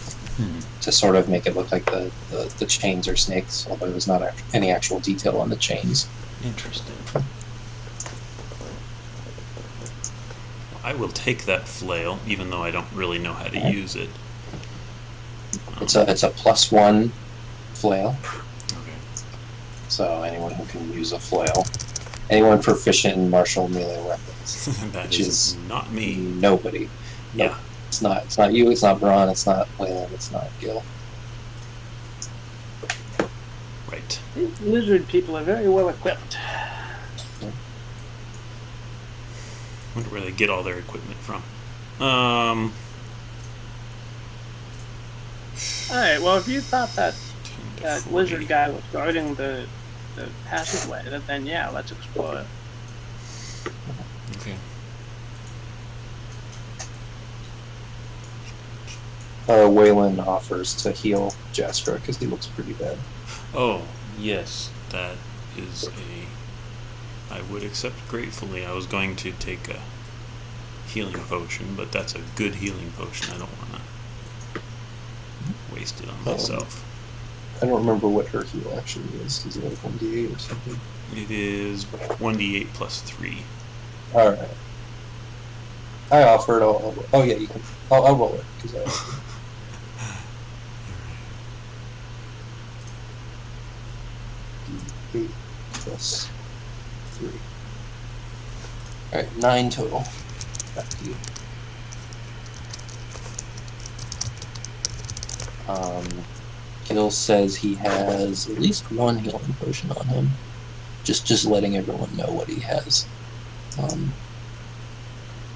to sort of make it look like the chains are snakes, although there's not any actual detail on the chains. Interesting. I will take that flail, even though I don't really know how to use it. It's a +1 flail, Okay. so anyone who can use a flail, anyone proficient in martial melee weapons, That which is is not me. nobody. Yeah. It's not you. It's not Braun. It's not Wayland. It's not Gil. Right. These lizard people are very well equipped. Wonder where they get all their equipment from. Alright, well, if you thought that 10 to lizard 40. guy was guarding the passageway, then yeah, let's explore it. Okay. Wayland offers to heal Jasper because he looks pretty bad. Oh, yes, that is a... I would accept gratefully. I was going to take a healing potion, but that's a good healing potion. I don't want to waste it on myself. I don't remember what her heal actually is. Is it like 1d8 or something? It is 1d8 plus 3. All right. I offered. Oh yeah, you can. I'll roll it because I. Offered. 8 plus 3. All right, 9 total. Back to you. Gil says he has at least one healing potion on him. Just letting everyone know what he has.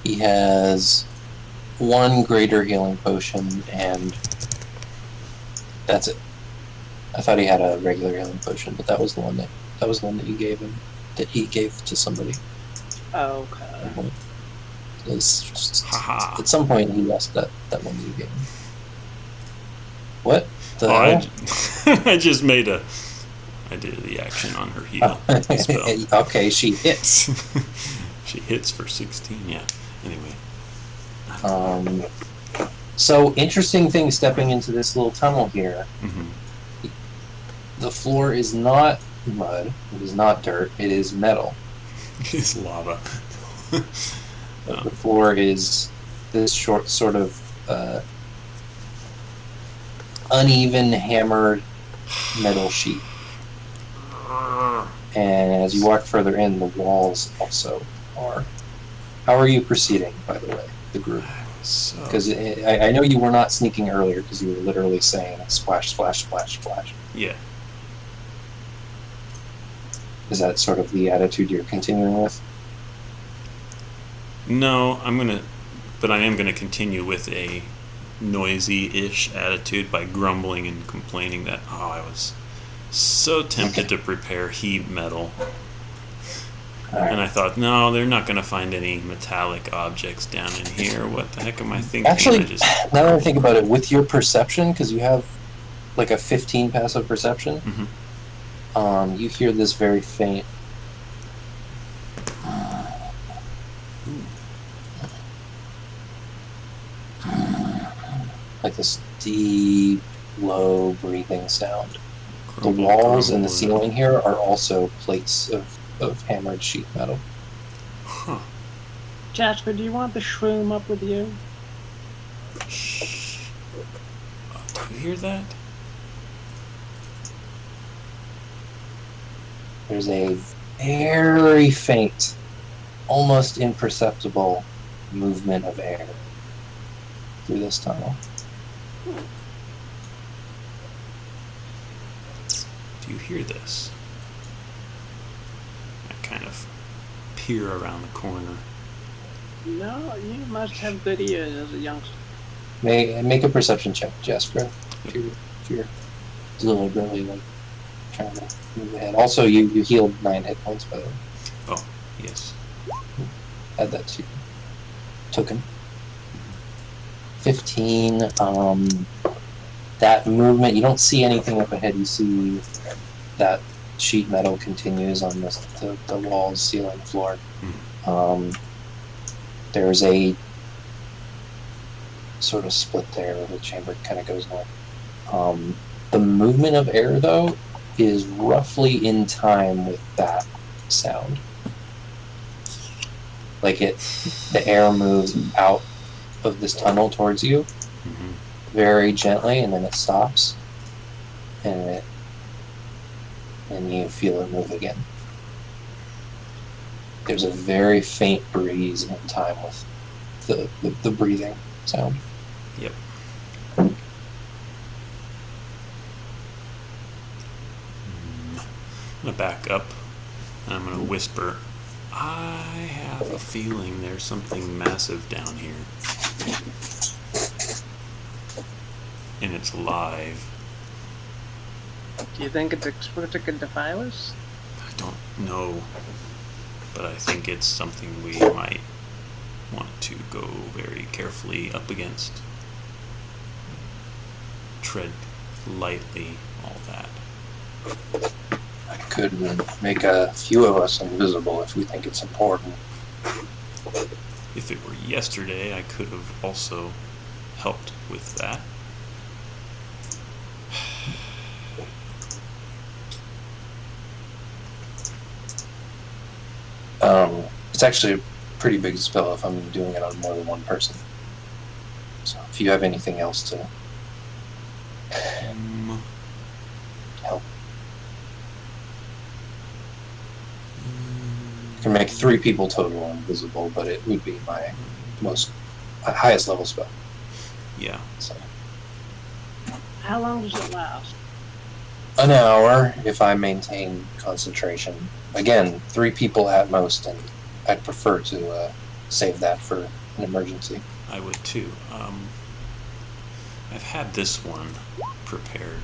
He has one greater healing potion, and that's it. I thought he had a regular healing potion, but that was the one that you gave him. That he gave to somebody. Okay. Haha. At some point, he lost that one that you gave him. What the Oh, hell? I just made a... I did the action on her heal spell. Okay, she hits. She hits for 16, yeah. Anyway. So interesting thing stepping into this little tunnel here. Mhm. The floor is not mud. It is not dirt. It is metal. It's lava. The floor is this short sort of uneven hammered metal sheet. And as you walk further in, the walls also are. How are you proceeding, by the way, the group? So, Because I know you were not sneaking earlier because you were literally saying splash, splash, splash, splash. yeah. Is that sort of the attitude you're continuing with? No, but I am gonna continue with a noisy-ish attitude by grumbling and complaining that I was so tempted to prepare heat metal, All right. and I thought, no, they're not gonna find any metallic objects down in here. What the heck am I thinking? Actually, I just now that I think about it, with your perception, because you have like a 15 passive perception, you hear this very faint. Like this deep, low breathing sound. The grumble, walls and the grumble. ceiling here are also plates of hammered sheet metal. Huh. Jasper, do you want the shroom up with you? Shh. Do you hear that? There's a very faint, almost imperceptible movement of air through this tunnel. Do you hear this? I kind of peer around the corner. No, you must have good ears as a youngster. Make a perception check, Jasper. If you're deliberately like trying to move ahead. Also, you healed 9 hit points, by the way. Oh, yes. Add that to token. 15. That movement, you don't see anything up ahead. You see that sheet metal continues on the walls, ceiling, floor. There's a sort of split there where the chamber kind of goes north. The movement of air, though, is roughly in time with that sound. Like the air moves out of this tunnel towards you very gently, and then it stops, and you feel it move again. There's a very faint breeze in time with the breathing sound. Yep. I'm gonna back up and I'm gonna whisper, I have a feeling there's something massive down here. And it's live. Do you think it's explicit to defy us? I don't know, but I think it's something we might want to go very carefully up against. Tread lightly, all that. I could make a few of us invisible if we think it's important. If it were yesterday, I could have also helped with that. It's actually a pretty big spell if I'm doing it on more than one person. So if you have anything else to help, I can make 3 people total invisible, but it would be my highest level spell. Yeah. So How long does it last? an hour if I maintain concentration. Again, 3 people at most, and I'd prefer to save that for an emergency. I would too. I've had this one prepared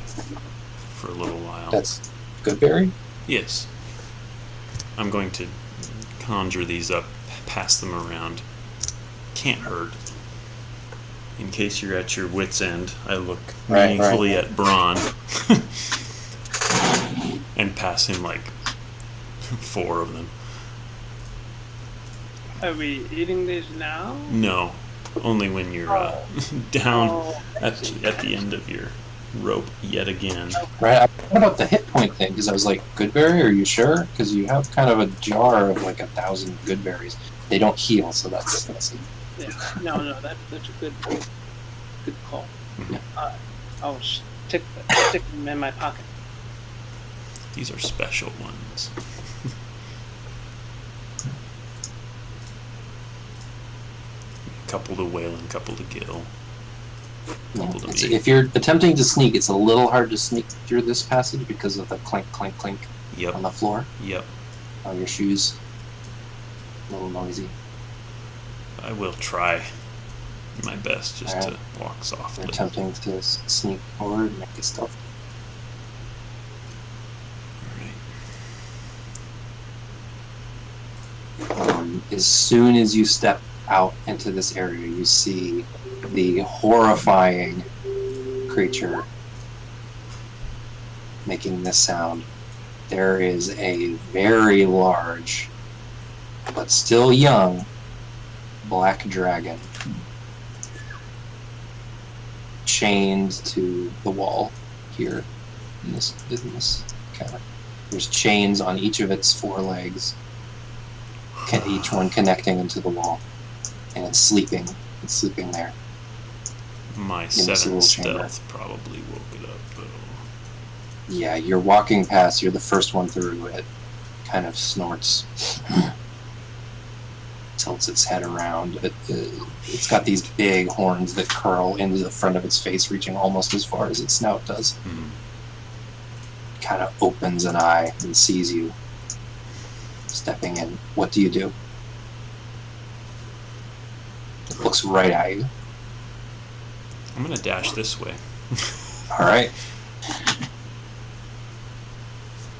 for a little while. That's Goodberry? Yes. I'm going to conjure these up, pass them around. Can't hurt. In case you're at your wit's end, I look meaningfully at Braun and pass him like 4 of them. Are we eating these now? No, only when you're down Oh, at the end of your rope yet again. Right. I thought about the hit point thing because I was like, Goodberry, are you sure? Because you have kind of a jar of like 1,000 Goodberries. They don't heal, so that's Yeah. No, that's a good call. I'll stick them in my pocket. These are special ones. Couple to Whalen, couple to Gil. Couple to me. If you're attempting to sneak, it's a little hard to sneak through this passage because of the clink, clink, clink Yep. on the floor. Yep. Are your shoes a little noisy? I will try my best just Alright. to walk You're softly. attempting to sneak forward and make it stealthy. All right. As soon as you step out into this area, you see the horrifying creature making this sound. There is a very large, but still young, black dragon chained to the wall here in this cabin. There's chains on each of its four legs, each one connecting into the wall, and it's sleeping. It's sleeping there. My this 7 little chamber. stealth probably woke it up, though. Yeah, you're walking past. You're the first one through. It kind of snorts, tilts its head around. It's got these big horns that curl into the front of its face, reaching almost as far as its snout does. Kind of opens an eye and sees you stepping in. What do you do? It looks right at you. I'm gonna dash this way. All right.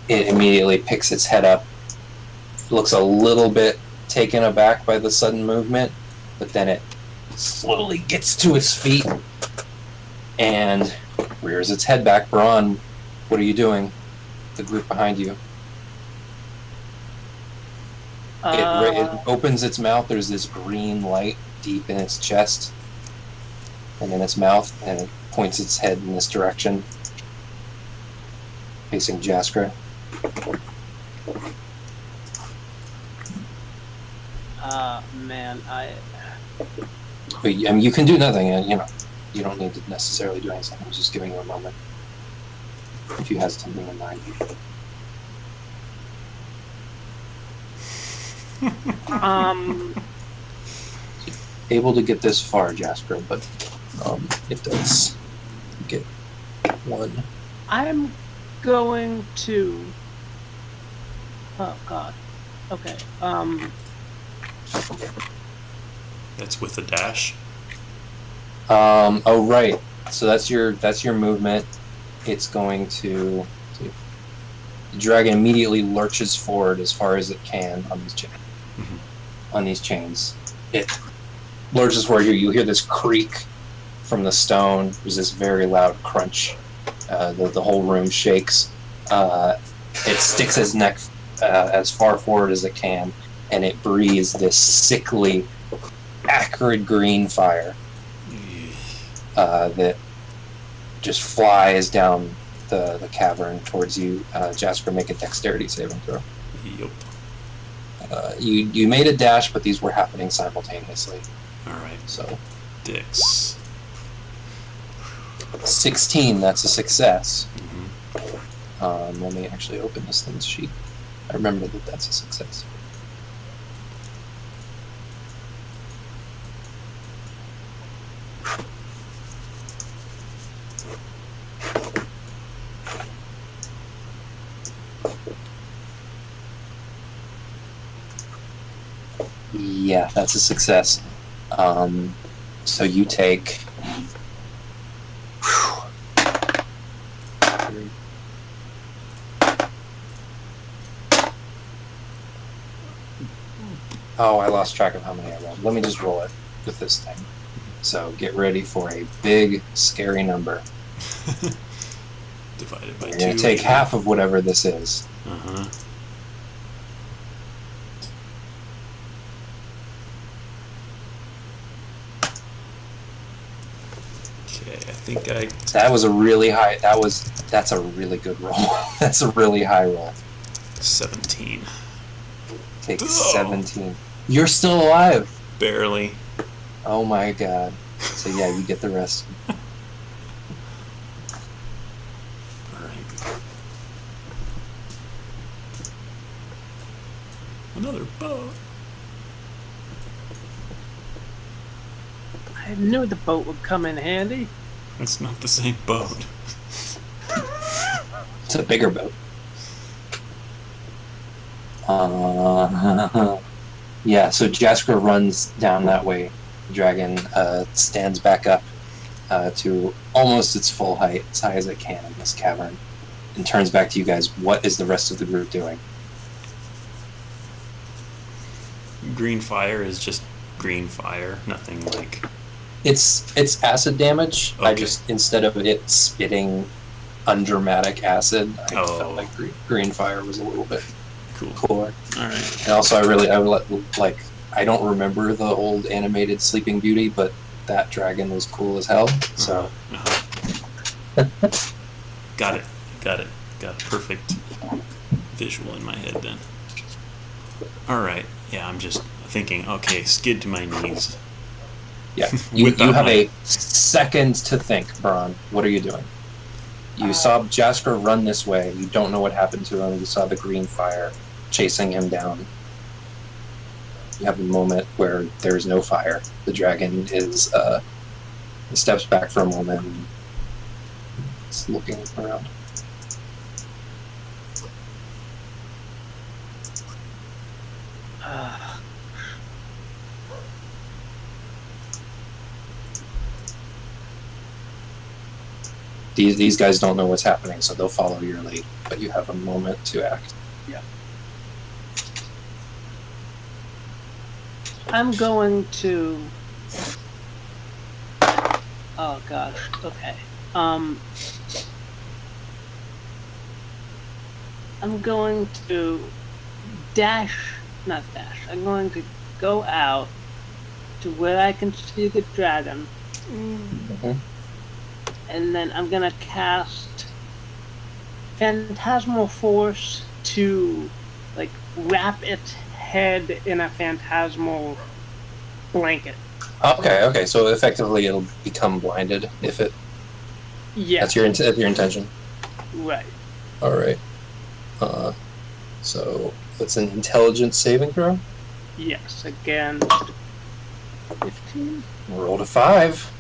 It immediately picks its head up. Looks a little bit taken aback by the sudden movement, but then it slowly gets to its feet and rears its head back. Braun, what are you doing? The group behind you. It opens its mouth. There's this green light deep in its chest and in its mouth, and it points its head in this direction, facing Jaskra. Man, But, I mean, you can do nothing, and you don't need to necessarily do anything. I'm just giving you a moment if you have something in mind. Able to get this far, Jasper, but it does get one. I'm going to. Oh God. Okay. That's with a dash. Oh right. So that's your movement. It's going to. The dragon immediately lurches forward as far as it can on these chains. On these chains, it lurches forward. You hear this creak from the stone. There's this very loud crunch. The whole room shakes. It sticks its neck as far forward as it can, and it breathes this sickly, acrid green fire that just flies down the cavern towards you. Jasper, make a dexterity saving throw. Yup. You made a dash, but these were happening simultaneously. Alright. So Dex. 16, that's a success. Mm-hmm. Let me actually open this thing's sheet. I remember that that's a success. Yeah, that's a success. So you take. Oh, I lost track of how many I rolled. Let me just roll it with this thing. So get ready for a big, scary number. Divided by You're 2. going to take half of whatever this is. Uh-huh. Okay, I think I... That was a really high... That's a really good roll. That's a really high roll. 17. Take 17. You're still alive! Barely. Oh my god. So yeah, you get the rest. Alright. Another boat. I knew the boat would come in handy. It's not the same boat. It's a bigger boat. Yeah, so Jasker runs down that way. The dragon stands back up to almost its full height, as high as it can in this cavern, and turns back to you guys. What is the rest of the group doing? Green fire is just green fire. Nothing like. It's acid damage. I Okay. just, instead of it spitting undramatic acid, I Oh. felt like green fire was a little bit Cool. cooler. All right. And also, I don't remember the old animated Sleeping Beauty, but that dragon was cool as hell. So Uh-huh. Got it. Got a perfect visual in my head then. All right. Yeah, I'm just thinking. Okay, skid to my knees. yeah, you Without have my- a second to think, Braun. What are you doing? You saw Jasper run this way. You don't know what happened to him. You saw the green fire chasing him down. You have a moment where there's no fire. The dragon is steps back for a moment and is looking around. These guys don't know what's happening, so they'll follow your lead. But you have a moment to act. I'm going to. Oh gosh. Okay. I'm going to not dash. I'm going to go out to where I can see the dragon, Mhm. and then I'm gonna cast Phantasmal Force to, like, wrap its head in a phantasmal blanket. Okay. So effectively, it'll become blinded if it. Yeah. That's your intention. Right. All right. So it's an intelligence saving throw. Yes. Again. 15. Rolled a 5.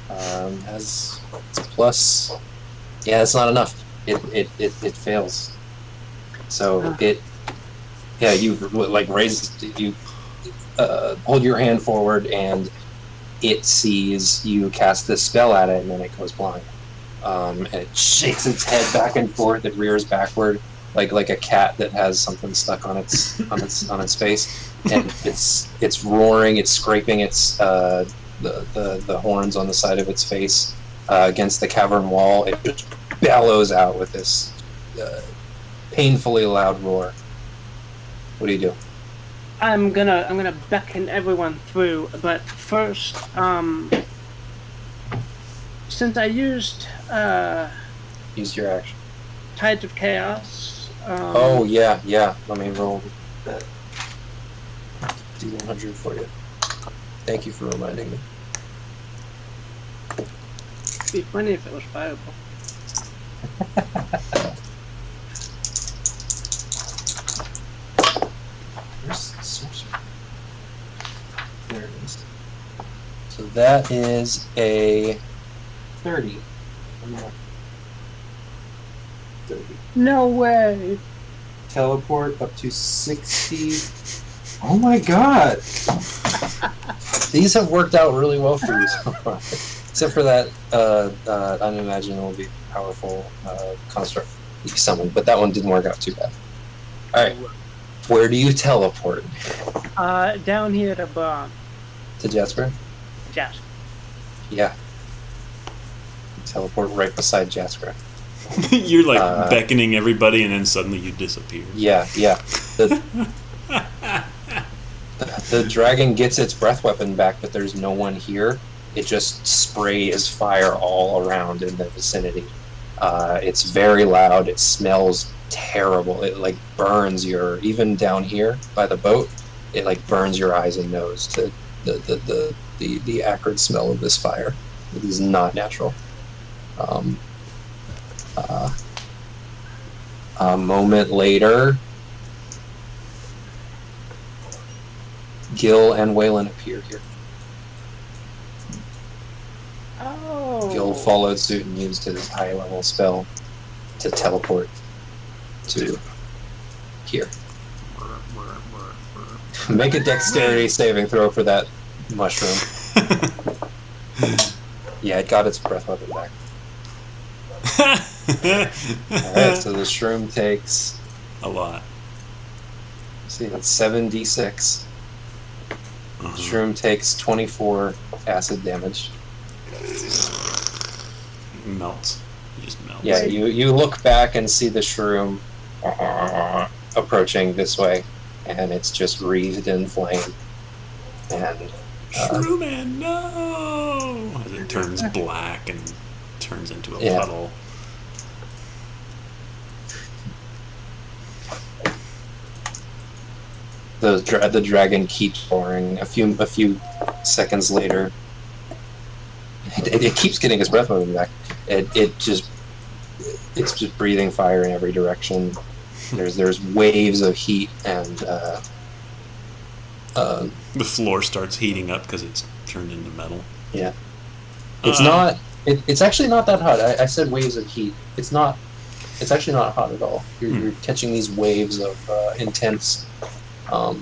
Has it's a plus. Yeah, it's not enough. It fails. So it. Yeah, you like raise you. Hold your hand forward, and it sees you cast this spell at it, and then it goes blind. And it shakes its head back and forth. It rears backward, like a cat that has something stuck on its face. And it's roaring. It's scraping its the horns on the side of its face against the cavern wall. It just bellows out with this painfully loud roar. What do you do? I'm gonna beckon everyone through, but first, since I used Use your action. Tides of Chaos. Oh yeah. Let me roll that D100 for you. Thank you for reminding me. It'd be funny if it was fireball. Where's the sorcerer? There it is. So that is a 30. 30. No way. Teleport up to 60. Oh my god! These have worked out really well for you so far. Except for that unimaginably powerful construct you summoned, but that one didn't work out too bad. Alright, where do you teleport? Down here to Braun. To Jasper? Jasper. Yeah. Teleport right beside Jasper. You're like beckoning everybody, and then suddenly you disappear. Yeah. The dragon gets its breath weapon back, but there's no one here. It just sprays fire all around in the vicinity. It's very loud. It smells terrible. It like burns even down here by the boat. It like burns your eyes and nose to the acrid smell of this fire. It is not natural. A moment later, Gil and Waylon appear here. Oh. Gil followed suit and used his high-level spell to teleport to here. Make a dexterity saving throw for that mushroom. Yeah, it got its breath weapon back. Alright, so the shroom takes... A lot. See, that's 7d6. Uh-huh. Shroom takes 24 acid damage. Melts. It just melts. Yeah, you look back and see the shroom approaching this way, and it's just wreathed in flame. And Shrew Man, no! As it turns black and turns into a Yeah. puddle. the dragon keeps roaring. A few seconds later, it keeps getting its breath weapon back. It's just breathing fire in every direction. There's waves of heat, and The floor starts heating up because it's turned into metal. yeah, it's not. It's actually not that hot. I said waves of heat. It's not. It's actually not hot at all. You're catching these waves of intense. Sort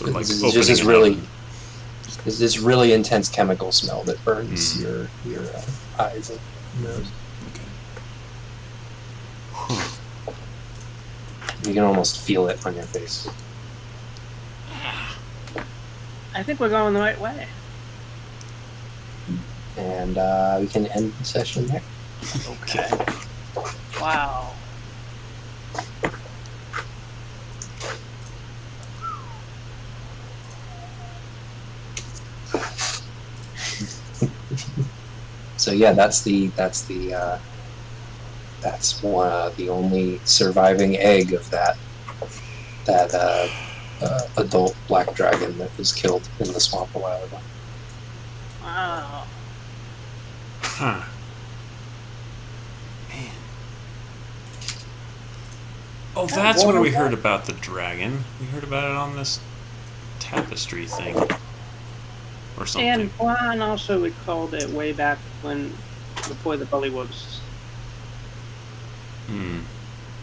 of like It's opening just this an really, oven. it's this really intense chemical smell that burns your eyes and nose. Okay. You can almost feel it on your face. I think we're going the right way. And we can end the session there. Okay. Wow. So yeah, that's the only surviving egg of that adult black dragon that was killed in the swamp a while ago. Wow. Huh. Man. Oh, that's where we heard about the dragon. We heard about it on this tapestry thing. Or something. And Juan also recalled it way back before the Bullywugs.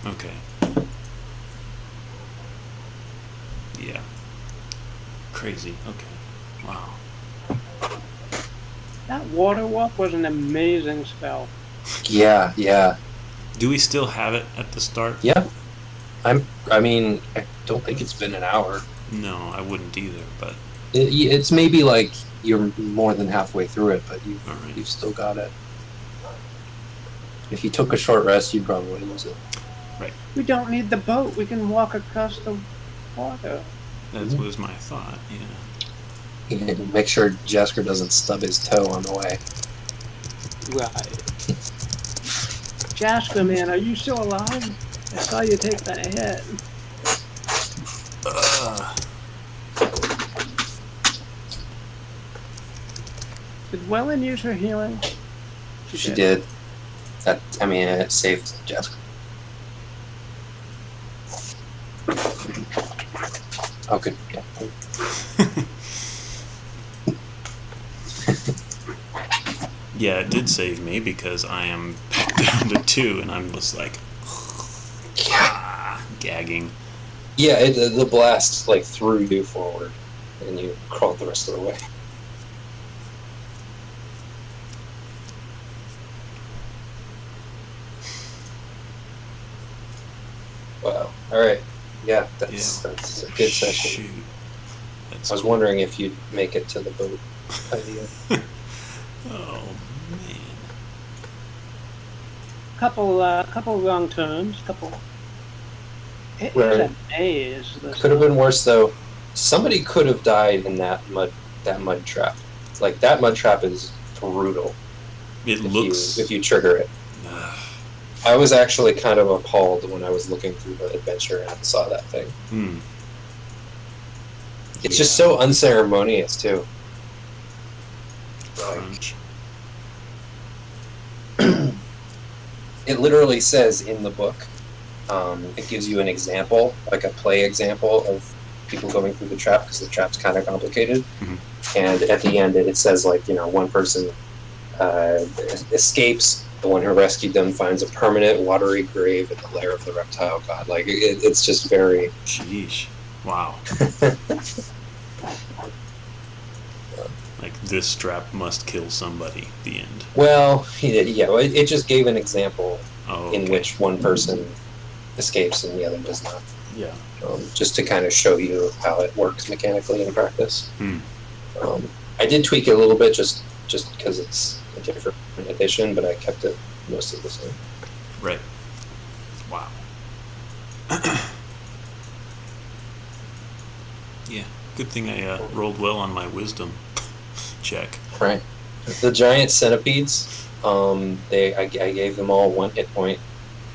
Okay. Yeah. Crazy. Okay. Wow. That water walk was an amazing spell. Yeah. Do we still have it at the start? Yeah. I don't think it's been an hour. No, I wouldn't either, but It's maybe like you're more than halfway through it, but all right. you've still got it. If you took a short rest, you'd probably lose it. We don't need the boat. We can walk across the water. That was my thought, yeah. You can make sure Jasker doesn't stub his toe on the way. Right. Jasper, man, are you still alive? I saw you take that hit. Did Wellen use her healing? She did. It saved Jasker. Oh, good. Yeah. Yeah, it did save me because I am back down to 2 and I'm just like gagging. Yeah, the blast threw you forward, and you crawled the rest of the way. Wow. All right. Yeah, that's a good session. Shoot. That's I was wondering if you'd make it to the boat by the end. Oh man. Couple wrong turns. It Right. is a maze. Could have been worse though. Somebody could have died in that mud trap. That mud trap is brutal. It looks. If you trigger it. I was actually kind of appalled when I was looking through the adventure and saw that thing. It's just so unceremonious too. Crunch. It literally says in the book, it gives you an example, like a play example of people going through the trap, because the trap's kind of complicated. And at the end, it says one person escapes, the one who rescued them finds a permanent watery grave in the lair of the reptile god. Like it's just very. Sheesh. Wow. Like, this trap must kill somebody. The end. Well, yeah, it just gave an example Oh, in okay. which one person escapes and the other does not. Yeah. Just to kind of show you how it works mechanically in practice. Hmm. I did tweak it a little bit just because it's a different edition, but I kept it mostly the same. Right. Wow. Yeah. Good thing I rolled well on my wisdom check. Right. The giant centipedes, I gave them all 1 hit point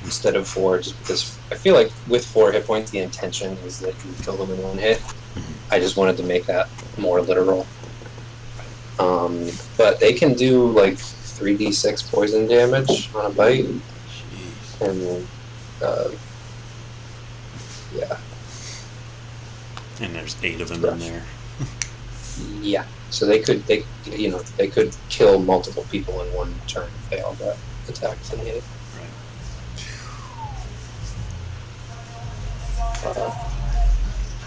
instead of 4, just because I feel like with 4 hit points, the intention is that you kill them in 1 hit. I just wanted to make that more literal. But they can do like 3d6 poison damage on a bite, Jeez. and yeah, And there's 8 of them in there. yeah. So they could kill multiple people in 1 turn if they all got attacked and hit. Right.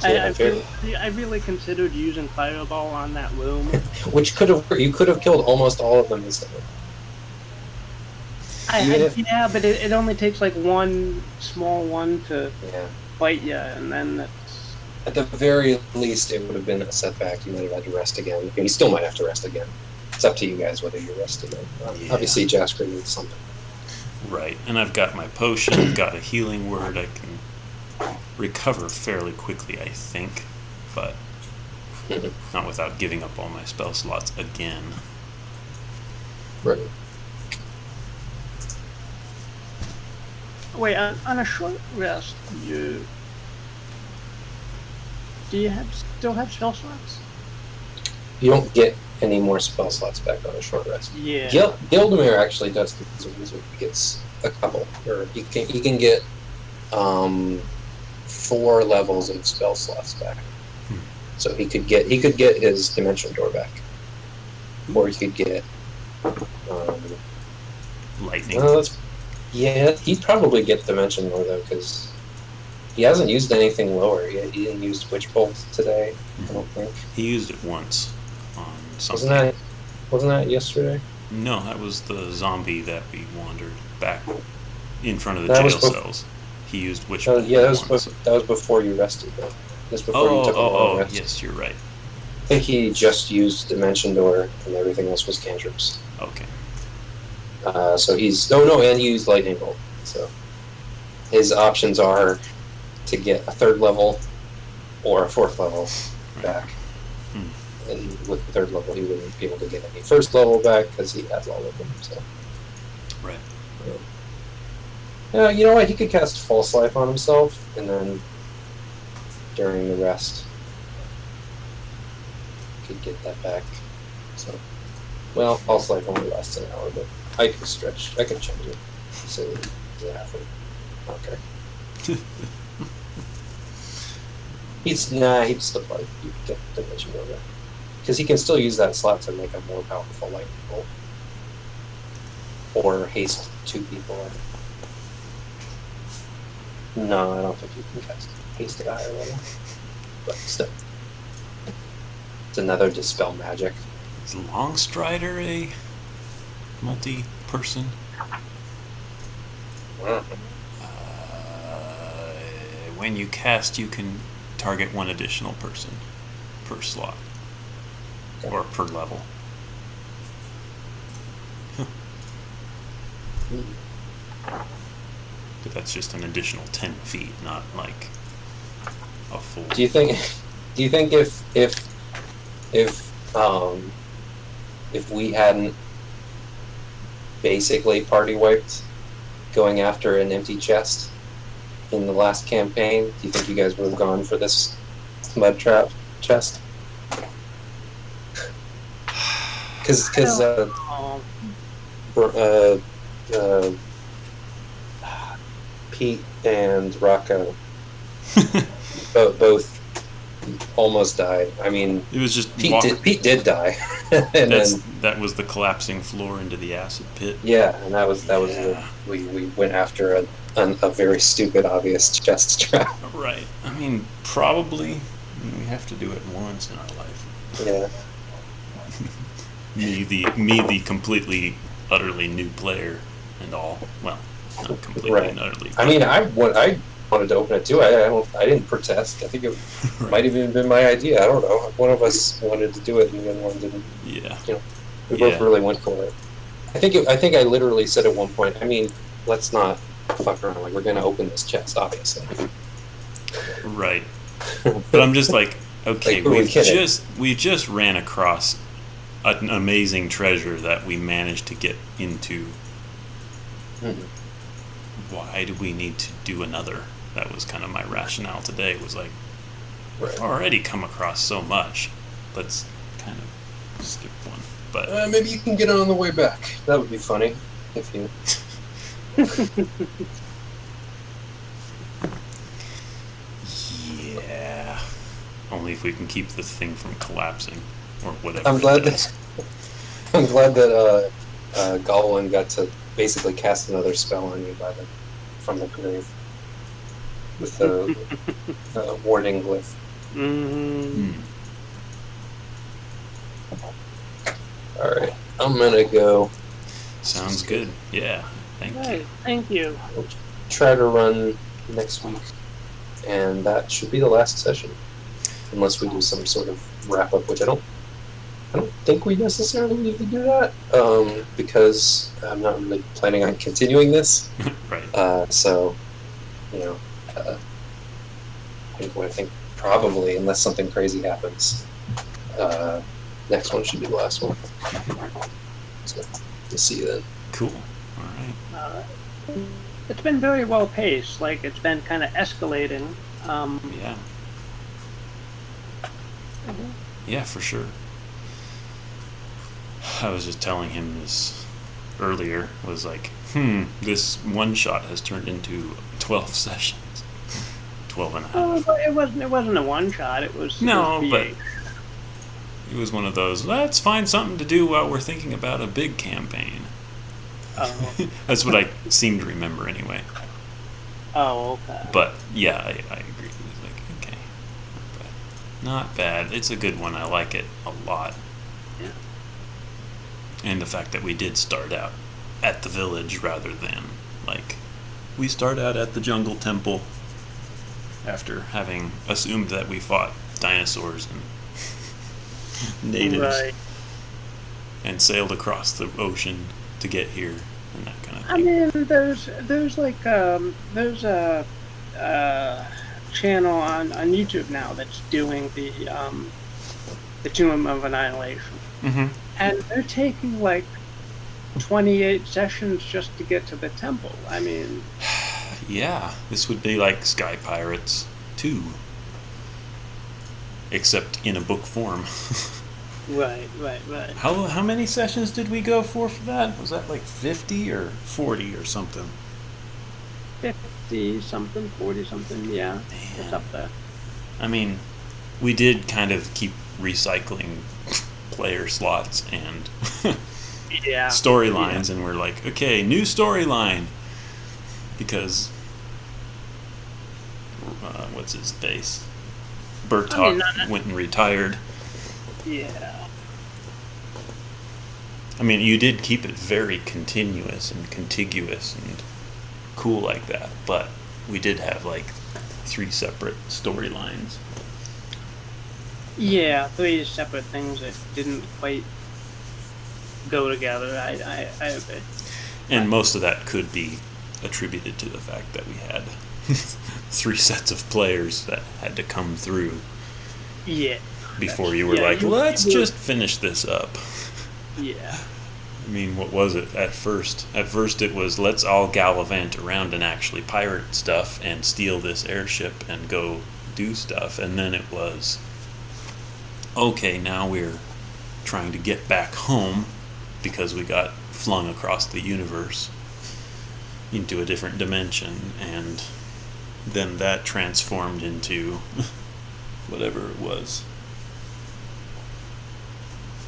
I really considered using Fireball on that room. Which you could have killed almost all of them instantly. Yeah, but it only takes like one small one to Yeah. bite you, and then it's... At the very least, it would have been a setback. You might have had to rest again. And you still might have to rest again. It's up to you guys whether you rest again. Yeah. Obviously, Jasper needs something. Right. And I've got my potion, I've got a healing word, I can recover fairly quickly, I think. But not without giving up all my spell slots again. Right. Wait, on a short rest, do you still have spell slots? You don't get any more spell slots back on a short rest. Yeah. Gildemir actually does, because a wizard gets a couple, or he can get 4 levels of spell slots back. So he could get his dimension door back, or he could get Lightning. he'd probably get dimension door though, because he hasn't used anything lower. He didn't use Witch Bolt today, I don't think. He used it once on something. Wasn't that yesterday? No, that was the zombie that we wandered back in front of the That jail was cells. He used Witch Bolt Yeah, that once. was before you rested though. That's before you took a long rest. Yes, you're right. I think he just used Dimension Door, and everything else was cantrips. Okay. So and he used Lightning Bolt. So his options are to get a 3rd level or a 4th level back. And with the 3rd level, he wouldn't be able to get any 1st level back because he has all of them. So. Right. Yeah, you know what? He could cast False Life on himself, and then during the rest, could get that back. So, well, False Life only lasts an hour, but I could change it. So, yeah, okay. He'd still probably get Dimension Door back. Because he can still use that slot to make a more powerful lightning bolt. Or haste 2 people. No, I don't think you can cast haste at a higher level. But still. It's another Dispel Magic. Is Longstrider a multi-person? When you cast, you can target 1 additional person per slot. Or per level. But that's just an additional 10 feet, not like a full... Do you think if we hadn't basically party wiped going after an empty chest in the last campaign, do you think you guys would have gone for this mud trap chest? Because Pete and Rocco both almost died. I mean, It was just Pete did die, and then that was the collapsing floor into the acid pit. yeah, and that was Yeah. we went after a very stupid, obvious chest trap. Right. I mean, probably we have to do it once in our life. Yeah, Me the completely, utterly new player and all. Well, not completely right. and utterly. I mean, I wanted to open it too. I didn't protest. I think it might have even been my idea. I don't know. One of us wanted to do it, and the other one didn't. Yeah. You know, we both really went for it. I think I literally said at one point. I mean, let's not fuck around. Like, we're gonna open this chest, obviously. Right. But I'm just like, okay, Like, who are we kidding? we just ran across an amazing treasure that we managed to get into. Mhm. Why do we need to do another? That was kind of my rationale today. Was like, Right. we've already come across so much. Let's kind of skip one. But Maybe you can get it on the way back. That would be funny if you. yeah, only if we can keep this thing from collapsing or whatever. I'm glad that Galwin got to basically cast another spell on you from the grave with the warning glyph. Mm-hmm. All right, I'm gonna go Sounds good. Yeah. Thank you. Right. Thank you. try to run next week, and that should be the last session, unless we do some sort of wrap up, which I don't think we necessarily need to do that, because I'm not really planning on continuing this. Right. So, you know, I think probably, unless something crazy happens, next one should be the last one. So, we'll see you then. Cool. All right. It's been very well paced. Like, it's been kind of escalating. Yeah. Yeah, for sure. I was just telling him this earlier. Was like, this one shot has turned into 12 sessions. 12 and a half. Oh, but it wasn't a one shot. It was No, it was but BH. it was one of those, let's find something to do while we're thinking about a big campaign. Oh. That's what I seem to remember anyway. Oh, okay. But yeah, I agree. It was like, okay, not bad. Not bad. It's a good one. I like it a lot. Yeah. And the fact that we did start out at the village rather than, like, we start out at the jungle temple after having assumed that we fought dinosaurs and natives Right. and sailed across the ocean to get here and that kind of I thing. mean, there's like there's a channel on YouTube now that's doing the Tomb of Annihilation, Mm-hmm. and they're taking like 28 sessions just to get to the temple. I mean, Yeah, this would be like Sky Pirates 2, except in a book form. right. How many sessions did we go for that? Was that like 50 or 40 or something? 50 something, 40 something, yeah, it's Man. up there. I mean, we did kind of keep recycling player slots and Yeah. storylines, and we're like, okay, new storyline, because what's his face? Bertok I mean, not- went and retired. Yeah. I mean, you did keep it very continuous and contiguous and cool like that, but we did have like 3 separate storylines. Yeah, 3 separate things that didn't quite go together. I agree. And most of that could be attributed to the fact that we had 3 sets of players that had to come through Yeah. before you were Yeah, like, you- let's you- just finish this up. Yeah. I mean, what was it at first? At first it was, let's all gallivant around and actually pirate stuff and steal this airship and go do stuff. And then it was, okay, now we're trying to get back home because we got flung across the universe into a different dimension. And then that transformed into whatever it was.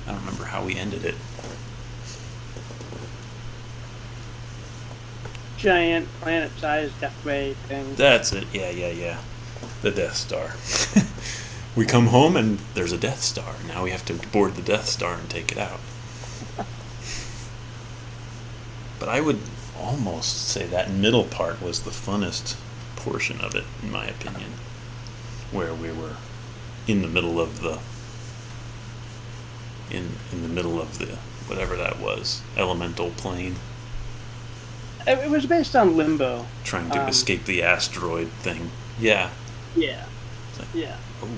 I don't remember how we ended it. Giant planet-sized death ray thing. That's it. Yeah. The Death Star. We come home and there's a Death Star. Now we have to board the Death Star and take it out. But I would almost say that middle part was the funnest portion of it, in my opinion, where we were in the middle of the in the middle of the whatever that was, elemental plane, It was based on Limbo. trying to escape the asteroid thing. Yeah. Yeah. Like, Yeah. oh.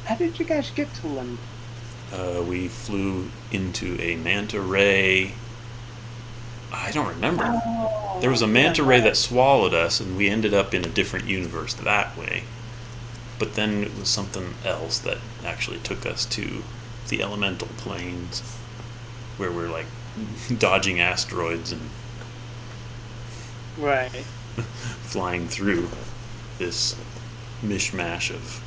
How did you guys get to Limbo? We flew into a manta ray. I don't remember. Oh, There was a manta ray that swallowed us, and we ended up in a different universe that way. But then it was something else that actually took us to the elemental planes, where we're like dodging asteroids and Right. flying through this mishmash of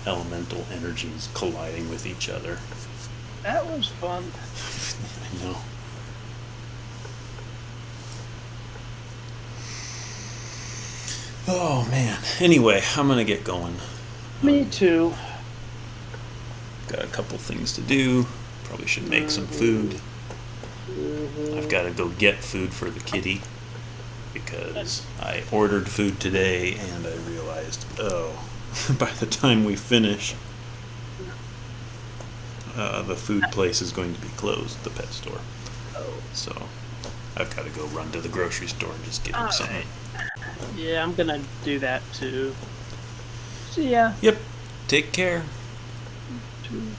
elemental energies colliding with each other. That was fun. I know. Oh man. Anyway, I'm gonna get going. Me too. Got a couple things to do. Probably should make some food. I've got to go get food for the kitty because I ordered food today and I realized, oh, by the time we finish, the food place is going to be closed, the pet store. So I've got to go run to the grocery store and just get him something. Yeah, I'm gonna do that too. See ya. Yep. Take care. Too.